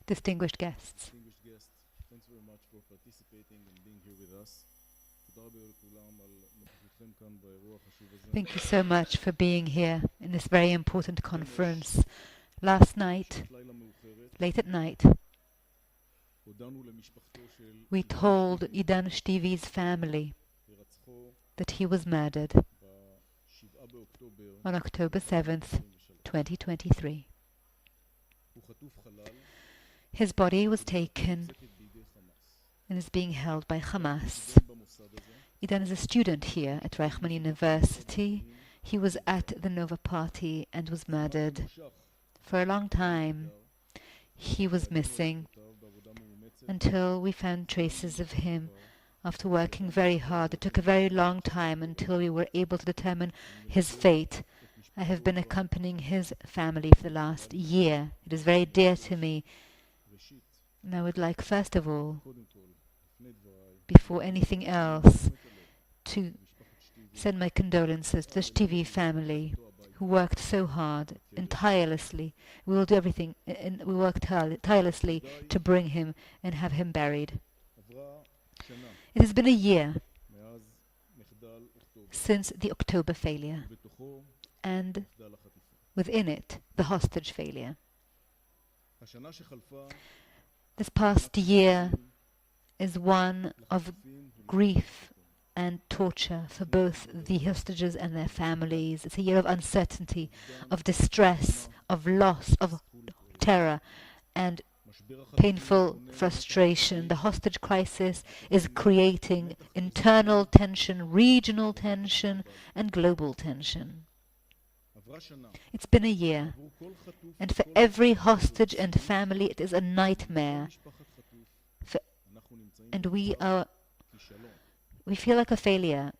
distinguished guests. Thanks very much for participating and being here with us. Thank you so much for being here in this very important conference. Last night, late at night, we told Idan Shtivi's family that he was murdered on October 7th, 2023. His body was taken and is being held by Hamas. Idan is a student here at Reichman University. He was at the Nova Party and was murdered. For a long time, he was missing until we found traces of him. After working very hard, it took a very long time until we were able to determine his fate. I have been accompanying his family for the last year. It is very dear to me. And I would like, first of all, before anything else, to send my condolences to the Shtivi family, who worked so hard and tirelessly. We will do everything, and we worked tirelessly to bring him and have him buried. It has been a year since the October failure, and within it, the hostage failure. This past year is one of grief and torture for both the hostages and their families. It's a year of uncertainty, of distress, of loss, of terror, and painful frustration. The hostage crisis is creating internal tension, regional tension, and global tension. It's been a year, and for every hostage and family it is a nightmare. And we feel like a failure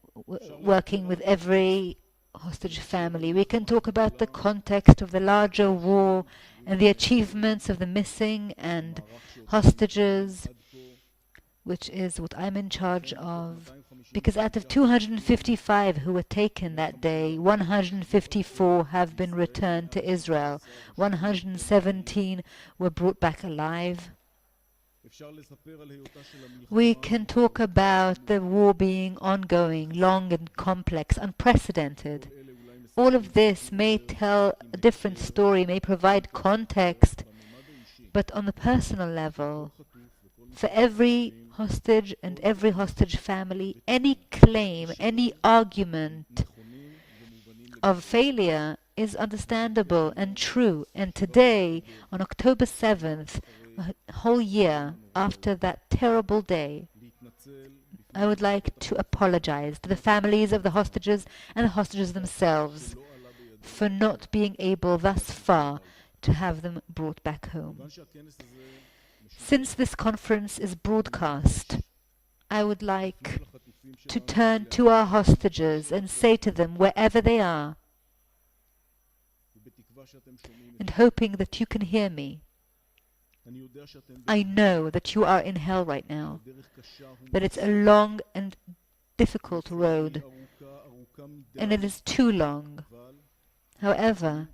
working with every hostage family. We can talk about the context of the larger war and the achievements of the missing and hostages, which is what I'm in charge of. Because out of 255 who were taken that day, 154 have been returned to Israel. 117 were brought back alive. We can talk about the war being ongoing, long and complex, unprecedented. All of this may tell a different story, may provide context, but on the personal level, for every hostage and every hostage family, any claim, any argument of failure is understandable and true. And today, on October 7th, a whole year after that terrible day, I would like to apologize to the families of the hostages and the hostages themselves for not being able thus far to have them brought back home. Since this conference is broadcast, I would like to turn to our hostages and say to them, wherever they are, and hoping that you can hear me, I know that you are in hell right now, that it's a long and difficult road, and it is too long. However,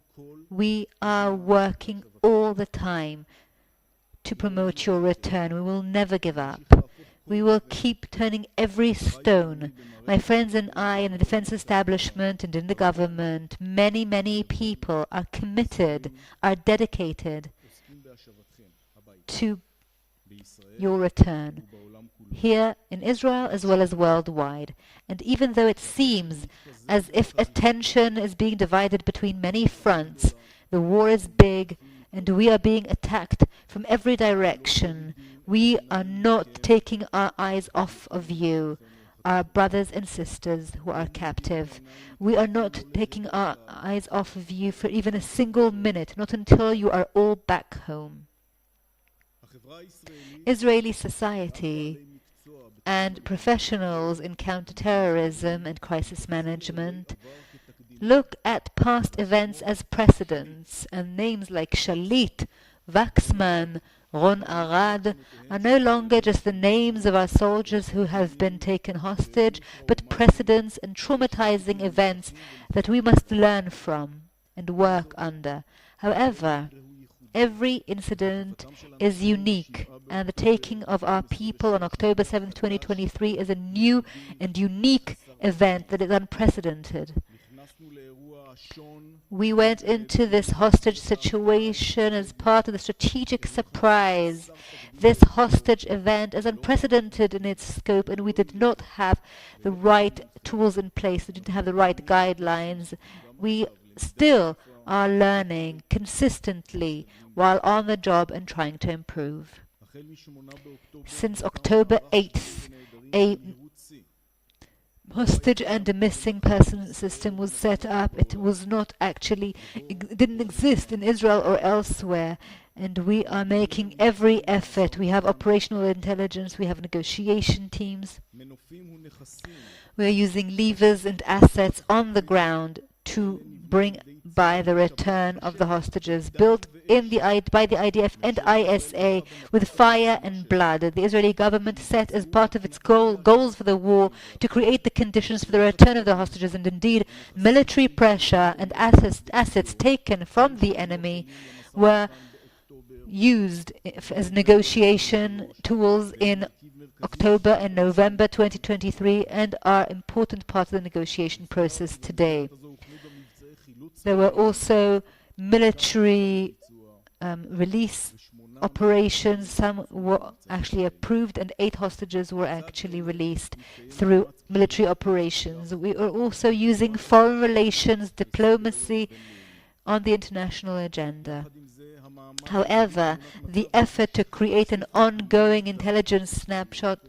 we are working all the time to promote your return. We will never give up. We will keep turning every stone. My friends and I in the defense establishment and in the government, many people are committed, are dedicated to your return, here in Israel as well as worldwide. And even though it seems as if attention is being divided between many fronts, the war is big, and we are being attacked from every direction, we are not taking our eyes off of you, our brothers and sisters who are captive. We are not taking our eyes off of you for even a single minute, not until you are all back home. Israeli society and professionals in counter-terrorism and crisis management look at past events as precedents, and names like Shalit, Waxman, Ron Arad are no longer just the names of our soldiers who have been taken hostage, but precedents and traumatizing events that we must learn from and work under. However, every incident is unique, and the taking of our people on October 7, 2023 is a new and unique event that is unprecedented. We went into this hostage situation as part of the strategic surprise. This hostage event is unprecedented in its scope, and we did not have the right tools in place. We didn't have the right guidelines. We still are learning consistently while on the job and trying to improve. Since October 8th, a hostage and a missing person system was set up. It was not actually, it didn't exist in Israel or elsewhere, and we are making every effort. We have operational intelligence, we have negotiation teams. We are using levers and assets on the ground to bring by the return of the hostages, built by the IDF and ISA with fire and blood. The Israeli government set as part of its goals for the war to create the conditions for the return of the hostages, and indeed military pressure and assets taken from the enemy were used as negotiation tools in October and November 2023 and are important part of the negotiation process today. There were also military release operations. Some were actually approved, and 8 hostages were actually released through military operations. We are also using foreign relations, diplomacy on the international agenda. However, the effort to create an ongoing intelligence snapshot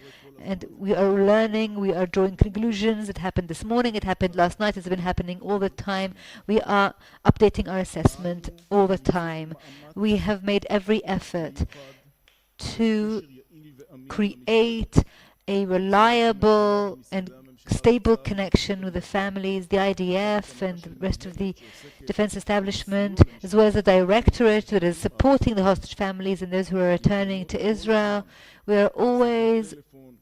And we are learning, we are drawing conclusions. It happened this morning, it happened last night, it's been happening all the time. We are updating our assessment all the time. We have made every effort to create a reliable and stable connection with the families, the IDF and the rest of the defense establishment, as well as the directorate that is supporting the hostage families and those who are returning to Israel. We are always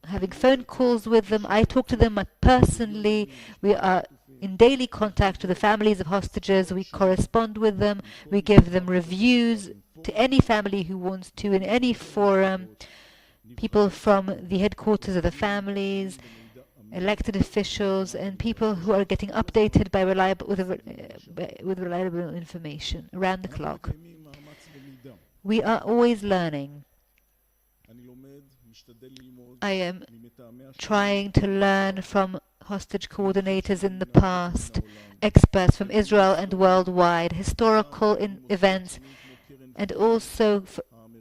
having phone calls with them. I talk to them personally. We are in daily contact with the families of hostages. We correspond with them. We give them reviews to any family who wants to in any forum. People from the headquarters of the families, elected officials, and people who are getting updated by with reliable information around the clock. We are always learning. I am trying to learn from hostage coordinators in the past, experts from Israel and worldwide, historical events, and also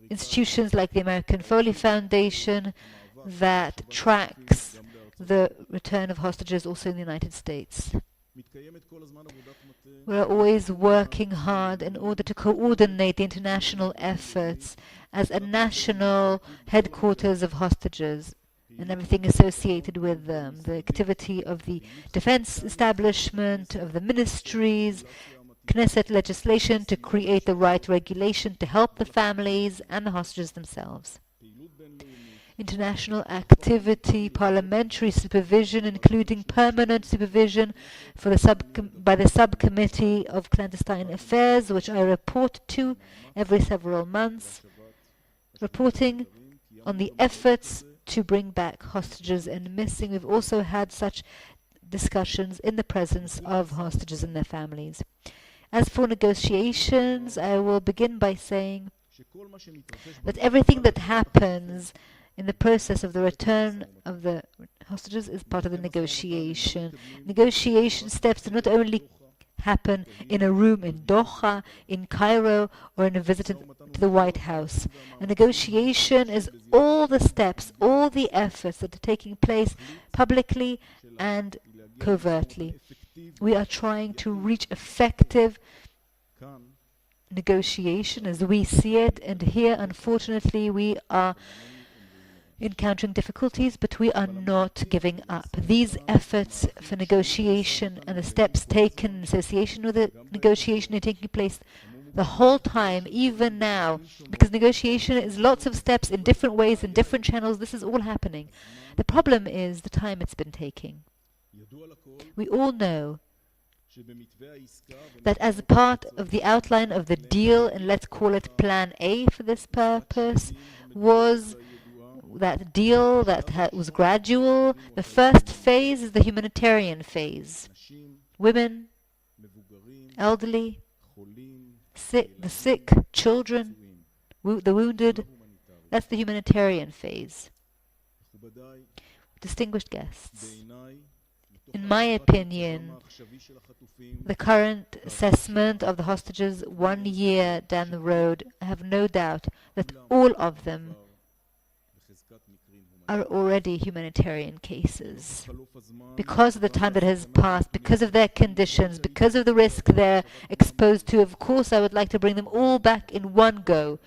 institutions like the American Foley Foundation that tracks the return of hostages also in the United States. We are always working hard in order to coordinate the international efforts as a national headquarters of hostages and everything associated with them, the activity of the defense establishment, of the ministries, Knesset legislation to create the right regulation to help the families and the hostages themselves. International activity, parliamentary supervision, including permanent supervision for by the Subcommittee of Clandestine Affairs, which I report to every several months, reporting on the efforts to bring back hostages and missing. We've also had such discussions in the presence of hostages and their families. As for negotiations, I will begin by saying that everything that happens in the process of the return of the hostages is part of the negotiation. Negotiation steps do not only happen in a room in Doha, in Cairo, or in a visit to the White House. A negotiation is all the steps, all the efforts that are taking place publicly and covertly. We are trying to reach effective negotiation as we see it, and here, unfortunately, we are encountering difficulties, but we are not giving up. These efforts for negotiation and the steps taken in association with the negotiation are taking place the whole time, even now, because negotiation is lots of steps in different ways, in different channels. This is all happening. The problem is the time it's been taking. We all know that as part of the outline of the deal, and let's call it Plan A for this purpose, was that deal that was gradual. The first phase is the humanitarian phase. Women, elderly, the sick, children, the wounded. That's the humanitarian phase. Distinguished guests, in my opinion, the current assessment of the hostages 1 year down the road, I have no doubt that all of them are already humanitarian cases. Because of the time that has passed, because of their conditions, because of the risk they're exposed to, of course I would like to bring them all back in one go.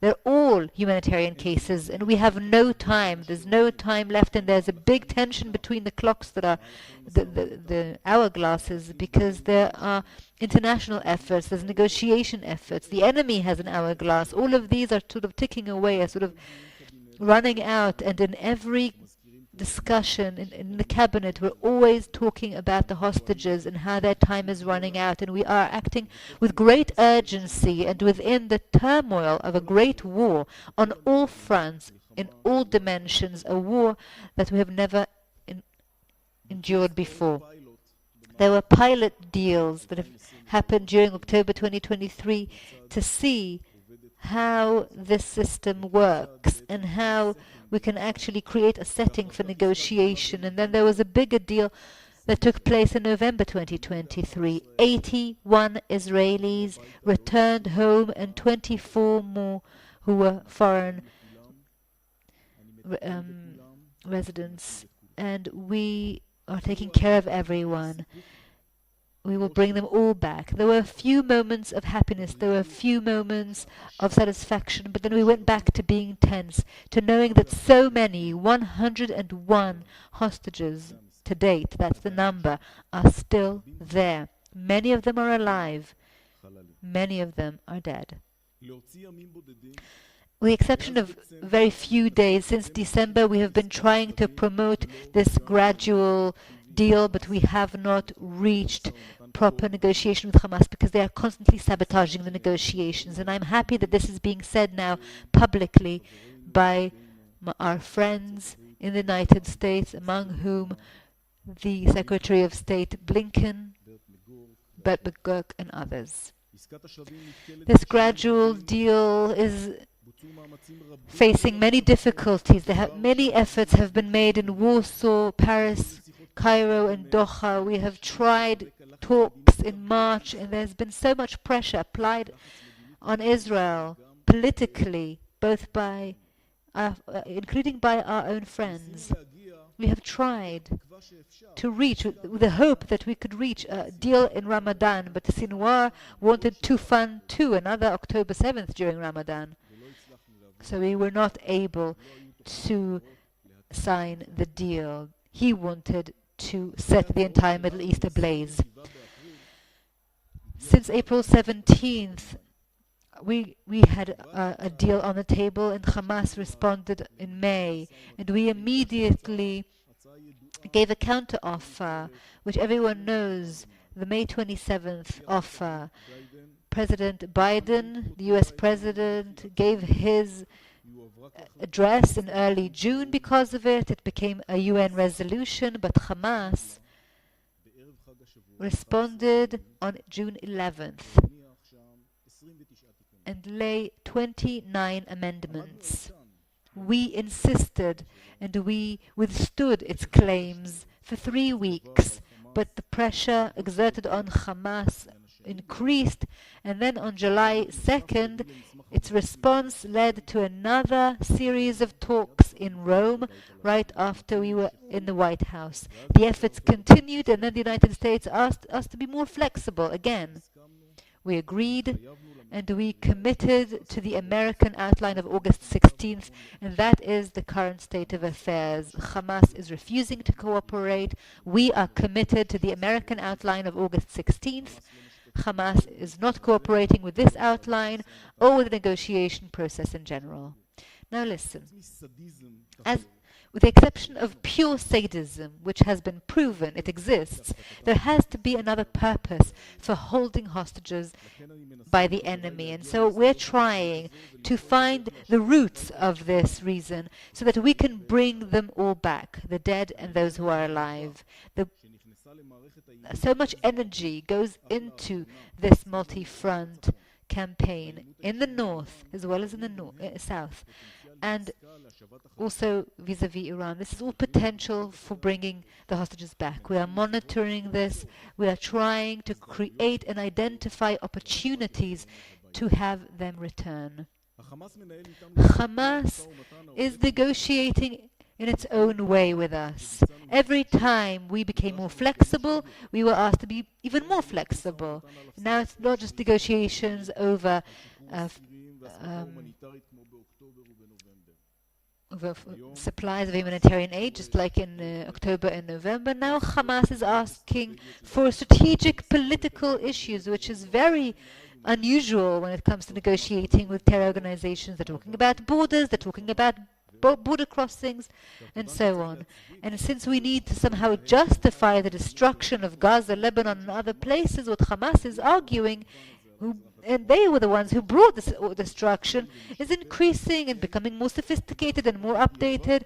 They're all humanitarian cases, and we have no time. There's no time left, and there's a big tension between the clocks that are the hourglasses, because there are international efforts, there's negotiation efforts. The enemy has an hourglass. All of these are sort of ticking away, are sort of running out, and in every discussion in the cabinet we're always talking about the hostages and how their time is running out, and we are acting with great urgency and within the turmoil of a great war on all fronts, in all dimensions, a war that we have never endured before. There were pilot deals that have happened during October 2023 to see how this system works and how we can actually create a setting for negotiation. And then there was a bigger deal that took place in November 2023. 81 Israelis returned home and 24 more who were foreign residents, and we are taking care of everyone. We will bring them all back. There were a few moments of happiness, there were a few moments of satisfaction, but then we went back to being tense, to knowing that so many, 101 hostages to date, that's the number, are still there. Many of them are alive. Many of them are dead. With the exception of very few days, since December we have been trying to promote this gradual deal, but we have not reached proper negotiation with Hamas because they are constantly sabotaging the negotiations. And I'm happy that this is being said now publicly by our friends in the United States, among whom the Secretary of State Blinken, Bert McGurk, and others. This gradual deal is facing many difficulties. Many efforts have been made in Warsaw, Paris, Cairo, and Doha. We have tried talks in March, and there's been so much pressure applied on Israel politically, both by, including by our own friends. We have tried to reach, with the hope that we could reach a deal in Ramadan, but Sinwar wanted to fund another October 7th during Ramadan. So we were not able to sign the deal. He wanted to set the entire Middle East ablaze. Since April 17th, we had a deal on the table, and Hamas responded in May, and we immediately gave a counter-offer, which everyone knows, the May 27th offer. President Biden, the US President, gave his address in early June because of it. It became a UN resolution, but Hamas responded on June 11th and lay 29 amendments. We insisted and we withstood its claims for 3 weeks, but the pressure exerted on Hamas increased, and then on July 2nd, its response led to another series of talks in Rome right after we were in the White House. The efforts continued, and then the United States asked us to be more flexible again. We agreed, and we committed to the American outline of August 16th, and that is the current state of affairs. Hamas is refusing to cooperate. We are committed to the American outline of August 16th. Hamas is not cooperating with this outline or with the negotiation process in general. Now listen, with the exception of pure sadism, which has been proven it exists, there has to be another purpose for holding hostages by the enemy. And so we're trying to find the roots of this reason so that we can bring them all back, the dead and those who are alive. So much energy goes into this multi-front campaign in the north as well as in the south, and also vis-à-vis Iran. This is all potential for bringing the hostages back. We are monitoring this. We are trying to create and identify opportunities to have them return. Hamas is negotiating in its own way with us. Every time we became more flexible, we were asked to be even more flexible. Now it's not just negotiations over supplies of humanitarian aid, just like in October and November. Now Hamas is asking for strategic political issues, which is very unusual when it comes to negotiating with terror organizations. They're talking about borders, they're talking about border crossings, and so on. And since we need to somehow justify the destruction of Gaza, Lebanon, and other places, what Hamas is arguing, and they were the ones who brought this destruction, is increasing and becoming more sophisticated and more updated,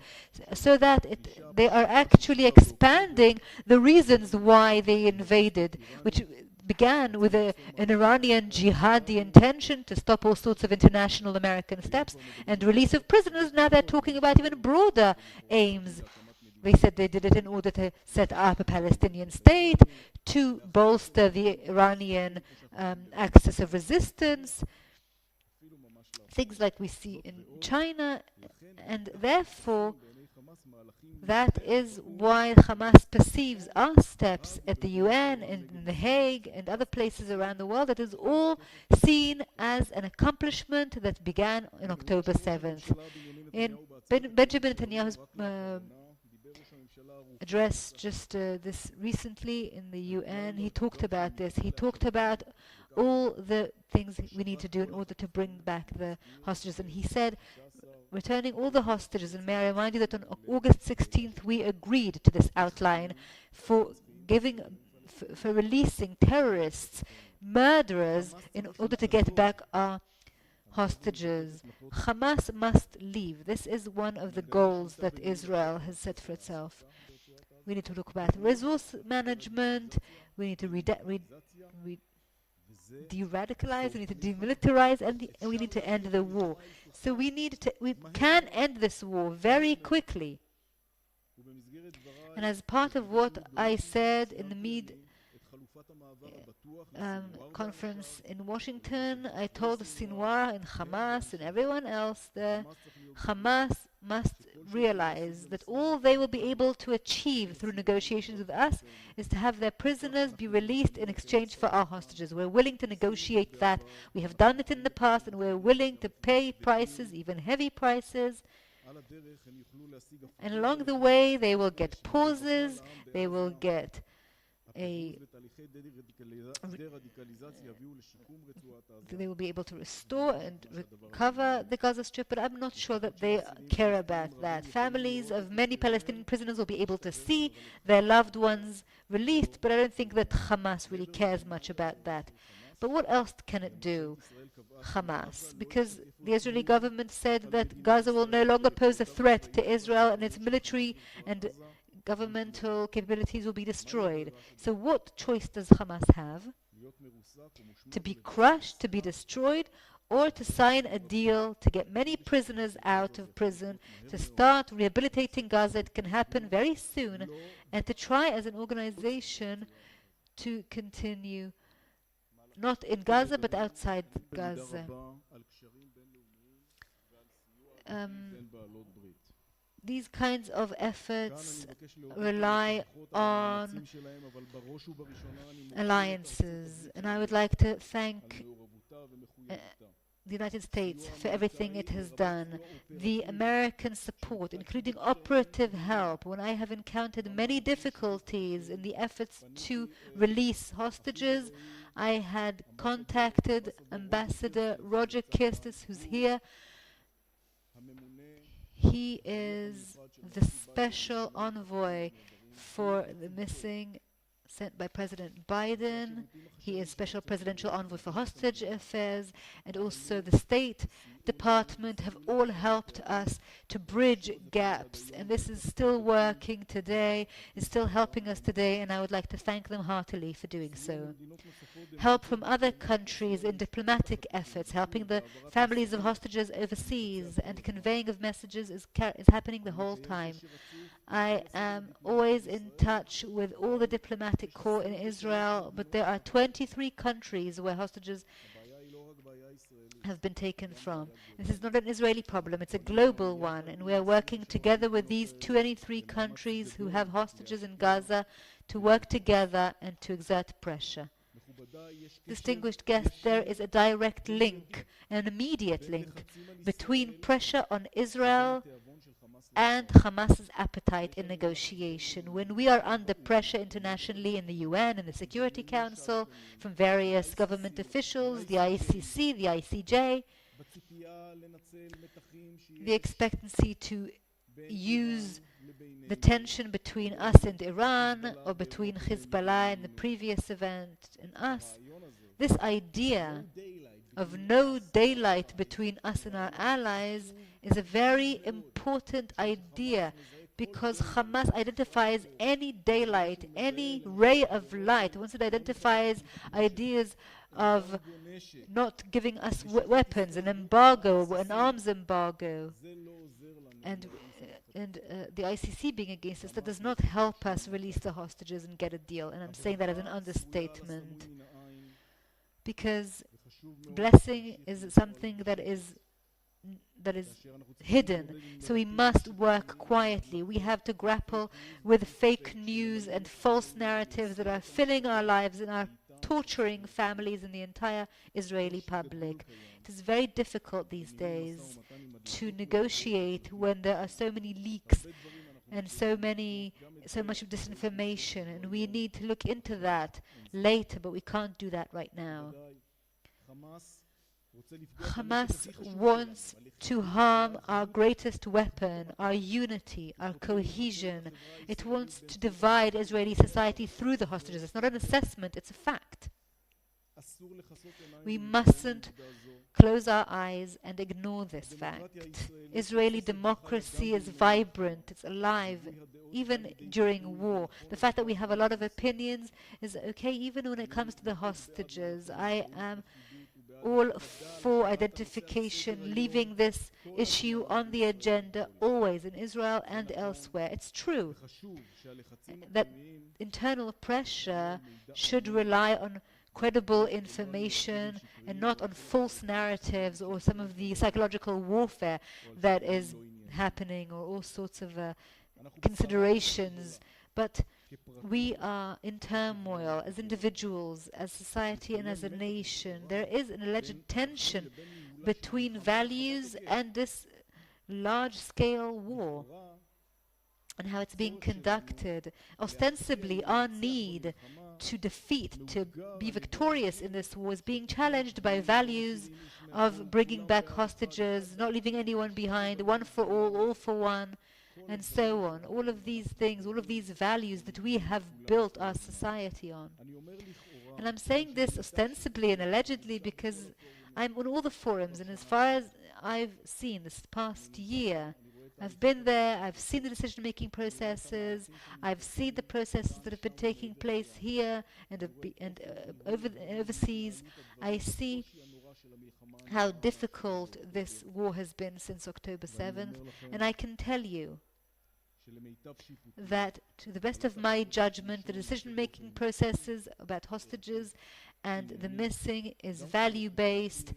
so that they are actually expanding the reasons why they invaded, which began with an Iranian jihadi intention to stop all sorts of international American steps and release of prisoners. Now they're talking about even broader aims. They said they did it in order to set up a Palestinian state, to bolster the Iranian axis of resistance, things like we see in China, and therefore That is why Hamas perceives our steps at the UN and in The Hague and other places around the world. That is all seen as an accomplishment that began on October 7th. In Benjamin Netanyahu's address just this recently in the UN, he talked about this. He talked about all the things we need to do in order to bring back the hostages. And he said, returning all the hostages, and may I remind you that on August 16th we agreed to this outline for releasing terrorists, murderers, in order to get back our hostages. Hamas must leave. This is one of the goals that Israel has set for itself. We need to look about resource management, we need to de-radicalize, we need to demilitarize, and we need to end the war. So we can end this war very quickly. And as part of what I said in the conference in Washington, I told Sinwar and Hamas and everyone else there, Hamas must realize that all they will be able to achieve through negotiations with us is to have their prisoners be released in exchange for our hostages. We're willing to negotiate that. We have done it in the past, and we're willing to pay prices, even heavy prices. And along the way, they will get pauses, they will get they will be able to restore and recover the Gaza Strip, but I'm not sure that they care about that. Families of many Palestinian prisoners will be able to see their loved ones released, but I don't think that Hamas really cares much about that. But what else can it do, Hamas? Because the Israeli government said that Gaza will no longer pose a threat to Israel, and its military and governmental capabilities will be destroyed. So what choice does Hamas have? To be crushed, to be destroyed, or to sign a deal to get many prisoners out of prison, to start rehabilitating Gaza? It can happen very soon, and to try as an organization to continue not in Gaza but outside Gaza. These kinds of efforts rely on alliances, and I would like to thank the United States for everything it has done. The American support, including operative help, when I have encountered many difficulties in the efforts to release hostages, I had contacted Ambassador Roger Kirstis, who's here. He is the special envoy for the missing sent by President Biden. He is special presidential envoy for hostage affairs, and also the State Department have all helped us to bridge gaps, and this is still working today, is still helping us today, and I would like to thank them heartily for doing so. Help from other countries in diplomatic efforts, helping the families of hostages overseas, and conveying of messages is happening the whole time. I am always in touch with all the diplomatic corps in Israel, but there are 23 countries where hostages have been taken from. This is not an Israeli problem, it's a global one, and we are working together with these 23 countries who have hostages in Gaza to work together and to exert pressure. Distinguished guests, there is a direct link, an immediate link, between pressure on Israel and Hamas's appetite in negotiation. When we are under pressure internationally in the UN and the Security Council from various government officials, the ICC, the ICJ, the expectancy to use the tension between us and Iran, or between Hezbollah in the previous event and us, this idea of no daylight between us and our allies is a very important idea, because Hamas identifies any daylight, any ray of light. Once it identifies ideas of not giving us weapons, an embargo, an arms embargo, and the ICC being against us, that does not help us release the hostages and get a deal. And I'm saying that as an understatement, because blessing is something that that is hidden. So we must work quietly. We have to grapple with fake news and false narratives that are filling our lives and are torturing families and the entire Israeli public. It is very difficult these days to negotiate when there are so many leaks and so much of disinformation, and we need to look into that later, but we can't do that right now. Hamas wants to harm our greatest weapon, our unity, our cohesion. It wants to divide Israeli society through the hostages. It's not an assessment, it's a fact. We mustn't close our eyes and ignore this fact. Israeli democracy is vibrant, it's alive, even during war. The fact that we have a lot of opinions is okay, even when it comes to the hostages. I am all for identification, leaving this issue on the agenda always in Israel and elsewhere. It's true that internal pressure should rely on credible information and not on false narratives or some of the psychological warfare that is happening, or all sorts of considerations. But we are in turmoil as individuals, as society, and as a nation. There is an alleged tension between values and this large-scale war and how it's being conducted. Ostensibly, our need to defeat, to be victorious in this war is being challenged by values of bringing back hostages, not leaving anyone behind, one for all for one, and so on. All of these things, all of these values that we have built our society on. And I'm saying this ostensibly and allegedly because I'm on all the forums, and as far as I've seen this past year, I've been there, I've seen the decision-making processes, I've seen the processes that have been taking place here and overseas. I see how difficult this war has been since October 7th, and I can tell you that, to the best of my judgment, the decision-making processes about hostages and the missing is value-based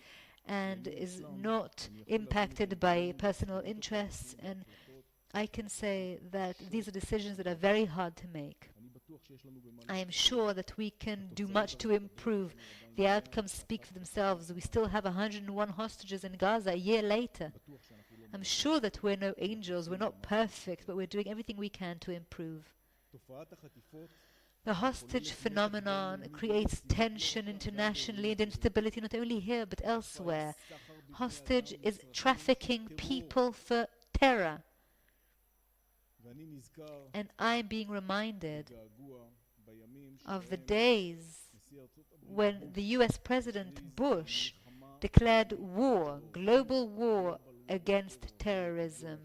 and is not impacted by personal interests, and I can say that these are decisions that are very hard to make. I am sure that we can do much to improve. The outcomes speak for themselves. We still have 101 hostages in Gaza a year later. I'm sure that we're no angels, we're not perfect, but we're doing everything we can to improve. The hostage phenomenon creates tension internationally and instability not only here but elsewhere. Hostage is trafficking people for terror. And I'm being reminded of the days when the US President Bush declared war, global war against terrorism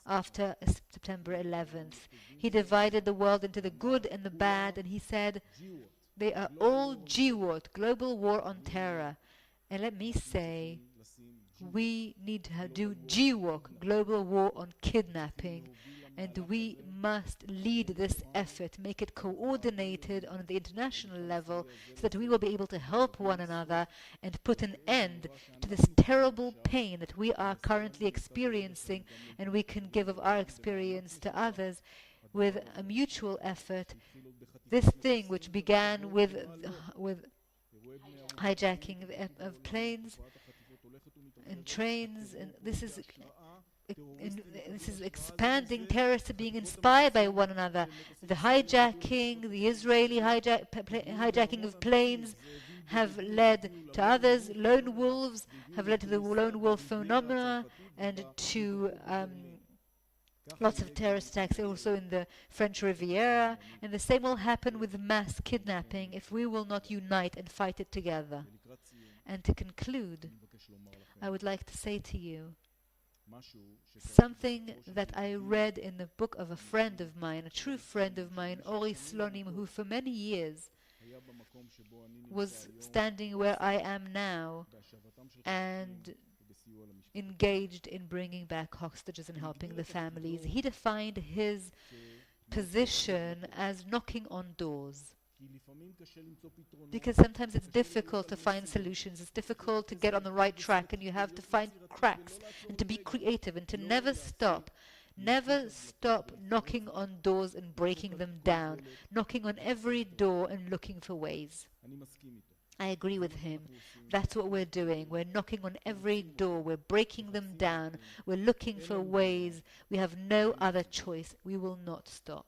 after September 11th. He divided the world into the good and the bad, and he said they are all GWOT, global war on terror. And let me say, we need to do GWOT, global war on kidnapping, and we must lead this effort, make it coordinated on the international level so that we will be able to help one another and put an end to this terrible pain that we are currently experiencing, and we can give of our experience to others with a mutual effort. This thing which began with hijacking of planes and trains, and this is expanding. Terrorists are being inspired by one another. The hijacking, the Israeli hijacking of planes have led to others. Lone wolves have led to the lone wolf phenomena and to lots of terrorist attacks also in the French Riviera. And the same will happen with mass kidnapping if we will not unite and fight it together. And to conclude, I would like to say to you something that I read in the book of a friend of mine, a true friend of mine, Ori Slonim, who for many years was standing where I am now and engaged in bringing back hostages and helping the families. He defined his position as knocking on doors. Because sometimes it's difficult to find solutions, it's difficult to get on the right track, and you have to find cracks, and to be creative, and to never stop knocking on doors and breaking them down, knocking on every door and looking for ways. I agree with him. That's what we're doing. We're knocking on every door. We're breaking them down. We're looking for ways. We have no other choice. We will not stop.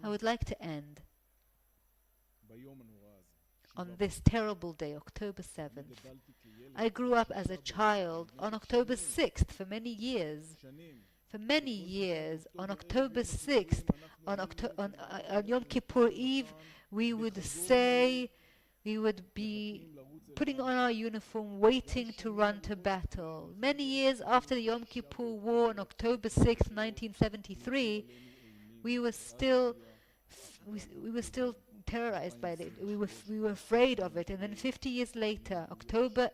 I would like to end on this terrible day, October 7th. I grew up as a child on October 6th for many years. For many years, on October 6th, on Yom Kippur Eve, we would be putting on our uniform, waiting to run to battle. Many years after the Yom Kippur War on October 6th, 1973, we were still terrorized by it. We were afraid of it. And then 50 years later, October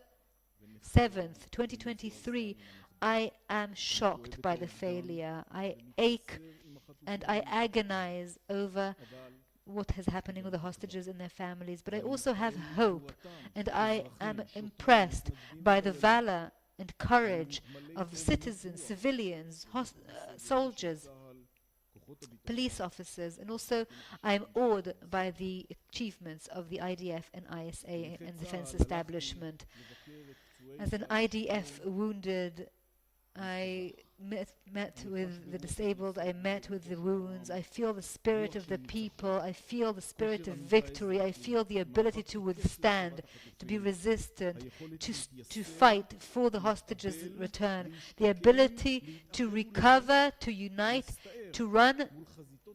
7th, 2023, I am shocked by the failure. I ache and I agonize over what is happening with the hostages and their families. But I also have hope, and I am impressed by the valor and courage of citizens, civilians, soldiers, police officers, and also I am awed by the achievements of the IDF and ISA and defense establishment. As an IDF wounded, I met with the disabled, I met with the wounds. I feel the spirit of the people, I feel the spirit of victory, I feel the ability to withstand, to be resistant, to fight for the hostages' return, the ability to recover, to unite, to run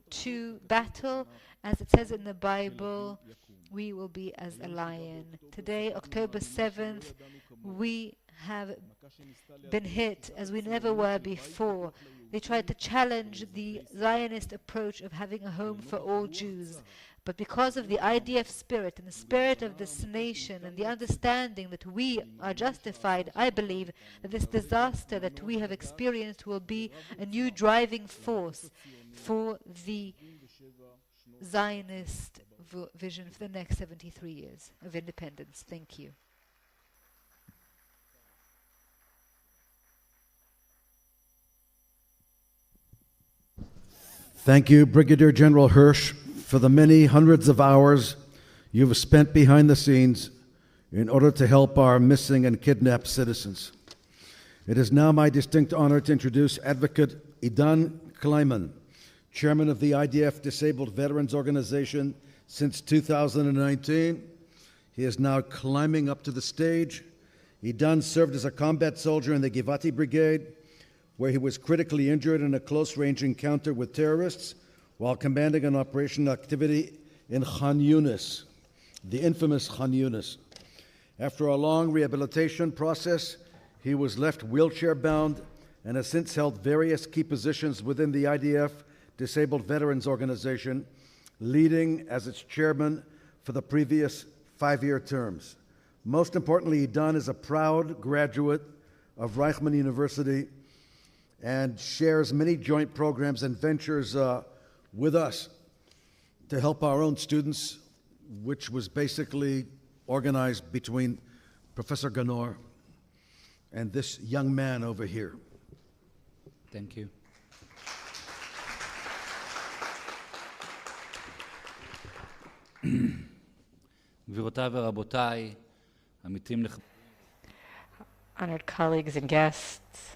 to battle. As it says in the Bible, we will be as a lion. Today, October 7th, we have been hit as we never were before. They tried to challenge the Zionist approach of having a home for all Jews. But because of the IDF spirit and the spirit of this nation and the understanding that we are justified, I believe that this disaster that we have experienced will be a new driving force for the Zionist vision for the next 73 years of independence. Thank you. Thank you, Brigadier General Hirsch, for the many hundreds of hours you've spent behind the scenes in order to help our missing and kidnapped citizens. It is now my distinct honor to introduce Advocate Idan Kleiman, Chairman of the IDF Disabled Veterans Organization since 2019. He is now climbing up to the stage. Idan served as a combat soldier in the Givati Brigade, where he was critically injured in a close-range encounter with terrorists while commanding an operational activity in Khan Yunis, the infamous Khan Yunis. After a long rehabilitation process, he was left wheelchair-bound and has since held various key positions within the IDF Disabled Veterans Organization, leading as its chairman for the previous 5-year terms. Most importantly, Idan is a proud graduate of Reichman University and shares many joint programs and ventures with us to help our own students, which was basically organized between Professor Ganor and this young man over here. Thank you. גבירותיי ורבותיי, עמיתים נכבדים. Honored colleagues and guests,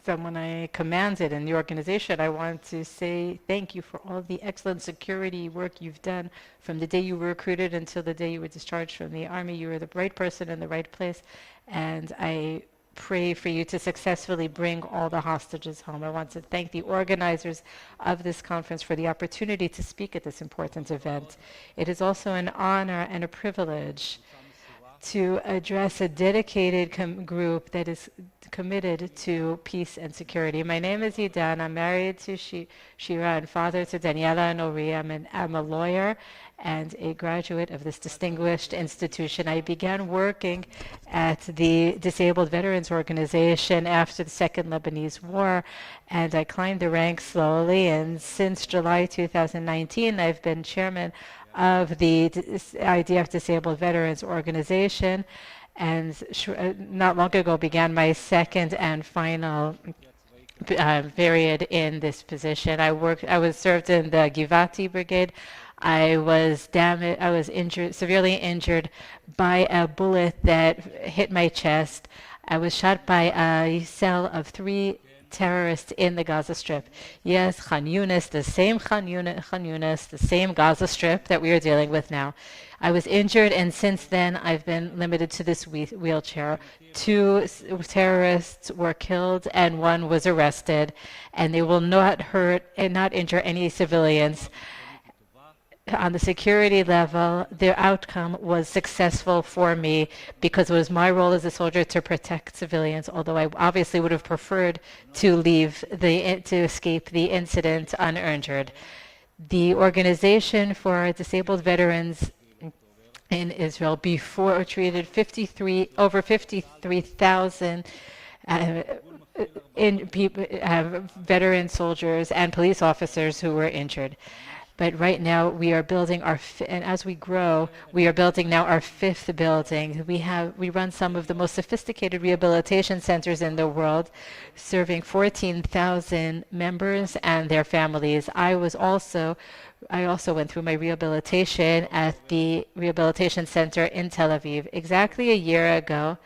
someone I commanded in the organization, I want to say thank you for all the excellent security work you've done from the day you were recruited until the day you were discharged from the Army. You were the right person in the right place, and I pray for you to successfully bring all the hostages home. I want to thank the organizers of this conference for the opportunity to speak at this important event. It is also an honor and a privilege to address a dedicated group that is committed to peace and security. My name is Idan. I'm married to Shira and father to Daniela and Ori. I'm a lawyer and a graduate of this distinguished institution. I began working at the Disabled Veterans Organization after the Second Lebanese War, and I climbed the ranks slowly, and since July 2019, I've been chairman of the IDF Disabled Veterans Organization, and not long ago began my second and final period in this position. I was served in the Givati Brigade. I was severely injured by a bullet that hit my chest. I was shot by a cell of 3 terrorists in the Gaza Strip. Yes, Khan Yunis, the same Khan Yunis, the same Gaza Strip that we are dealing with now. I was injured, and since then I've been limited to this wheelchair. 2 terrorists were killed and 1 was arrested, and they will not hurt and not injure any civilians. On the security level, the outcome was successful for me because it was my role as a soldier to protect civilians, although I obviously would have preferred to escape the incident uninjured. The Organization for Disabled Veterans in Israel before treated over 53,000 veteran soldiers and police officers who were injured. But right now we are building and as we grow, we are building now our 5th building. We run some of the most sophisticated rehabilitation centers in the world, serving 14,000 members and their families. I also went through my rehabilitation at the Rehabilitation Center in Tel Aviv. Exactly a year ago,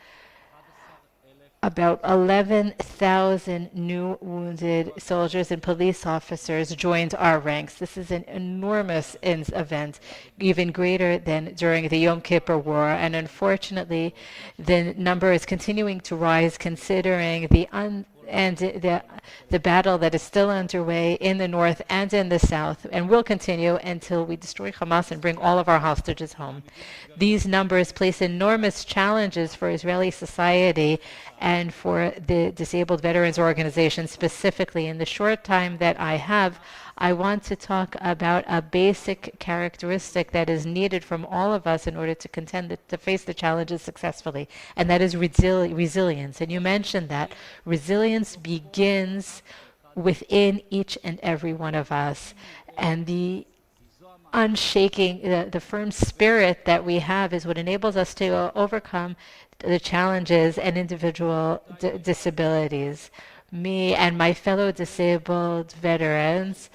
about 11,000 new wounded soldiers and police officers joined our ranks. This is an enormous event, even greater than during the Yom Kippur War. And unfortunately, the number is continuing to rise considering the battle that is still underway in the north and in the south, and will continue until we destroy Hamas and bring all of our hostages home. These numbers place enormous challenges for Israeli society and for the Disabled Veterans Organization specifically. In the short time that I have, I want to talk about a basic characteristic that is needed from all of us in order to face the challenges successfully, and that is resilience. And you mentioned that. Resilience begins within each and every one of us. And the unshaking, the firm spirit that we have is what enables us to overcome the challenges and individual disabilities. Me and my fellow disabled veterans,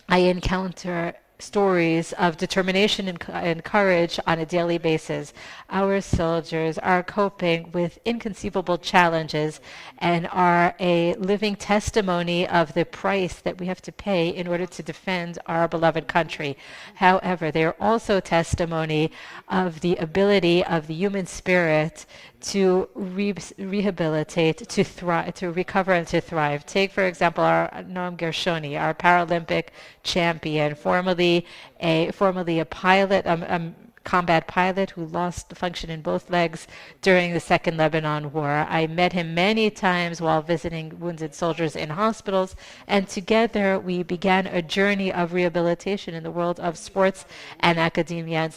I encounter stories of determination and courage on a daily basis. Our soldiers are coping with inconceivable challenges and are a living testimony of the price that we have to pay in order to defend our beloved country. However, they are also testimony of the ability of the human spirit to rehabilitate, to thrive, to recover and to thrive. Take, for example, our Noam Gershoni, our Paralympic champion, formerly a pilot, combat pilot who lost the function in both legs during the Second Lebanon War. I met him many times while visiting wounded soldiers in hospitals, and together we began a journey of rehabilitation in the world of sports and academia.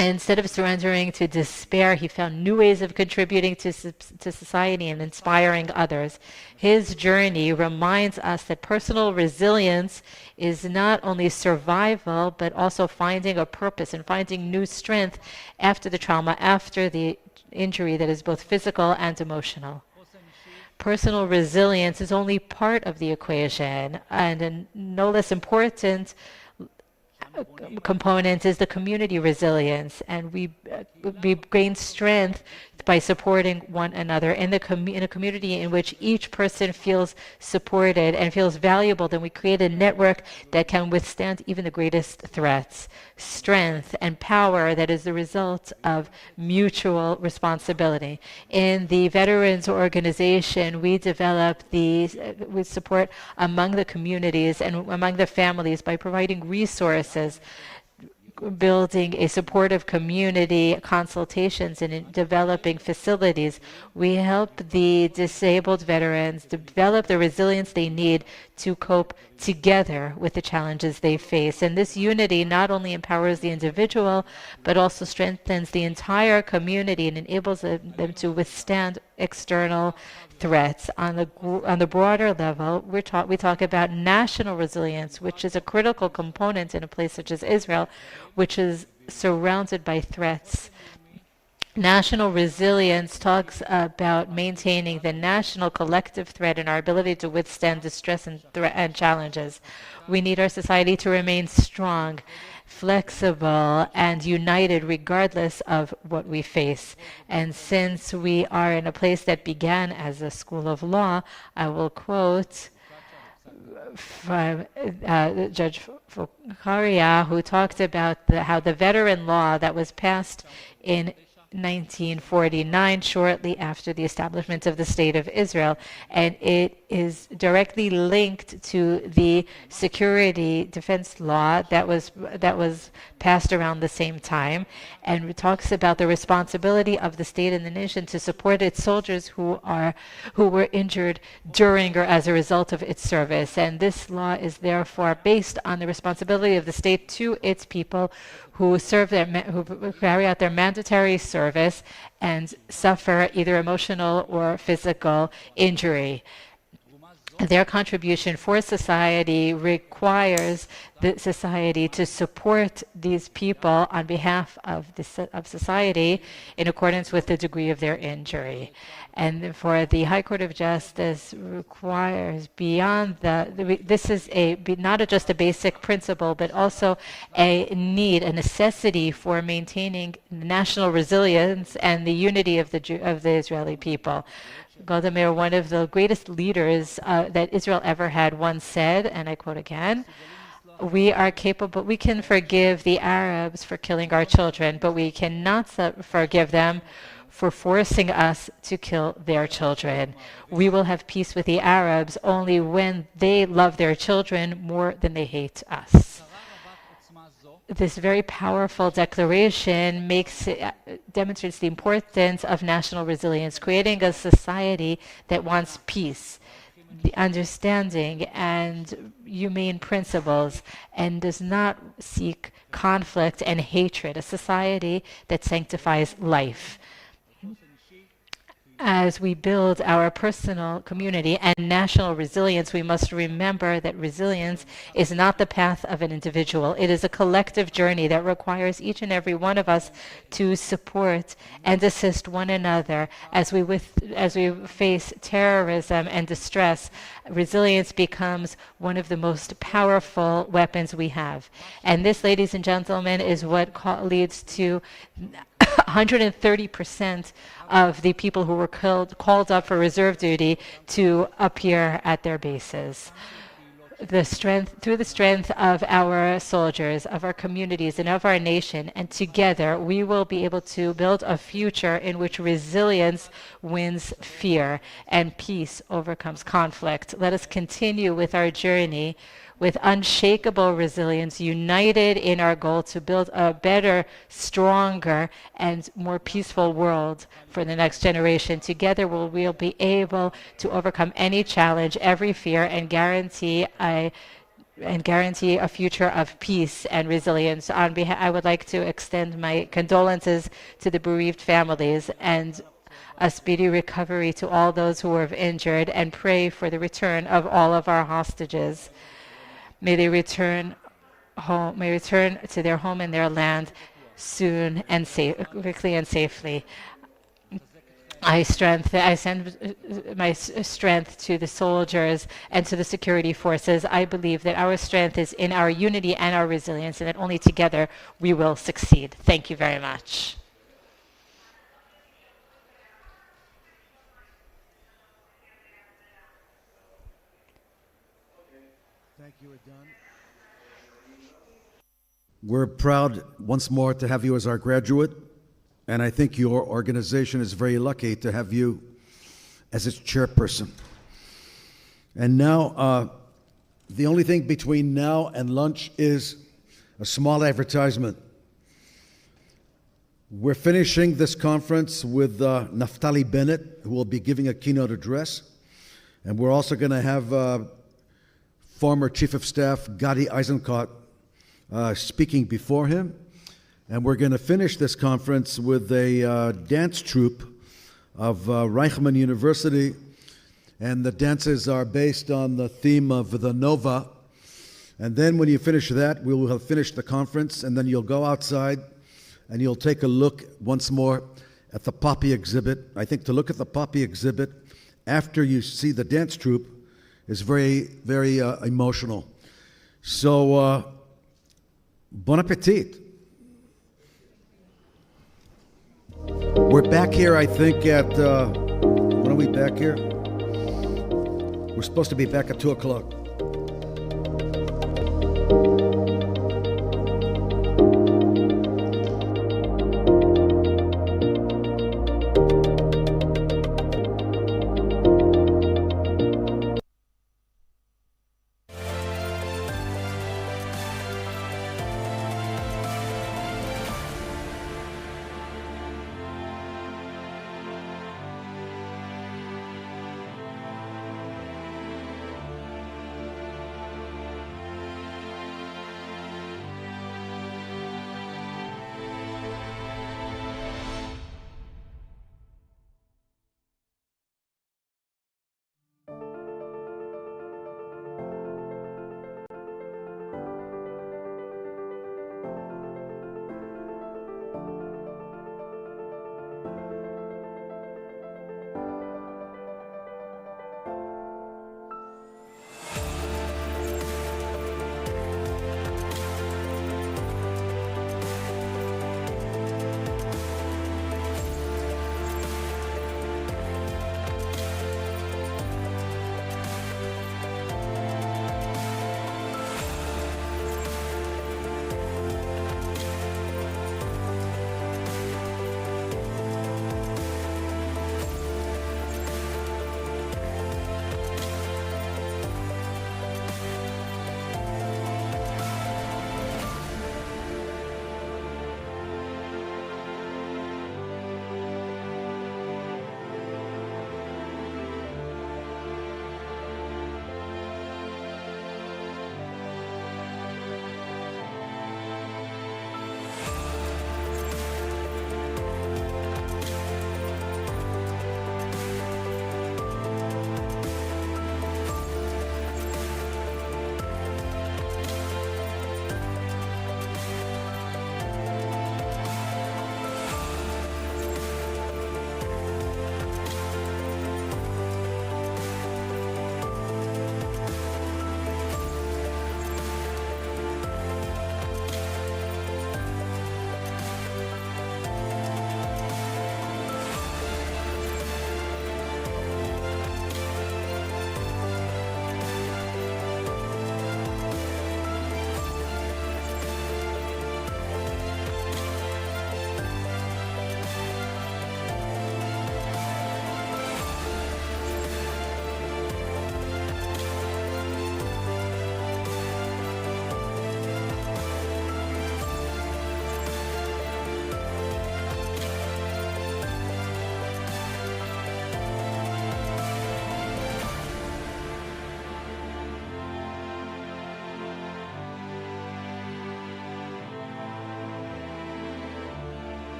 Instead of surrendering to despair, he found new ways of contributing to society and inspiring others. His journey reminds us that personal resilience is not only survival, but also finding a purpose and finding new strength after the trauma, after the injury that is both physical and emotional. Personal resilience is only part of the equation, and a no less important component is the community resilience, and we gain strength by supporting one another in a community in which each person feels supported and feels valuable. Then we create a network that can withstand even the greatest threats. Strength and power that is the result of mutual responsibility. In the Veterans Organization, we develop we support among the communities and among the families by providing resources, building a supportive community, consultations, and in developing facilities. We help the disabled veterans develop the resilience they need to cope together with the challenges they face. And this unity not only empowers the individual, but also strengthens the entire community and enables them to withstand external threats. On the broader level, we talk about national resilience, which is a critical component in a place such as Israel, which is surrounded by threats. National resilience talks about maintaining the national collective threat and our ability to withstand distress and challenges. We need our society to remain strong, flexible, and united regardless of what we face. And since we are in a place that began as a school of law, I will quote from Judge Fukaria, who talked about how the veteran law that was passed in 1949, shortly after the establishment of the State of Israel, and it is directly linked to the security defense law that was passed around the same time, and it talks about the responsibility of the state and the nation to support its soldiers who were injured during or as a result of its service. And this law is therefore based on the responsibility of the state to its people who carry out their mandatory service and suffer either emotional or physical injury. Their contribution for society requires the society to support these people on behalf of society in accordance with the degree of their injury. And for the High Court of Justice requires beyond this is not just a basic principle, but also a need, a necessity for maintaining national resilience and the unity of the Israeli people. Golda Meir, one of the greatest leaders that Israel ever had, once said, and I quote again, we can forgive the Arabs for killing our children, but we cannot forgive them for forcing us to kill their children. We will have peace with the Arabs only when they love their children more than they hate us. This very powerful declaration demonstrates the importance of national resilience, creating a society that wants peace, the understanding, and humane principles, and does not seek conflict and hatred, a society that sanctifies life. As we build our personal, community, and national resilience, we must remember that resilience is not the path of an individual. It is a collective journey that requires each and every one of us to support and assist one another as we face terrorism and distress. Resilience becomes one of the most powerful weapons we have. And this, ladies and gentlemen, is what leads to 130% of the people who were called up for reserve duty to appear at their bases. Through the strength of our soldiers, of our communities, and of our nation, and together we will be able to build a future in which resilience wins fear and peace overcomes conflict. Let us continue with our journey with unshakable resilience, united in our goal to build a better, stronger, and more peaceful world for the next generation. Together we'll be able to overcome any challenge, every fear, and guarantee a future of peace and resilience. I would like to extend my condolences to the bereaved families and a speedy recovery to all those who were injured, and pray for the return of all of our hostages. May they return to their home and their land soon and quickly and safely. I send my strength to the soldiers and to the security forces. I believe that our strength is in our unity and our resilience, and that only together we will succeed. Thank you very much. Thank you, Idan. We're proud once more to have you as our graduate, and I think your organization is very lucky to have you as its chairperson. And now, the only thing between now and lunch is a small advertisement. We're finishing this conference with Naftali Bennett, who will be giving a keynote address, and we're also going to have former Chief of Staff Gadi Eisenkot speaking before him. And we're going to finish this conference with a dance troupe of Reichman University, and the dances are based on the theme of the Nova. And then when you finish that, we will have finished the conference, and then you'll go outside and you'll take a look once more at the Poppy exhibit. I think to look at the Poppy exhibit after you see the dance troupe is very, very emotional. So, bon appetit. We're back here, I think, at, when are we back here? We're supposed to be back at 2 o'clock.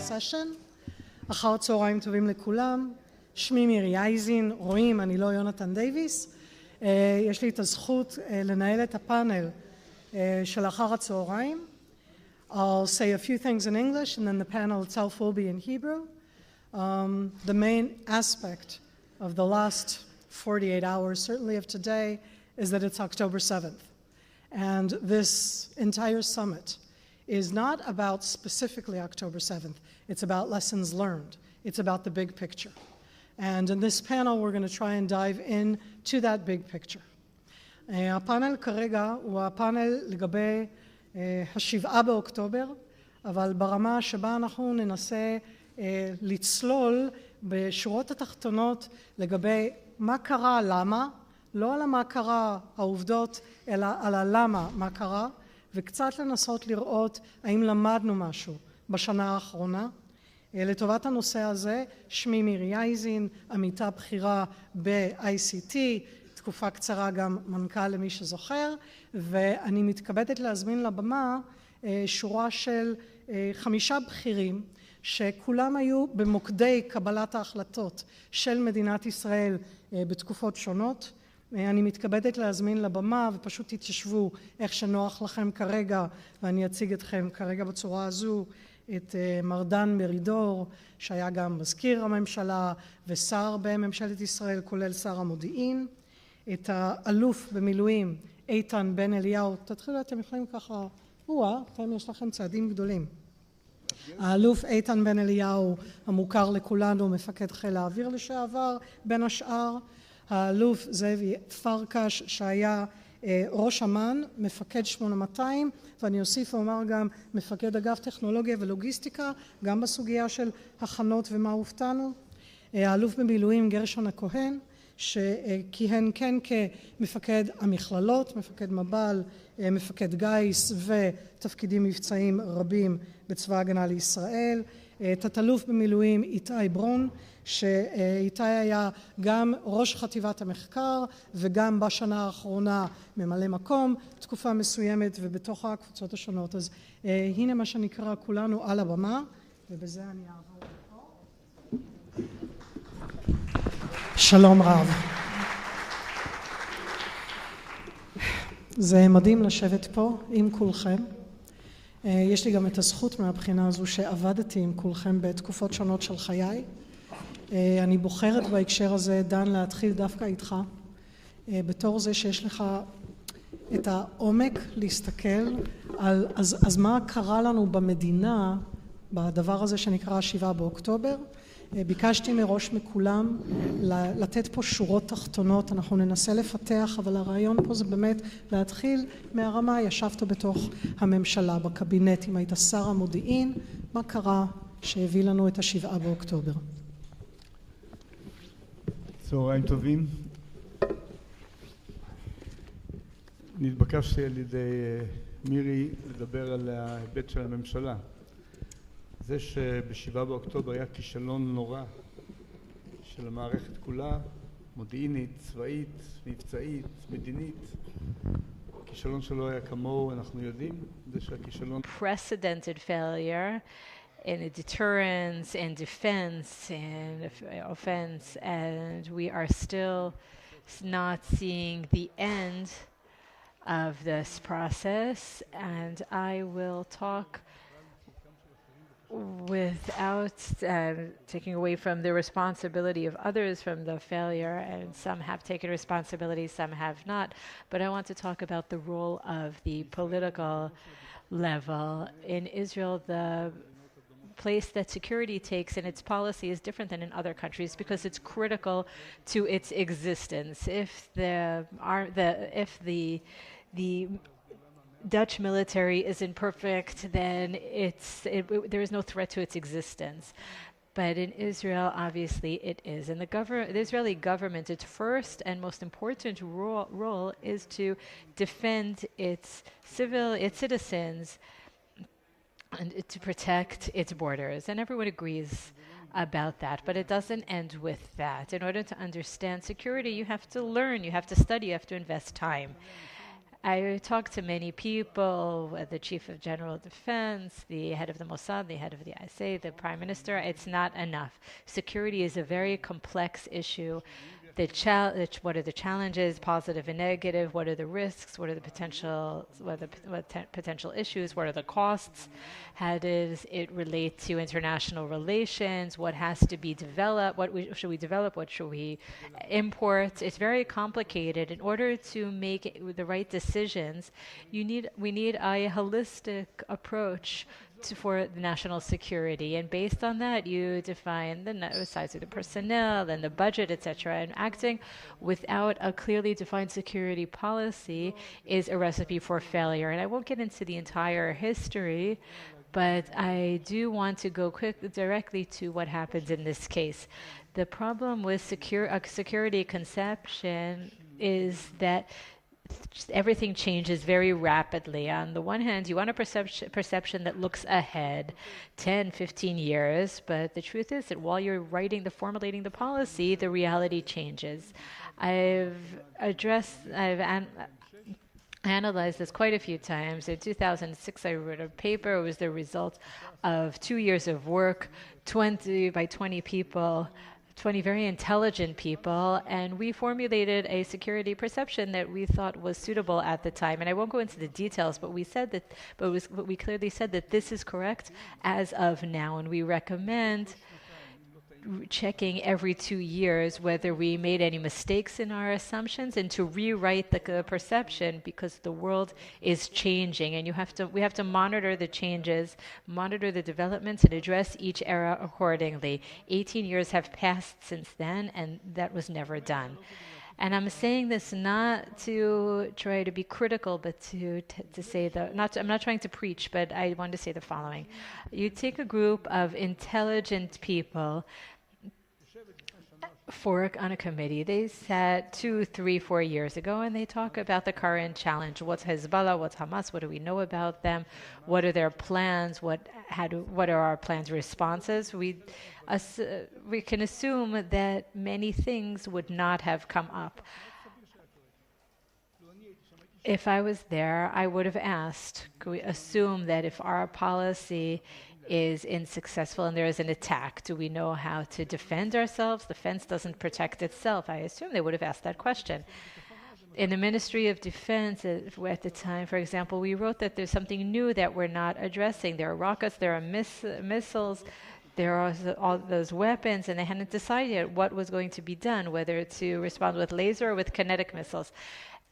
session. אחר צהריים טובים לכולם. שמי מירי אייזין, רואים, אני לא יונתן דייביס. יש לי את הזכות לנהל את הפאנל של אחר הצהריים. I'll say a few things in English and then the panel itself will be in Hebrew. The main aspect of the last 48 hours, certainly of today, is that it's October 7th. And this entire summit is not about specifically October 7th. It's about lessons learned. It's about the big picture. And in this panel, we're going to try and dive into that big picture. הפאנל כרגע הוא הפאנל לגבי השבעה באוקטובר, אבל ברמה שבה אנחנו ננסה לצלול בשורות התחתונות לגבי מה קרה, למה, לא על מה קרה העובדות, אלא על הלמה מה קרה, וקצת לנסות לראות האם למדנו משהו בשנה האחרונה. לטובת הנושא הזה, שמי מירי אייזין, עמיתה בכירה ב-ICT, תקופה קצרה גם מנכ"ל למי שזוכר, ואני מתכבדת להזמין לבמה שורה של 5 בכירים, שכולם היו במוקדי קבלת ההחלטות של מדינת ישראל בתקופות שונות. אני מתכבדת להזמין לבמה ופשוט תתיישבו איך שנוח לכם כרגע, ואני אציג אתכם כרגע בצורה הזו, את מר דן מרידור, שהיה גם מזכיר הממשלה ושר בממשלת ישראל, כולל שר המודיעין, את האלוף במילואים איתן בן אליהו, תתחילו, אתם יכולים ככה, אתם יש לכם צעדים גדולים. האלוף איתן בן אליהו, המוכר לכולנו, מפקד חיל האוויר לשעבר, בין השאר, האלוף זאבי פרקש, שהיה ראש אמ"ן, מפקד 8200, ואני אוסיף ואומר גם מפקד אגף טכנולוגיה ולוגיסטיקה, גם בסוגיה של הכנות ומה הופתענו. האלוף במילואים גרשון הכהן, שכיהן כן כמפקד המכללות, מפקד מב"ל, מפקד גיס ותפקידים מבצעיים רבים בצבא ההגנה לישראל. תת-אלוף במילואים איתי ברון, שאיתי היה גם ראש חטיבת המחקר וגם בשנה האחרונה ממלא מקום, תקופה מסוימת ובתוך הקבוצות השונות. אז הנה מה שנקרא כולנו על הבמה, ובזה אני אעבור לפה. שלום רב. זה מדהים לשבת פה עם כולכם. יש לי גם את הזכות מהבחינה הזו שעבדתי עם כולכם בתקופות שונות של חיי. אני בוחרת בהקשר הזה, דן, להתחיל דווקא איתך, בתור זה שיש לך את העומק להסתכל על אז מה קרה לנו במדינה בדבר הזה שנקרא 7 באוקטובר. ביקשתי מראש מכולם לתת פה שורות תחתונות, אנחנו ננסה לפתח, אבל הרעיון פה זה באמת להתחיל מהרמה, ישבת בתוך הממשלה, בקבינט, אם היית שר המודיעין, מה קרה שהביא לנו את 7 באוקטובר? צהריים טובים. נתבקשתי על ידי מירי לדבר על ההיבט של הממשלה. זה שב7 באוקטובר היה כישלון נורא של המערכת כולה, מודיעינית, צבאית, מבצעית, מדינית. כישלון שלא היה כמוהו, אנחנו יודעים. זה שהכישלון... Precedented failure in deterrence and defense and offense, and we are still not seeing the end of this process. And I will talk without taking away from the responsibility of others from the failure, and some have taken responsibility, some have not, but I want to talk about the role of the political level. In Israel, the place that security takes in its policy is different than in other countries because it's critical to its existence. If the Dutch military isn't perfect, then there is no threat to its existence. But in Israel, obviously, it is. And the Israeli government, its first and most important role is to defend its citizens and to protect its borders. And everyone agrees about that, but it doesn't end with that. In order to understand security, you have to learn, you have to study, you have to invest time. I talked to many people, the Chief of General Defense, the head of the Mossad, the head of the ICA, the Prime Minister. It's not enough. Security is a very complex issue. What are the challenges, positive and negative? What are the risks? What are the potential issues? What are the costs? How does it relate to international relations? What has to be developed? Should we develop? What should we import? It's very complicated. In order to make the right decisions, we need a holistic approach for the national security, and based on that you define the size of the personnel and the budget, etc. And acting without a clearly defined security policy is a recipe for failure. And I won't get into the entire history, but I do want to go directly to what happens in this case. The problem with security conception is that everything changes very rapidly. On the one hand, you want a perception that looks ahead 10, 15 years, but the truth is that while you're formulating the policy, the reality changes. I've analyzed this quite a few times. In 2006, I wrote a paper. It was the result of 2 years of work, 20 people, 20 very intelligent people, and we formulated a security perception that we thought was suitable at the time. And I won't go into the details, but we clearly said that this is correct as of now, and we recommend checking every 2 years whether we made any mistakes in our assumptions and to rewrite the perception, because the world is changing and we have to monitor the changes, monitor the developments, and address each era accordingly. 18 years have passed since then, and that was never done. And I'm saying this not to try to be critical, but to say I'm not trying to preach, but I want to say the following. You take a group of intelligent people work on a committee. They sat 2, 3, 4 years ago, and they talk about the current challenge. What's Hezbollah? What's Hamas? What do we know about them? What are their plans? What are our plans' responses? We can assume that many things would not have come up. If I was there, I would have asked, could we assume that if our policy is unsuccessful and there is an attack, do we know how to defend ourselves? The fence doesn't protect itself. I assume they would have asked that question. In the Ministry of Defense at the time, for example, we wrote that there's something new that we're not addressing. There are rockets, there are missiles, there are all those weapons, and they hadn't decided yet what was going to be done, whether to respond with laser or with kinetic missiles.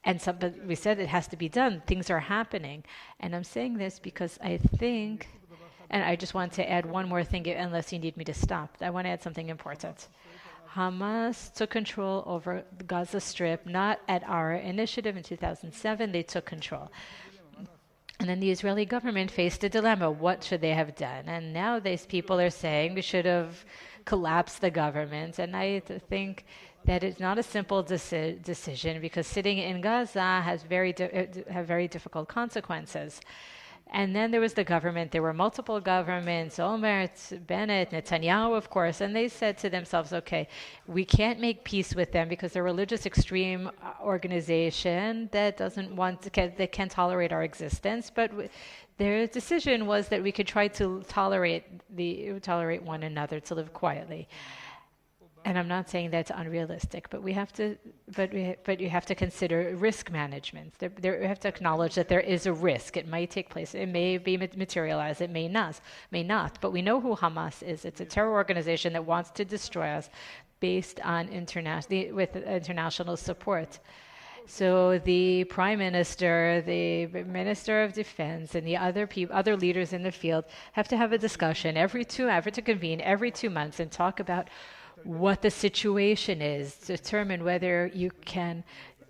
But we said it has to be done. Things are happening. And I'm saying this because I think, and I just want to add one more thing, unless you need me to stop. I want to add something important. Hamas took control over the Gaza Strip, not at our initiative in 2007. They took control. And then the Israeli government faced a dilemma. What should they have done? And now these people are saying we should have collapsed the government. And I think that it's not a simple decision, because sitting in Gaza has very difficult consequences. And then there was the government. There were multiple governments, Olmert, Bennett, Netanyahu, of course, and they said to themselves, okay, we can't make peace with them because they're a religious extreme organization that that can't tolerate our existence. But their decision was that we could try to tolerate one another, to live quietly. And I'm not saying that's unrealistic, but you have to consider risk management. You have to acknowledge that there is a risk. It might take place. It may be materialized. It may not. But we know who Hamas is. It's a terror organization that wants to destroy us, based on with international support. So the Prime Minister, the Minister of Defense, and the other leaders in the field have to have a discussion to convene every 2 months and talk about what the situation is, determine whether you can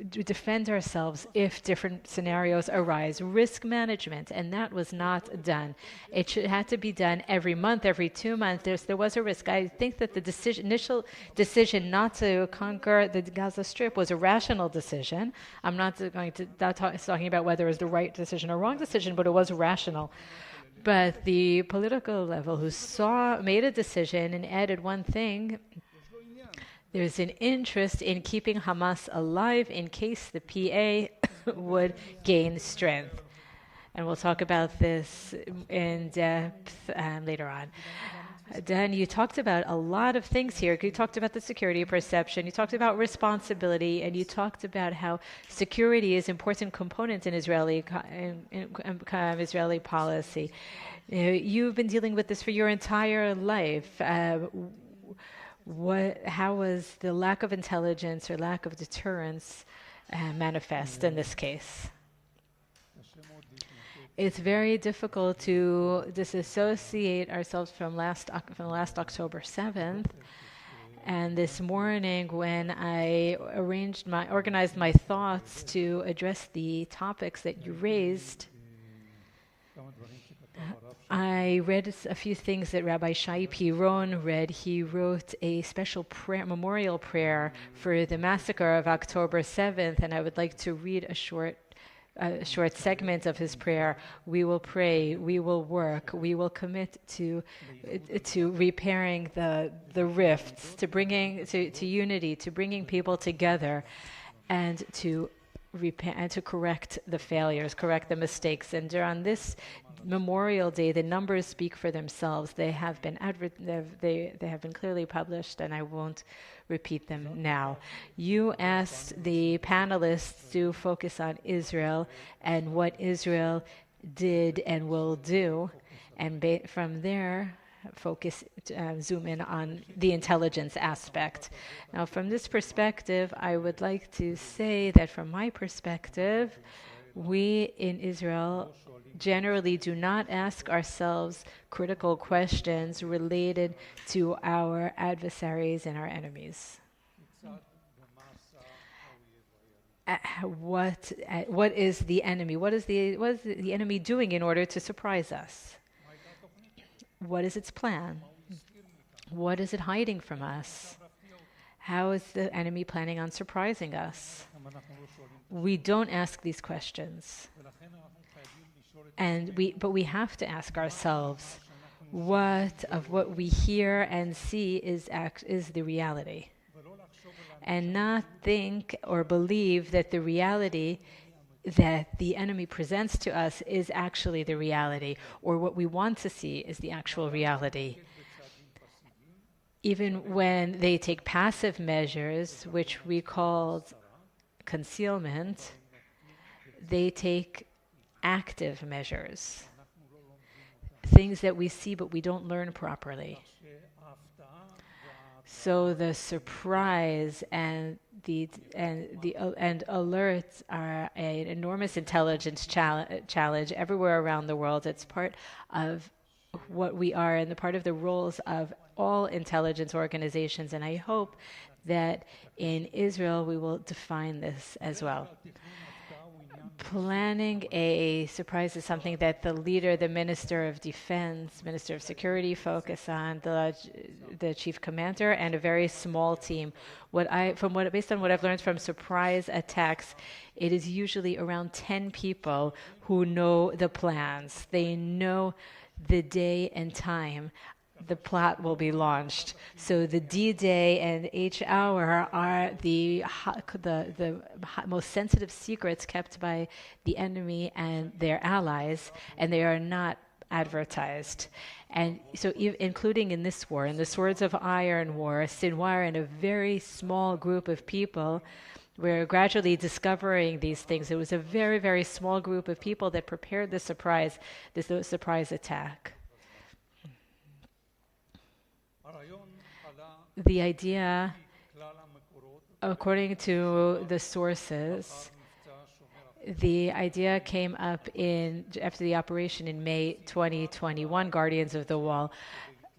defend ourselves if different scenarios arise. Risk management, and that was not done. It had to be done every month, every 2 months. There was a risk. I think that the initial decision not to conquer the Gaza Strip was a rational decision. I'm not talking about whether it was the right decision or wrong decision, but it was rational. But the political level who made a decision and added one thing, There's an interest in keeping Hamas alive in case the PA would gain strength. And we'll talk about this in depth later on. Dan, you talked about a lot of things here. You talked about the security perception, you talked about responsibility, and you talked about how security is an important component in Israeli policy. You've been dealing with this for your entire life. How was the lack of intelligence or lack of deterrence manifest in this case? It's very difficult to disassociate ourselves from last October 7th. And this morning, when I organized my thoughts to address the topics that you raised, I read a few things that Rabbi Shai Piron read. He wrote a special memorial prayer for the massacre of October 7th, and I would like to read a short segment of his prayer. We will pray, we will work, we will commit to repairing the rifts, to bringing to unity, to bringing people together, and to correct the failures, correct the mistakes. And on this Memorial Day, the numbers speak for themselves. They have been they have been clearly published, and I won't repeat them now. You asked the panelists to focus on Israel and what Israel did and will do, and from there zoom in on the intelligence aspect. Now, from this perspective, I would like to say that from my perspective, we in Israel generally do not ask ourselves critical questions related to our adversaries and our enemies. What is the enemy? What is the enemy doing in order to surprise us? What is its plan? What is it hiding from us? How is the enemy planning on surprising us? We don't ask these questions. But we have to ask ourselves, what of what we hear and see is the reality? And not think or believe that the reality that the enemy presents to us is actually the reality, or what we want to see is the actual reality. Even when they take passive measures, which we called concealment, they take active measures, things that we see but we don't learn properly. So the surprise and alerts are an enormous intelligence challenge everywhere around the world. It's part of what we are and the part of the roles of all intelligence organizations, and I hope that in Israel we will define this as well. Planning a surprise is something that the leader, the Minister of Defense, Minister of Security focus on, the Chief Commander, and a very small team. Based on what I've learned from surprise attacks, it is usually around 10 people who know the plans. They know the day and time the plot will be launched. So the D-Day and H hour are the most sensitive secrets kept by the enemy and their allies, and they are not advertised. And so including in this war, in the Swords of Iron War, Sinwar and a very small group of people we're gradually discovering these things. It was a very, very small group of people that prepared this surprise attack. The idea, according to the sources, the idea came up after the operation in May 2021, Guardians of the Wall.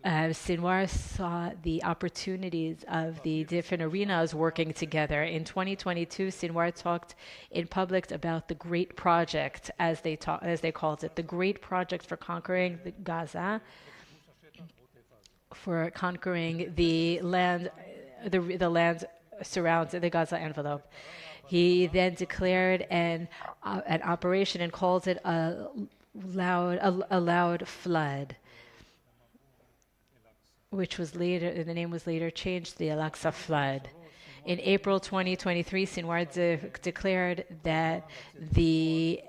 Sinwar saw the opportunities of the different arenas working together. In 2022, Sinwar talked in public about the Great Project, as they called it, the Great Project for conquering Gaza, for conquering the land surrounds the Gaza envelope. He then declared an operation and called it a loud flood. which was later, the name was later changed to the Al-Aqsa Flood. In April 2023, Sinwar declared that the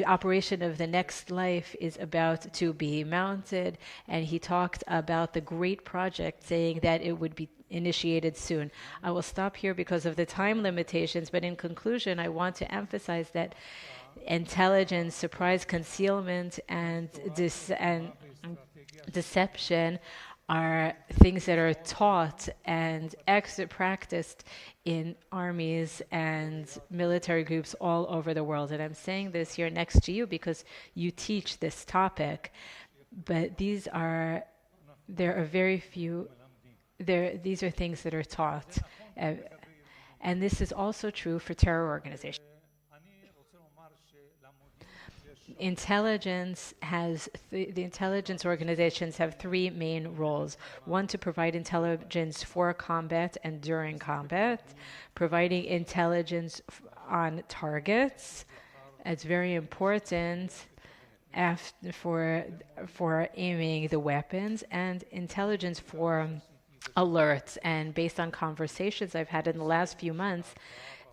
operation of the next life is about to be mounted, and he talked about the great project, saying that it would be initiated soon. I will stop here because of the time limitations, but in conclusion, I want to emphasize that intelligence, surprise, concealment, and deception are things that are taught and practiced in armies and military groups all over the world. And I'm saying this here next to you because you teach this topic, but these are very few, these are things that are taught. And this is also true for terror organizations. The intelligence organizations have three main roles. One, to provide intelligence for combat and during combat, providing intelligence on targets. It's very important for aiming the weapons, and intelligence for alerts. And based on conversations I've had in the last few months,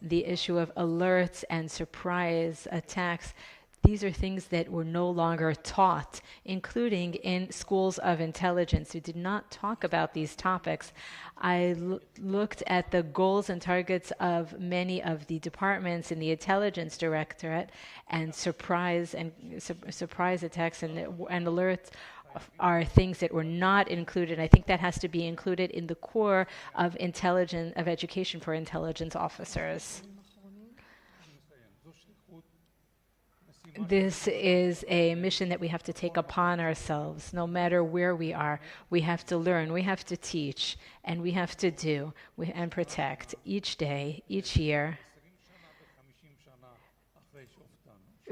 the issue of alerts and surprise attacks, these are things that were no longer taught, including in schools of intelligence. We did not talk about these topics. I looked at the goals and targets of many of the departments in the intelligence directorate, and surprise attacks and alerts are things that were not included. I think that has to be included in the core of education for intelligence officers. This is a mission that we have to take upon ourselves. No matter where we are, we have to learn, we have to teach, and we have to do and protect each day, each year,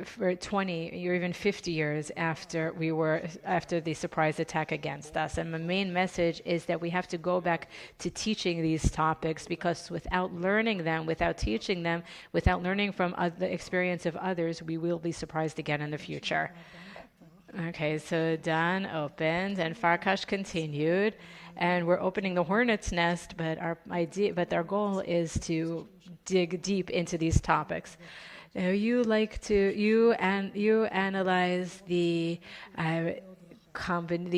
for 20 or even 50 years after the surprise attack against us. And my main message is that we have to go back to teaching these topics, because without learning them, without teaching them, without learning from the experience of others, we will be surprised again in the future. Okay, so Dan opened and Farkash continued, and we're opening the hornet's nest, but our goal is to dig deep into these topics. You analyze the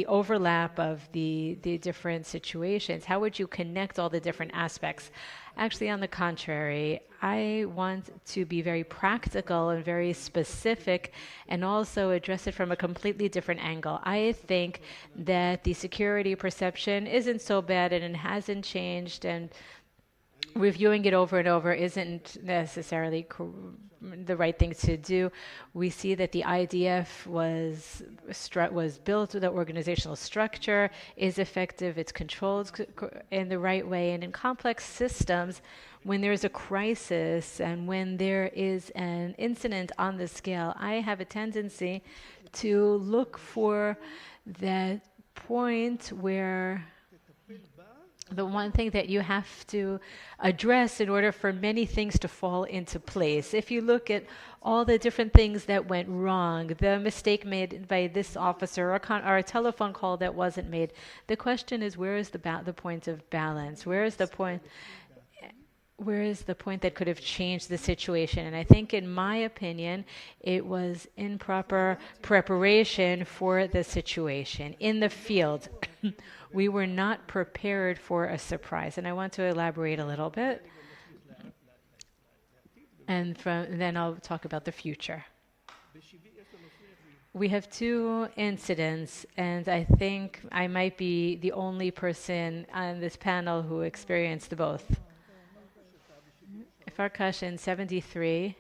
overlap of the different situations. How would you connect all the different aspects? Actually, on the contrary, I want to be very practical and very specific, and also address it from a completely different angle. I think that the security perception isn't so bad, and it hasn't changed, and reviewing it over and over isn't necessarily the right thing to do. We see that the IDF was built, the organizational structure is effective, it's controlled in the right way, and in complex systems, when there's a crisis and when there is an incident on the scale, I have a tendency to look for that point where the one thing that you have to address in order for many things to fall into place. If you look at all the different things that went wrong, the mistake made by this officer, or a telephone call that wasn't made, the question is, where is the point of balance? Where is the point that could have changed the situation? And I think, in my opinion, it was improper preparation for the situation in the field. We were not prepared for a surprise, and I want to elaborate a little bit, and then I'll talk about the future. We have two incidents, and I think I might be the only person on this panel who experienced both. Farkash in 73.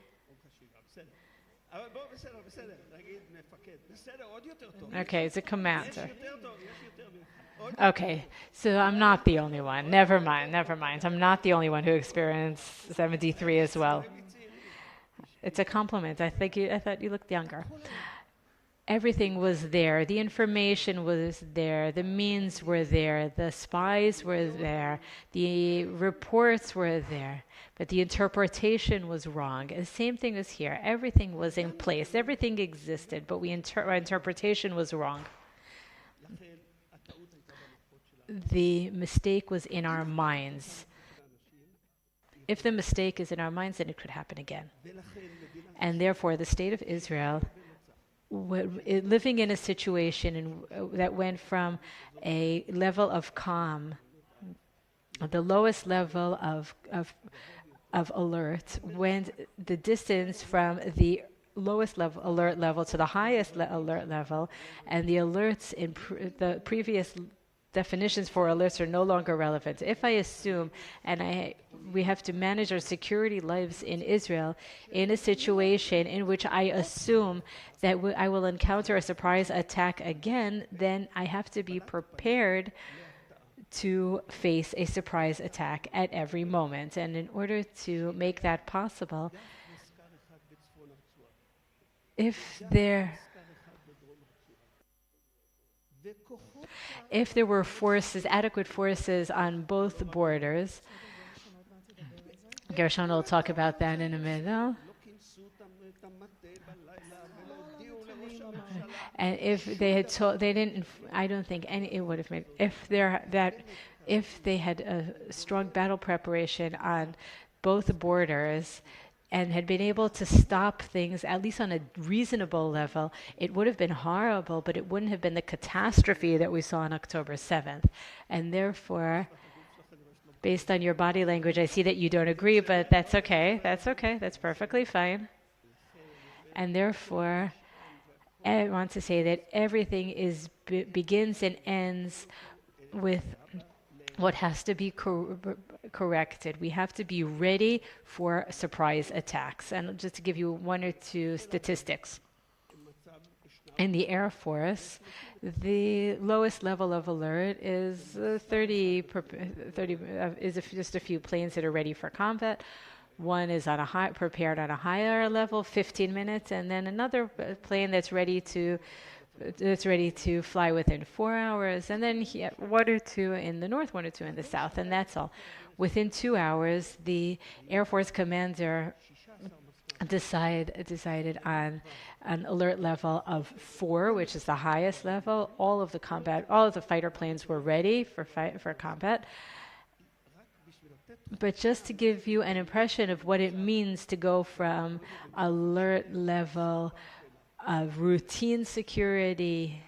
Okay, it's a commander. Okay, so I'm not the only one. Never mind. I'm not the only one who experienced 73 as well. It's a compliment. I thought you looked younger. Everything was there. The information was there. The means were there. The spies were there. The reports were there. But the interpretation was wrong. The same thing was here. Everything was in place. Everything existed, but our interpretation was wrong. the mistake was in our minds. If the mistake is in our minds, then it could happen again. And therefore, the state of Israel, living in a situation that went from a level of calm, the lowest level of alert, went the distance from the lowest level alert level to the highest alert level, and the alerts in the previous definitions for alerts are no longer relevant. If I assume, we have to manage our security lives in Israel in a situation in which I assume that I will encounter a surprise attack again, then I have to be prepared to face a surprise attack at every moment. And in order to make that possible, if there were adequate forces on both borders, Gershon will talk about that in a minute. And if they had I don't think it would have made, if they had a strong battle preparation on both borders and had been able to stop things, at least on a reasonable level, it would have been horrible, but it wouldn't have been the catastrophe that we saw on October 7th. And therefore, based on your body language, I see that you don't agree, but that's okay. That's okay. That's perfectly fine. And therefore, I want to say that everything begins and ends with what has to be corrected. We have to be ready for surprise attacks. And just to give you one or two statistics. In the Air Force, the lowest level of alert is 30 is just a few planes that are ready for combat. One is prepared on a higher level, 15 minutes, and then another plane that's ready to fly within 4 hours, and then one or two in the north, one or two in the south, and that's all. Within 2 hours, the Air Force commander decided on an alert level of 4, which is the highest level. All of the fighter planes were ready for combat. But just to give you an impression of what it means to go from alert level of routine security,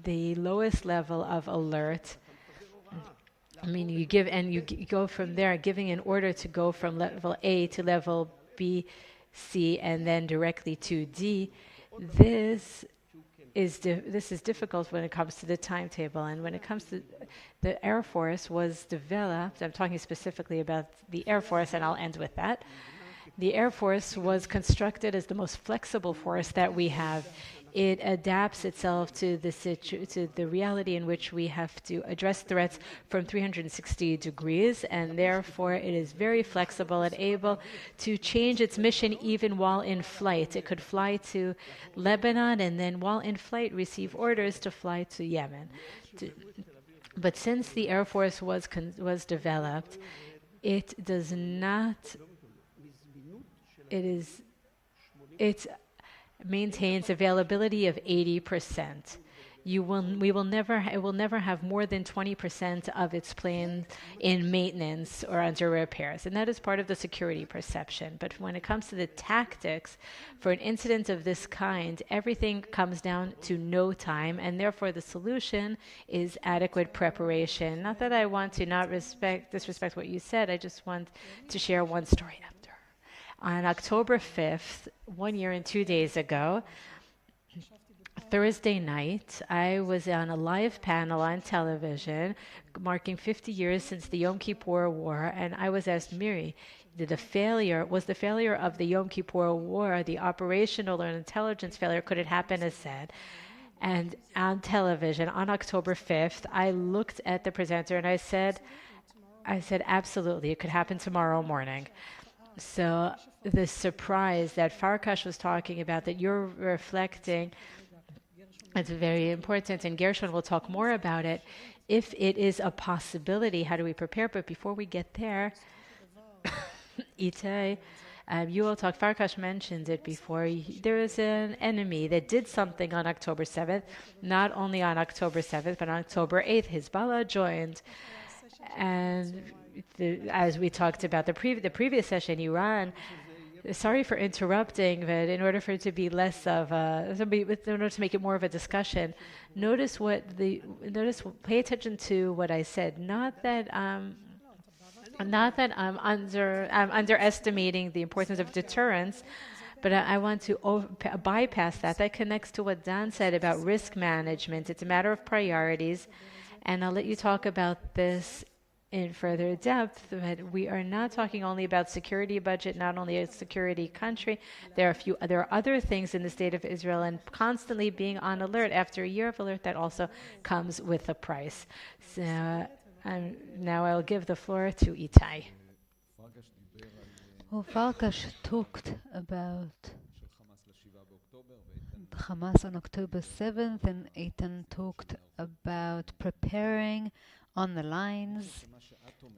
the lowest level of alert, you go from there, giving an order to go from level A to level B, C, and then directly to D. This is difficult when it comes to the timetable, and when it comes to the Air Force was developed. I'm talking specifically about the Air Force, and I'll end with that. The Air Force was constructed as the most flexible force that we have. It adapts itself to the reality in which we have to address threats from 360 degrees, and therefore it is very flexible and able to change its mission even while in flight. It could fly to Lebanon and then while in flight receive orders to fly to Yemen. But since the Air Force was developed, it maintains availability of 80%. It will never have more than 20% of its planes in maintenance or under repairs, and that is part of the security perception. But when it comes to the tactics for an incident of this kind, everything comes down to no time, and therefore the solution is adequate preparation. Not that I want to disrespect what you said, I just want to share one story after. On October 5th, 1 year and 2 days ago, Thursday night, I was on a live panel on television marking 50 years since the Yom Kippur War, and I was asked, Miri, was the failure of the Yom Kippur War, the operational or intelligence failure, could it happen as said? And on television, on October 5th, I looked at the presenter and I said, absolutely, it could happen tomorrow morning. So the surprise that Farkash was talking about, that you're reflecting, it's very important, and Gershon will talk more about it. If it is a possibility, how do we prepare? But before we get there, Itai You all talked, Farkash mentioned it before. There is an enemy that did something on October 7th, not only on October 7th, but on October 8th. Hezbollah joined. And as we talked about the previous session, Iran, sorry for interrupting, but in order for it to be less of in order to make it more of a discussion, pay attention to what I said. Not that I'm underestimating the importance of deterrence, but I want to bypass that. That connects to what Dan said about risk management. It's a matter of priorities, and I'll let you talk about this in further depth. But we are not talking only about security budget, not only a security country. There are other things in the state of Israel, and constantly being on alert. After a year of alert, that also comes with a price. So now I'll give the floor to Itai. Well, Farkash talked about Hamas on October 7th, and Idan talked about preparing on the lines.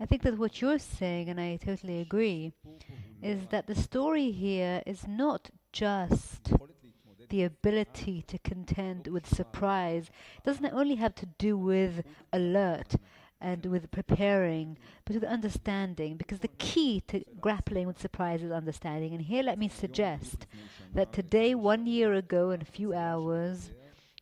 I think that what you're saying, and I totally agree, is that the story here is not just the ability to contend with surprise. It doesn't only have to do with alert and with preparing, but with understanding, because the key to grappling with surprise is understanding. And here let me suggest that today, 1 year ago, in a few hours,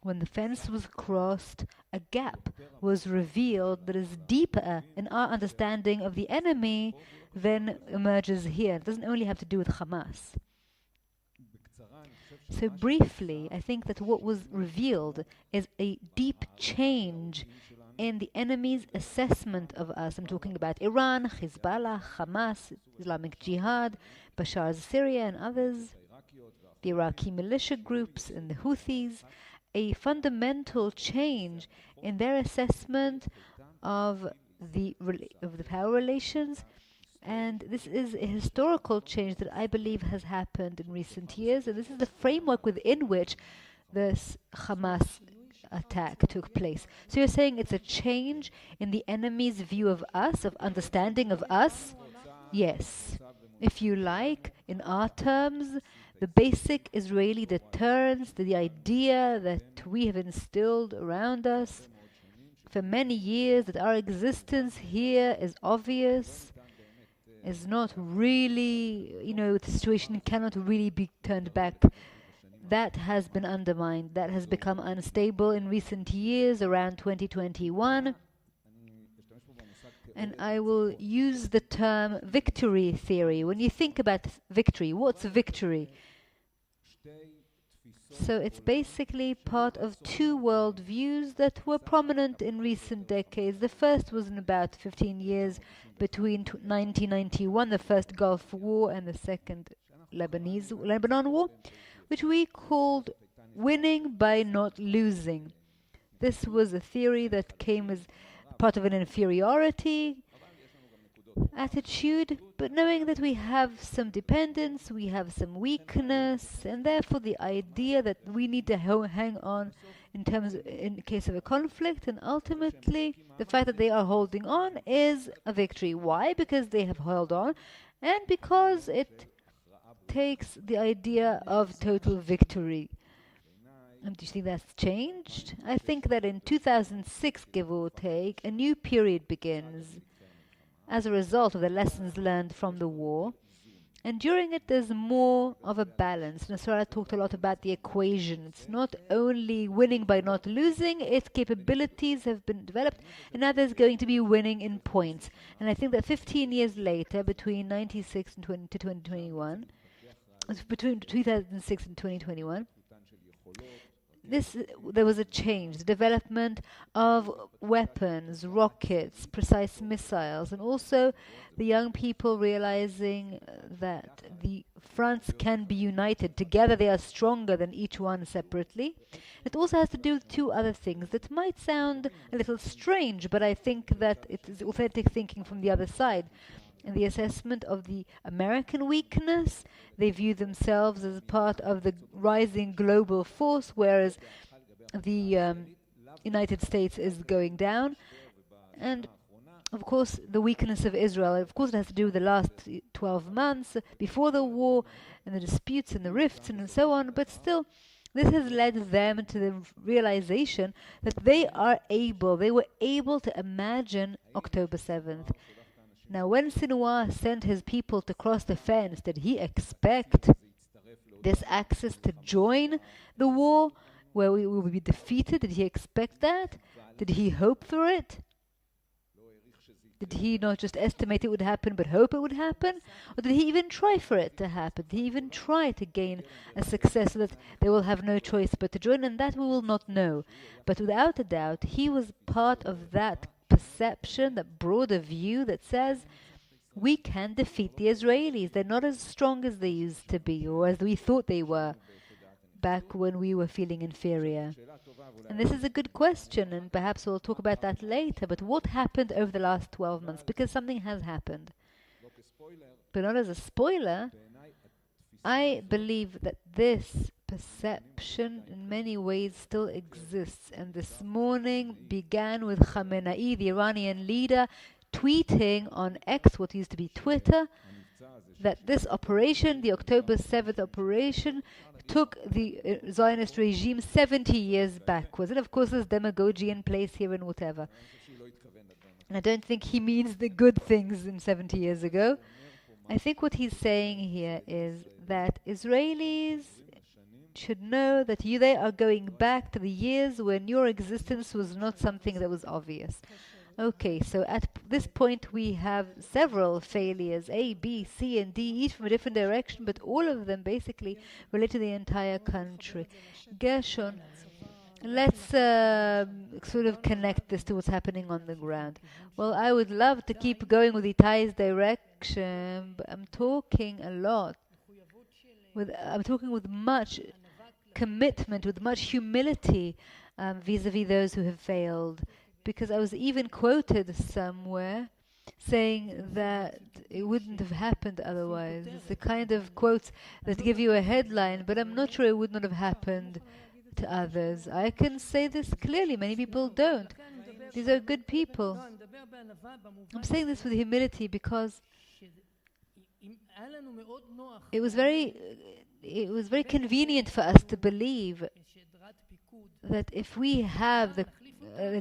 when the fence was crossed, a gap was revealed that is deeper in our understanding of the enemy than emerges here. It doesn't only have to do with Hamas. So briefly, I think that what was revealed is a deep change in the enemy's assessment of us. I'm talking about Iran, Hezbollah, Hamas, Islamic Jihad, Bashar's Syria and others, the Iraqi militia groups and the Houthis. A fundamental change in their assessment of the power relations, and this is a historical change that I believe has happened in recent years, and this is the framework within which this Hamas attack took place. So you're saying it's a change in the enemy's view of us, of understanding of us? Yes. If you like, in our terms, the basic Israeli deterrence, the idea that we have instilled around us for many years, that our existence here is obvious, is not really, the situation cannot really be turned back. That has been undermined. That has become unstable in recent years, around 2021. And I will use the term victory theory. When you think about victory, what's victory? So it's basically part of two worldviews that were prominent in recent decades. The first was in about 15 years between 1991, the first Gulf War, and the second Lebanon War, which we called winning by not losing. This was a theory that came as part of an inferiority attitude, but knowing that we have some dependence, we have some weakness, and therefore the idea that we need to hang on in case of a conflict, and ultimately the fact that they are holding on is a victory. Why? Because they have held on, and because it takes the idea of total victory. And do you think that's changed? I think that in 2006, give or take, a new period begins as a result of the lessons learned from the war. And during it, there's more of a balance. Nasrallah talked a lot about the equation. It's not only winning by not losing, its capabilities have been developed, and now there's going to be winning in points. And I think that 15 years later, between 96 and 2021, between 2006 and 2021, there was a change, the development of weapons, rockets, precise missiles, and also the young people realizing that the fronts can be united. Together they are stronger than each one separately. It also has to do with two other things that might sound a little strange, but I think that it is authentic thinking from the other side. In the assessment of the American weakness, they view themselves as part of the rising global force, whereas the United States is going down. And of course, the weakness of Israel. Of course, it has to do with the last 12 months before the war and the disputes and the rifts and so on. But still, this has led them to the realization that they were able to imagine October 7th. Now, when Sinwar sent his people to cross the fence, did he expect this axis to join the war where we will be defeated? Did he expect that? Did he hope for it? Did he not just estimate it would happen but hope it would happen? Or did he even try for it to happen? Did he even try to gain a success so that they will have no choice but to join? And that we will not know. But without a doubt, he was part of that perception, that broader view that says we can defeat the Israelis. They're not as strong as they used to be, or as we thought they were back when we were feeling inferior. And this is a good question, and perhaps we'll talk about that later. But what happened over the last 12 months? Because something has happened. But not as a spoiler, I believe that this perception in many ways still exists. And this morning began with Khamenei, the Iranian leader, tweeting on X, what used to be Twitter, that this operation, the October 7th operation, took the Zionist regime 70 years backwards. And of course there's demagogy in place here and whatever. And I don't think he means the good things in 70 years ago. I think what he's saying here is that Israelis should know that they are going back to the years when your existence was not something that was obvious. Okay, so at this point we have several failures, A, B, C, and D, each from a different direction, but all of them basically relate to the entire country. Gershon, let's sort of connect this to what's happening on the ground. Well, I would love to keep going with Itai's direction, but I'm talking a lot. I'm talking with much commitment, with much humility vis-a-vis those who have failed. Because I was even quoted somewhere saying that it wouldn't have happened otherwise. It's the kind of quotes that give you a headline, but I'm not sure it would not have happened to others. I can say this clearly. Many people don't. These are good people. I'm saying this with humility because it was very convenient for us to believe that if we have the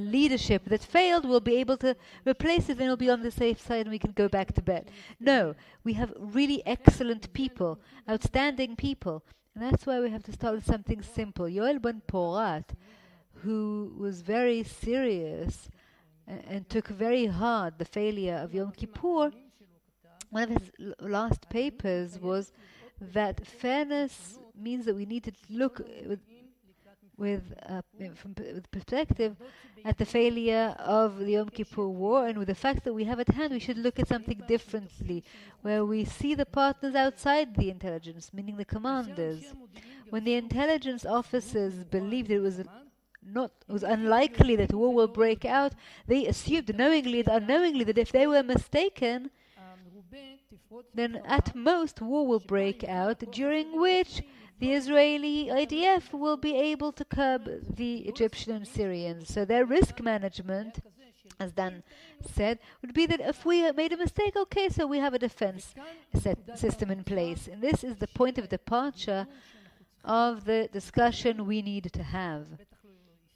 leadership that failed, we'll be able to replace it and we'll be on the safe side and we can go back to bed. No, we have really excellent people, outstanding people, and that's why we have to start with something simple. Yoel Ben Porat, who was very serious and took very hard the failure of Yom Kippur, one of his last papers was that fairness means that we need to look with perspective at the failure of the Yom Kippur War, and with the fact that we have at hand, we should look at something differently, where we see the partners outside the intelligence, meaning the commanders. When the intelligence officers believed it was unlikely that war will break out, they assumed knowingly and unknowingly that if they were mistaken, then at most war will break out, during which the Israeli IDF will be able to curb the Egyptian and Syrians. So their risk management, as Dan said, would be that if we made a mistake, okay, so we have a defense system in place. And this is the point of departure of the discussion we need to have.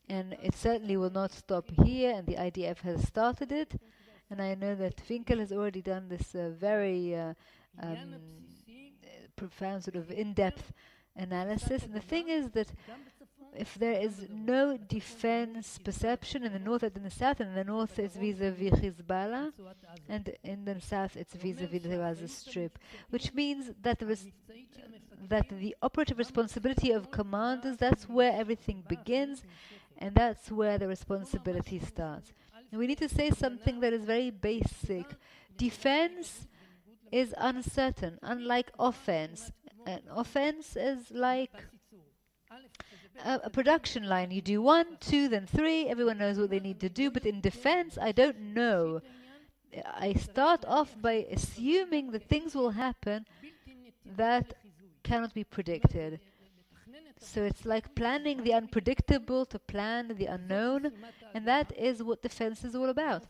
And it certainly will not stop here, and the IDF has started it. And I know that Finkel has already done this very profound sort of in-depth analysis. And the thing is that if there is no defense perception in the north and in the south, and in the north it's vis-a-vis Hezbollah, and in the south it's vis-a-vis the Gaza Strip, which means that the operative responsibility of commanders, that's where everything begins, and that's where the responsibility starts. And we need to say something that is very basic. Defense is uncertain, unlike offense. And offense is like a production line. You do 1, 2, then 3. Everyone knows what they need to do. But in defense, I don't know. I start off by assuming that things will happen that cannot be predicted. So it's like planning the unpredictable to plan the unknown, and that is what defense is all about.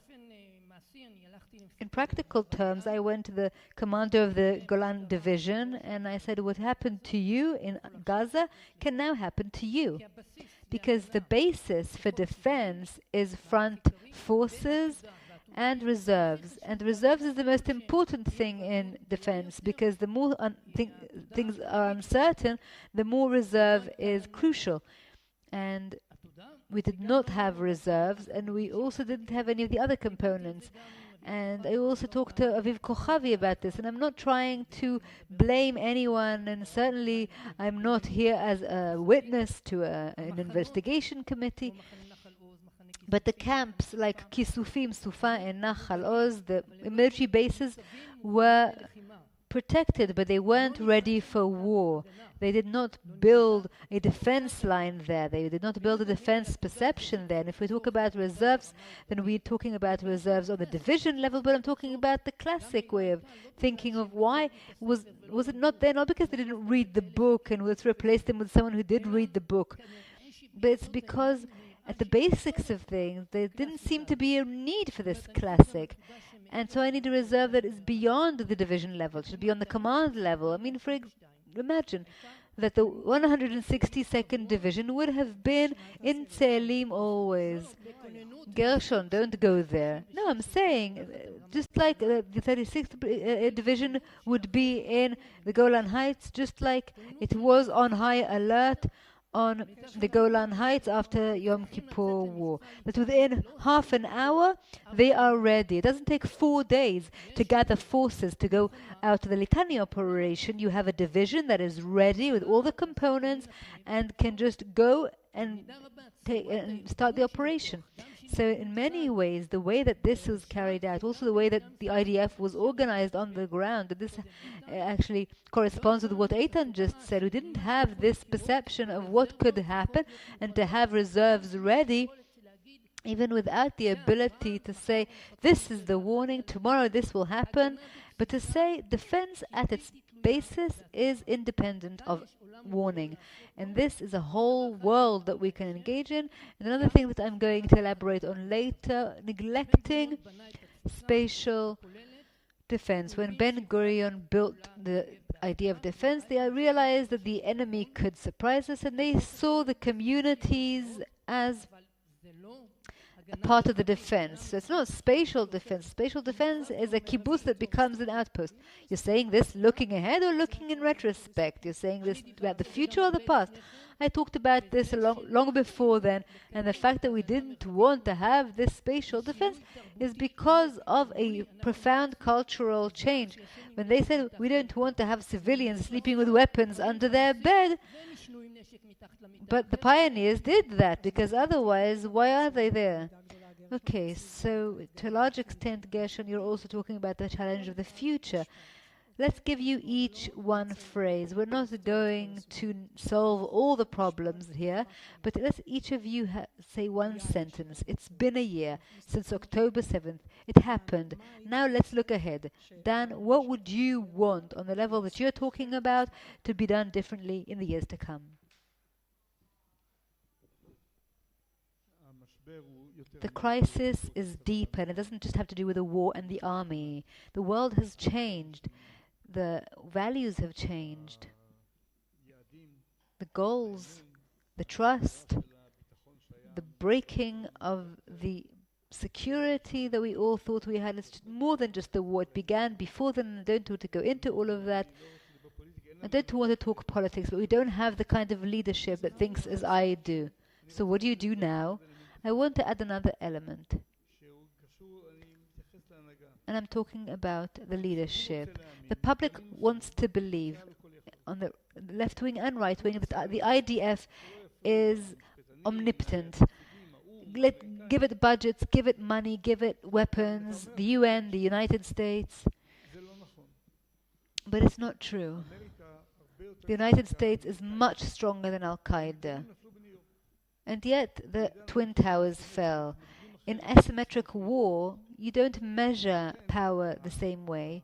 In practical terms, I went to the commander of the Golan division and I said, what happened to you in Gaza can now happen to you. Because the basis for defense is front forces and reserves. And reserves is the most important thing in defense, because the more things are uncertain, the more reserve is crucial. And we did not have reserves, and we also didn't have any of the other components. And I also talked to Aviv Kochavi about this, and I'm not trying to blame anyone, and certainly I'm not here as a witness to an investigation committee. But the camps like Kisufim, Sufa, and Nachal Oz, the military bases, were protected, but they weren't ready for war. They did not build a defense line there. They did not build a defense perception there. And if we talk about reserves, then we're talking about reserves on the division level, but I'm talking about the classic way of thinking of why was it not there? Not because they didn't read the book and let's replace them with someone who did read the book, but it's because at the basics of things, there didn't seem to be a need for this classic. And so I need a reserve that is beyond the division level, should be on the command level. I mean, imagine that the 162nd Division would have been in Tselim always. Gershon, don't go there. No, I'm saying, just like the 36th Division would be in the Golan Heights, just like it was on high alert on the Golan Heights after Yom Kippur War. That within half an hour, they are ready. It doesn't take 4 days to gather forces to go out to the Litani operation. You have a division that is ready with all the components and can just go and start the operation. So in many ways, the way that this was carried out, also the way that the IDF was organized on the ground, that this actually corresponds with what Eitan just said. We didn't have this perception of what could happen, and to have reserves ready, even without the ability to say, this is the warning, tomorrow this will happen, but to say defense at its basis is independent of warning. And this is a whole world that we can engage in. And another thing that I'm going to elaborate on later, neglecting spatial defense. When Ben Gurion built the idea of defense, they realized that the enemy could surprise us, and they saw the communities as a part of the defense. So it's not spatial defense. Spatial defense is a kibbutz that becomes an outpost. You're saying this looking ahead or looking in retrospect? You're saying this about the future or the past? I talked about this long before then, and the fact that we didn't want to have this spatial defense is because of a profound cultural change. When they said we don't want to have civilians sleeping with weapons under their bed, but the pioneers did that, because otherwise, why are they there? Okay, so to a large extent, Gershon, you're also talking about the challenge of the future. Let's give you each one phrase. We're not going to solve all the problems here, but let's each of you say one sentence. It's been a year since October 7th. It happened. Now let's look ahead. Dan, what would you want on the level that you're talking about to be done differently in the years to come? The crisis is deep, and it doesn't just have to do with the war and the army. The world has changed. The values have changed. The goals, the trust, the breaking of the security that we all thought we had. It's more than just the war. It began before then. I don't want to go into all of that. I don't want to talk politics, but we don't have the kind of leadership that thinks as I do. So what do you do now? I want to add another element. And I'm talking about the leadership. The public wants to believe, on the left wing and right wing, that the IDF is omnipotent. Give it budgets, give it money, give it weapons, the UN, the United States. But it's not true. The United States is much stronger than Al-Qaeda. And yet the Twin Towers fell. In asymmetric war, you don't measure power the same way.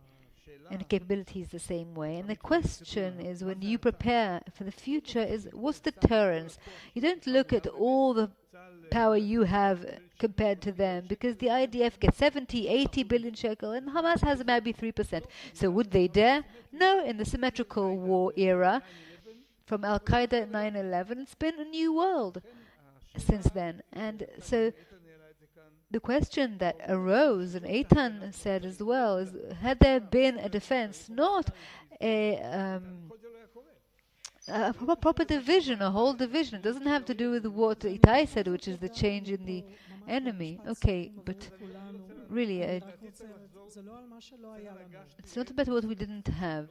and capabilities the same way. And the question is, when you prepare for the future, is what's deterrence? You don't look at all the power you have compared to them, because the IDF gets 70, 80 billion shekel and Hamas has maybe 3%. So would they dare? No, in the symmetrical war era, from Al-Qaeda at 9/11, it's been a new world since then. And so the question that arose, and Eitan said as well, is had there been a defense, not a proper division, a whole division. It doesn't have to do with what Itai said, which is the change in the enemy. Okay, but really, it's not about what we didn't have.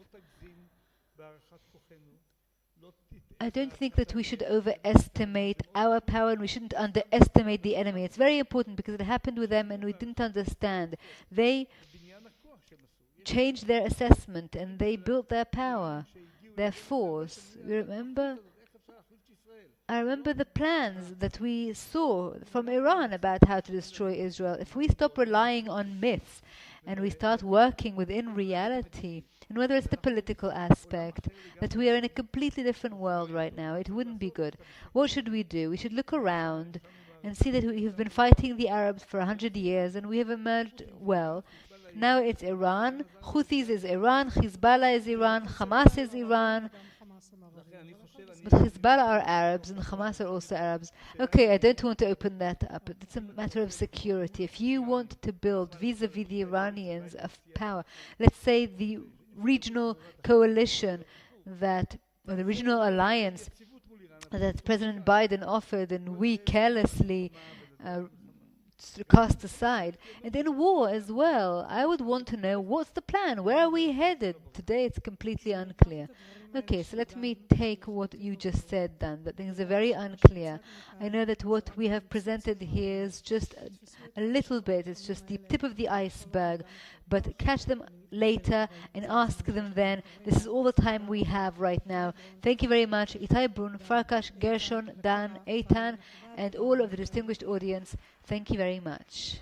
I don't think that we should overestimate our power, and we shouldn't underestimate the enemy. It's very important because it happened with them and we didn't understand. They changed their assessment and they built their power, their force. You remember? I remember the plans that we saw from Iran about how to destroy Israel. If we stop relying on myths and we start working within reality, and whether it's the political aspect, that we are in a completely different world right now, it wouldn't be good. What should we do? We should look around and see that we have been fighting the Arabs for 100 years and we have emerged well. Now it's Iran, Houthis is Iran, Hezbollah is Iran, Hamas is Iran. But Hezbollah are Arabs and Hamas are also Arabs. Okay, I don't want to open that up. It's a matter of security. If you want to build vis-a-vis the Iranians of power, let's say the regional coalition that, or the regional alliance that President Biden offered and we carelessly cast aside, and in war as well, I would want to know what's the plan, where are we headed? Today it's completely unclear. Okay, so let me take what you just said, Dan, that things are very unclear. I know that what we have presented here is just a little bit, it's just the tip of the iceberg, but catch them later and ask them then. This is all the time we have right now. Thank you very much, Itai Brun, Farkash, Gershon, Dan, Eitan, and all of the distinguished audience. Thank you very much.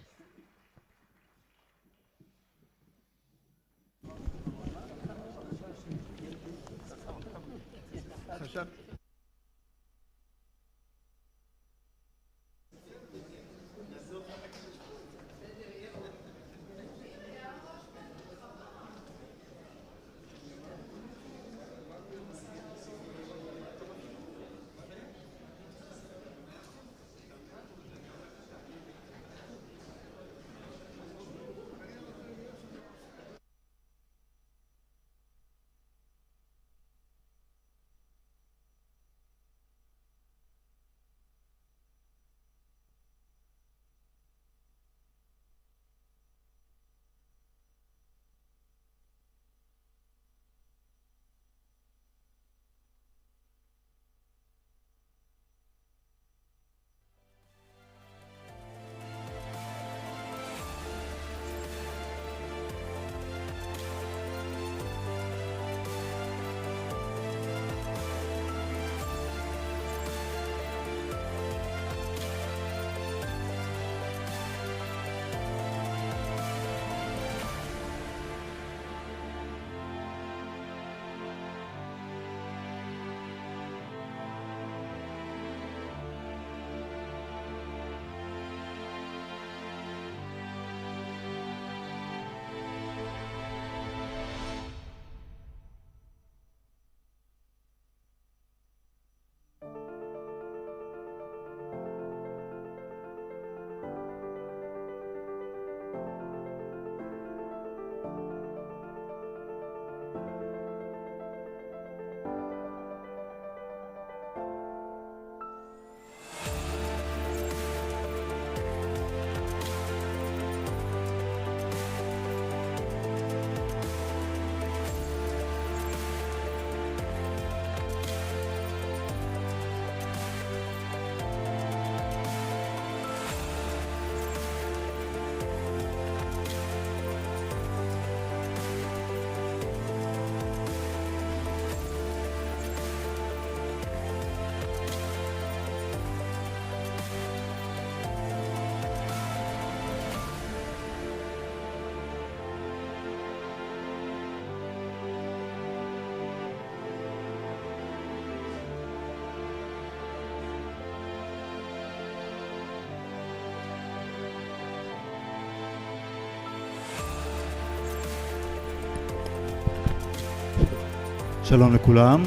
שלום לכולם,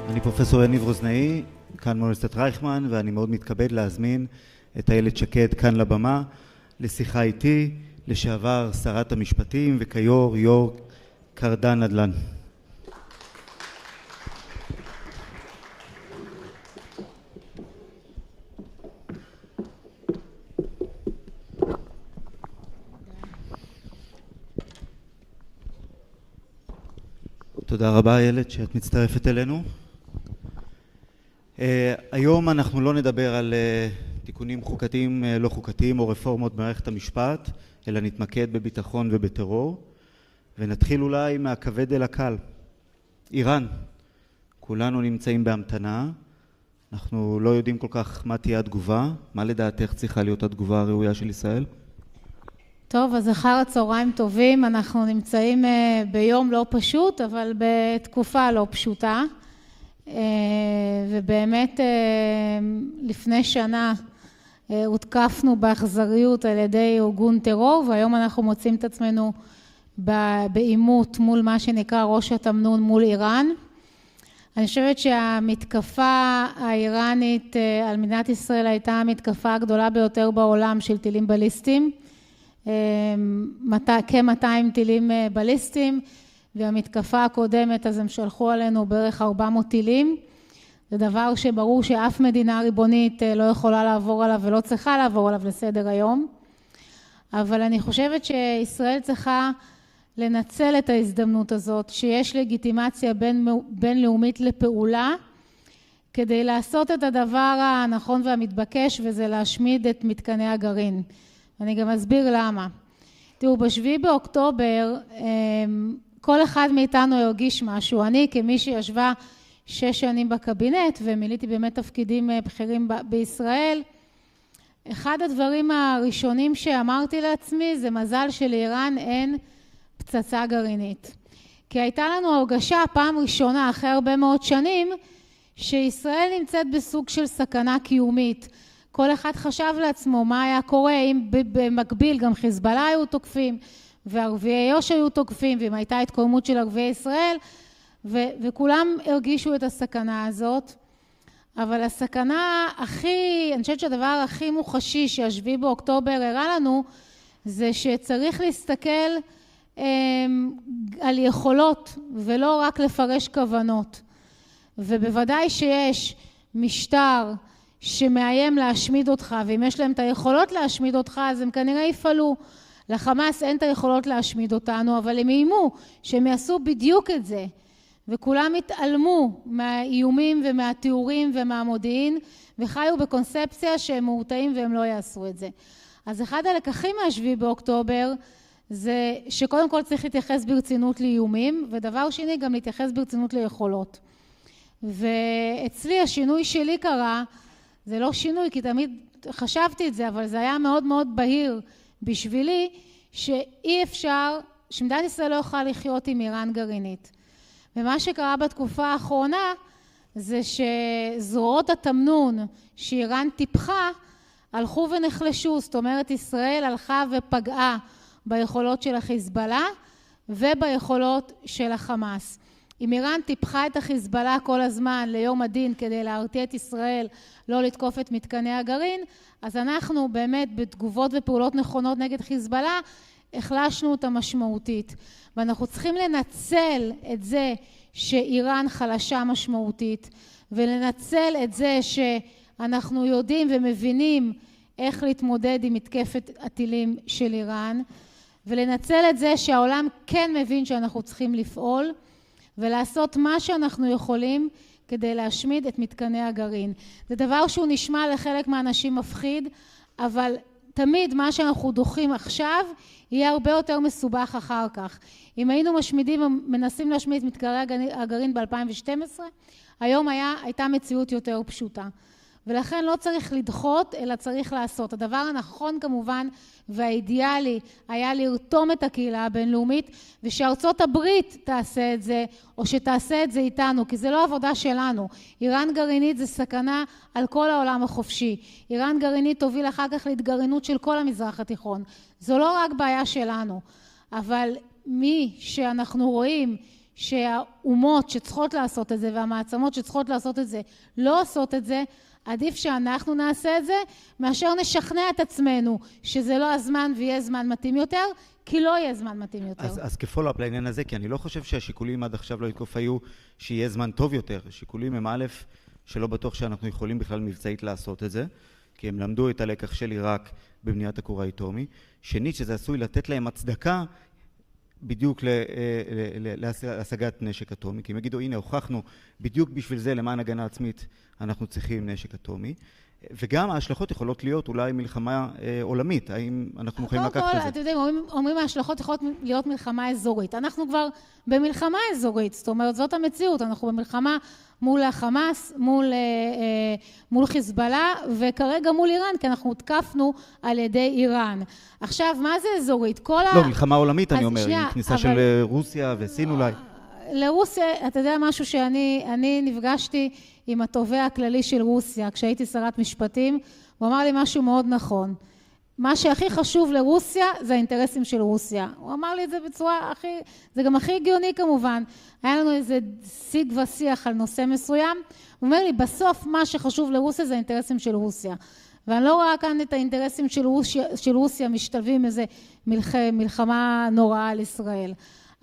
אני פרופסור יניב רוזנאי, כאן מאוניברסיטת רייכמן, ואני מאוד מתכבד להזמין את איילת שקד כאן לבמה לשיחה איתי, לשעבר שרת המשפטים וכיו"ר יו"ר קרדן נדל"ן. תודה רבה איילת שאת מצטרפת אלינו. היום אנחנו לא נדבר על תיקונים חוקתיים לא חוקתיים או רפורמות במערכת המשפט, אלא נתמקד בביטחון ובטרור, ונתחיל אולי מהכבד אל הקל. איראן, כולנו נמצאים בהמתנה, אנחנו לא יודעים כל כך מה תהיה התגובה, מה לדעתך צריכה להיות התגובה הראויה של ישראל? טוב, אז אחר הצהריים טובים, אנחנו נמצאים ביום לא פשוט, אבל בתקופה לא פשוטה. ובאמת לפני שנה הותקפנו באכזריות על ידי ארגון טרור, והיום אנחנו מוצאים את עצמנו בעימות מול מה שנקרא ראש התמנון מול איראן. אני חושבת שהמתקפה האיראנית על מדינת ישראל הייתה המתקפה הגדולה ביותר בעולם של טילים בליסטיים. כ-200 טילים בליסטיים, והמתקפה הקודמת אז הם שלחו עלינו בערך 400 טילים. זה דבר שברור שאף מדינה ריבונית לא יכולה לעבור עליו ולא צריכה לעבור עליו לסדר היום. אבל אני חושבת שישראל צריכה לנצל את ההזדמנות הזאת, שיש לגיטימציה בינלאומית לפעולה, כדי לעשות את הדבר הנכון והמתבקש, וזה להשמיד את מתקני הגרעין. אני גם אסביר למה. תראו, ב7 באוקטובר, כל אחד מאיתנו הרגיש משהו. אני, כמי שישבה 6 שנים בקבינט, ומיליתי באמת תפקידים בכירים בישראל, אחד הדברים הראשונים שאמרתי לעצמי, זה מזל שלאיראן אין פצצה גרעינית. כי הייתה לנו הרגשה פעם ראשונה, אחרי הרבה מאוד שנים, שישראל נמצאת בסוג של סכנה קיומית. כל אחד חשב לעצמו מה היה קורה אם במקביל גם חיזבאללה היו תוקפים וערביי איו"ש היו תוקפים, ואם הייתה התקוממות של ערביי ישראל, וכולם הרגישו את הסכנה הזאת. אבל הסכנה אני חושבת שהדבר הכי מוחשי ש7 באוקטובר הראה לנו, זה שצריך להסתכל על יכולות ולא רק לפרש כוונות. ובוודאי שיש משטר שמאיים להשמיד אותך, ואם יש להם את היכולות להשמיד אותך, אז הם כנראה יפעלו. לחמאס אין את היכולות להשמיד אותנו, אבל הם איימו שהם יעשו בדיוק את זה. וכולם התעלמו מהאיומים ומהתיאורים ומהמודיעין, וחיו בקונספציה שהם מורתעים והם לא יעשו את זה. אז אחד הלקחים מה7 באוקטובר, זה שקודם כל צריך להתייחס ברצינות לאיומים, ודבר שני גם להתייחס ברצינות ליכולות. ואצלי השינוי שלי קרה, זה לא שינוי, כי תמיד חשבתי את זה, אבל זה היה מאוד מאוד בהיר בשבילי, שאי אפשר, שמדינת ישראל לא יכולה לחיות עם איראן גרעינית. ומה שקרה בתקופה האחרונה, זה שזרועות התמנון שאיראן טיפחה, הלכו ונחלשו. זאת אומרת, ישראל הלכה ופגעה ביכולות של החיזבאללה, וביכולות של החמאס. אם איראן טיפחה את החיזבאללה כל הזמן ליום הדין כדי להרתיע את ישראל לא לתקוף את מתקני הגרעין, אז אנחנו באמת בתגובות ופעולות נכונות נגד חיזבאללה החלשנו אותה משמעותית. ואנחנו צריכים לנצל את זה שאיראן חלשה משמעותית, ולנצל את זה שאנחנו יודעים ומבינים איך להתמודד עם מתקפת הטילים של איראן, ולנצל את זה שהעולם כן מבין שאנחנו צריכים לפעול, ולעשות מה שאנחנו יכולים כדי להשמיד את מתקני הגרעין. זה דבר שהוא נשמע לחלק מהאנשים מפחיד, אבל תמיד מה שאנחנו דוחים עכשיו יהיה הרבה יותר מסובך אחר כך. אם היינו מנסים להשמיד את מתקני הגרעין ב-2012, היום הייתה מציאות יותר פשוטה. ולכן לא צריך לדחות, אלא צריך לעשות. הדבר הנכון כמובן והאידיאלי היה לרתום את הקהילה הבינלאומית, ושארצות הברית תעשה את זה, או שתעשה את זה איתנו, כי זה לא עבודה שלנו. איראן גרעינית זה סכנה על כל העולם החופשי. איראן גרעינית תוביל אחר כך להתגרענות של כל המזרח התיכון. זו לא רק בעיה שלנו, אבל מי שאנחנו רואים שהאומות שצריכות לעשות את זה והמעצמות שצריכות לעשות את זה לא עושות את זה, עדיף שאנחנו נעשה את זה, מאשר נשכנע את עצמנו שזה לא הזמן ויהיה זמן מתאים יותר, כי לא יהיה זמן מתאים יותר. אז כפולו-אפ לעניין הזה, כי אני לא חושב שהשיקולים עד עכשיו לא יתקוף היו שיהיה זמן טוב יותר. השיקולים הם א', שלא בטוח שאנחנו יכולים בכלל מבצעית לעשות את זה, כי הם למדו את הלקח של עיראק בבניית הכור האטומי. שנית, שזה עשוי לתת להם הצדקה בדיוק להשגת נשק אטומי, כי הם יגידו, הנה, הוכחנו בדיוק בשביל זה, למען הגנה עצמית, אנחנו צריכים נשק אטומי. וגם ההשלכות יכולות להיות אולי מלחמה עולמית, האם אנחנו יכולים לקחת את זה? אתם יודעים, אומרים ההשלכות יכולות להיות מלחמה אזורית. אנחנו כבר במלחמה אזורית, זאת אומרת, זאת המציאות, אנחנו במלחמה מול החמאס, מול חיזבאללה, וכרגע מול איראן, כי אנחנו הותקפנו על ידי איראן. עכשיו, מה זה אזורית? לא, מלחמה עולמית, אני אומר, עם כניסה של רוסיה וסין אולי. לרוסיה, אתה יודע משהו שאני נפגשתי עם התובע הכללי של רוסיה, כשהייתי שרת משפטים, הוא אמר לי משהו מאוד נכון. מה שהכי חשוב לרוסיה זה האינטרסים של רוסיה. הוא אמר לי את זה בצורה זה גם הכי הגיוני כמובן. היה לנו איזה שיג ושיח על נושא מסוים. הוא אומר לי, בסוף מה שחשוב לרוסיה זה האינטרסים של רוסיה. ואני לא רואה כאן את האינטרסים של רוסיה משתלבים איזה מלחמה נוראה על ישראל.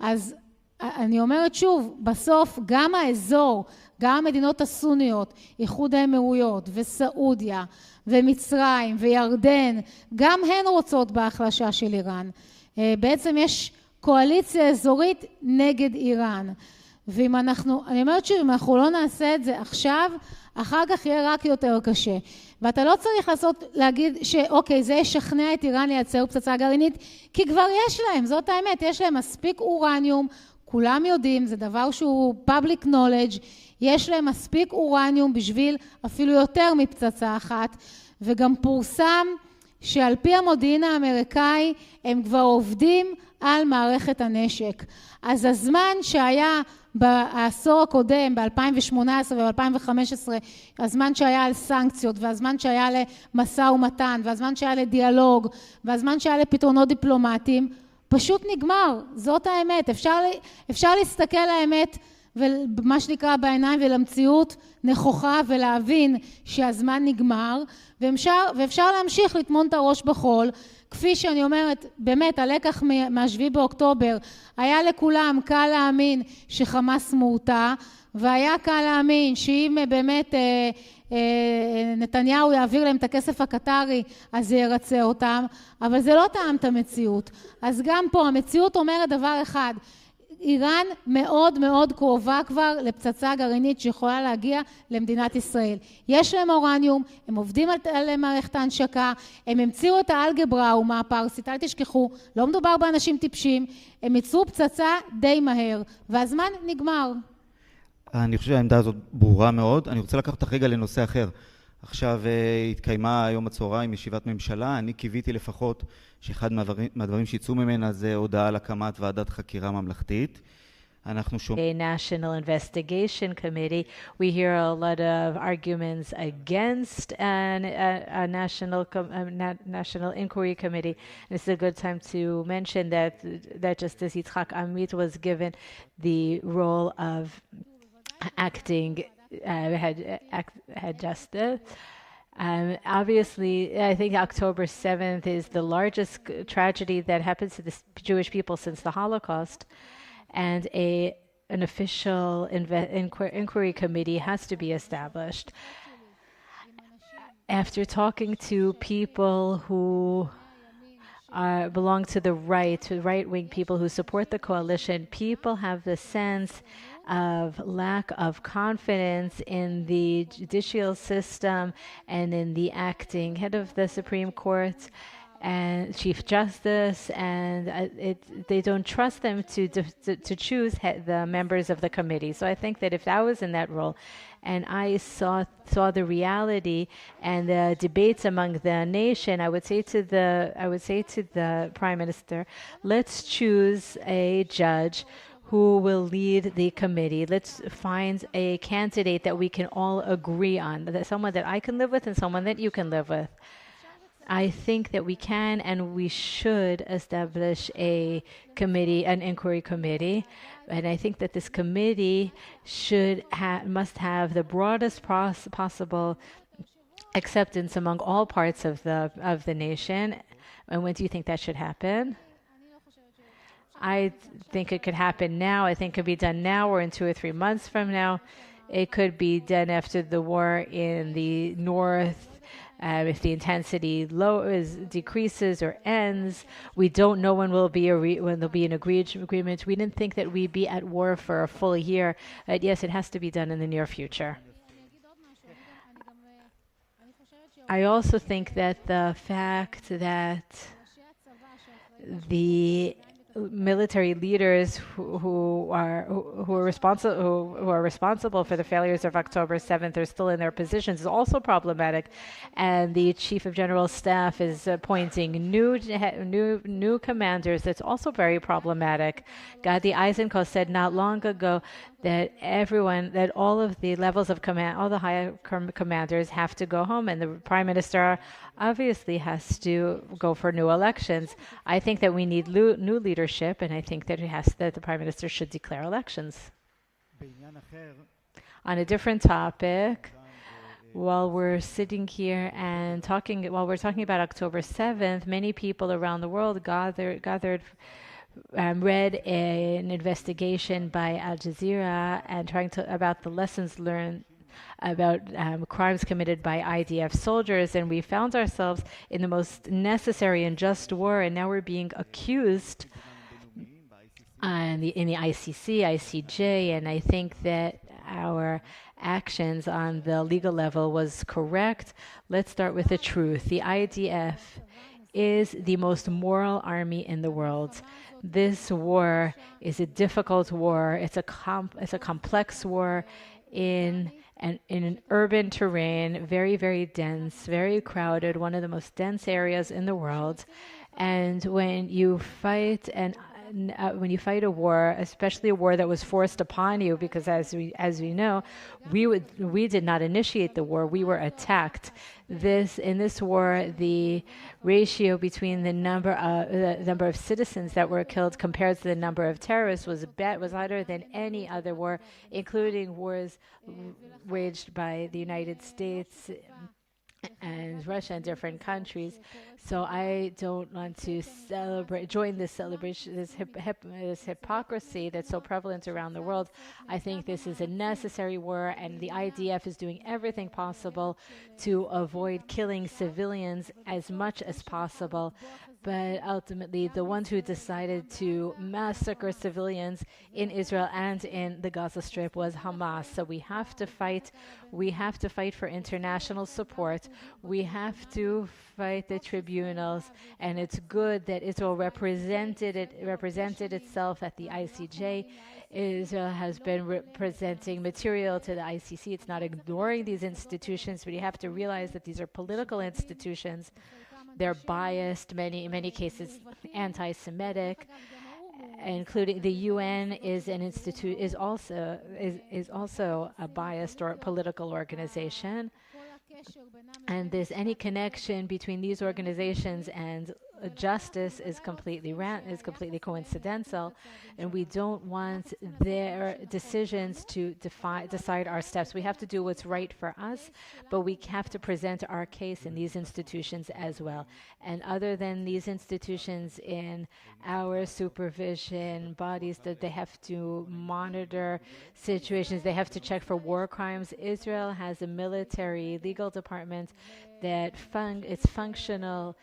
אז אני אומרת שוב, בסוף גם האזור, גם המדינות הסוניות, איחוד האמירויות וסעודיה ומצרים וירדן, גם הן רוצות בהחלשה של איראן. בעצם יש קואליציה אזורית נגד איראן. ואם אני אומרת שוב, אם אנחנו לא נעשה את זה עכשיו, אחר כך יהיה רק יותר קשה. ואתה לא צריך להגיד שאוקיי, זה ישכנע את איראן לייצר פצצה גרעינית, כי כבר יש להם, זאת האמת, יש להם מספיק אורניום, כולם יודעים, זה דבר שהוא public knowledge, יש להם מספיק אורניום בשביל אפילו יותר מפצצה אחת, וגם פורסם שעל פי המודיעין האמריקאי הם כבר עובדים על מערכת הנשק. אז הזמן שהיה בעשור הקודם, ב-2018 וב-2015, הזמן שהיה על סנקציות, והזמן שהיה למשא ומתן, והזמן שהיה לדיאלוג, והזמן שהיה לפתרונות דיפלומטיים, פשוט נגמר, זאת האמת. אפשר להסתכל האמת ומה שנקרא בעיניים ולמציאות נכוחה ולהבין שהזמן נגמר, ואפשר להמשיך לטמון את הראש בחול, כפי שאני אומרת, באמת הלקח מה-7 באוקטובר, היה לכולם קל להאמין שחמאס מורתע, והיה קל להאמין שאם באמת נתניהו יעביר להם את הכסף הקטרי, אז זה ירצה אותם, אבל זה לא טעם את המציאות. אז גם פה המציאות אומרת דבר אחד, איראן מאוד מאוד קרובה כבר לפצצה גרעינית שיכולה להגיע למדינת ישראל. יש להם אורניום, הם עובדים על מערכת ההנשקה, הם המציאו את האלגברה ומה פרסית, אל תשכחו, לא מדובר באנשים טיפשים, הם ייצרו פצצה די מהר, והזמן נגמר. אני חושב שהעמדה הזאת ברורה מאוד. אני רוצה לקחת רגע לנושא אחר. עכשיו התקיימה היום הצהריים ישיבת ממשלה, אני קיוויתי לפחות שאחד מהדברים שיצאו ממנה זה הודעה על הקמת ועדת חקירה ממלכתית. אנחנו שומעים... A national investigation committee. We hear a lot of arguments against a national inquiry committee. And it's a good time to mention that Justice Yitzhak Amit was given the role of acting head justice. Obviously, I think October 7th is the largest tragedy that happens to the Jewish people since the Holocaust, and an official inquiry committee has to be established. After talking to people who belong to the right-wing people who support the coalition, people have the sense of lack of confidence in the judicial system and in the acting head of the Supreme Court and Chief Justice, and they don't trust them to choose the members of the committee. So I think that if I was in that role and I saw the reality and the debates among the nation, I would say to the Prime Minister, let's choose a judge who will lead the committee. Let's find a candidate that we can all agree on, that someone that I can live with and someone that you can live with. I think that we can and we should establish a committee, an inquiry committee, and I think that this committee must have the broadest possible acceptance among all parts of the nation. And when do you think that should happen? I think it could happen now. I think it could be done now or in 2 or 3 months from now. It could be done after the war in the north. If the intensity decreases or ends, we don't know when there'll be an agreement. We didn't think that we'd be at war for a full year. Yes, it has to be done in the near future. I also think that the fact that the military leaders who are responsible for the failures of October 7th are still in their positions is also problematic, and the Chief of General Staff is appointing new commanders. That's also very problematic. Gadi Eisenkot said not long ago that all of the levels of command, all the higher commanders have to go home, and the Prime Minister obviously has to go for new elections. I think that we need new leadership, and I think that the Prime Minister should declare elections. On a different topic, while we're sitting here and while we're talking about October 7th, many people around the world gathered read an investigation by Al Jazeera and about the lessons learned about crimes committed by IDF soldiers, and we found ourselves in the most necessary and just war, and now we're being accused in the ICC, ICJ, and I think that our actions on the legal level was correct. Let's start with the truth. The IDF is the most moral army in the world. This war is a difficult war. It's a complex war in an urban terrain, very, very dense, very crowded, one of the most dense areas in the world. And when you fight a war, especially a war that was forced upon you, because as we know, we did not initiate the war, we were attacked. In this war, the ratio between the number of citizens that were killed compared to the number of terrorists was higher than any other war, including wars waged by the United States and Russia and different countries. So I don't want to join this celebration, this hypocrisy that's so prevalent around the world. I think this is a necessary war, and the IDF is doing everything possible to avoid killing civilians as much as possible. But ultimately, the ones who decided to massacre civilians in Israel and in the Gaza Strip was Hamas. So we have to fight. We have to fight for international support. We have to fight the tribunals. And it's good that Israel represented itself at the ICJ. Israel has been presenting material to the ICC. It's not ignoring these institutions, but you have to realize that these are political institutions. They're biased, in many cases anti-Semitic, including the UN is also a biased or political organization. And there's any connection between these organizations and justice is completely coincidental, and we don't want their decisions to decide our steps. We have to do what's right for us, but we have to present our case in these institutions as well. And other than these institutions in our supervision bodies, that they have to monitor situations, they have to check for war crimes. Israel has a military legal department that it's functional,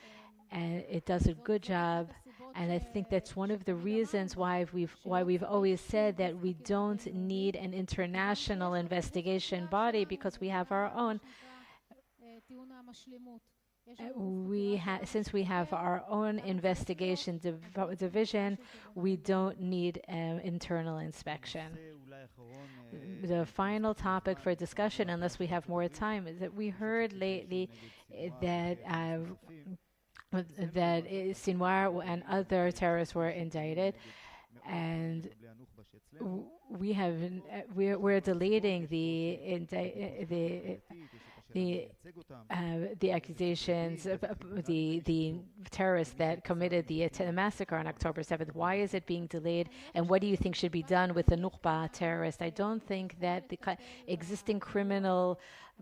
and it does a good job. And I think that's one of the reasons why we've always said that we don't need an international investigation body, because we have our own. Since we have our own investigation division, we don't need internal inspection. The final topic for discussion, unless we have more time, is that we heard lately that Sinwar and other terrorists were indicted, and we're deleting the accusations of the terrorists that committed the massacre on October 7th. Why is it being delayed? And what do you think should be done with the Nukhba terrorists? I don't think that the existing criminal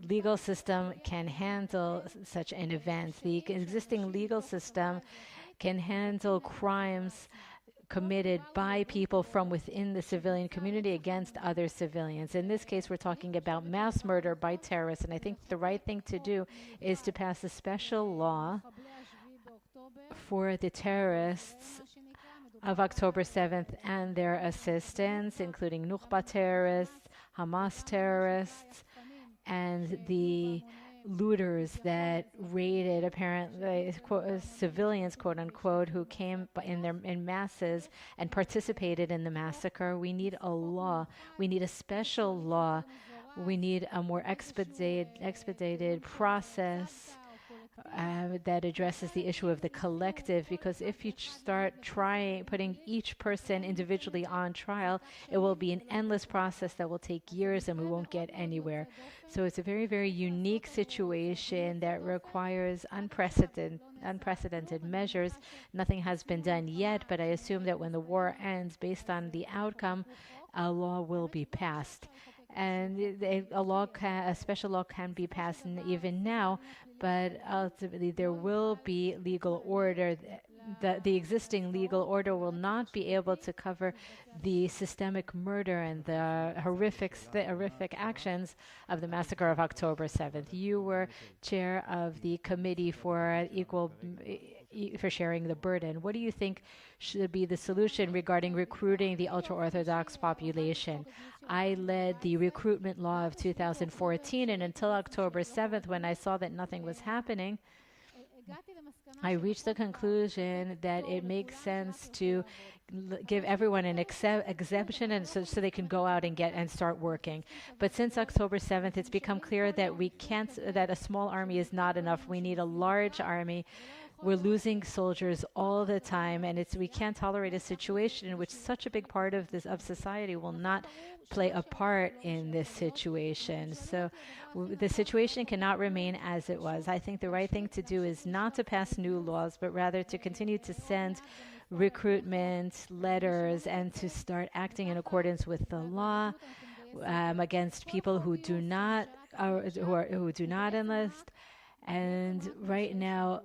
legal system can handle such an event. The existing legal system can handle crimes committed by people from within the civilian community against other civilians. In this case, we're talking about mass murder by terrorists, and I think the right thing to do is to pass a special law for the terrorists of October 7th and their assistants, including Nukhba terrorists, Hamas terrorists, and the looters that raided apparently civilians, quote unquote, who came in masses and participated in the massacre. We need a law. We need a special law. We need a more expedited process that addresses the issue of the collective, because if you start putting each person individually on trial, it will be an endless process that will take years and we won't get anywhere. So it's a very, very unique situation that requires unprecedented measures. Nothing has been done yet, but I assume that when the war ends, based on the outcome, a law will be passed. And a special law can be passed even now, but ultimately there will be legal order. The existing legal order will not be able to cover the systemic murder and the horrific actions of the massacre of October 7th. You were chair of the committee for sharing the burden. What do you think should be the solution regarding recruiting the ultra-Orthodox population? I led the recruitment law of 2014, and until October 7th, when I saw that nothing was happening, I reached the conclusion that it makes sense to give everyone an exemption, and so they can go out and start working. But since October 7th, it's become clear that that a small army is not enough. We need a large army. We're losing soldiers all the time, and we can't tolerate a situation in which such a big part of society will not play a part in this situation. So the situation cannot remain as it was. I think the right thing to do is not to pass new laws, but rather to continue to send recruitment letters and to start acting in accordance with the law against people who do not enlist. And right now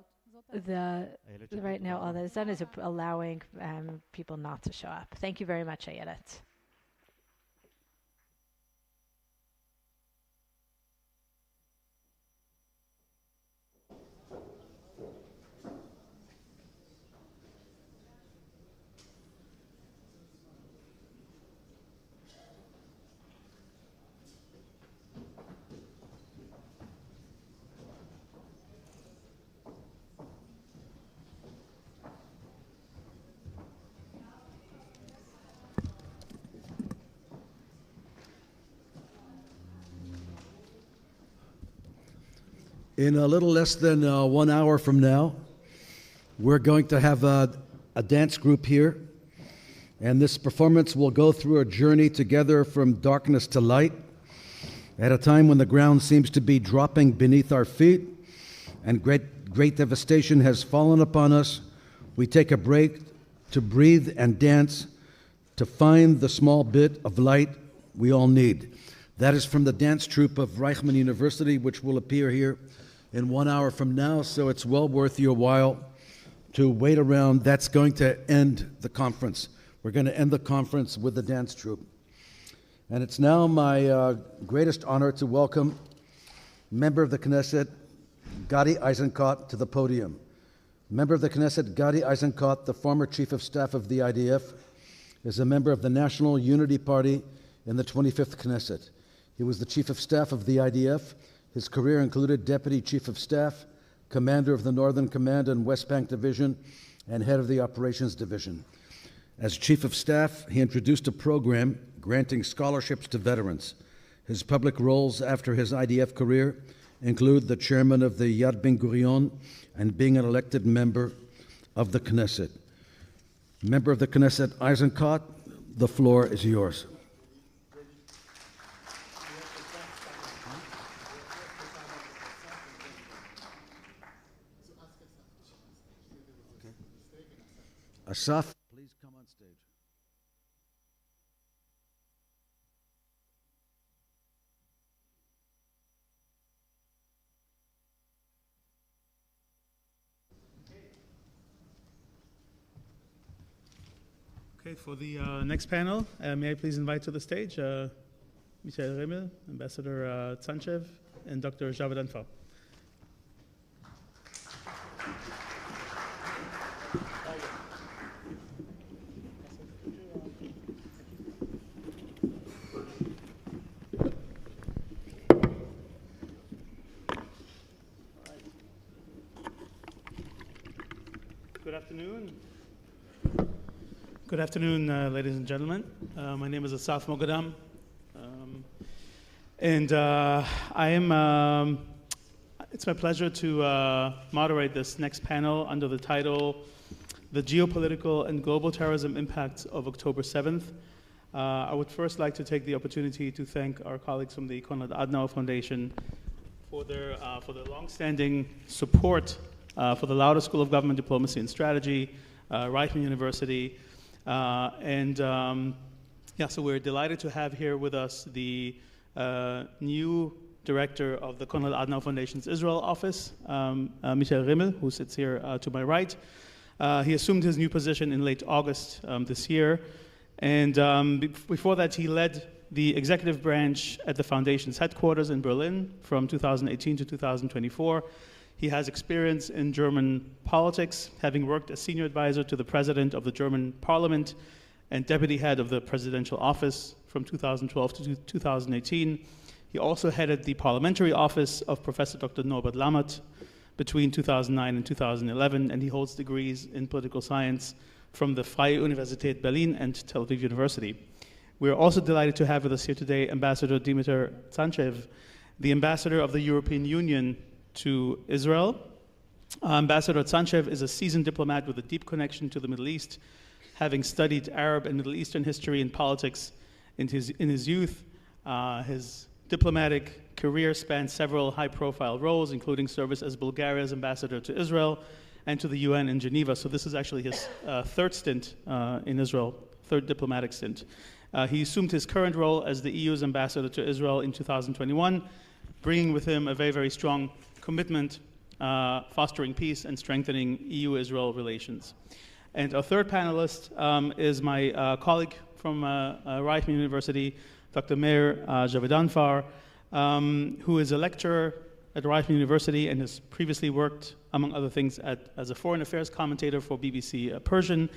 all that is done is allowing people not to show up. Thank you very much, Ayelet. In a little less than 1 hour from now, we're going to have a dance group here, and this performance will go through a journey together from darkness to light at a time when the ground seems to be dropping beneath our feet and great devastation has fallen upon us. We take a break to breathe and dance, to find the small bit of light we all need. That is from the dance troupe of Reichman University, which will appear here in 1 hour from now, so it's well worth your while to wait around. That's going to end the conference. We're going to end the conference with the dance troupe. And it's now my greatest honor to welcome member of the Knesset, Gadi Eisenkot, to the podium. Member of the Knesset, Gadi Eisenkot, the former chief of staff of the IDF, is a member of the National Unity Party in the 25th Knesset. He was the chief of staff of the IDF. His career included Deputy Chief of Staff, Commander of the Northern Command and West Bank Division, and Head of the Operations Division. As Chief of Staff, he introduced a program granting scholarships to veterans. His public roles after his IDF career include the chairman of the Yad Ben-Gurion and being an elected member of the Knesset. Member of the Knesset, Eisenkot, the floor is yours. Asaf, please come on stage. Okay, for the next panel, may I please invite to the stage Michael Rimmel, Ambassador Tsanchev, and Dr. Javedanfa. Good afternoon. Good afternoon, ladies and gentlemen. My name is Asaf Mogadam, and it's my pleasure to moderate this next panel under the title, The Geopolitical and Global Terrorism Impacts of October 7th. I would first like to take the opportunity to thank our colleagues from the Konrad Adenauer Foundation for their long-standing support for the Lauder School of Government Diplomacy and Strategy, Reichman University, so we're delighted to have here with us the new director of the Konrad Adenauer Foundation's Israel office, Michael Rimmel, who sits here to my right. He assumed his new position in late August this year, and before that he led the executive branch at the foundation's headquarters in Berlin from 2018 to 2024. He has experience in German politics, having worked as senior advisor to the president of the German parliament and deputy head of the presidential office from 2012 to 2018. He also headed the parliamentary office of Professor Dr. Norbert Lammert between 2009 and 2011, and he holds degrees in political science from the Freie Universität Berlin and Tel Aviv University. We're also delighted to have with us here today Ambassador Dimitar Tsanchev, the ambassador of the European Union to Israel. Ambassador Tsanchev is a seasoned diplomat with a deep connection to the Middle East, having studied Arab and Middle Eastern history and politics in his youth. His diplomatic career spanned several high-profile roles, including service as Bulgaria's ambassador to Israel and to the UN in Geneva. So this is actually his third stint in Israel, third diplomatic stint. He assumed his current role as the EU's ambassador to Israel in 2021, bringing with him a very, very strong commitment, fostering peace and strengthening EU-Israel relations. And our third panelist is my colleague from Reichman University, Dr. Meir Javedanfar, who is a lecturer at Reichman University and has previously worked, among other things, as a foreign affairs commentator for BBC Persian.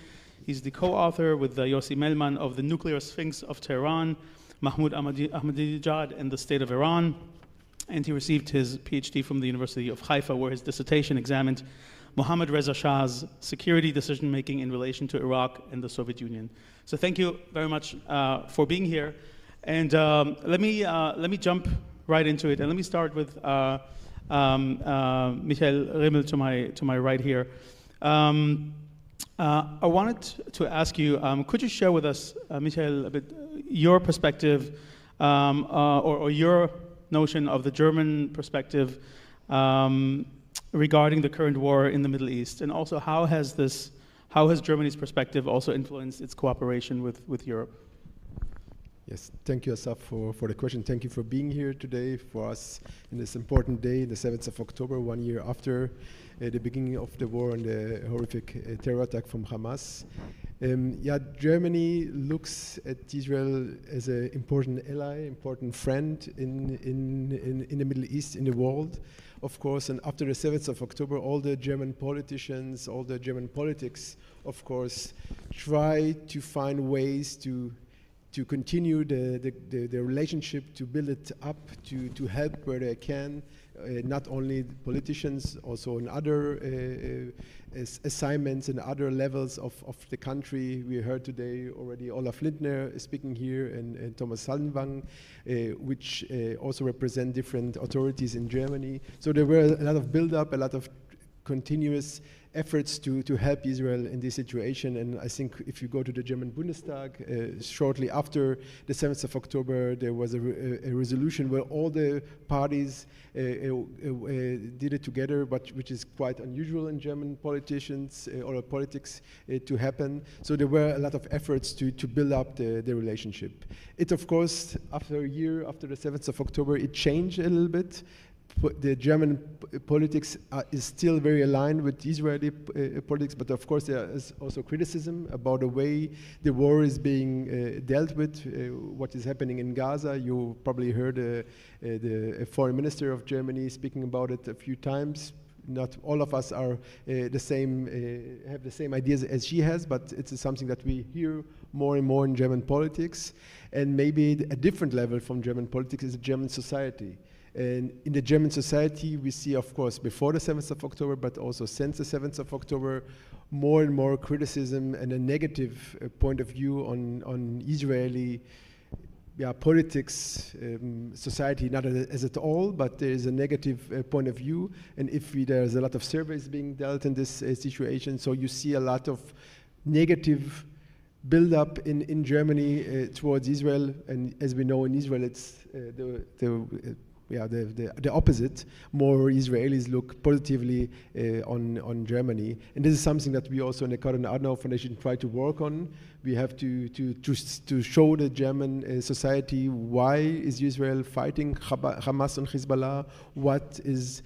He's the co-author with Yossi Melman of The Nuclear Sphinx of Tehran, Mahmoud Ahmadinejad and the State of Iran. And he received his PhD from the University of Haifa, where his dissertation examined Mohammad Reza Shah's security decision-making in relation to Iraq and the Soviet Union. So thank you very much for being here. And let me jump right into it. And let me start with Michael Rimmel to my right here. I wanted to ask you, could you share with us, Michael, a bit your perspective or your notion of the German perspective regarding the current war in the Middle East, and also how has Germany's perspective also influenced its cooperation with Europe? Yes, thank you, Asaf, for the question. Thank you for being here today for us in this important day, the 7th of October, 1 year after the beginning of the war and the horrific terror attack from Hamas. Germany looks at Israel as an important ally, important friend in the Middle East, in the world, of course. And after the 7th of October, all the German politicians, all the German politics, of course, try to find ways to continue the relationship, to build it up, to help where they can, not only politicians, also in other assignments and other levels of the country. We heard today already Olaf Linder speaking here and Thomas Haldenwang, which also represent different authorities in Germany. So there were a lot of build-up, a lot of continuous efforts to help Israel in this situation. And I think if you go to the German Bundestag, shortly after the 7th of October, there was a resolution where all the parties did it together, but which is quite unusual in German politicians or politics to happen. So there were a lot of efforts to build up the relationship. It, of course, after a year, after the 7th of October, it changed a little bit. The German politics is still very aligned with Israeli politics, but of course there is also criticism about the way the war is being dealt with, what is happening in Gaza. You probably heard the foreign minister of Germany speaking about it a few times. Not all of us are have the same ideas as she has, but it's something that we hear more and more in German politics. And maybe a different level from German politics is the German society. And in the German society, we see, of course, before the 7th of October, but also since the 7th of October, more and more criticism and a negative point of view on Israeli politics, society, not as at all, but there is a negative point of view. And there's a lot of surveys being dealt in this situation, so you see a lot of negative build-up in Germany towards Israel. And as we know, in Israel, it's the opposite. More Israelis look positively on Germany, and this is something that we also in the Konrad-Adenauer Foundation try to work on. We have to show the German society why is Israel fighting Hamas and Hezbollah. What is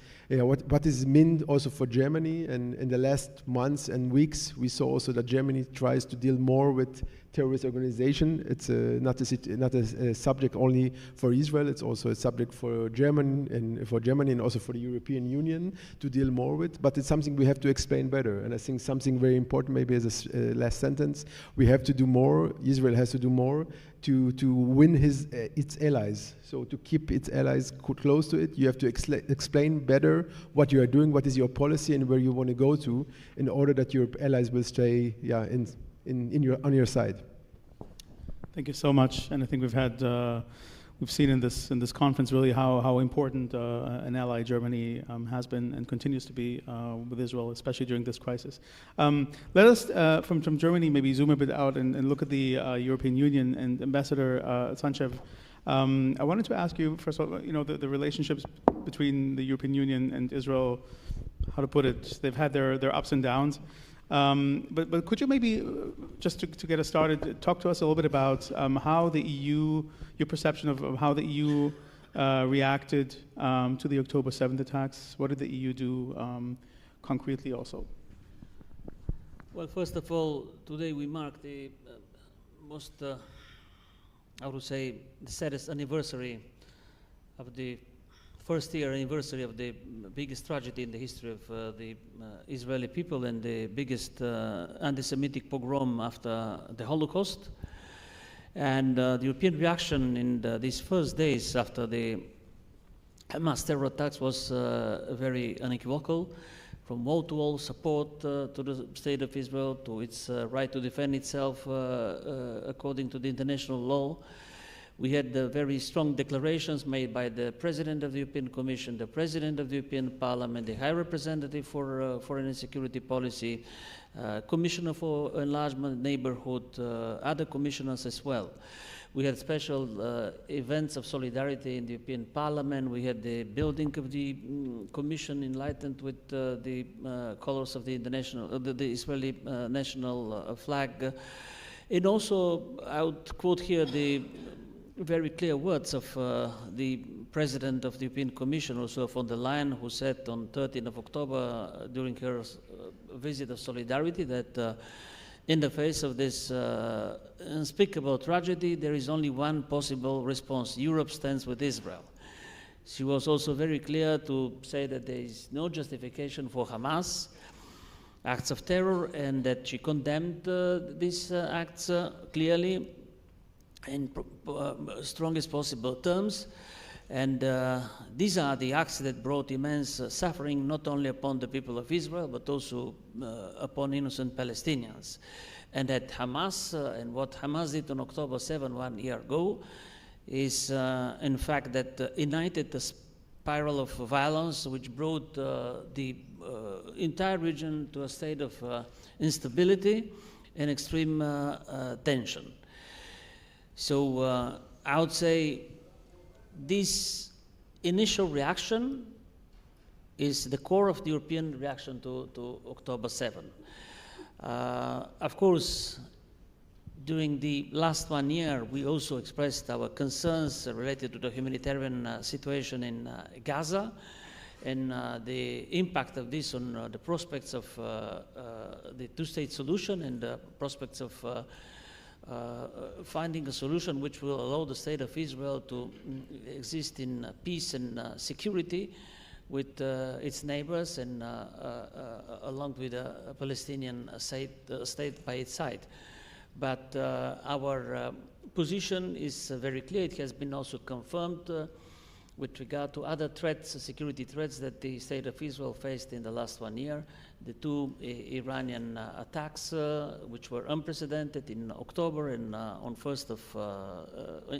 meant also for Germany, and in the last months and weeks we saw also that Germany tries to deal more with terrorist organization. It's not a subject only for Israel. It's also a subject for Germany and also for the European Union to deal more with. But it's something we have to explain better. And I think something very important, maybe as a last sentence, we have to do more. Israel has to do more to win its allies. So to keep its allies close to it, you have to explain better what you are doing, what is your policy, and where you want to go to, in order that your allies will stay on your side. Thank you so much, and I think we've seen in this conference really how important an ally Germany has been and continues to be with Israel, especially during this crisis. Let us from Germany maybe zoom a bit out and look at the European Union and Ambassador Sanchev. I wanted to ask you first of all, the relationships between the European Union and Israel. How to put it? They've had their ups and downs. But could you maybe, just to get us started, talk to us a little bit about how the EU, your perception of how the EU reacted to the October 7th attacks? What did the EU do concretely also? Well, first of all, today we mark the most, I would say, the saddest anniversary of the first year anniversary of the biggest tragedy in the history of the Israeli people and the biggest anti-Semitic pogrom after the Holocaust. And the European reaction in these first days after the Hamas terror attacks was very unequivocal, from wall-to-wall support to the State of Israel, to its right to defend itself according to the international law. We had very strong declarations made by the President of the European Commission, the President of the European Parliament, the High Representative for Foreign and Security Policy, Commissioner for Enlargement, Neighborhood, other commissioners as well. We had special events of solidarity in the European Parliament. We had the building of the Commission enlightened with the colors of the Israeli national flag. And also, I would quote here the very clear words of the President of the European Commission, Ursula von der Leyen, who said on 13th of October during her visit of solidarity that in the face of this unspeakable tragedy, there is only one possible response: Europe stands with Israel. She was also very clear to say that there is no justification for Hamas acts of terror, and that she condemned these acts clearly in strongest possible terms. And these are the acts that brought immense suffering not only upon the people of Israel, but also upon innocent Palestinians. And that Hamas, and what Hamas did on October 7, 1 year ago, is in fact that ignited the spiral of violence which brought the entire region to a state of instability and extreme tension. So I would say this initial reaction is the core of the European reaction to October 7. Of course, during the last 1 year, we also expressed our concerns related to the humanitarian situation in Gaza and the impact of this on the prospects of the two-state solution and the prospects of finding a solution which will allow the state of Israel to exist in peace and security with its neighbors and along with a Palestinian state by its side. But our position is very clear. It has been also confirmed with regard to other threats, security threats that the state of Israel faced in the last 1 year. The two Iranian attacks, which were unprecedented in October and on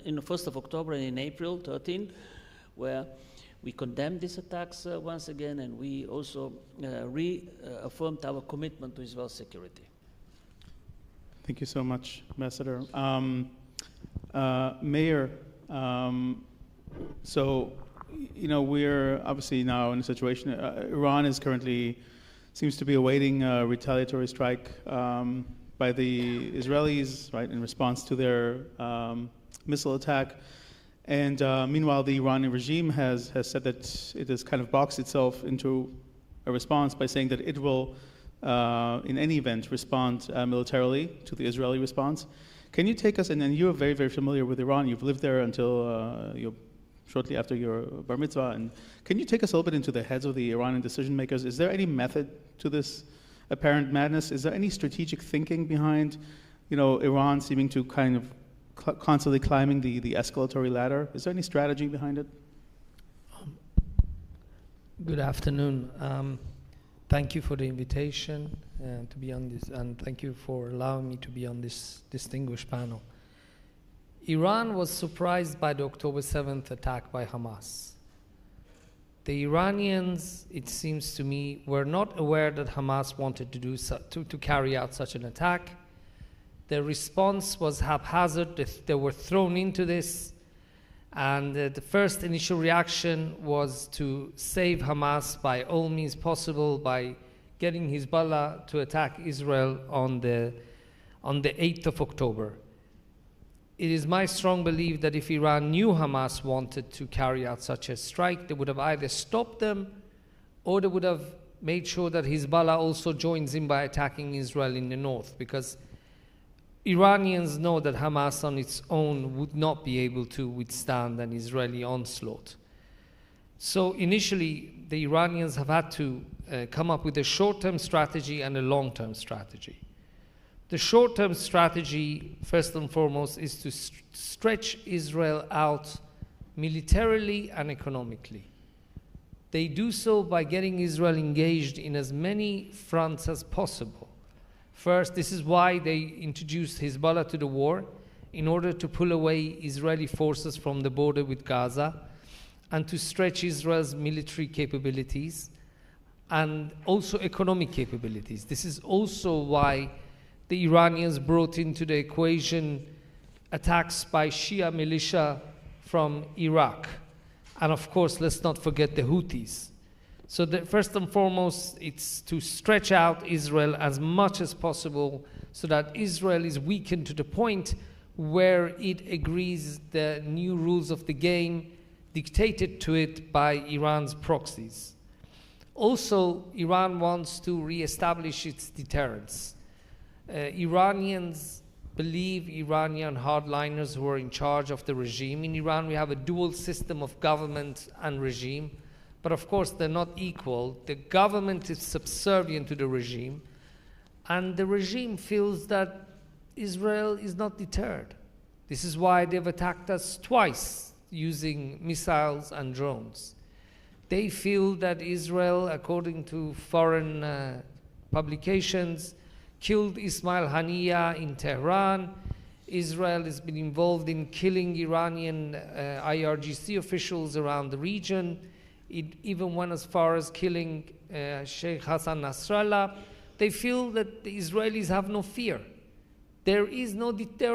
in the 1st of October and in April 13, where we condemned these attacks once again, and we also reaffirmed our commitment to Israel's security. Thank you so much, Ambassador. Mayor, so, you know, we're obviously now in a situation, Iran is currently, seems to be awaiting a retaliatory strike by the Israelis, right, in response to their missile attack. And meanwhile, the Iranian regime has said that it has kind of boxed itself into a response by saying that it will, in any event, respond militarily to the Israeli response. Can you take us, and you're very, very familiar with Iran, you've lived there until shortly after your bar mitzvah, and can you take us a little bit into the heads of the Iranian decision makers? Is there any method to this apparent madness? Is there any strategic thinking behind, you know, Iran seeming to kind of constantly climbing the escalatory ladder? Is there any strategy behind it? Good afternoon. Thank you for the invitation to be on this, and thank you for allowing me to be on this distinguished panel. Iran was surprised by the October 7th attack by Hamas. The Iranians, it seems to me, were not aware that Hamas wanted to carry out such an attack. Their response was haphazard. They were thrown into this, and the first initial reaction was to save Hamas by all means possible by getting Hezbollah to attack Israel on the 8th of October. It is my strong belief that if Iran knew Hamas wanted to carry out such a strike, they would have either stopped them or they would have made sure that Hezbollah also joins in by attacking Israel in the north, because Iranians know that Hamas on its own would not be able to withstand an Israeli onslaught. So initially, the Iranians have had to come up with a short-term strategy and a long-term strategy. The short-term strategy, first and foremost, is to stretch Israel out militarily and economically. They do so by getting Israel engaged in as many fronts as possible. First, this is why they introduced Hezbollah to the war, in order to pull away Israeli forces from the border with Gaza and to stretch Israel's military capabilities and also economic capabilities. This is also why the Iranians brought into the equation attacks by Shia militia from Iraq. And of course, let's not forget the Houthis. So first and foremost, it's to stretch out Israel as much as possible so that Israel is weakened to the point where it agrees the new rules of the game dictated to it by Iran's proxies. Also, Iran wants to reestablish its deterrence. Iranians believe Iranian hardliners who are in charge of the regime. In Iran, we have a dual system of government and regime, but of course they're not equal. The government is subservient to the regime, and the regime feels that Israel is not deterred. This is why they've attacked us twice using missiles and drones. They feel that Israel, according to foreign publications, killed Ismail Haniyeh in Tehran. Israel has been involved in killing Iranian IRGC officials around the region. It even went as far as killing Sheikh Hassan Nasrallah. They feel that the Israelis have no fear. They're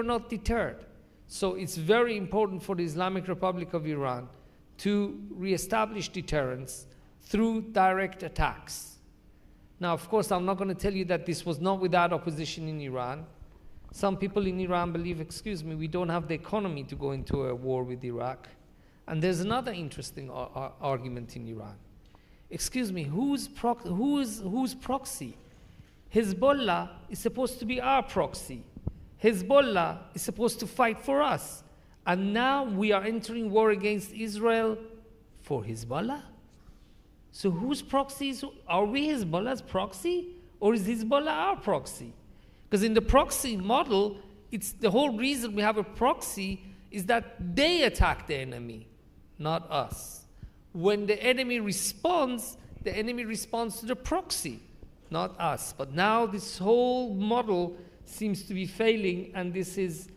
not deterred. So it's very important for the Islamic Republic of Iran to reestablish deterrence through direct attacks. Now, of course, I'm not going to tell you that this was not without opposition in Iran. Some people in Iran believe, excuse me, we don't have the economy to go into a war with Iraq. And there's another interesting argument in Iran. Excuse me, who's proxy? Hezbollah is supposed to be our proxy. Hezbollah is supposed to fight for us. And now we are entering war against Israel for Hezbollah? So whose proxy is, are we Hezbollah's proxy? Or is Hezbollah our proxy? Because in the proxy model, it's the whole reason we have a proxy is that they attack the enemy, not us. When the enemy responds to the proxy, not us. But now this whole model seems to be failing, and this is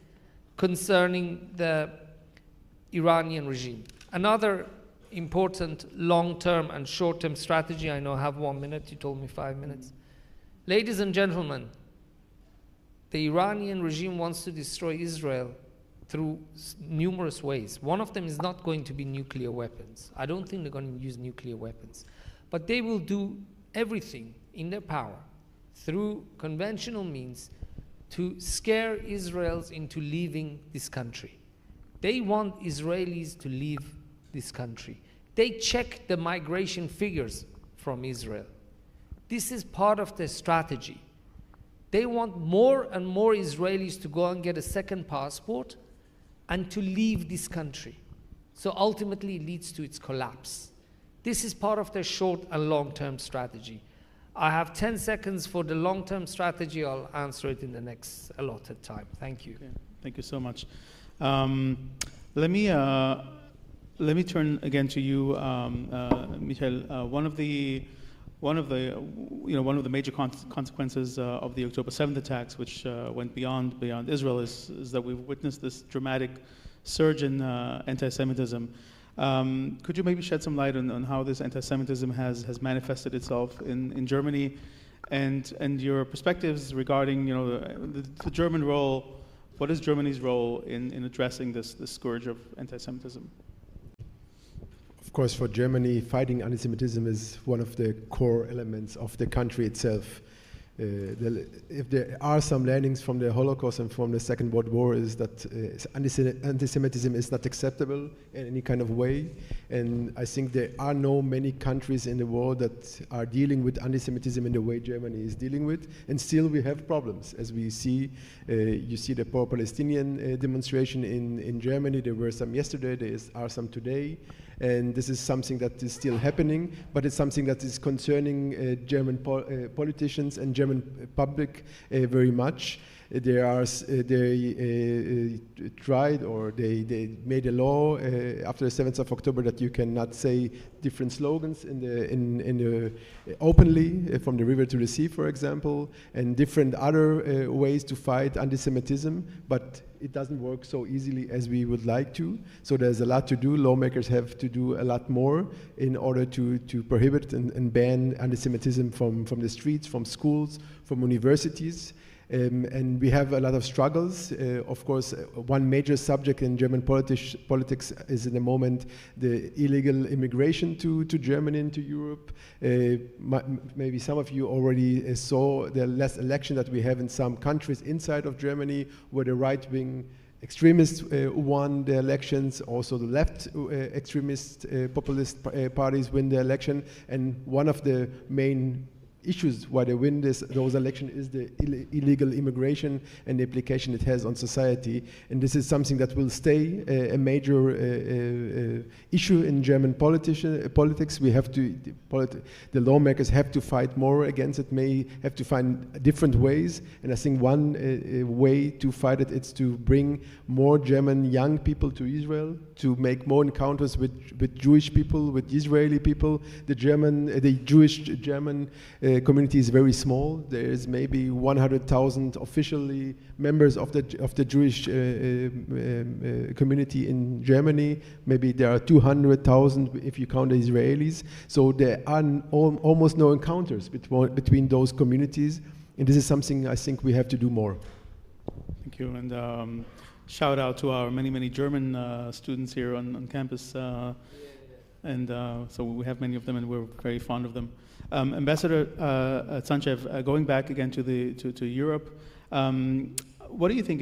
concerning the Iranian regime. Another important long-term and short-term strategy, I know I have 1 minute, you told me 5 minutes. Ladies and gentlemen, the Iranian regime wants to destroy Israel through numerous ways. One of them is not going to be nuclear weapons. I don't think they're going to use nuclear weapons. But they will do everything in their power through conventional means to scare Israelis into leaving this country. They want Israelis to leave this country. They check the migration figures from Israel. This is part of their strategy. They want more and more Israelis to go and get a second passport and to leave this country. So ultimately it leads to its collapse. This is part of their short and long-term strategy. I have 10 seconds for the long-term strategy. I'll answer it in the next allotted time. Thank you. Okay. Thank you so much. Let me turn again to you, Michael. One of the major consequences of the October 7th attacks, which went beyond Israel, is that we've witnessed this dramatic surge in anti-Semitism. Could you maybe shed some light on how this anti-Semitism has manifested itself in Germany, and your perspectives regarding the German role? What is Germany's role in addressing this scourge of anti-Semitism? Of course, for Germany, fighting anti-Semitism is one of the core elements of the country itself. If there are some learnings from the Holocaust and from the Second World War, is that anti-Semitism is not acceptable in any kind of way. And I think there are no many countries in the world that are dealing with anti-Semitism in the way Germany is dealing with. And still we have problems. As we see, you see the pro-Palestinian demonstration in Germany. There were some yesterday, there are some today. And this is something that is still happening, but it's something that is concerning German politicians and German public very much. They tried, or they made a law after the 7th of October that you cannot say different slogans openly from the river to the sea, for example, and different other ways to fight anti-Semitism, but it doesn't work so easily as we would like to. So there's a lot to do. Lawmakers have to do a lot more in order to prohibit and ban anti-Semitism from the streets, from schools, from universities. And we have a lot of struggles. Of course, one major subject in German politics is in the moment the illegal immigration to Germany and to Europe. Maybe some of you already saw the last election that we have in some countries inside of Germany where the right-wing extremists won the elections, also the left extremist populist parties win the election, and one of the main issues why they win those elections is the illegal immigration and the implication it has on society. And this is something that will stay a major issue in German politics. We have to, the lawmakers have to fight more against it, may have to find different ways. And I think one way to fight it is to bring more German young people to Israel, to make more encounters with Jewish people, with Israeli people. The Jewish German the community is very small. There is maybe 100,000 officially members of the Jewish community in Germany. Maybe there are 200,000 if you count the Israelis. So there are almost no encounters between those communities. And this is something I think we have to do more. Thank you. And shout out to our many German students here on campus. So we have many of them, and we're very fond of them. Ambassador Tsanchez, going back again to Europe, what do you think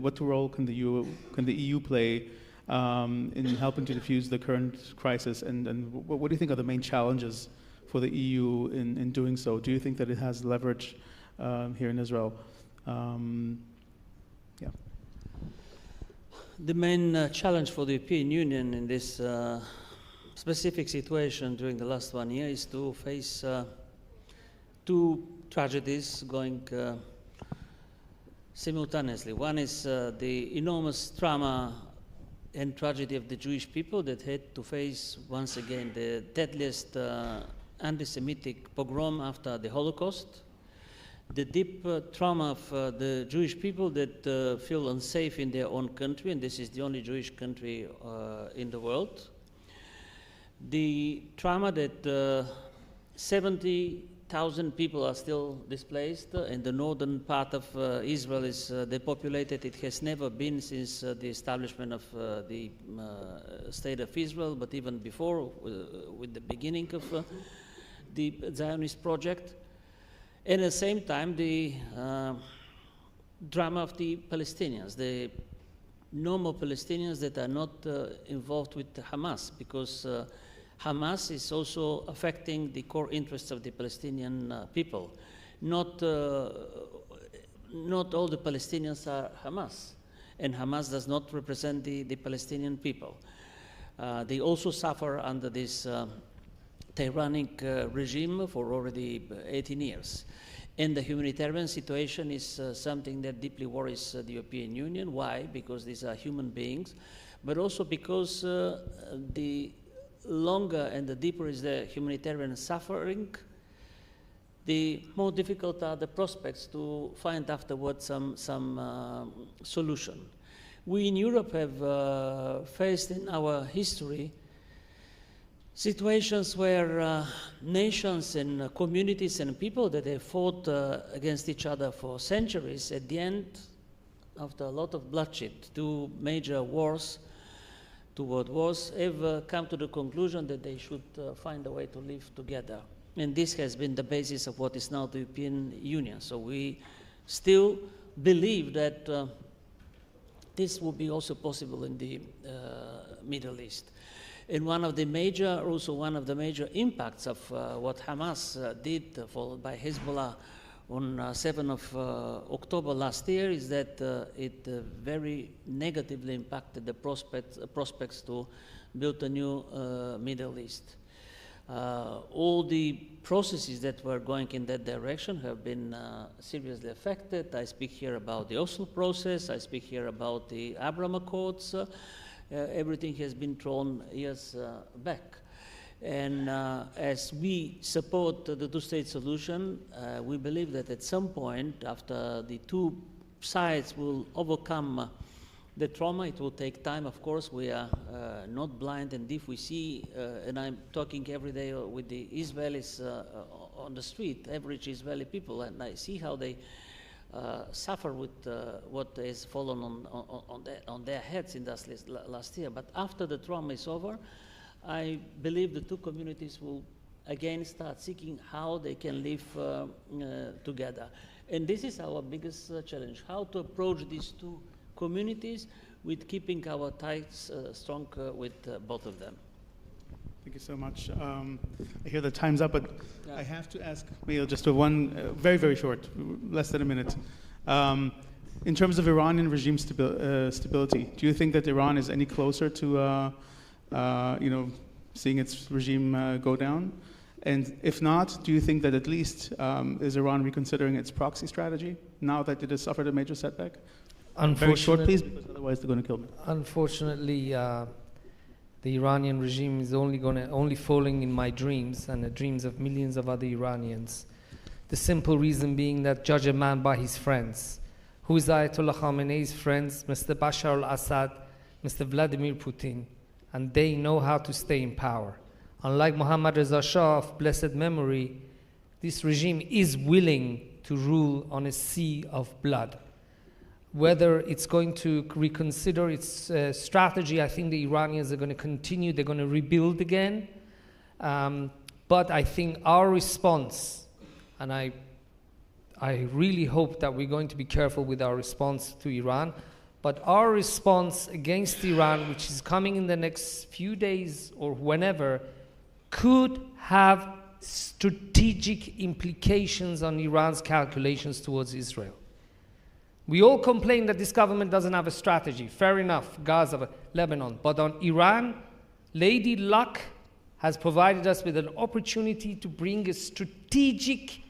what role can the EU play in helping to diffuse the current crisis, and what do you think are the main challenges for the EU in doing so? Do you think that it has leverage here in Israel? The main challenge for the European Union in this specific situation during the last 1 year is to face two tragedies going simultaneously. One is the enormous trauma and tragedy of the Jewish people that had to face once again the deadliest anti-Semitic pogrom after the Holocaust. The deep trauma of the Jewish people that feel unsafe in their own country, and this is the only Jewish country in the world. The trauma that 70,000 people are still displaced, and the northern part of Israel is depopulated. It has never been since the establishment of the State of Israel, but even before, with the beginning of the Zionist project. And at the same time, the drama of the Palestinians, the normal Palestinians that are not involved with Hamas, because Hamas is also affecting the core interests of the Palestinian people. Not all the Palestinians are Hamas, and Hamas does not represent the Palestinian people. They also suffer under this tyrannic regime for already 18 years. And the humanitarian situation is something that deeply worries the European Union. Why? Because these are human beings, but also because the longer and the deeper is the humanitarian suffering, the more difficult are the prospects to find afterwards some solution. We in Europe have faced in our history situations where nations and communities and people that have fought against each other for centuries, at the end, after a lot of bloodshed, two major wars, two world wars, have come to the conclusion that they should find a way to live together. And this has been the basis of what is now the European Union. So we still believe that this will be also possible in the Middle East. And one of the major impacts of what Hamas did, followed by Hezbollah on 7th of October last year, is that it very negatively impacted the prospects to build a new Middle East. All the processes that were going in that direction have been seriously affected. I speak here about the Oslo process. I speak here about the Abraham Accords. Everything has been thrown years back. And as we support the two-state solution, we believe that at some point, after the two sides will overcome the trauma, it will take time. Of course, we are not blind, and if we see, and I'm talking every day with the Israelis on the street, average Israeli people, and I see how they suffer with what has fallen on their heads in this last year. But after the trauma is over, I believe the two communities will again start seeking how they can live together. And this is our biggest challenge, how to approach these two communities with keeping our ties strong with both of them. Thank you so much. I hear the time's up, but yeah. I have to ask Meir just one very, very short, less than a minute. In terms of Iranian regime stability, do you think that Iran is any closer to seeing its regime go down? And if not, do you think that at least is Iran reconsidering its proxy strategy now that it has suffered a major setback? Very short, please, because otherwise they're going to kill me. Unfortunately, the Iranian regime is only falling in my dreams and the dreams of millions of other Iranians. The simple reason being that judge a man by his friends. Who is Ayatollah Khamenei's friends? Mr. Bashar al-Assad, Mr. Vladimir Putin, and they know how to stay in power. Unlike Mohammad Reza Shah of blessed memory, this regime is willing to rule on a sea of blood. Whether it's going to reconsider its strategy, I think the Iranians are going to continue, they're going to rebuild again. But I think our response, and I really hope that we're going to be careful with our response to Iran, but our response against Iran, which is coming in the next few days or whenever, could have strategic implications on Iran's calculations towards Israel. We all complain that this government doesn't have a strategy. Fair enough, Gaza, Lebanon. But on Iran, Lady Luck has provided us with an opportunity to bring a strategic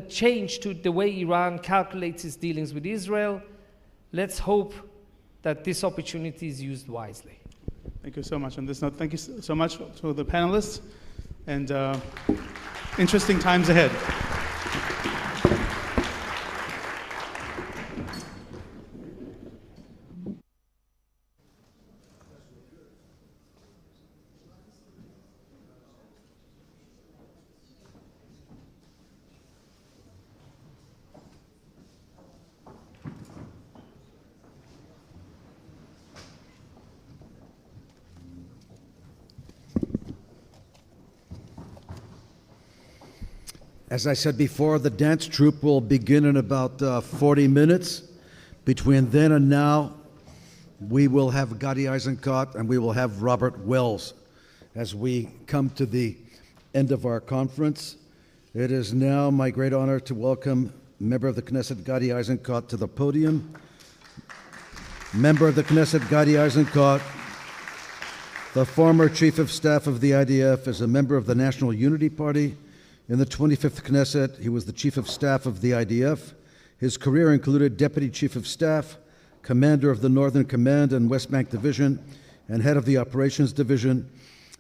change to the way Iran calculates its dealings with Israel. Let's hope that this opportunity is used wisely. Thank you so much. On this note, thank you so much to the panelists, and interesting times ahead. As I said before, the dance troupe will begin in about 40 minutes. Between then and now, we will have Gadi Eisenkot and we will have Robert Wells as we come to the end of our conference. It is now my great honor to welcome member of the Knesset Gadi Eisenkot to the podium. Member of the Knesset Gadi Eisenkot, the former Chief of Staff of the IDF, is a member of the National Unity Party. In the 25th Knesset, he was the Chief of Staff of the IDF. His career included Deputy Chief of Staff, Commander of the Northern Command and West Bank Division, and Head of the Operations Division.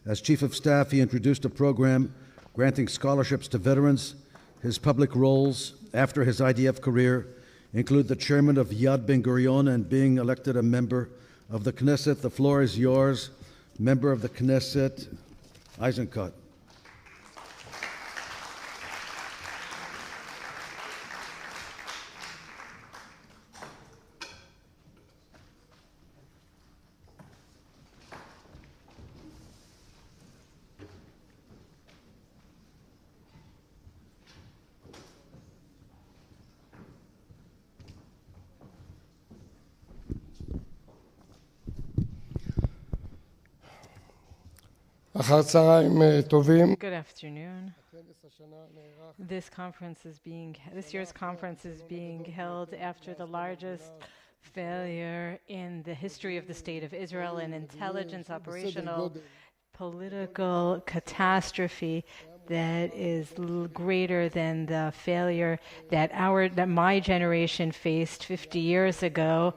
As Chief of Staff, he introduced a program granting scholarships to veterans. His public roles after his IDF career include the chairman of Yad Ben-Gurion and being elected a member of the Knesset. The floor is yours, member of the Knesset, Eisenkot. Good afternoon. This year's conference is being held after the largest failure in the history of the State of Israel, an intelligence, operational, political catastrophe that is greater than the failure that my generation faced 50 years ago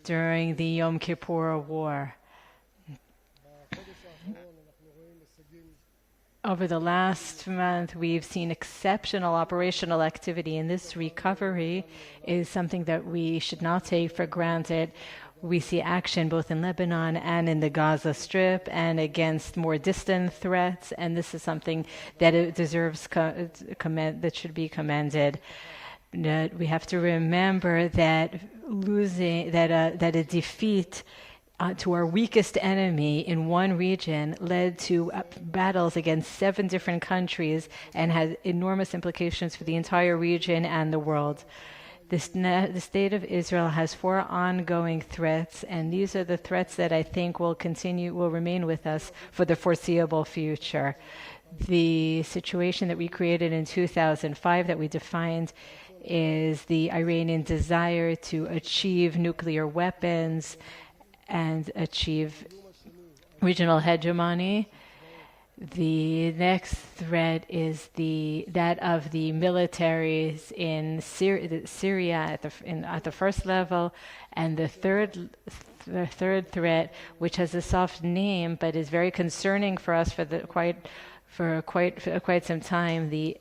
during the Yom Kippur War. Over the last month, we've seen exceptional operational activity, and this recovery is something that we should not take for granted. We see action both in Lebanon and in the Gaza Strip and against more distant threats, and this is something that it deserves that should be commended. That we have to remember that that a defeat to our weakest enemy in one region led to battles against 7 different countries and had enormous implications for the entire region and the world. The State of Israel has 4 ongoing threats, and these are the threats that I think will remain with us for the foreseeable future. The situation that we created in 2005 that we defined is the Iranian desire to achieve nuclear weapons and achieve regional hegemony. The next threat is that of the militaries in Syria at the first level, and the third third threat, which has a soft name but is very concerning for us for quite some time, the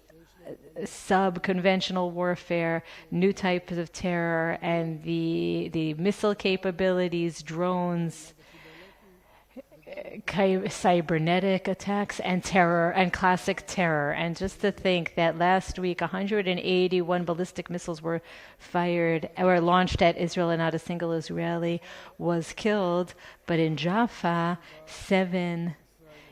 sub-conventional warfare, new types of terror, and the missile capabilities, drones, cybernetic attacks, and terror, and classic terror. And just to think that last week 181 ballistic missiles were fired or launched at Israel and not a single Israeli was killed, but in Jaffa 7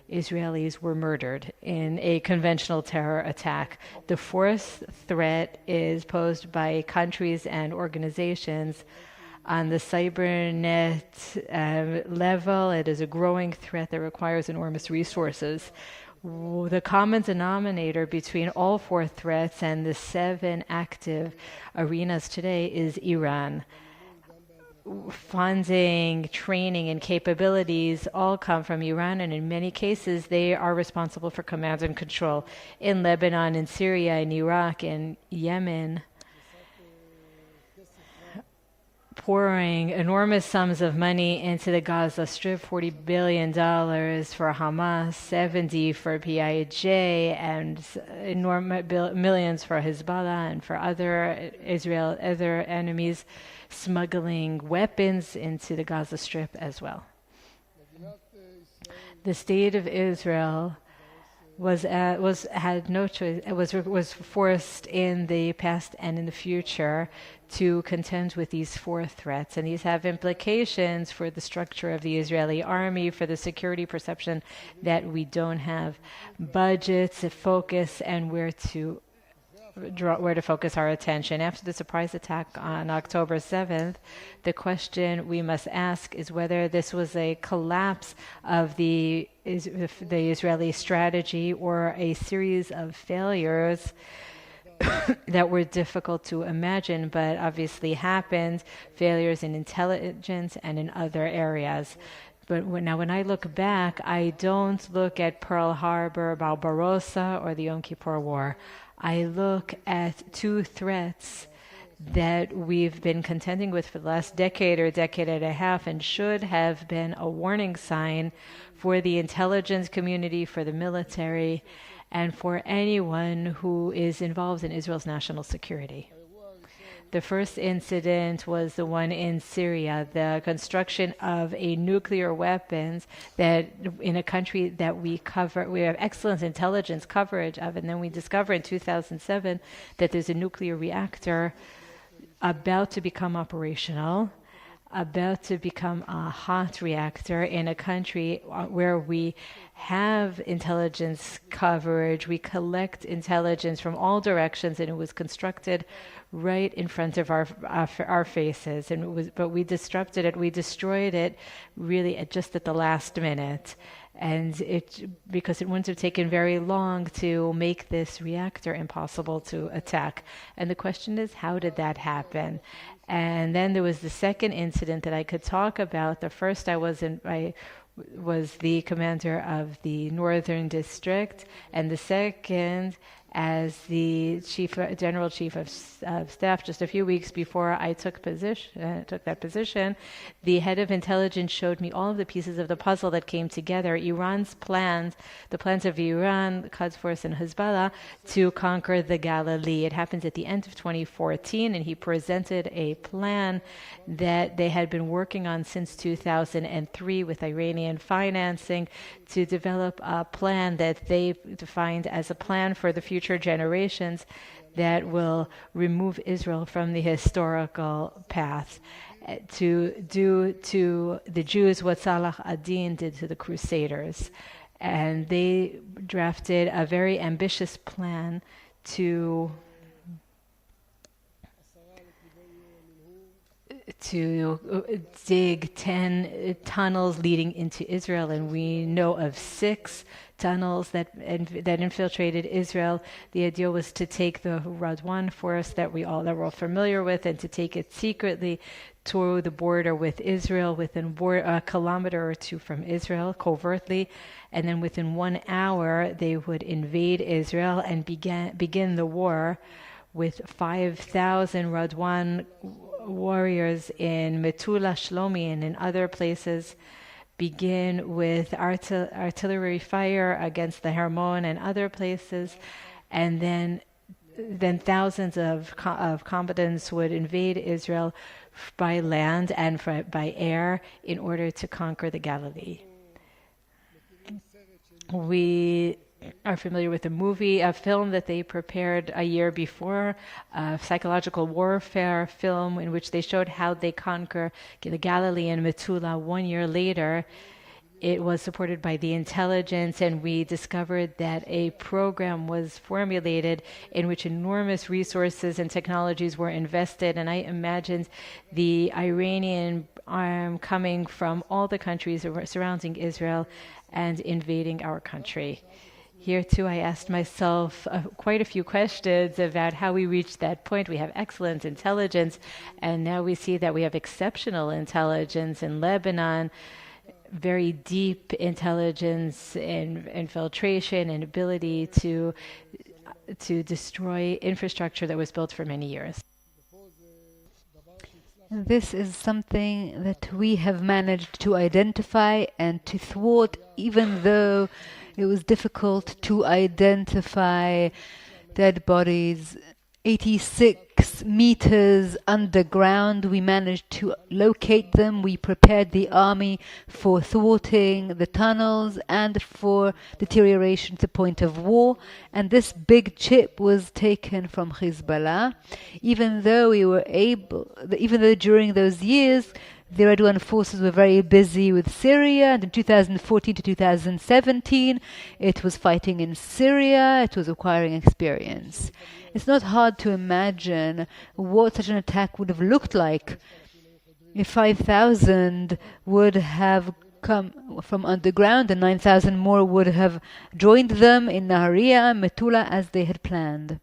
Israelis were murdered in a conventional terror attack. The fourth threat is posed by countries and organizations on the cybernet level. It is a growing threat that requires enormous resources. The common denominator between all four threats and the 7 active arenas today is Iran. Funding, training, and capabilities all come from Iran, and in many cases they are responsible for command and control. In Lebanon, in Syria, in Iraq, in Yemen, pouring enormous sums of money into the Gaza Strip, $40 billion for Hamas, 70 for PIJ, and enormous millions for Hezbollah and for other enemies, smuggling weapons into the Gaza Strip as well. The state of Israel had no choice. Was forced in the past and in the future to contend with these 4 threats, and these have implications for the structure of the Israeli army, for the security perception that we don't have budgets, focus, and where to focus our attention. After the surprise attack on October 7th, the question we must ask is whether this was a collapse of the Israeli strategy or a series of failures that were difficult to imagine, but obviously happened, failures in intelligence and in other areas. But when I look back, I don't look at Pearl Harbor, Barbarossa, or the Yom Kippur War. I look at 2 threats that we've been contending with for the last decade or decade and a half, and should have been a warning sign for the intelligence community, for the military, and for anyone who is involved in Israel's national security. The first incident was the one in Syria, the construction of a nuclear weapons that in a country that we have excellent intelligence coverage of, and then we discover in 2007 that there's a nuclear reactor about to become operational, about to become a hot reactor in a country where we have intelligence coverage, we collect intelligence from all directions, and it was constructed right in front of our faces, but we disrupted it, we destroyed it really just at the last minute, and because it wouldn't have taken very long to make this reactor impossible to attack. And the question is, how did that happen? And then there was the second incident that I could talk about. The first I was the commander of the Northern District, and the second as the General Chief of Staff. Just a few weeks before I took that position, the head of intelligence showed me all of the pieces of the puzzle that came together. Iran's plans, the plans of Iran, the Quds Force, and Hezbollah to conquer the Galilee. It happened at the end of 2014, and he presented a plan that they had been working on since 2003 with Iranian financing to develop a plan that they defined as a plan for the future generations that will remove Israel from the historical path, to do to the Jews what Salah ad-Din did to the Crusaders. And they drafted a very ambitious plan to dig 10 tunnels leading into Israel, and we know of 6 tunnels that infiltrated Israel. The idea was to take the Radwan forest that we're all familiar with, and to take it secretly to the border with Israel, within a kilometer or 2 from Israel, covertly, and then within 1 hour they would invade Israel and begin the war with 5,000 Radwan warriors in Metula, Shlomi, and in other places begin with artillery fire against the Hermon and other places, and then thousands of combatants would invade Israel by land and by air in order to conquer the Galilee. We are familiar with a film that they prepared a year before, a psychological warfare film in which they showed how they conquer the Galilee and Metula 1 year later. It was supported by the intelligence, and we discovered that a program was formulated in which enormous resources and technologies were invested. And I imagined the Iranian arm coming from all the countries surrounding Israel and invading our country. Here too, I asked myself quite a few questions about how we reached that point. We have excellent intelligence, and now we see that we have exceptional intelligence in Lebanon, very deep intelligence and infiltration and ability to destroy infrastructure that was built for many years. This is something that we have managed to identify and to thwart, even though it was difficult to identify dead bodies 86 meters underground. We managed to locate them. We prepared the army for thwarting the tunnels and for deterioration to the point of war. And this big chip was taken from Hezbollah, even though during those years the Erdogan forces were very busy with Syria, and in 2014 to 2017 it was fighting in Syria, it was acquiring experience. It's not hard to imagine what such an attack would have looked like if 5,000 would have come from underground and 9,000 more would have joined them in Nahariya and Metula as they had planned.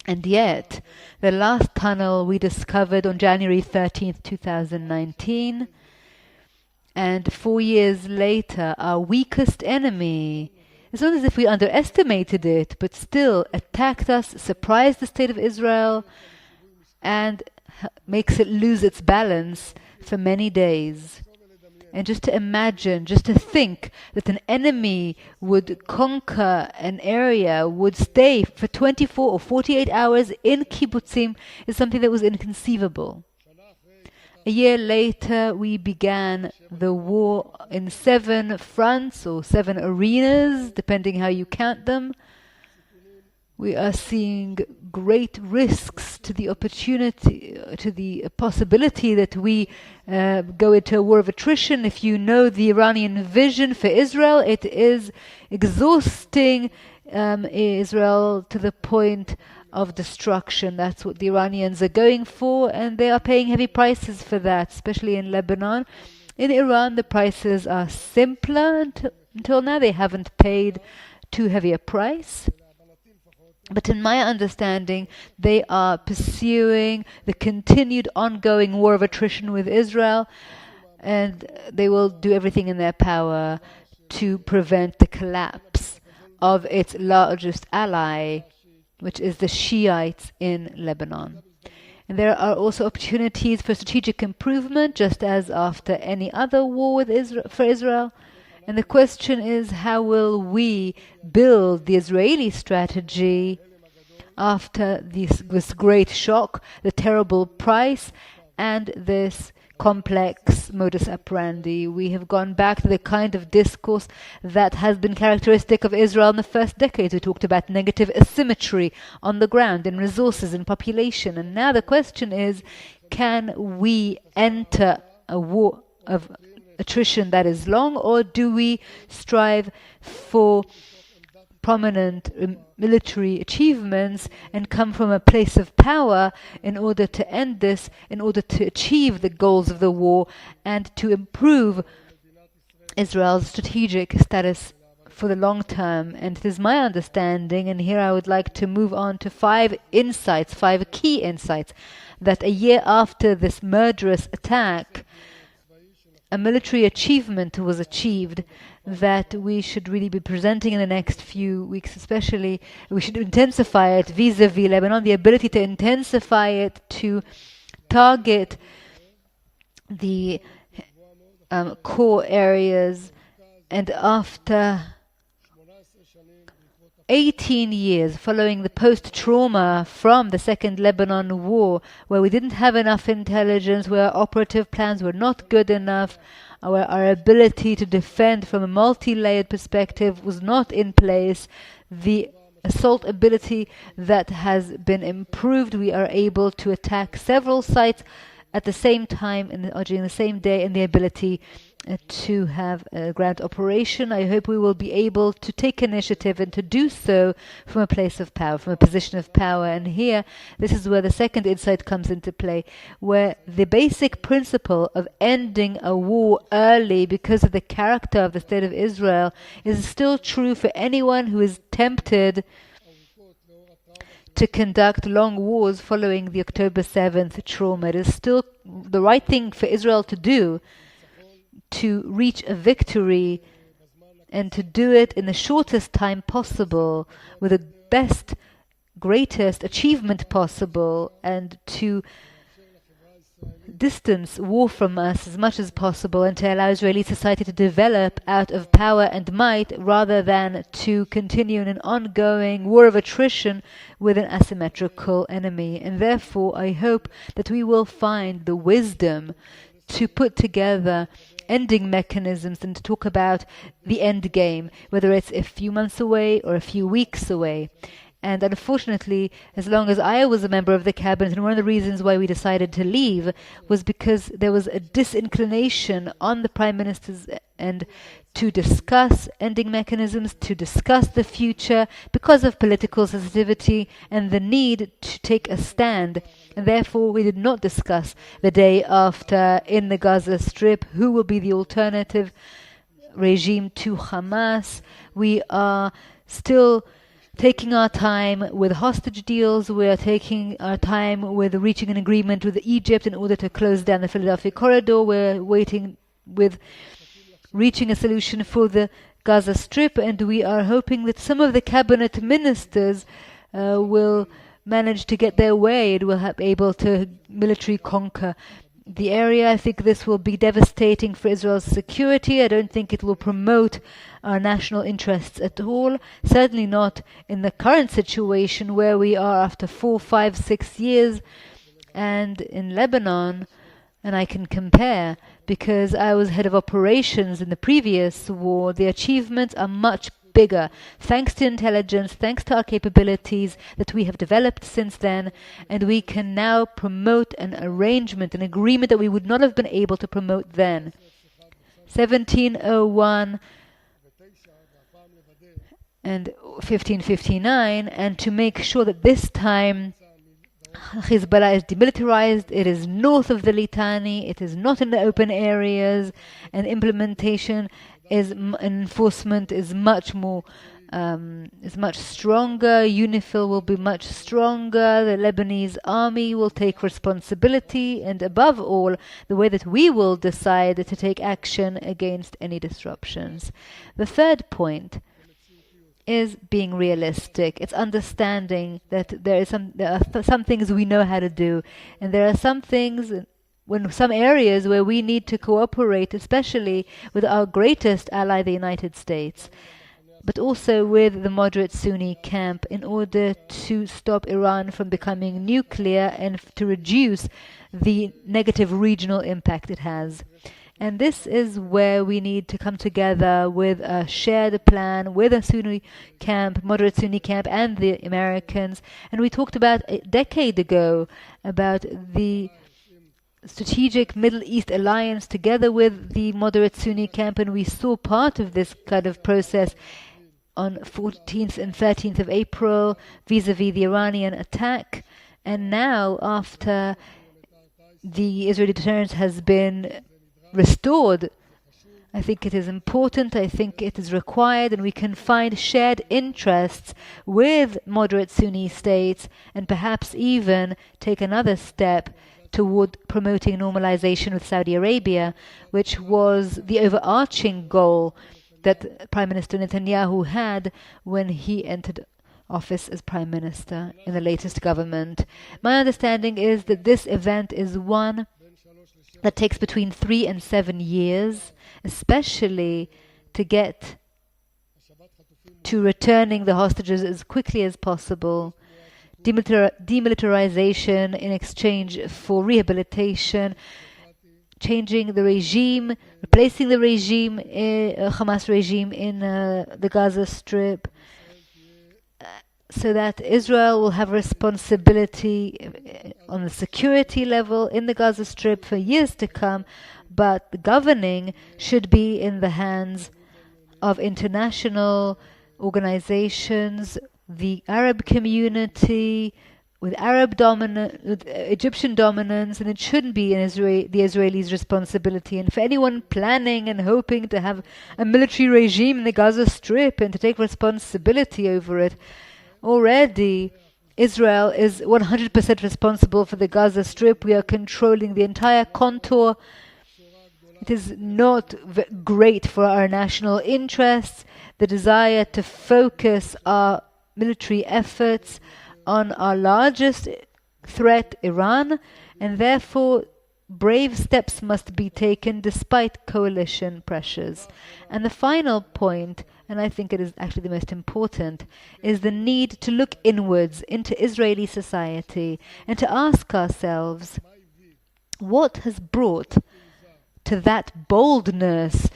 And yet, the last tunnel we discovered on January 13th, 2019, and 4 years later, our weakest enemy, it's not as if we underestimated it, but still attacked us, surprised the state of Israel, and makes it lose its balance for many days. And just to imagine, just to think that an enemy would conquer an area, would stay for 24 or 48 hours in kibbutzim is something that was inconceivable. A year later, we began the war in 7 fronts or 7 arenas, depending how you count them. We are seeing great risks to the opportunity, to the possibility that we go into a war of attrition. If you know the Iranian vision for Israel, it is exhausting Israel to the point of destruction. That's what the Iranians are going for, and they are paying heavy prices for that, especially in Lebanon. In Iran, the prices are simpler. Until now, they haven't paid too heavy a price. But in my understanding, they are pursuing the continued ongoing war of attrition with Israel, and they will do everything in their power to prevent the collapse of its largest ally, which is the Shiites in Lebanon. And there are also opportunities for strategic improvement, just as after any other war with for Israel. And the question is, how will we build the Israeli strategy after this great shock, the terrible price, and this complex modus operandi? We have gone back to the kind of discourse that has been characteristic of Israel in the first decades. We talked about negative asymmetry on the ground in resources and population. And now the question is, can we enter a war of attrition that is long, or do we strive for prominent military achievements and come from a place of power in order to end this, in order to achieve the goals of the war and to improve Israel's strategic status for the long term? And it is my understanding, and here I would like to move on to 5 key insights, that a year after this murderous attack, a military achievement was achieved that we should really be presenting in the next few weeks. Especially, we should intensify it vis-a-vis Lebanon, the ability to intensify it, to target the core areas, and after 18 years following the post-trauma from the Second Lebanon War, where we didn't have enough intelligence, where our operative plans were not good enough, where our ability to defend from a multi-layered perspective was not in place, the assault ability that has been improved, we are able to attack several sites at the same time or during the same day, and the ability to have a ground operation. I hope we will be able to take initiative and to do so from a place of power, from a position of power. And here, this is where the second insight comes into play, where the basic principle of ending a war early because of the character of the State of Israel is still true for anyone who is tempted to conduct long wars following the October 7th trauma. It is still the right thing for Israel to do, to reach a victory and to do it in the shortest time possible, with the best, greatest achievement possible, and to distance war from us as much as possible, and to allow Israeli society to develop out of power and might, rather than to continue in an ongoing war of attrition with an asymmetrical enemy. And therefore, I hope that we will find the wisdom to put together ending mechanisms and to talk about the end game, whether it's a few months away or a few weeks away. And unfortunately, as long as I was a member of the cabinet, and one of the reasons why we decided to leave was because there was a disinclination on the Prime Minister's end to discuss ending mechanisms, to discuss the future, because of political sensitivity and the need to take a stand. And therefore, we did not discuss the day after in the Gaza Strip who will be the alternative regime to Hamas. We are still taking our time with hostage deals. We are taking our time with reaching an agreement with Egypt in order to close down the Philadelphia corridor. We're waiting with reaching a solution for the Gaza Strip, and we are hoping that some of the cabinet ministers will manage to get their way and will be able to military conquer the area. I think this will be devastating for Israel's security. I don't think it will promote our national interests at all. Certainly not in the current situation where we are after 4, 5, 6 years. And in Lebanon, and I can compare because I was head of operations in the previous war, the achievements are much bigger, thanks to intelligence, thanks to our capabilities that we have developed since then, and we can now promote an arrangement, an agreement that we would not have been able to promote then. 1701 and 1559, and to make sure that this time Hezbollah is demilitarized, it is north of the Litani, it is not in the open areas, and implementation is enforcement is much more is much stronger. UNIFIL will be much stronger. The Lebanese army will take responsibility, and above all, the way that we will decide to take action against any disruptions. The third point is being realistic. It's understanding that there are some things we know how to do, and there are some things, some areas where we need to cooperate, especially with our greatest ally, the United States, but also with the moderate Sunni camp, in order to stop Iran from becoming nuclear and to reduce the negative regional impact it has. And this is where we need to come together with a shared plan with a Sunni camp, moderate Sunni camp, and the Americans. And we talked about a decade ago about the strategic Middle East alliance together with the moderate Sunni camp, and we saw part of this kind of process on 14th and 13th of April vis-a-vis the Iranian attack. And now, after the Israeli deterrence has been restored, I think it is important, I think it is required, and we can find shared interests with moderate Sunni states, and perhaps even take another step toward promoting normalization with Saudi Arabia, which was the overarching goal that Prime Minister Netanyahu had when he entered office as Prime Minister in the latest government. My understanding is that this event is one that takes between 3 and 7 years, especially to get to returning the hostages as quickly as possible, demilitarization in exchange for rehabilitation, changing the regime, replacing the regime, Hamas regime in the Gaza Strip, so that Israel will have responsibility on the security level in the Gaza Strip for years to come, but the governing should be in the hands of international organizations, the Arab community, with Egyptian dominance, and it shouldn't be the Israelis' responsibility. And for anyone planning and hoping to have a military regime in the Gaza Strip and to take responsibility over it, already Israel is 100% responsible for the Gaza Strip. We are controlling the entire contour. It is not great for our national interests, the desire to focus our military efforts on our largest threat, Iran, and therefore brave steps must be taken despite coalition pressures. And the final point, and I think it is actually the most important, is the need to look inwards into Israeli society and to ask ourselves, what has brought to that boldness?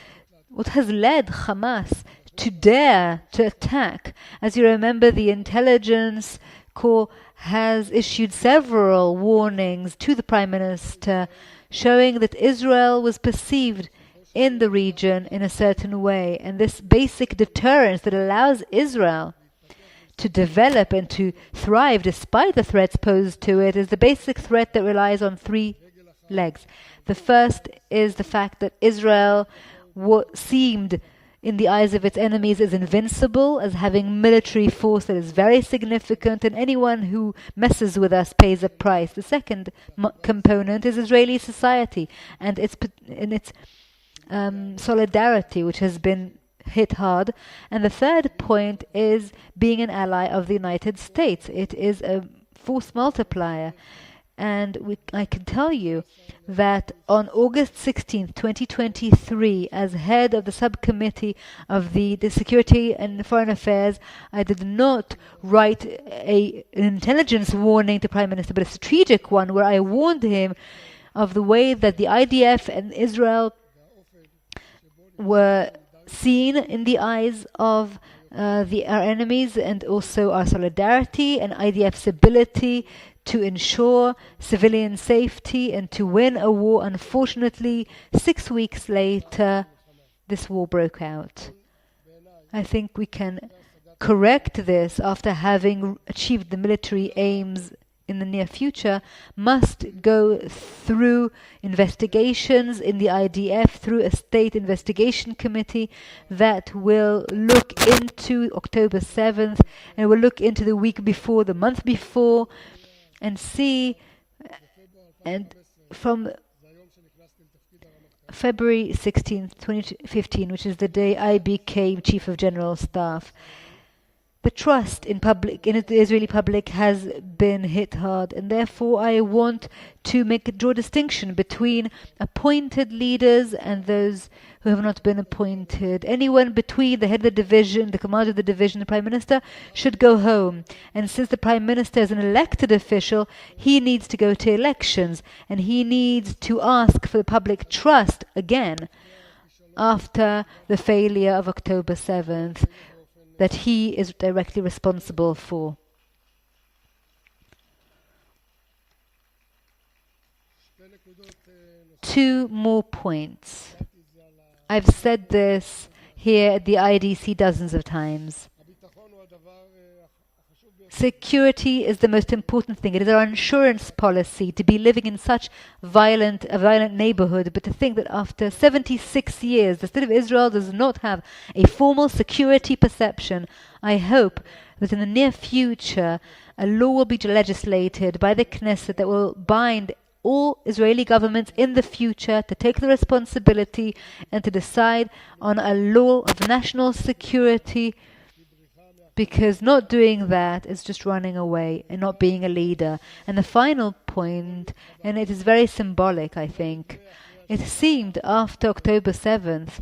What has led Hamas to dare to attack? As you remember, the intelligence corps has issued several warnings to the Prime Minister, showing that Israel was perceived in the region in a certain way. And this basic deterrence that allows Israel to develop and to thrive despite the threats posed to it is the basic threat that relies on 3 legs. The first is the fact that Israel seemed, in the eyes of its enemies, as invincible, as having military force that is very significant, and anyone who messes with us pays a price. The second component is Israeli society and its solidarity, which has been hit hard. And the third point is being an ally of the United States. It is a force multiplier. And I can tell you that on August 16th, 2023, as head of the subcommittee of the Security and Foreign Affairs, I did not write an intelligence warning to Prime Minister, but a strategic one where I warned him of the way that the IDF and Israel were seen in the eyes of our enemies, and also our solidarity and IDF's ability to ensure civilian safety and to win a war. Unfortunately, 6 weeks later, this war broke out. I think we can correct this after having achieved the military aims in the near future, must go through investigations in the IDF, through a state investigation committee that will look into October 7th and will look into the week before, the month before, and see, and from February 16th, 2015, which is the day I became Chief of General Staff, the trust in the Israeli public has been hit hard, and therefore I want to draw a distinction between appointed leaders and those who have not been appointed. Anyone between the head of the division, the commander of the division, the Prime Minister, should go home. And since the Prime Minister is an elected official, he needs to go to elections, and he needs to ask for the public trust again after the failure of October 7th. That he is directly responsible for. Two more points. I've said this here at the IDC dozens of times. Security is the most important thing. It is our insurance policy to be living in such a violent neighborhood, but to think that after 76 years, the State of Israel does not have a formal security perception. I hope that in the near future, a law will be legislated by the Knesset that will bind all Israeli governments in the future to take the responsibility and to decide on a law of national security because not doing that is just running away and not being a leader. And the final point, and it is very symbolic, I think, it seemed after October 7th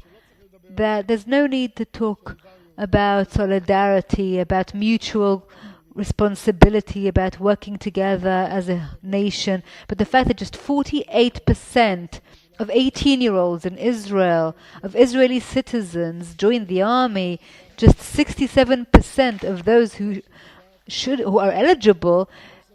that there's no need to talk about solidarity, about mutual responsibility, about working together as a nation, but the fact that just 48% of 18-year-olds in Israel, of Israeli citizens, joined the army, just 67% of those who are eligible,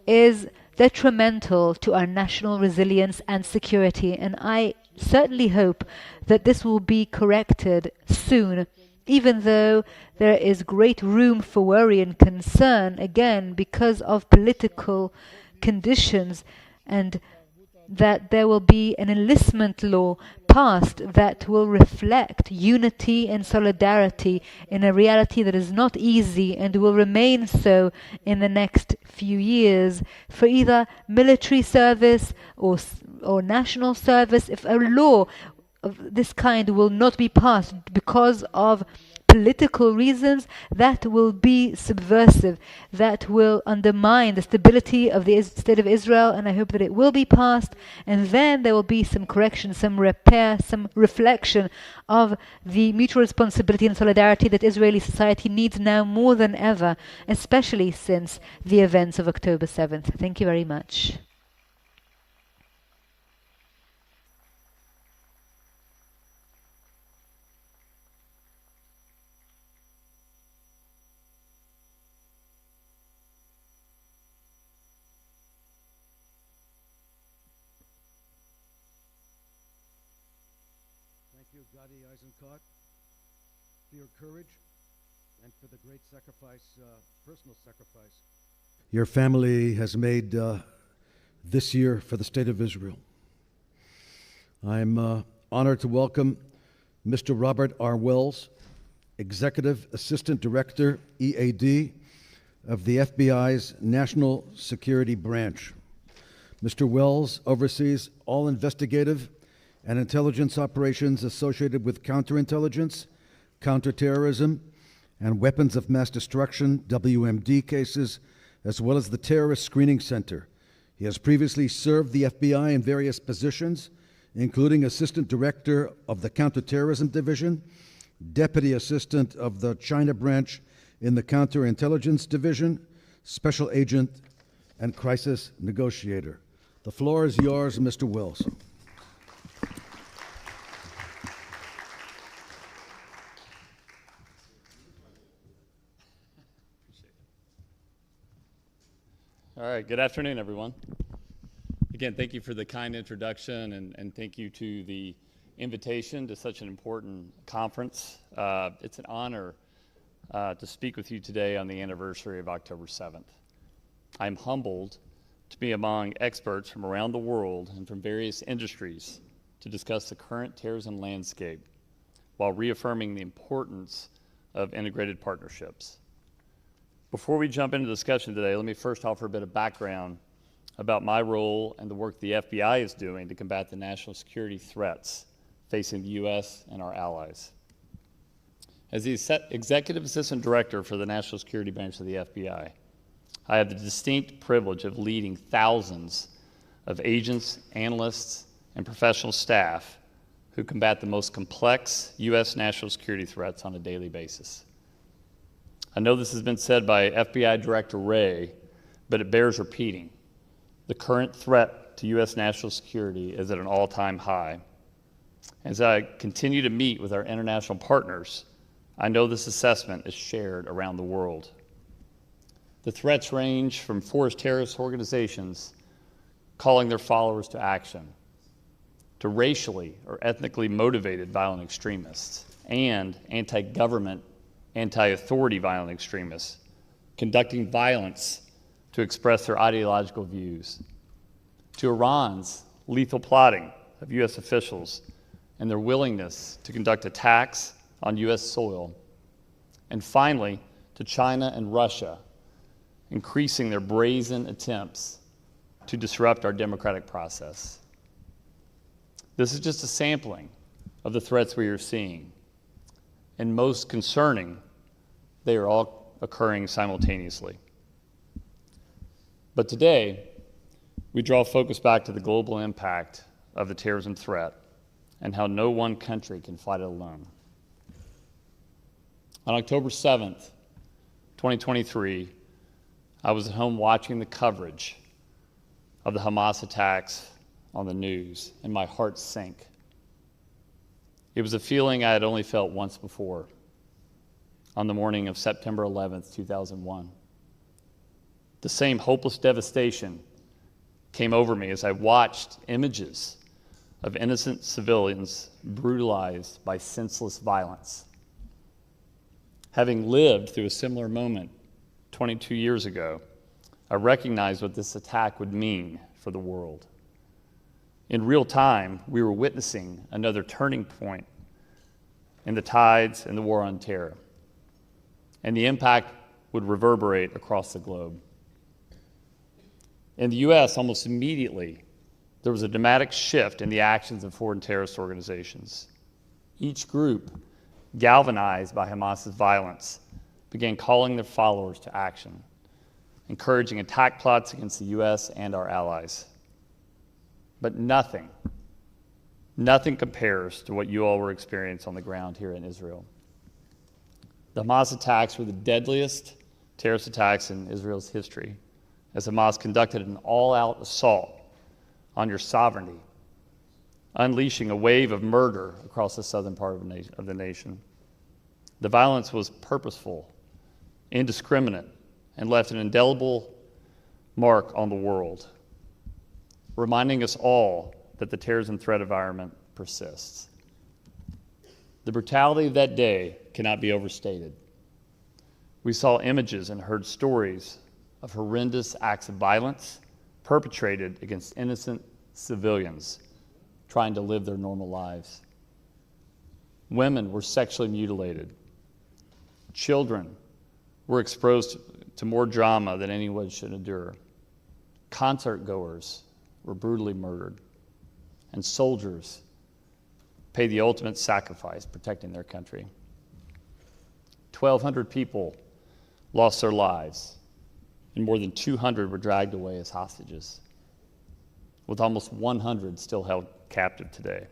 is detrimental to our national resilience and security. And I certainly hope that this will be corrected soon, even though there is great room for worry and concern, again, because of political conditions, and that there will be an enlistment law passed that will reflect unity and solidarity in a reality that is not easy and will remain so in the next few years for either military service or national service. If a law of this kind will not be passed because of political reasons, that will be subversive, that will undermine the stability of the state of Israel, and I hope that it will be passed, and then there will be some correction, some repair, some reflection of the mutual responsibility and solidarity that Israeli society needs now more than ever, especially since the events of October 7th. Thank you very much. For your courage and for the great sacrifice, personal sacrifice your family has made this year for the state of Israel. I'm honored to welcome Mr. Robert R. Wells, Executive Assistant Director, EAD, of the FBI's National Security Branch. Mr. Wells oversees all investigative and intelligence operations associated with counterintelligence, counter-terrorism, and weapons of mass destruction, WMD cases, as well as the Terrorist Screening Center. He has previously served the FBI in various positions, including Assistant Director of the Counter-Terrorism Division, Deputy Assistant of the China Branch in the Counterintelligence Division, Special Agent, and Crisis Negotiator. The floor is yours, Mr. Wells. All right, good afternoon, everyone. Again, thank you for the kind introduction, and thank you to the invitation to such an important conference. It's an honor to speak with you today on the anniversary of October 7th. I'm humbled to be among experts from around the world and from various industries to discuss the current terrorism landscape while reaffirming the importance of integrated partnerships. Before we jump into the discussion today, let me first offer a bit of background about my role and the work the FBI is doing to combat the national security threats facing the U.S. and our allies. As the Executive Assistant Director for the National Security Branch of the FBI, I have the distinct privilege of leading thousands of agents, analysts, and professional staff who combat the most complex U.S. national security threats on a daily basis. I know this has been said by FBI Director Wray, but it bears repeating. The current threat to U.S. national security is at an all-time high. As I continue to meet with our international partners, I know this assessment is shared around the world. The threats range from forced terrorist organizations calling their followers to action, to racially or ethnically motivated violent extremists, and anti-government, anti-authority violent extremists conducting violence to express their ideological views, to Iran's lethal plotting of U.S. officials and their willingness to conduct attacks on U.S. soil, and finally, to China and Russia increasing their brazen attempts to disrupt our democratic process. This is just a sampling of the threats we are seeing, and most concerning, they are all occurring simultaneously. But today, we draw focus back to the global impact of the terrorism threat and how no one country can fight it alone. On October 7th, 2023, I was at home watching the coverage of the Hamas attacks on the news, and my heart sank. It was a feeling I had only felt once before, on the morning of September 11th, 2001. The same hopeless devastation came over me as I watched images of innocent civilians brutalized by senseless violence. Having lived through a similar moment 22 years ago, I recognized what this attack would mean for the world. In real time, we were witnessing another turning point in the tides in the war on terror, and the impact would reverberate across the globe. In the US, almost immediately, there was a dramatic shift in the actions of foreign terrorist organizations. Each group, galvanized by Hamas's violence, began calling their followers to action, encouraging attack plots against the US and our allies. But nothing compares to what you all were experiencing on the ground here in Israel. The Hamas attacks were the deadliest terrorist attacks in Israel's history, as Hamas conducted an all-out assault on your sovereignty, unleashing a wave of murder across the southern part of the nation. The violence was purposeful, indiscriminate, and left an indelible mark on the world, reminding us all that the terrorism threat environment persists. The brutality of that day cannot be overstated. We saw images and heard stories of horrendous acts of violence perpetrated against innocent civilians trying to live their normal lives. Women were sexually mutilated. Children were exposed to more drama than anyone should endure. Concert goers were brutally murdered, and soldiers paid the ultimate sacrifice protecting their country. 1,200 people lost their lives, and more than 200 were dragged away as hostages, with almost 100 still held captive today.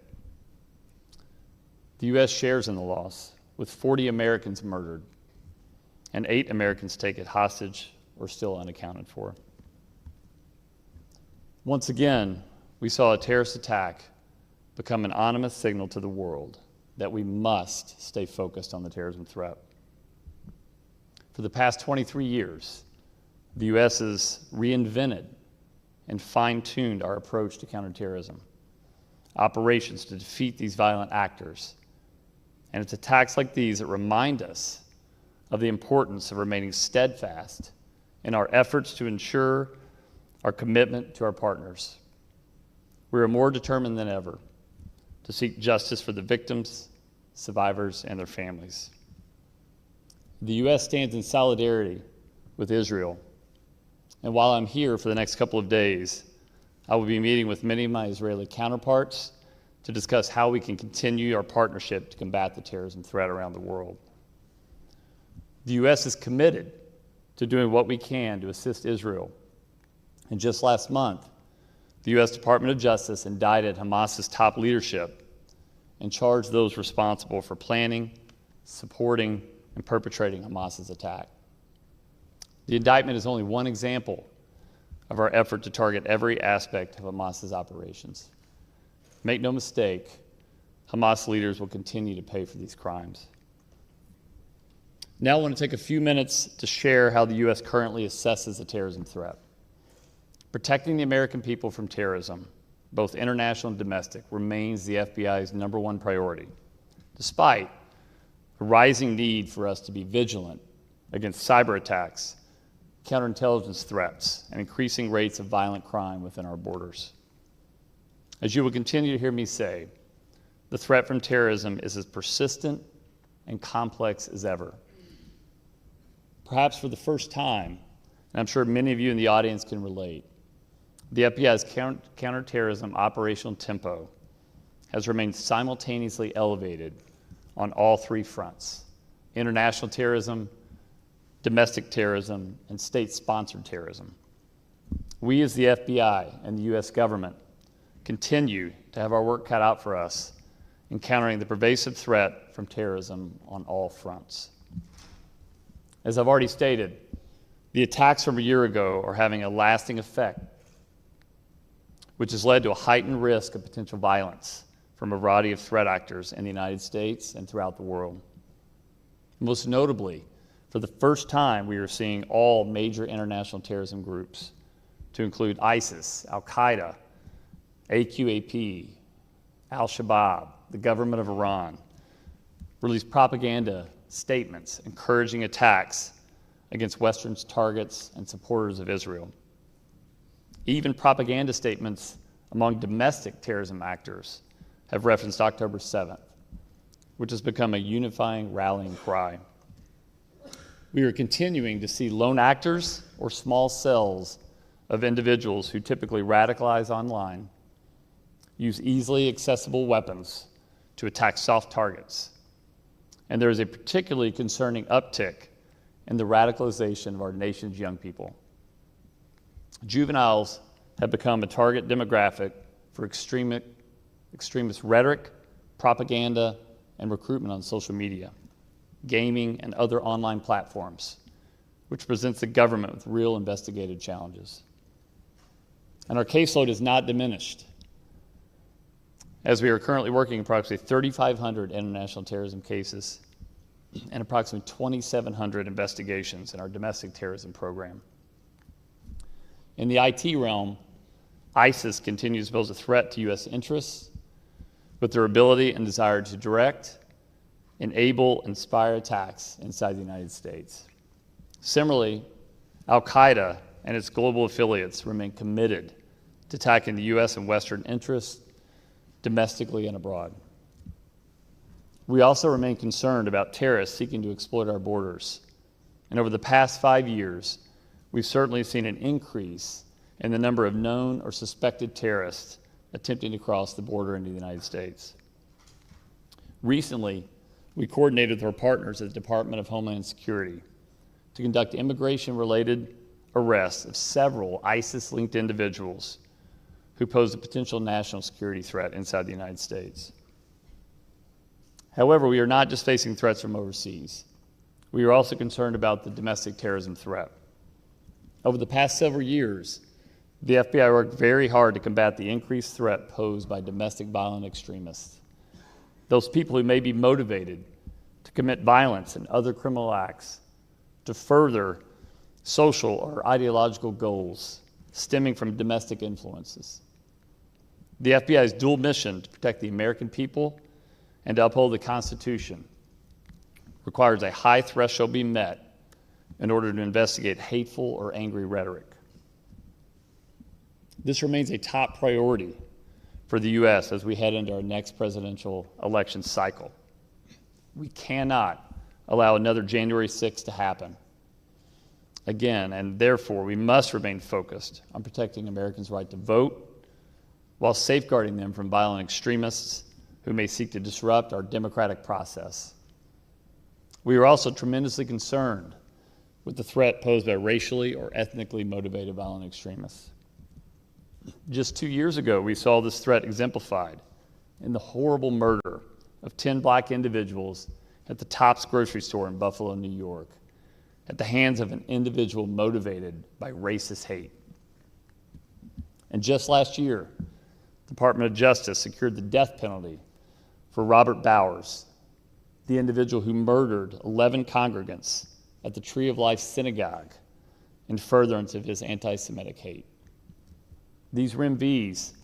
The U.S. shares in the loss, with 40 Americans murdered and 8 Americans taken hostage or still unaccounted for. Once again, we saw a terrorist attack become an ominous signal to the world that we must stay focused on the terrorism threat. For the past 23 years, the U.S. has reinvented and fine-tuned our approach to counterterrorism, operations to defeat these violent actors. And it's attacks like these that remind us of the importance of remaining steadfast in our efforts to ensure our commitment to our partners. We are more determined than ever to seek justice for the victims, survivors, and their families. The U.S. stands in solidarity with Israel. And while I'm here for the next couple of days, I will be meeting with many of my Israeli counterparts to discuss how we can continue our partnership to combat the terrorism threat around the world. The U.S. is committed to doing what we can to assist Israel. And just last month, the U.S. Department of Justice indicted Hamas's top leadership and charged those responsible for planning, supporting, and perpetrating Hamas's attack. The indictment is only one example of our effort to target every aspect of Hamas's operations. Make no mistake, Hamas leaders will continue to pay for these crimes. Now I want to take a few minutes to share how the U.S. currently assesses the terrorism threat. Protecting the American people from terrorism, both international and domestic, remains the FBI's #1 priority, despite a rising need for us to be vigilant against cyber attacks, counterintelligence threats, and increasing rates of violent crime within our borders. As you will continue to hear me say, the threat from terrorism is as persistent and complex as ever. Perhaps for the first time, and I'm sure many of you in the audience can relate, the FBI's counterterrorism operational tempo has remained simultaneously elevated on all 3 fronts: international terrorism, domestic terrorism, and state-sponsored terrorism. We as the FBI and the U.S. government continue to have our work cut out for us in countering the pervasive threat from terrorism on all fronts. As I've already stated, the attacks from a year ago are having a lasting effect, which has led to a heightened risk of potential violence from a variety of threat actors in the United States and throughout the world. Most notably, for the first time, we are seeing all major international terrorism groups, to include ISIS, Al-Qaeda, AQAP, Al-Shabaab, the government of Iran, release propaganda statements encouraging attacks against Western targets and supporters of Israel. Even propaganda statements among domestic terrorism actors have referenced October 7th, which has become a unifying rallying cry. We are continuing to see lone actors or small cells of individuals who typically radicalize online use easily accessible weapons to attack soft targets. And there is a particularly concerning uptick in the radicalization of our nation's young people. Juveniles have become a target demographic for extremist rhetoric, propaganda, and recruitment on social media, gaming, and other online platforms, which presents the government with real investigative challenges. And our caseload is not diminished, as we are currently working approximately 3,500 international terrorism cases and approximately 2,700 investigations in our domestic terrorism program. In the IT realm, ISIS continues to pose a threat to U.S. interests with their ability and desire to direct, enable, inspire attacks inside the United States. Similarly, Al-Qaeda and its global affiliates remain committed to attacking the U.S. and Western interests domestically and abroad. We also remain concerned about terrorists seeking to exploit our borders. And over the past 5 years, we've certainly seen an increase in the number of known or suspected terrorists attempting to cross the border into the United States. Recently, we coordinated with our partners at the Department of Homeland Security to conduct immigration-related arrests of several ISIS-linked individuals who pose a potential national security threat inside the United States. However, we are not just facing threats from overseas. We are also concerned about the domestic terrorism threat. Over the past several years, the FBI worked very hard to combat the increased threat posed by domestic violent extremists. Those people who may be motivated to commit violence and other criminal acts to further social or ideological goals stemming from domestic influences. The FBI's dual mission to protect the American people and to uphold the Constitution requires a high threshold be met in order to investigate hateful or angry rhetoric. This remains a top priority for the U.S. as we head into our next presidential election cycle. We cannot allow another January 6th to happen again, and therefore we must remain focused on protecting Americans' right to vote while safeguarding them from violent extremists who may seek to disrupt our democratic process. We are also tremendously concerned with the threat posed by racially or ethnically motivated violent extremists. Just 2 years ago, we saw this threat exemplified in the horrible murder of 10 black individuals at the Tops grocery store in Buffalo, New York, at the hands of an individual motivated by racist hate. And just last year, the Department of Justice secured the death penalty for Robert Bowers, the individual who murdered 11 congregants at the Tree of Life Synagogue in furtherance of his anti-Semitic hate. These RIMVs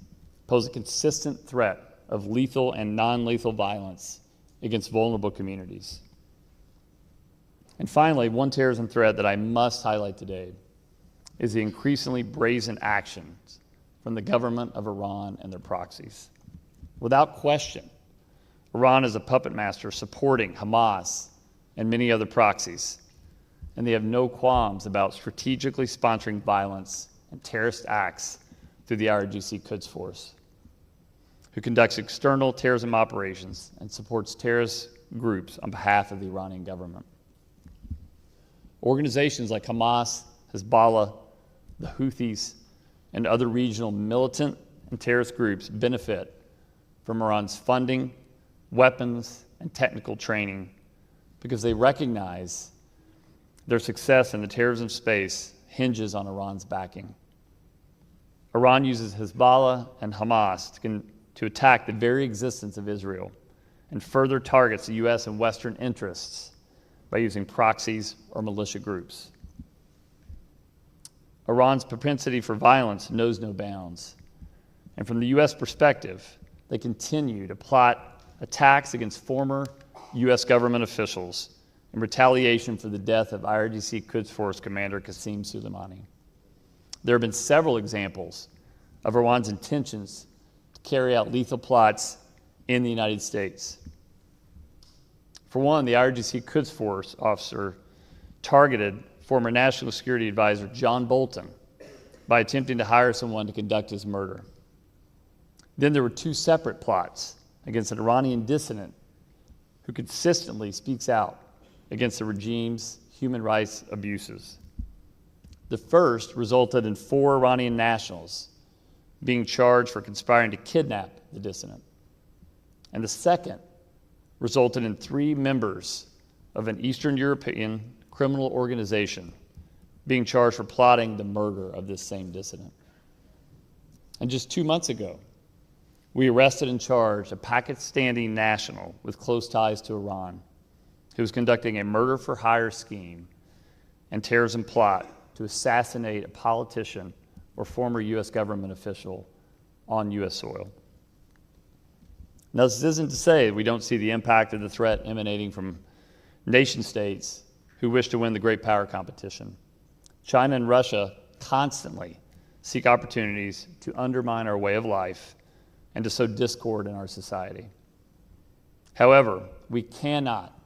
pose a consistent threat of lethal and non-lethal violence against vulnerable communities. And finally, one terrorism threat that I must highlight today is the increasingly brazen actions from the government of Iran and their proxies. Without question, Iran is a puppet master supporting Hamas and many other proxies, and they have no qualms about strategically sponsoring violence and terrorist acts through the IRGC Quds Force, who conducts external terrorism operations and supports terrorist groups on behalf of the Iranian government. Organizations like Hamas, Hezbollah, the Houthis, and other regional militant and terrorist groups benefit from Iran's funding, weapons, and technical training because they recognize their success in the terrorism space hinges on Iran's backing. Iran uses Hezbollah and Hamas to attack the very existence of Israel and further targets the U.S. and Western interests by using proxies or militia groups. Iran's propensity for violence knows no bounds. And from the U.S. perspective, they continue to plot attacks against former U.S. government officials in retaliation for the death of IRGC Quds Force Commander Qasem Soleimani. There have been several examples of Iran's intentions to carry out lethal plots in the United States. For one, the IRGC Quds Force officer targeted former National Security Advisor John Bolton by attempting to hire someone to conduct his murder. Then there were two separate plots against an Iranian dissident who consistently speaks out against the regime's human rights abuses. The first resulted in 4 Iranian nationals being charged for conspiring to kidnap the dissident. And the second resulted in 3 members of an Eastern European criminal organization being charged for plotting the murder of this same dissident. And just 2 months ago, we arrested and charged a Pakistani national with close ties to Iran who was conducting a murder-for-hire scheme and terrorism plot to assassinate a politician or former U.S. government official on U.S. soil. Now, this isn't to say we don't see the impact of the threat emanating from nation-states who wish to win the great power competition. China and Russia constantly seek opportunities to undermine our way of life and to sow discord in our society. However, we cannot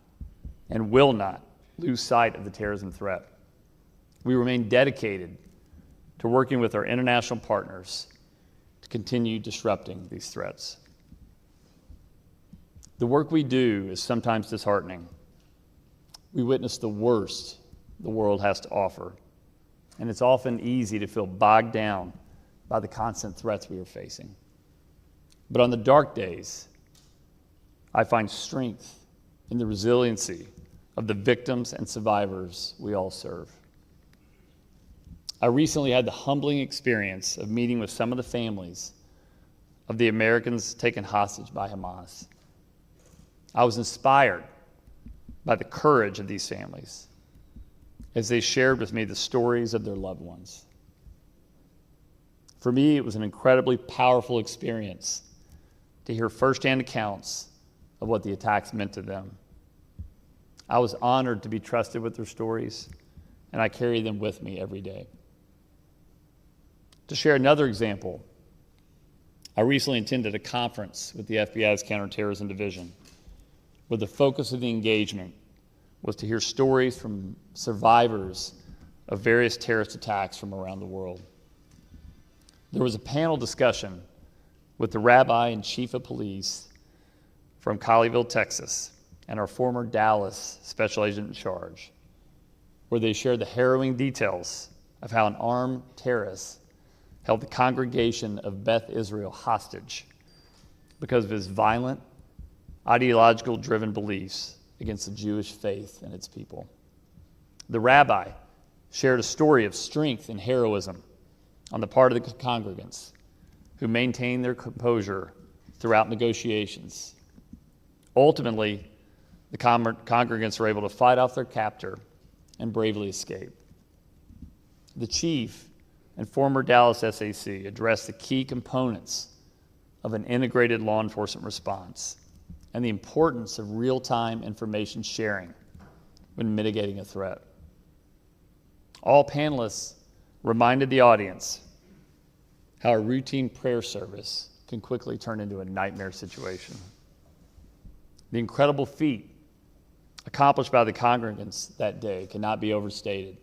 and will not lose sight of the terrorism threat. We remain dedicated to working with our international partners to continue disrupting these threats. The work we do is sometimes disheartening. We witness the worst the world has to offer, and it's often easy to feel bogged down by the constant threats we are facing. But on the dark days, I find strength in the resiliency of the victims and survivors we all serve. I recently had the humbling experience of meeting with some of the families of the Americans taken hostage by Hamas. I was inspired by the courage of these families as they shared with me the stories of their loved ones. For me, it was an incredibly powerful experience to hear firsthand accounts of what the attacks meant to them. I was honored to be trusted with their stories, and I carry them with me every day. To share another example, I recently attended a conference with the FBI's Counter-Terrorism Division, where the focus of the engagement was to hear stories from survivors of various terrorist attacks from around the world. There was a panel discussion with the rabbi and chief of police from Colleyville, Texas, and our former Dallas special agent in charge, where they shared the harrowing details of how an armed terrorist held the congregation of Beth Israel hostage because of his violent, ideological-driven beliefs against the Jewish faith and its people. The rabbi shared a story of strength and heroism on the part of the congregants who maintained their composure throughout negotiations. Ultimately, the congregants were able to fight off their captor and bravely escape. The chief and former Dallas SAC addressed the key components of an integrated law enforcement response and the importance of real-time information sharing when mitigating a threat. All panelists reminded the audience how a routine prayer service can quickly turn into a nightmare situation. The incredible feat accomplished by the congregants that day cannot be overstated.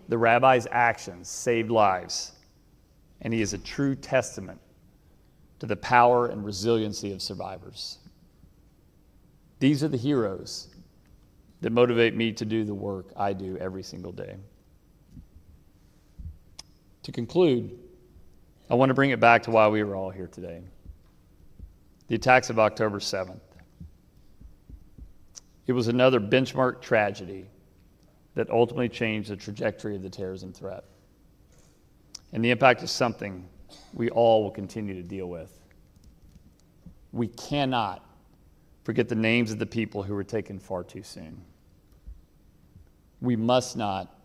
The rabbi's actions saved lives, and he is a true testament to the power and resiliency of survivors. These are the heroes that motivate me to do the work I do every single day. To conclude, I want to bring it back to why we were all here today. The attacks of October 7th. It was another benchmark tragedy that ultimately changed the trajectory of the terrorism threat. And the impact is something we all will continue to deal with. We cannot forget the names of the people who were taken far too soon. We must not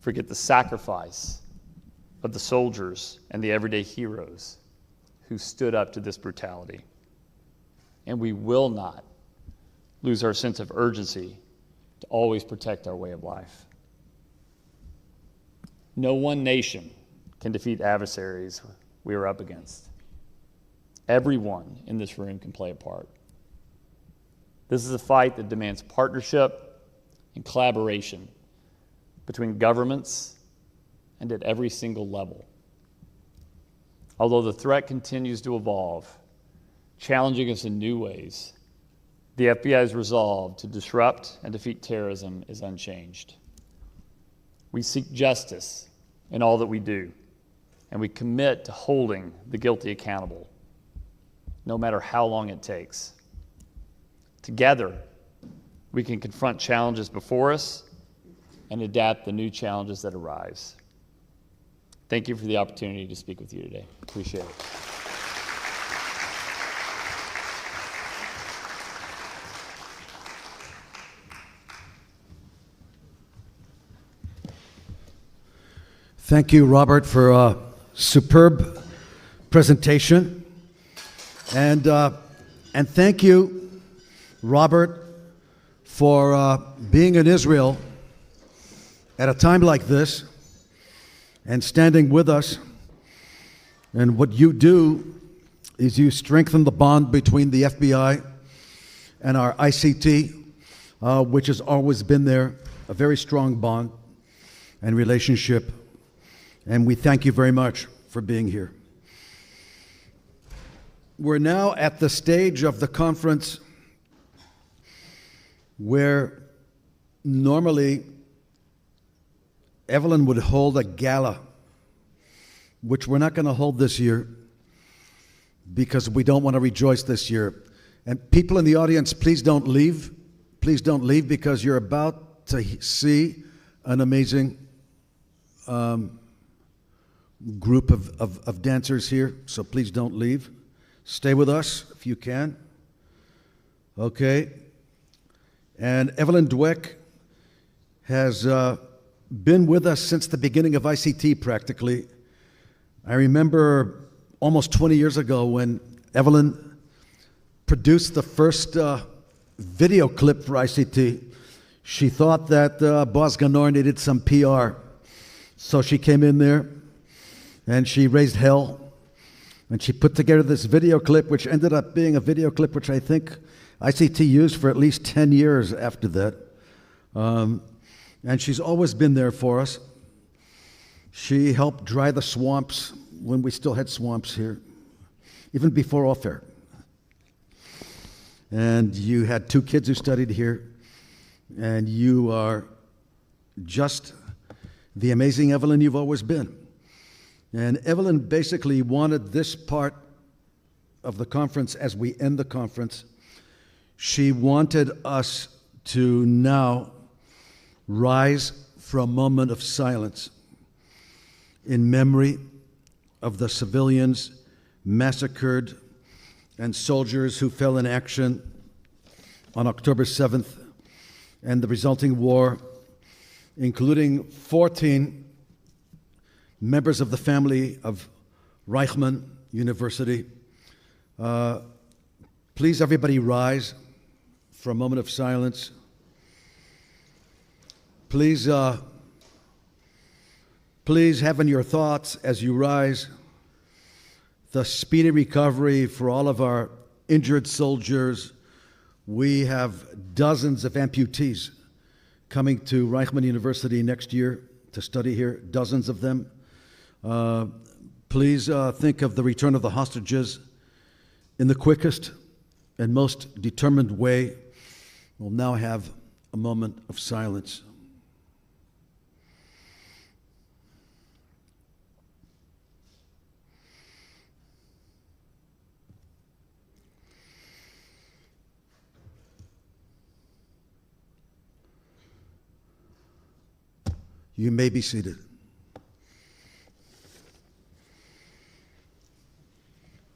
forget the sacrifice of the soldiers and the everyday heroes who stood up to this brutality. And we will not lose our sense of urgency to always protect our way of life. No one nation can defeat adversaries we are up against. Everyone in this room can play a part. This is a fight that demands partnership and collaboration between governments and at every single level. Although the threat continues to evolve, challenging us in new ways, the FBI's resolve to disrupt and defeat terrorism is unchanged. We seek justice in all that we do, and we commit to holding the guilty accountable, no matter how long it takes. Together, we can confront challenges before us and adapt the new challenges that arise. Thank you for the opportunity to speak with you today. Appreciate it. Thank you, Robert, for a superb presentation. And thank you, Robert, for being in Israel at a time like this and standing with us. And what you do is you strengthen the bond between the FBI and our ICT, which has always been there, a very strong bond and relationship. And we thank you very much for being here. We're now at the stage of the conference where normally Evelyn would hold a gala, which we're not going to hold this year because we don't want to rejoice this year. And people in the audience, please don't leave. Please don't leave because you're about to see an amazing group of dancers here, so please don't leave. Stay with us if you can. Okay. And Evelyn Dweck has been with us since the beginning of ICT practically. I remember almost 20 years ago when Evelyn produced the first video clip for ICT. She thought that Boaz Ganor needed some PR, so she came in there and she raised hell, and she put together this video clip, which ended up being a video clip which I think ICT used for at least 10 years after that. And she's always been there for us. She helped dry the swamps when we still had swamps here, even before Ofer. And you had 2 kids who studied here, and you are just the amazing Evelyn you've always been. And Evelyn basically wanted this part of the conference, as we end the conference, she wanted us to now rise for a moment of silence in memory of the civilians massacred and soldiers who fell in action on October 7th and the resulting war, including 14 members of the family of Reichman University. Please, everybody, rise for a moment of silence. Please, please have in your thoughts as you rise the speedy recovery for all of our injured soldiers. We have dozens of amputees coming to Reichman University next year to study here, dozens of them. Please think of the return of the hostages in the quickest and most determined way. We'll now have a moment of silence. You may be seated.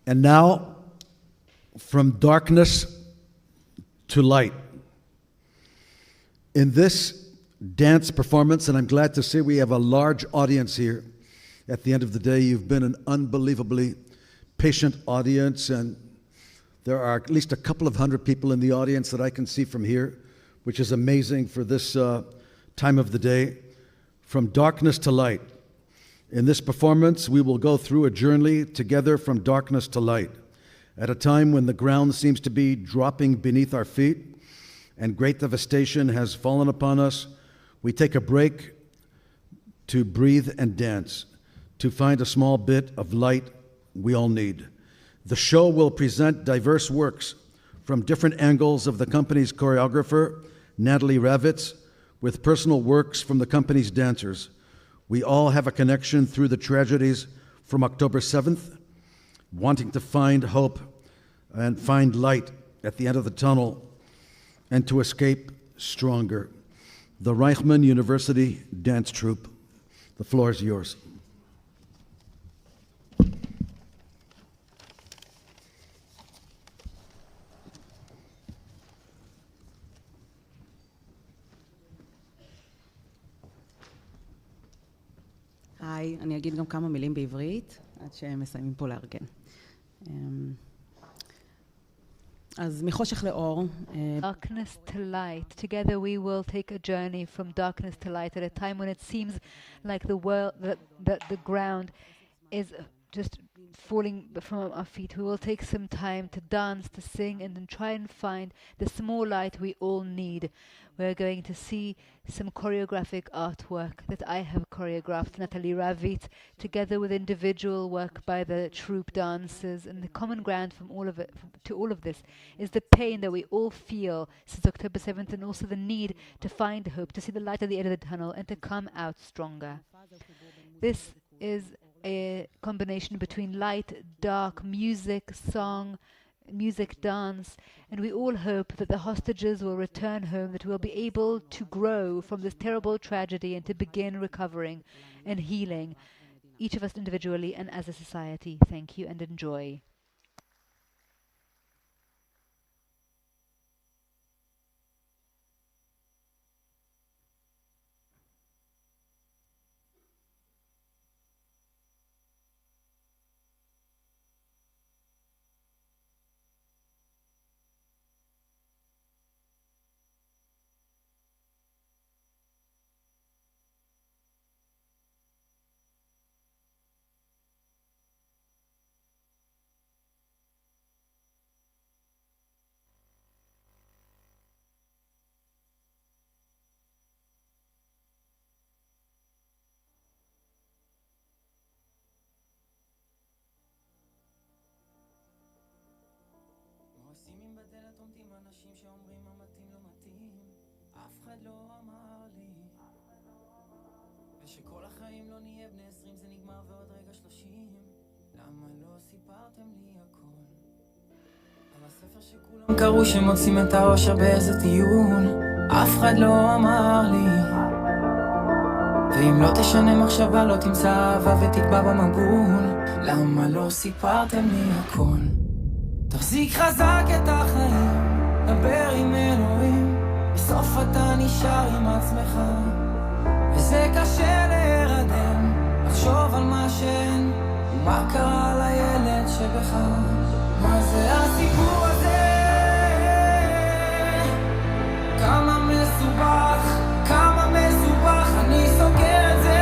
And now, from darkness to light. In this dance performance, and I'm glad to see we have a large audience here. At the end of the day, you've been an unbelievably patient audience, and there are at least a couple of hundred people in the audience that I can see from here, which is amazing for this time of the day. From darkness to light. In this performance, we will go through a journey together from darkness to light. At a time when the ground seems to be dropping beneath our feet and great devastation has fallen upon us, we take a break to breathe and dance, to find a small bit of light we all need. The show will present diverse works from different angles of the company's choreographer, Natalie Ravitz, with personal works from the company's dancers. We all have a connection through the tragedies from October 7th, wanting to find hope and find light at the end of the tunnel and to escape stronger. The Reichman University Dance Troupe, the floor is yours. היי, אני אגיד גם כמה מילים בעברית, עד שהם מסיימים פה לארגן. אז מחושך לאור. Darkness to light. Together we will take a journey from darkness to light at a time when it seems like the world, that the ground is just falling from our feet. We will take some time to dance, to sing, and then try and find the small light we all need. We're going to see some choreographic artwork that I have choreographed, Natalie Ravitz, together with individual work by the troupe dancers. And the common ground from all of it, to all of this, is the pain that we all feel since October 7th, and also the need to find hope, to see the light at the end of the tunnel, and to come out stronger. This is a combination between light, dark, music, song, music, dance, and we all hope that the hostages will return home, that we'll be able to grow from this terrible tragedy and to begin recovering and healing, each of us individually and as a society. Thank you and enjoy. אנשים שאומרים מה מתאים לא מתאים, אף אחד לא אמר לי ושכל החיים לא נהיה בני 20, זה נגמר ועוד רגע 30. למה לא סיפרתם לי הכל על הספר שכולם קראו שמוצאים את האושר באיזה טיול, אף אחד לא אמר לי ואם לא תשנה מחשבה לא תמצא אהבה ותקבע במבול. למה לא סיפרתם לי הכל? תחזיק חזק את החיים, דבר עם אלוהים, בסוף אתה נשאר עם עצמך וזה קשה להירדם, לחשוב על מה שאין ומה קרה לילד שבך. מה זה הסיפור הזה? כמה מסובך, כמה מסובך, אני סוגר את זה,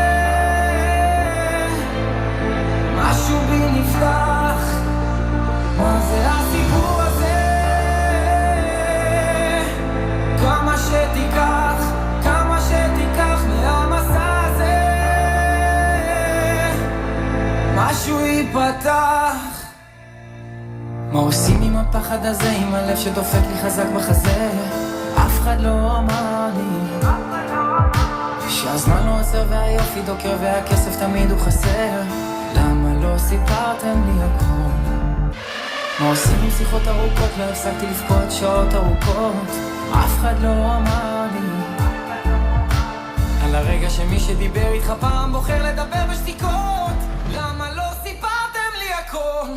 משהו בי נפתח. מה זה הסיפור הזה? כמה שתיקח, כמה שתיקח מהמסע הזה, משהו ייפתח. מה עושים עם הפחד הזה, עם הלב שדופק לי חזק בחזה? אף אחד לא אמר לי שהזמן לא עוצר והיופי דוקר והכסף תמיד הוא חסר. למה לא סיפרתם לי הכל? מה עושים עם שיחות ארוכות? לא הפסקתי לבכות שעות ארוכות. אף אחד לא אמר לי על הרגע שמי שדיבר איתך פעם בוחר לדבר בשתיקות. למה לא סיפרתם לי הכל?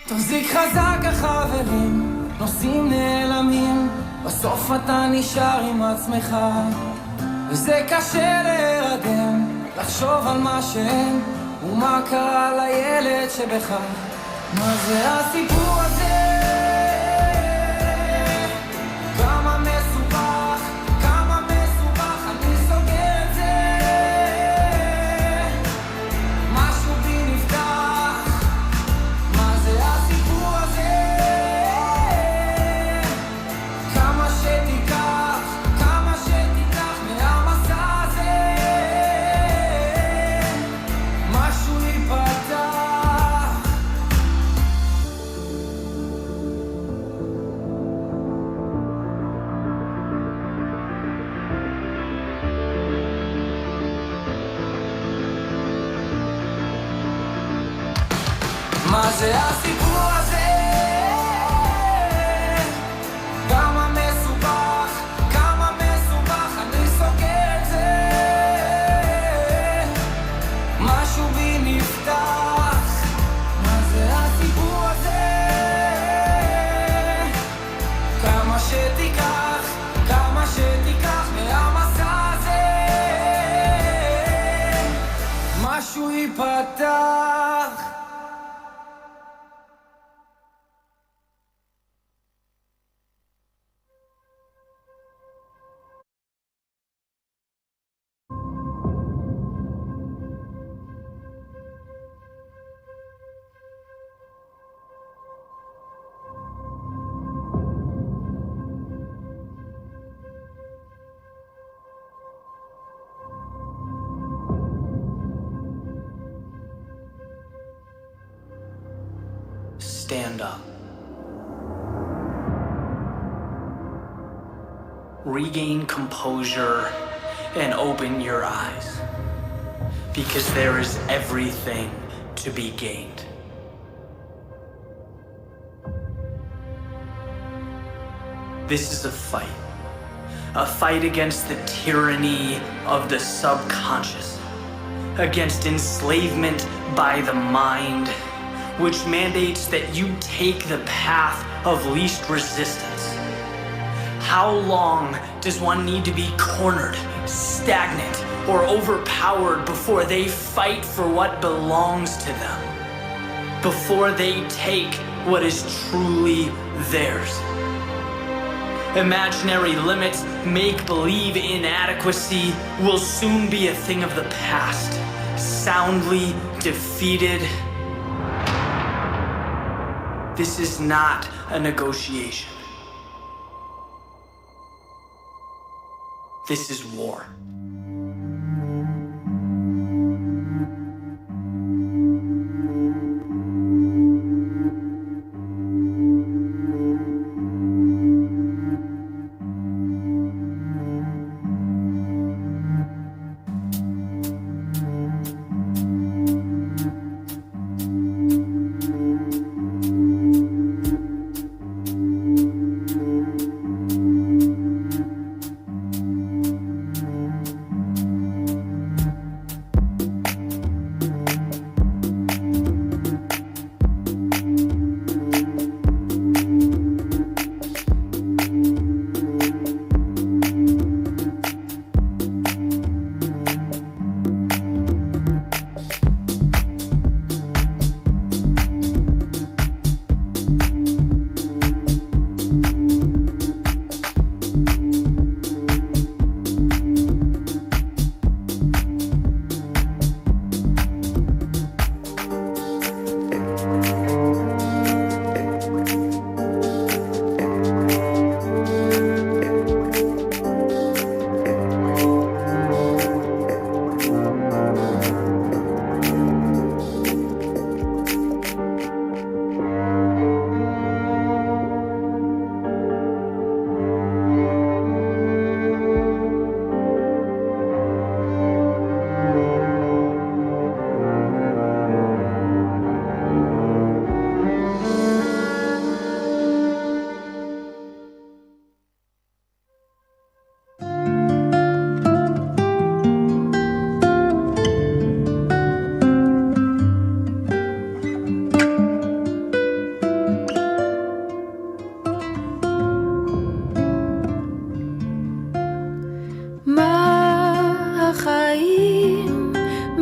תחזיק חזק החברים, נושאים נעלמים, בסוף אתה נשאר עם עצמך, וזה קשה להירדם, לחשוב על מה שאין ומה קרה לילד שבך. מה זה הסיפור הזה? כמה מסובך, כמה מסובך, אני סוגר את זה. משהו בי נפתח. מה זה הסיפור הזה? כמה שתיקח, כמה שתיקח מהמסע הזה, משהו ייפתח. מה זה הסיפור הזה? כמה מסובך, כמה מסובך, אני סוגר את זה. משהו בי נפתח. מה זה הסיפור הזה? כמה שתיקח, כמה שתיקח מהמסע הזה, משהו ייפתח. Stand up. Regain composure and open your eyes, because there is everything to be gained. This is a fight against the tyranny of the subconscious, against enslavement by the mind, which mandates that you take the path of least resistance. How long does one need to be cornered, stagnant, or overpowered before they fight for what belongs to them? Before they take what is truly theirs? Imaginary limits, make-believe inadequacy will soon be a thing of the past, soundly defeated. This is not a negotiation. This is war.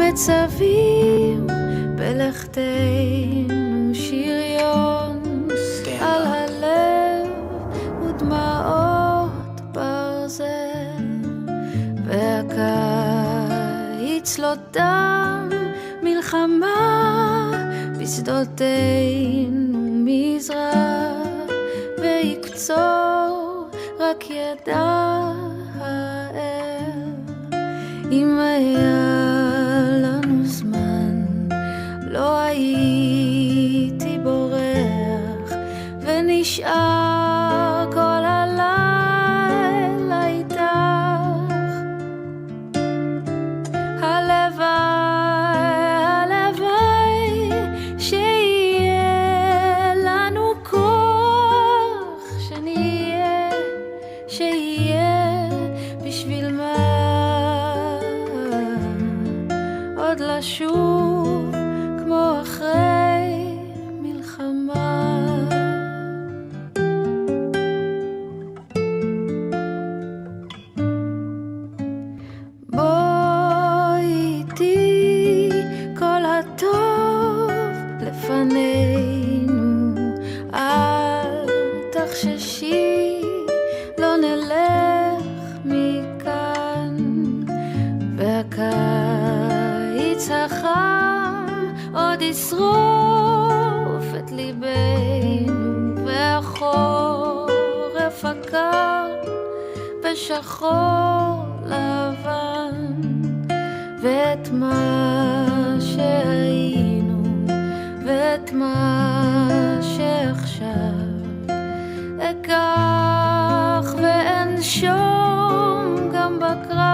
מצווים בלכתנו שריון על הלב ודמעות ברזל והקיץ לא דם מלחמה בשדותינו מזרח ויקצור רק ידע האל אם היה לנו זמן לא הייתי בורח ונשאר כל הלילה איתך הלוואי שיהיה לנו כוח שיהיה בשביל מה עוד לשוב כמו אחרי מלחמה בוא איתי כל הטוב לפנינו אל תחששי לא נלך מכאן והקיץ החם עוד ישרוף את ליבנו והחורף הקר בשחור לבן ואת מה שהיינו ואת מה שעכשיו אקח ואנשום גם בקרב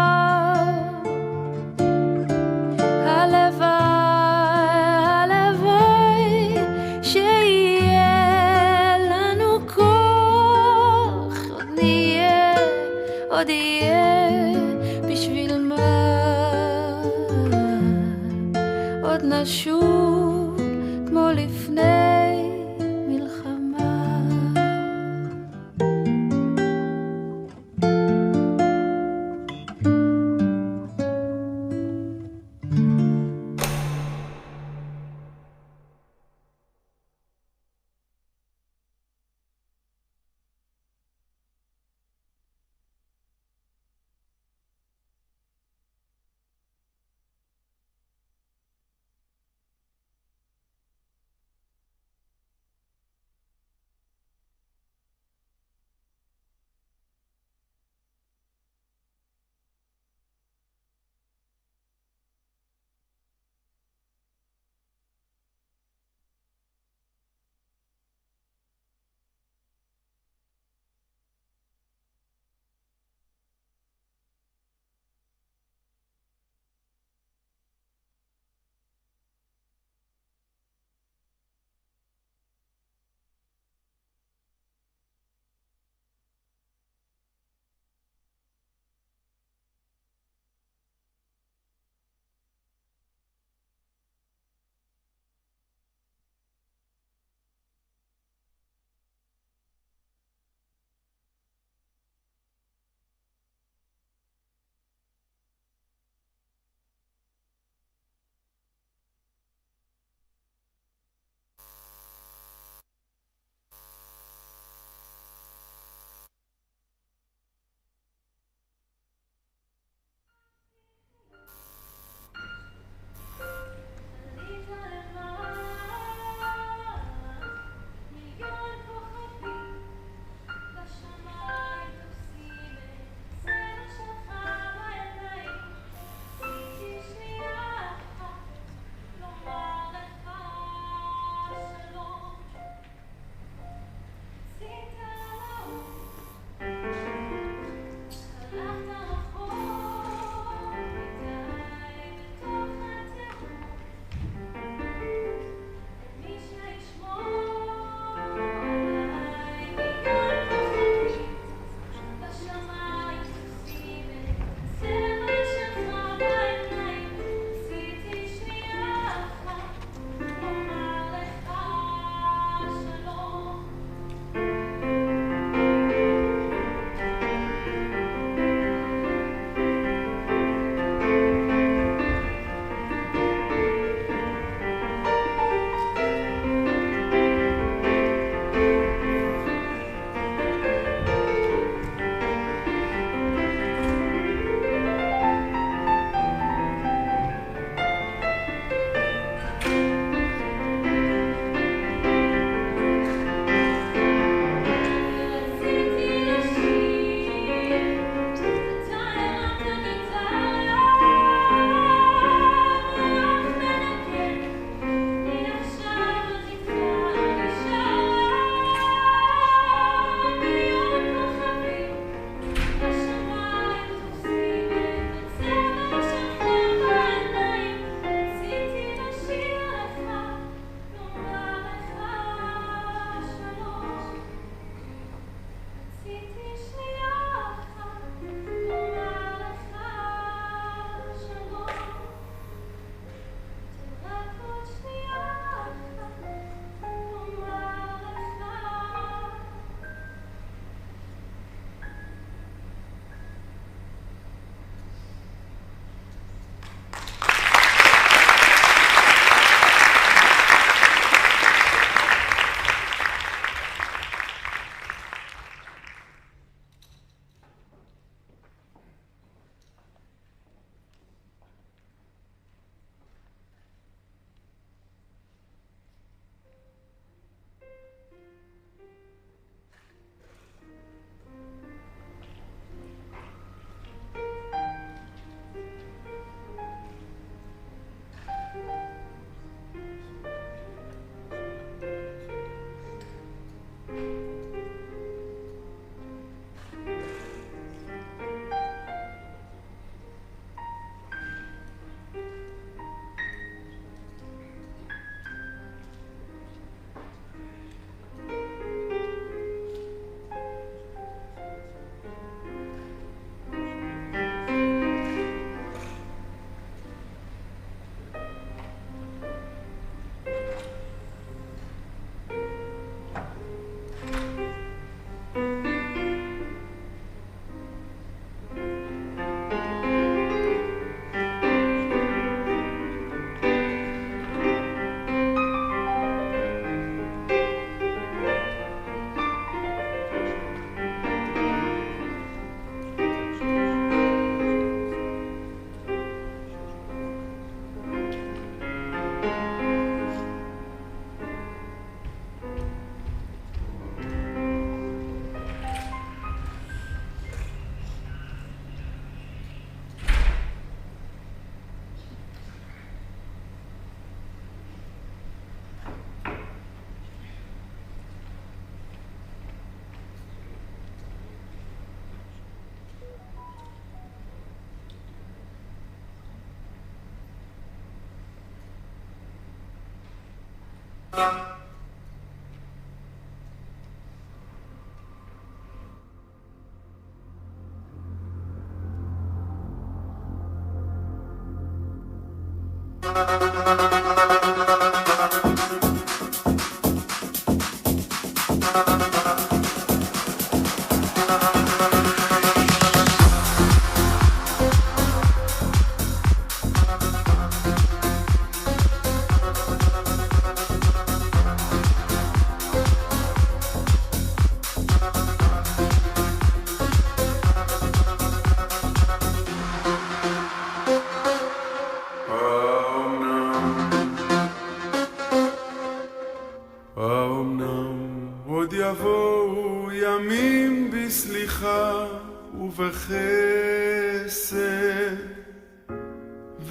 הלוואי שיהיה לנו כוח עוד יהיה בשביל מה עוד נשוב כמו לפני מלחמה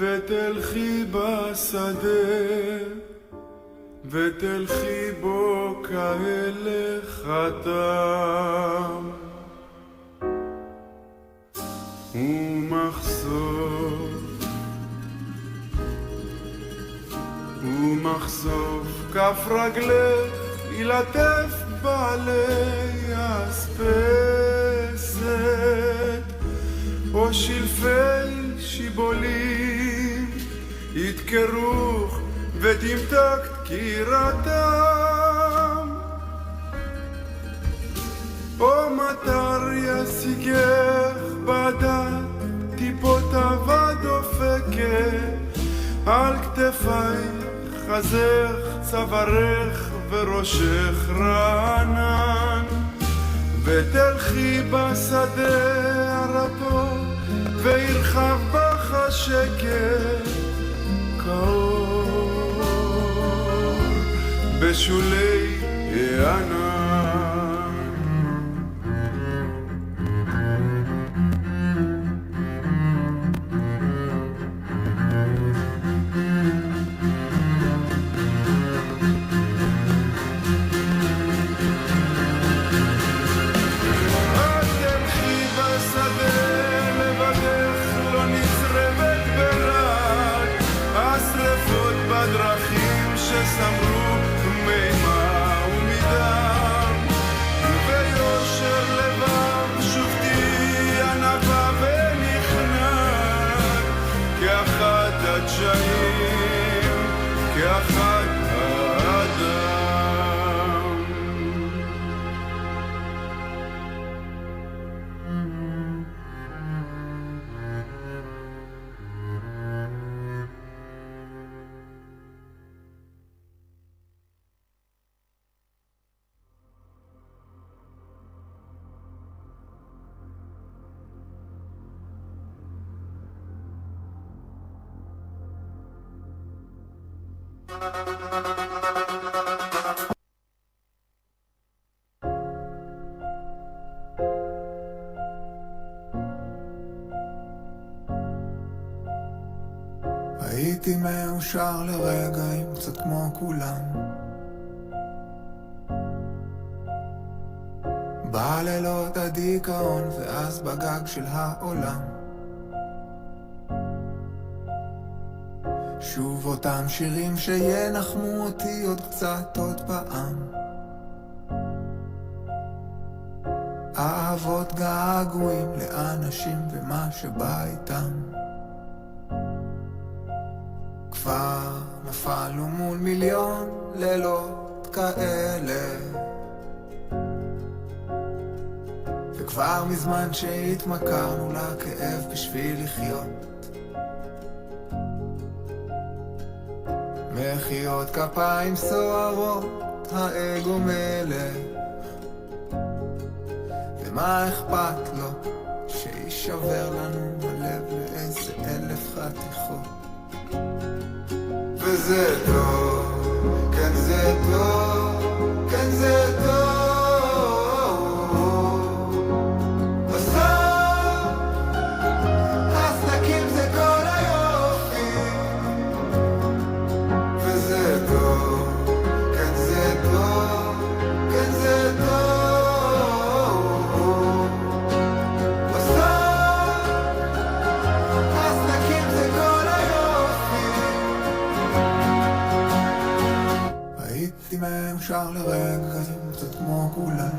ותלכי בשדה ותלכי בו כהלך התם ומחשוף כף רגלך ילטף בעלי אספסת או שלפי שיבולים יתקרוך ותמתק דקירתם או מטר ישיגך בדת טיפות אבד דופקת על כתפייך חזך צווארך וראשך רענן ותלכי בשדה הרטוב וירחב בך השקט כאור בשולי הענן שסמרו מימה ומידם ויושר לבב שופטי ענבה ונכנעת כאחד הדשאים כאחד האדם הייתי מאושר לרגעים קצת כמו כולם בלילות הדיכאון ואז בגג של העולם שוב אותם שירים שינחמו אותי עוד קצת עוד פעם אהבות געגועים לאנשים ומה שבא איתם כבר נפלנו מול מיליון לילות כאלה וכבר מזמן שהתמכרנו לכאב בשביל לחיות מחיאות כפיים סוערות האגו מלך ומה אכפת לו שישבר לנו הלב לאיזה 1000 חתיכות וזה טוב, כן זה טוב, כן זה טוב בסוף הסדקים זה כל היופי וזה טוב, כן זה טוב, כן זה טוב בסוף הסדקים זה כל היופי אפשר לרגע קצת כמו כולם.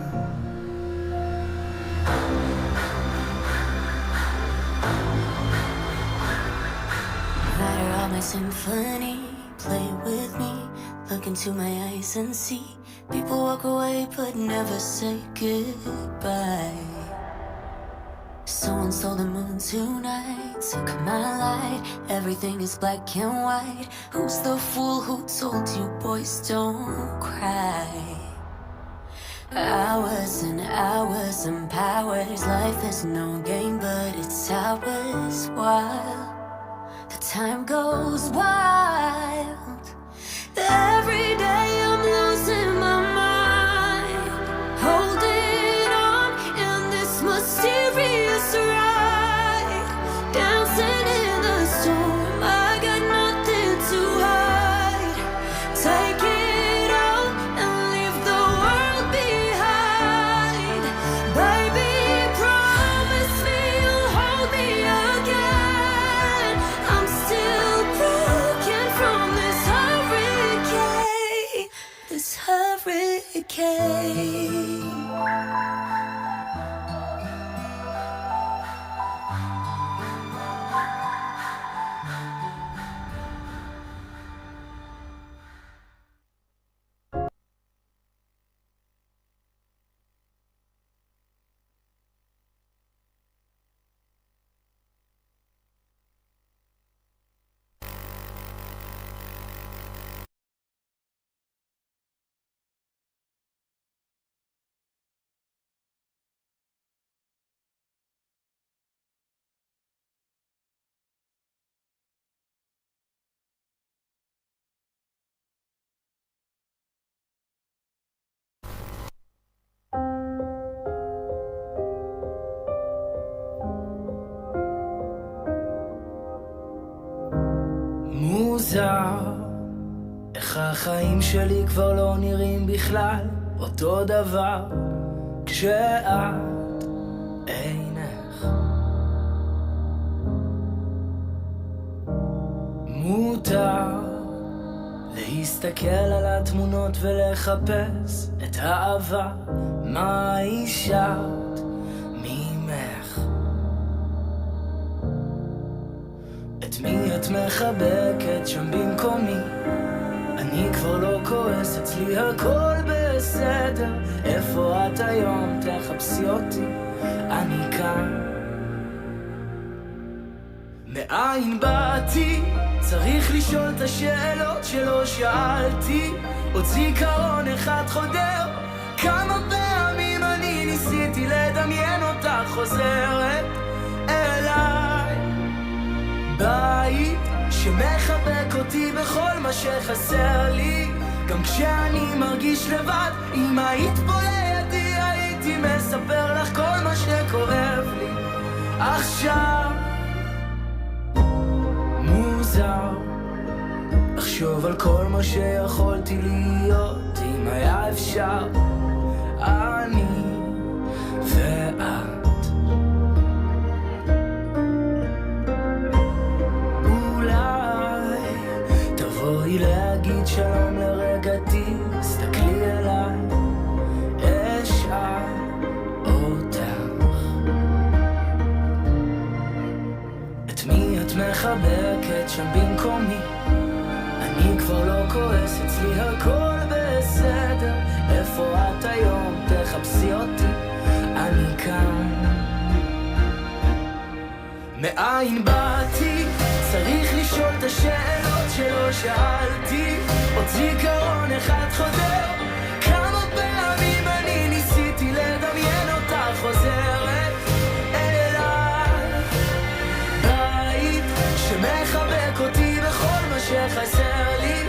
Matter of my symphony, play with me, look into my eyes and see. People walk away but never say goodbye. Someone stole the moon tonight, took my light. Everything is black and white. Who's the fool who told you boys don't cry? Hours and hours and powers. Life is no game but it's ours. While the time goes wild, every day I'm losing my mind, holding on in this mysterious ride, dancing in the storm. I got nothing to hide. Take it all and leave the world behind. Baby, promise me you'll hold me again. I'm still broken from this hurricane. This hurricane. מוזר, איך החיים שלי כבר לא נראים בכלל אותו דבר כשאת אינך. מותר להסתכל על התמונות ולחפש את העבר, מה אישרת ממך? את מי את מחבקת שם במקומי? אני כבר לא כועס, אצלי הכל בסדר. איפה את היום? תחפשי אותי, אני כאן. מאין באתי? צריך לשאול את השאלות שלא שאלתי. עוד זיכרון אחד חודר, כמה פעמים אני ניסיתי לדמיין אותך חוזרת אליי. בית שמחבק אותי בכל מה שחסר לי, גם כשאני מרגיש לבד. אם היית פה לידי הייתי מספר לך כל מה שכואב לי עכשיו. מוזר לחשוב על כל מה שיכולתי להיות אם היה אפשר. אני ואת תבואי להגיד שלום לרגע, תסתכלי אליי, אשאל אותך. את מי את מחבקת שם במקומי? אני כבר לא כועס, אצלי הכל בסדר. איפה את היום? תחפשי אותי, אני כאן. מאין באתי? צריך לשאול את השאלות שלא שאלתי. עוד זיכרון אחד חודר, כמה פעמים אני ניסיתי לדמיין אותך חוזרת אליי. בית שמחבק אותי בכל מה שחסר לי,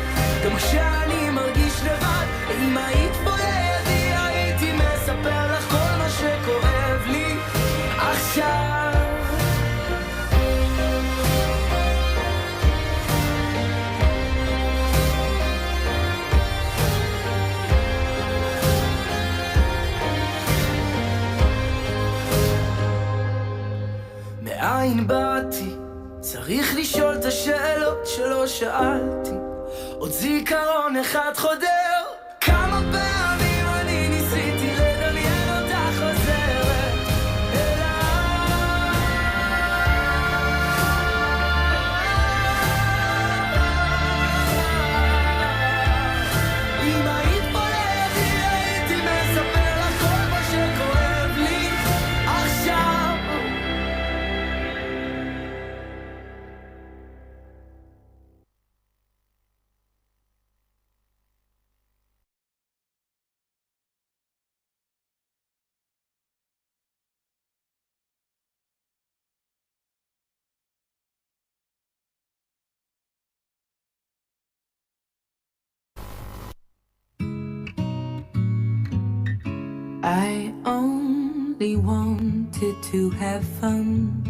גם כשאני מרגיש לבד. אם היית פה לידי הייתי מספר לך כל מה שכואב לי עכשיו. מאין באתי? צריך לשאול את השאלות שלא שאלתי. עוד זיכרון אחד חודר, כמה I only wanted to have fun,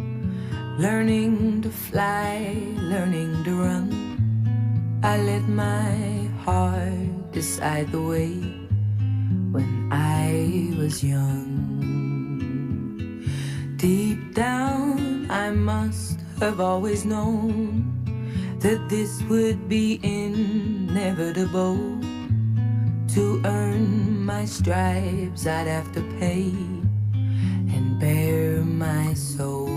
learning to fly, learning to run. I let my heart decide the way when I was young. Deep down, I must have always known that this would be inevitable. To earn my stripes, I'd have to pay and bare my soul.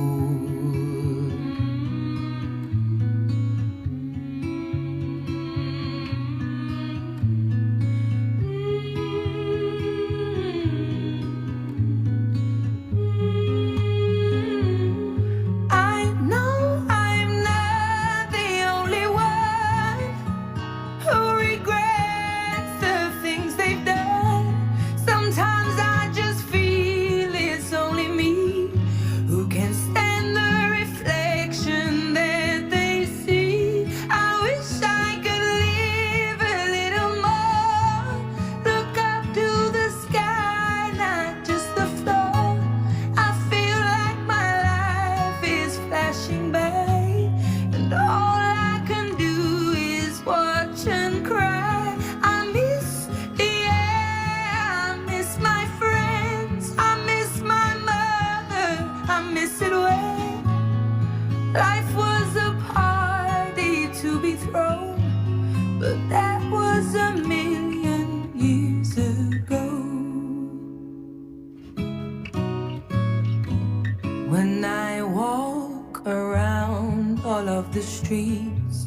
The streets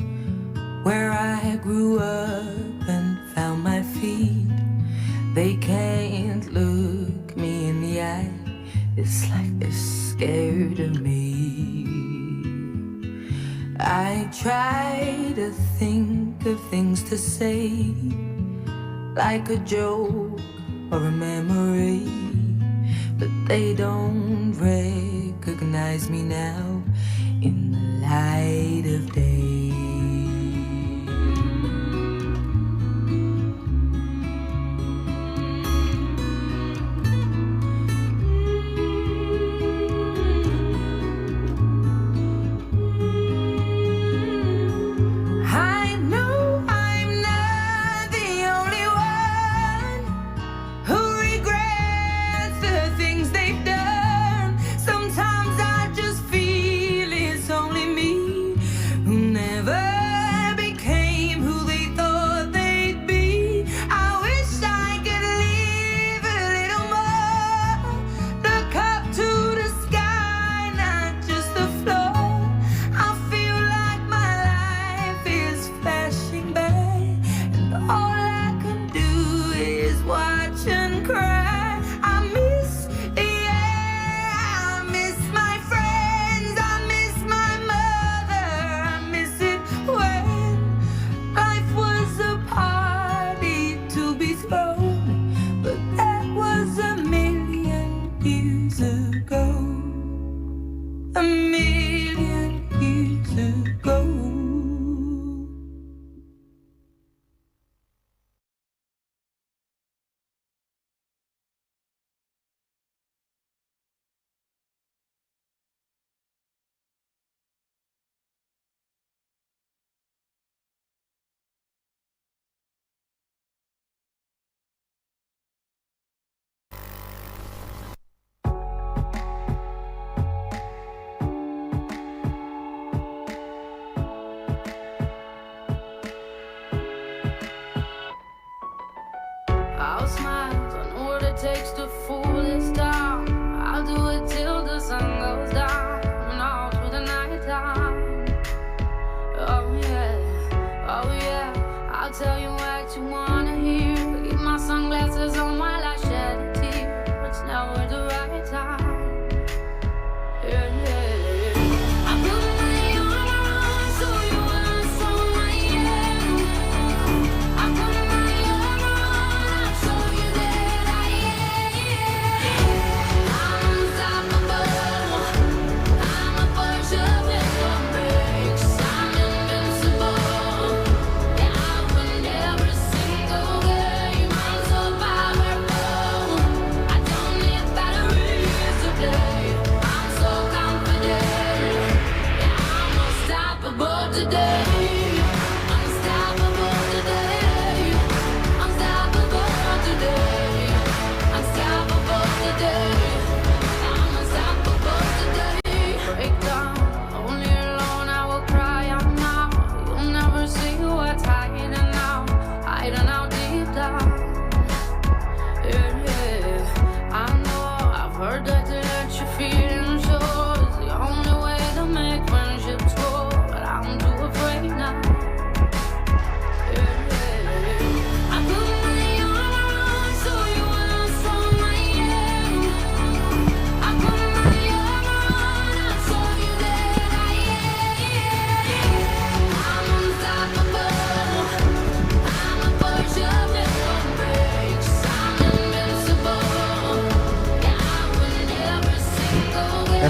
where I grew up and found my feet, they can't look me in the eye. It's like they're scared of me. I try to think of things to say, like a joke or a memory, but they don't recognize me now in the light of day. Takes to fool this town. I'll do it till the sun goes down and all through the night time. Oh yeah, I'll tell you what you wanna hear. Keep my sunglasses on while I shed a tear. It's never the right time. Yeah. I put my armor on so you wanna show my hand. I put my armor on, I'll show you that I am. I'm unstoppable. I'm a bunch of pistol bricks. I'm invincible. Yeah, I win every single game. I'm so powerful.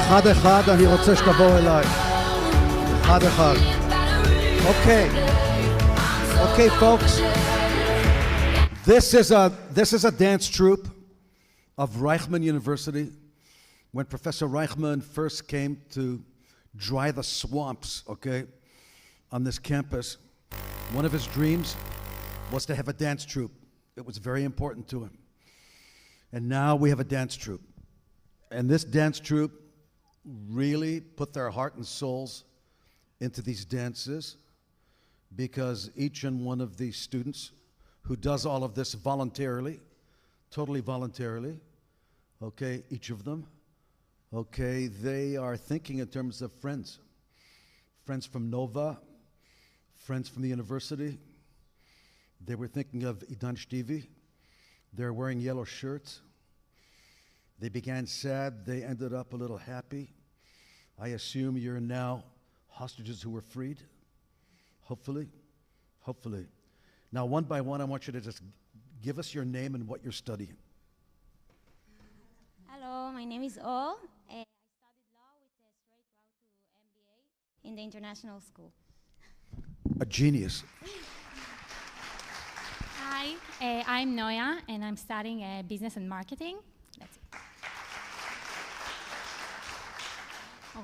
אחד אחד אני רוצה שתבואו אליי. אחד אחד. Okay, folks. This is a dance troupe of Reichman University. When Professor Reichman first came to dry the swamps, okay, on this campus, one of his dreams was to have a dance troupe. It was very important to him. And now we have a dance troupe. And this dance troupe really put their heart and souls into these dances, because each and one of these students who does all of this voluntarily, totally voluntarily, okay, each of them, okay, they are thinking in terms of friends. Friends from Nova, friends from the university. They were thinking of Idan Kleiman. They're wearing yellow shirts. They began sad, they ended up a little happy. I assume you're now hostages who were freed. Hopefully. Now, one by one, I want you to just give us your name and what you're studying. Hello, my name is O. I studied law with a straight route to MBA in the international school. A genius. Hi, I'm Noya, and I'm studying business and marketing. That's it.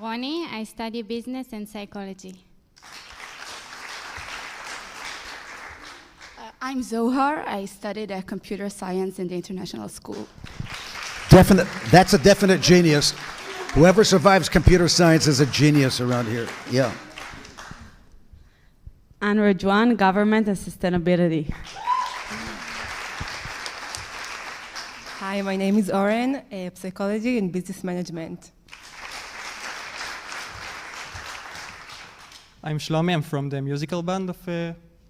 Roni, I study business and psychology. I'm Zohar. I studied computer science in the international school. That's a definite genius. Whoever survives computer science is a genius around here. Yeah. And Rajwan, government and sustainability. Hi, my name is Oren, psychology and business management. I'm Shlomi. I'm from the musical band of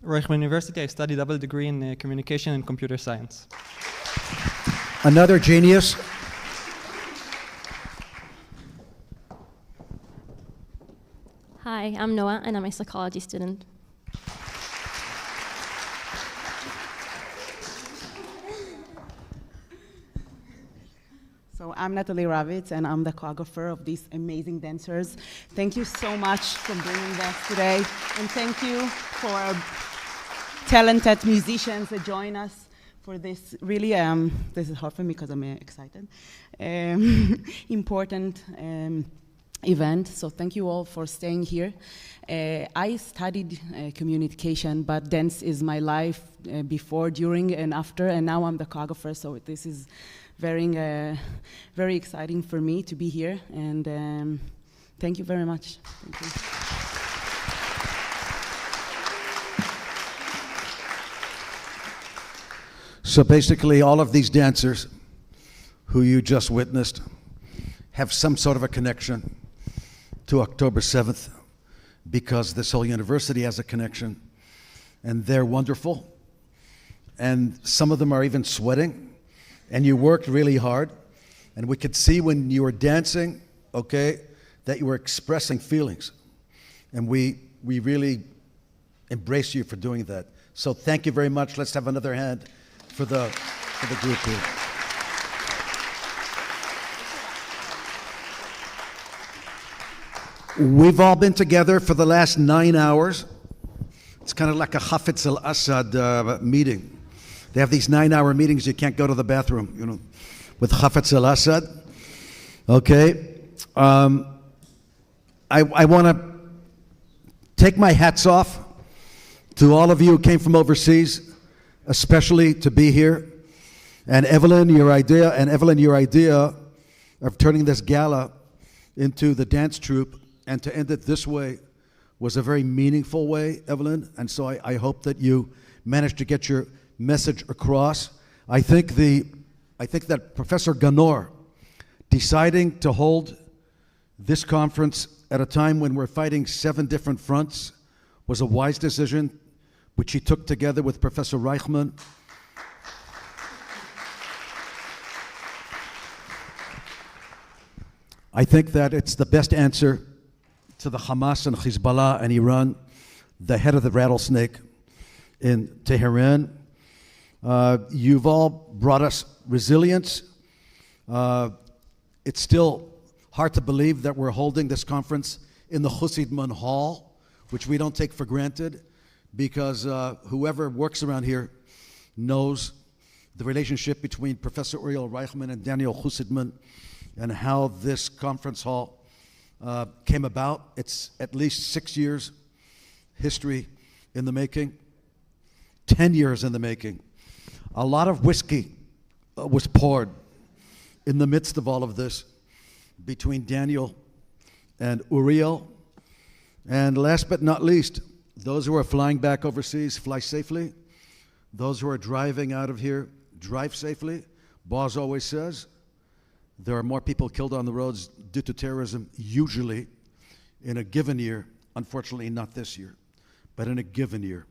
Reichman University. I study double degree in communication and computer science. Another genius. Hi, I'm Noah, and I'm a psychology student. So I'm Natalie Ravitz, and I'm the choreographer of these amazing dancers. Thank you so much for bringing us today, and thank you for our talented musicians that join us for this really, this is hard for me because I'm excited, important event. So thank you all for staying here. I studied communication, but dance is my life before, during, and after, and now I'm the choreographer, so this is very exciting for me to be here, and thank you very much. Thank you. So basically, all of these dancers who you just witnessed have some sort of a connection to October 7th, because this whole university has a connection, and they're wonderful, and some of them are even sweating. And you worked really hard, and we could see when you were dancing, okay, that you were expressing feelings. And we really embrace you for doing that. So thank you very much. Let's have another hand for the group here. We've all been together for the last 9 hours. It's kind of like a Hafez al-Assad meeting. They have these 9-hour meetings, you can't go to the bathroom, you know, with Hafez al-Assad. Okay. I want to take my hats off to all of you who came from overseas, especially to be here. And Evelyn, your idea of turning this gala into the dance troupe and to end it this way was a very meaningful way, Evelyn. And so I hope that you managed to get your message across. I think that Professor Ganor deciding to hold this conference at a time when we're fighting 7 different fronts was a wise decision, which he took together with Professor Reichman. I think that it's the best answer to the Hamas and Hezbollah and Iran, the head of the rattlesnake in Tehran. You've all brought us resilience. It's still Hard to believe that we're holding this conference in the Husidman Hall, which we don't take for granted, because whoever works around here knows the relationship between Professor Uriel Reichman and Daniel Husidman and how this conference hall came about. It's at least 6 years history in the making, 10 years in the making. A lot of whiskey was poured in the midst of all of this between Daniel and Uriel. And last but not least, those who are flying back overseas, fly safely. Those who are driving out of here, drive safely. Boaz always says there are more people killed on the roads due to terrorism usually in a given year. Unfortunately, not this year, but in a given year,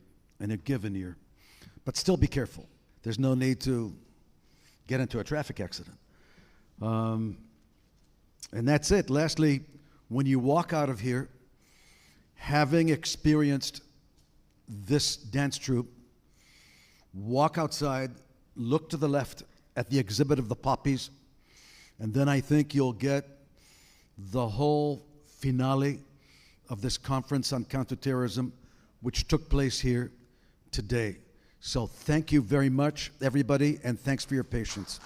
But still be careful. There's no need to get into a traffic accident. And that's it. Lastly, when you walk out of here, having experienced this dance troupe, walk outside, look to the left at the exhibit of the poppies, and then I think you'll get the whole finale of this conference on counterterrorism, which took place here today. So thank you very much, everybody, and thanks for your patience.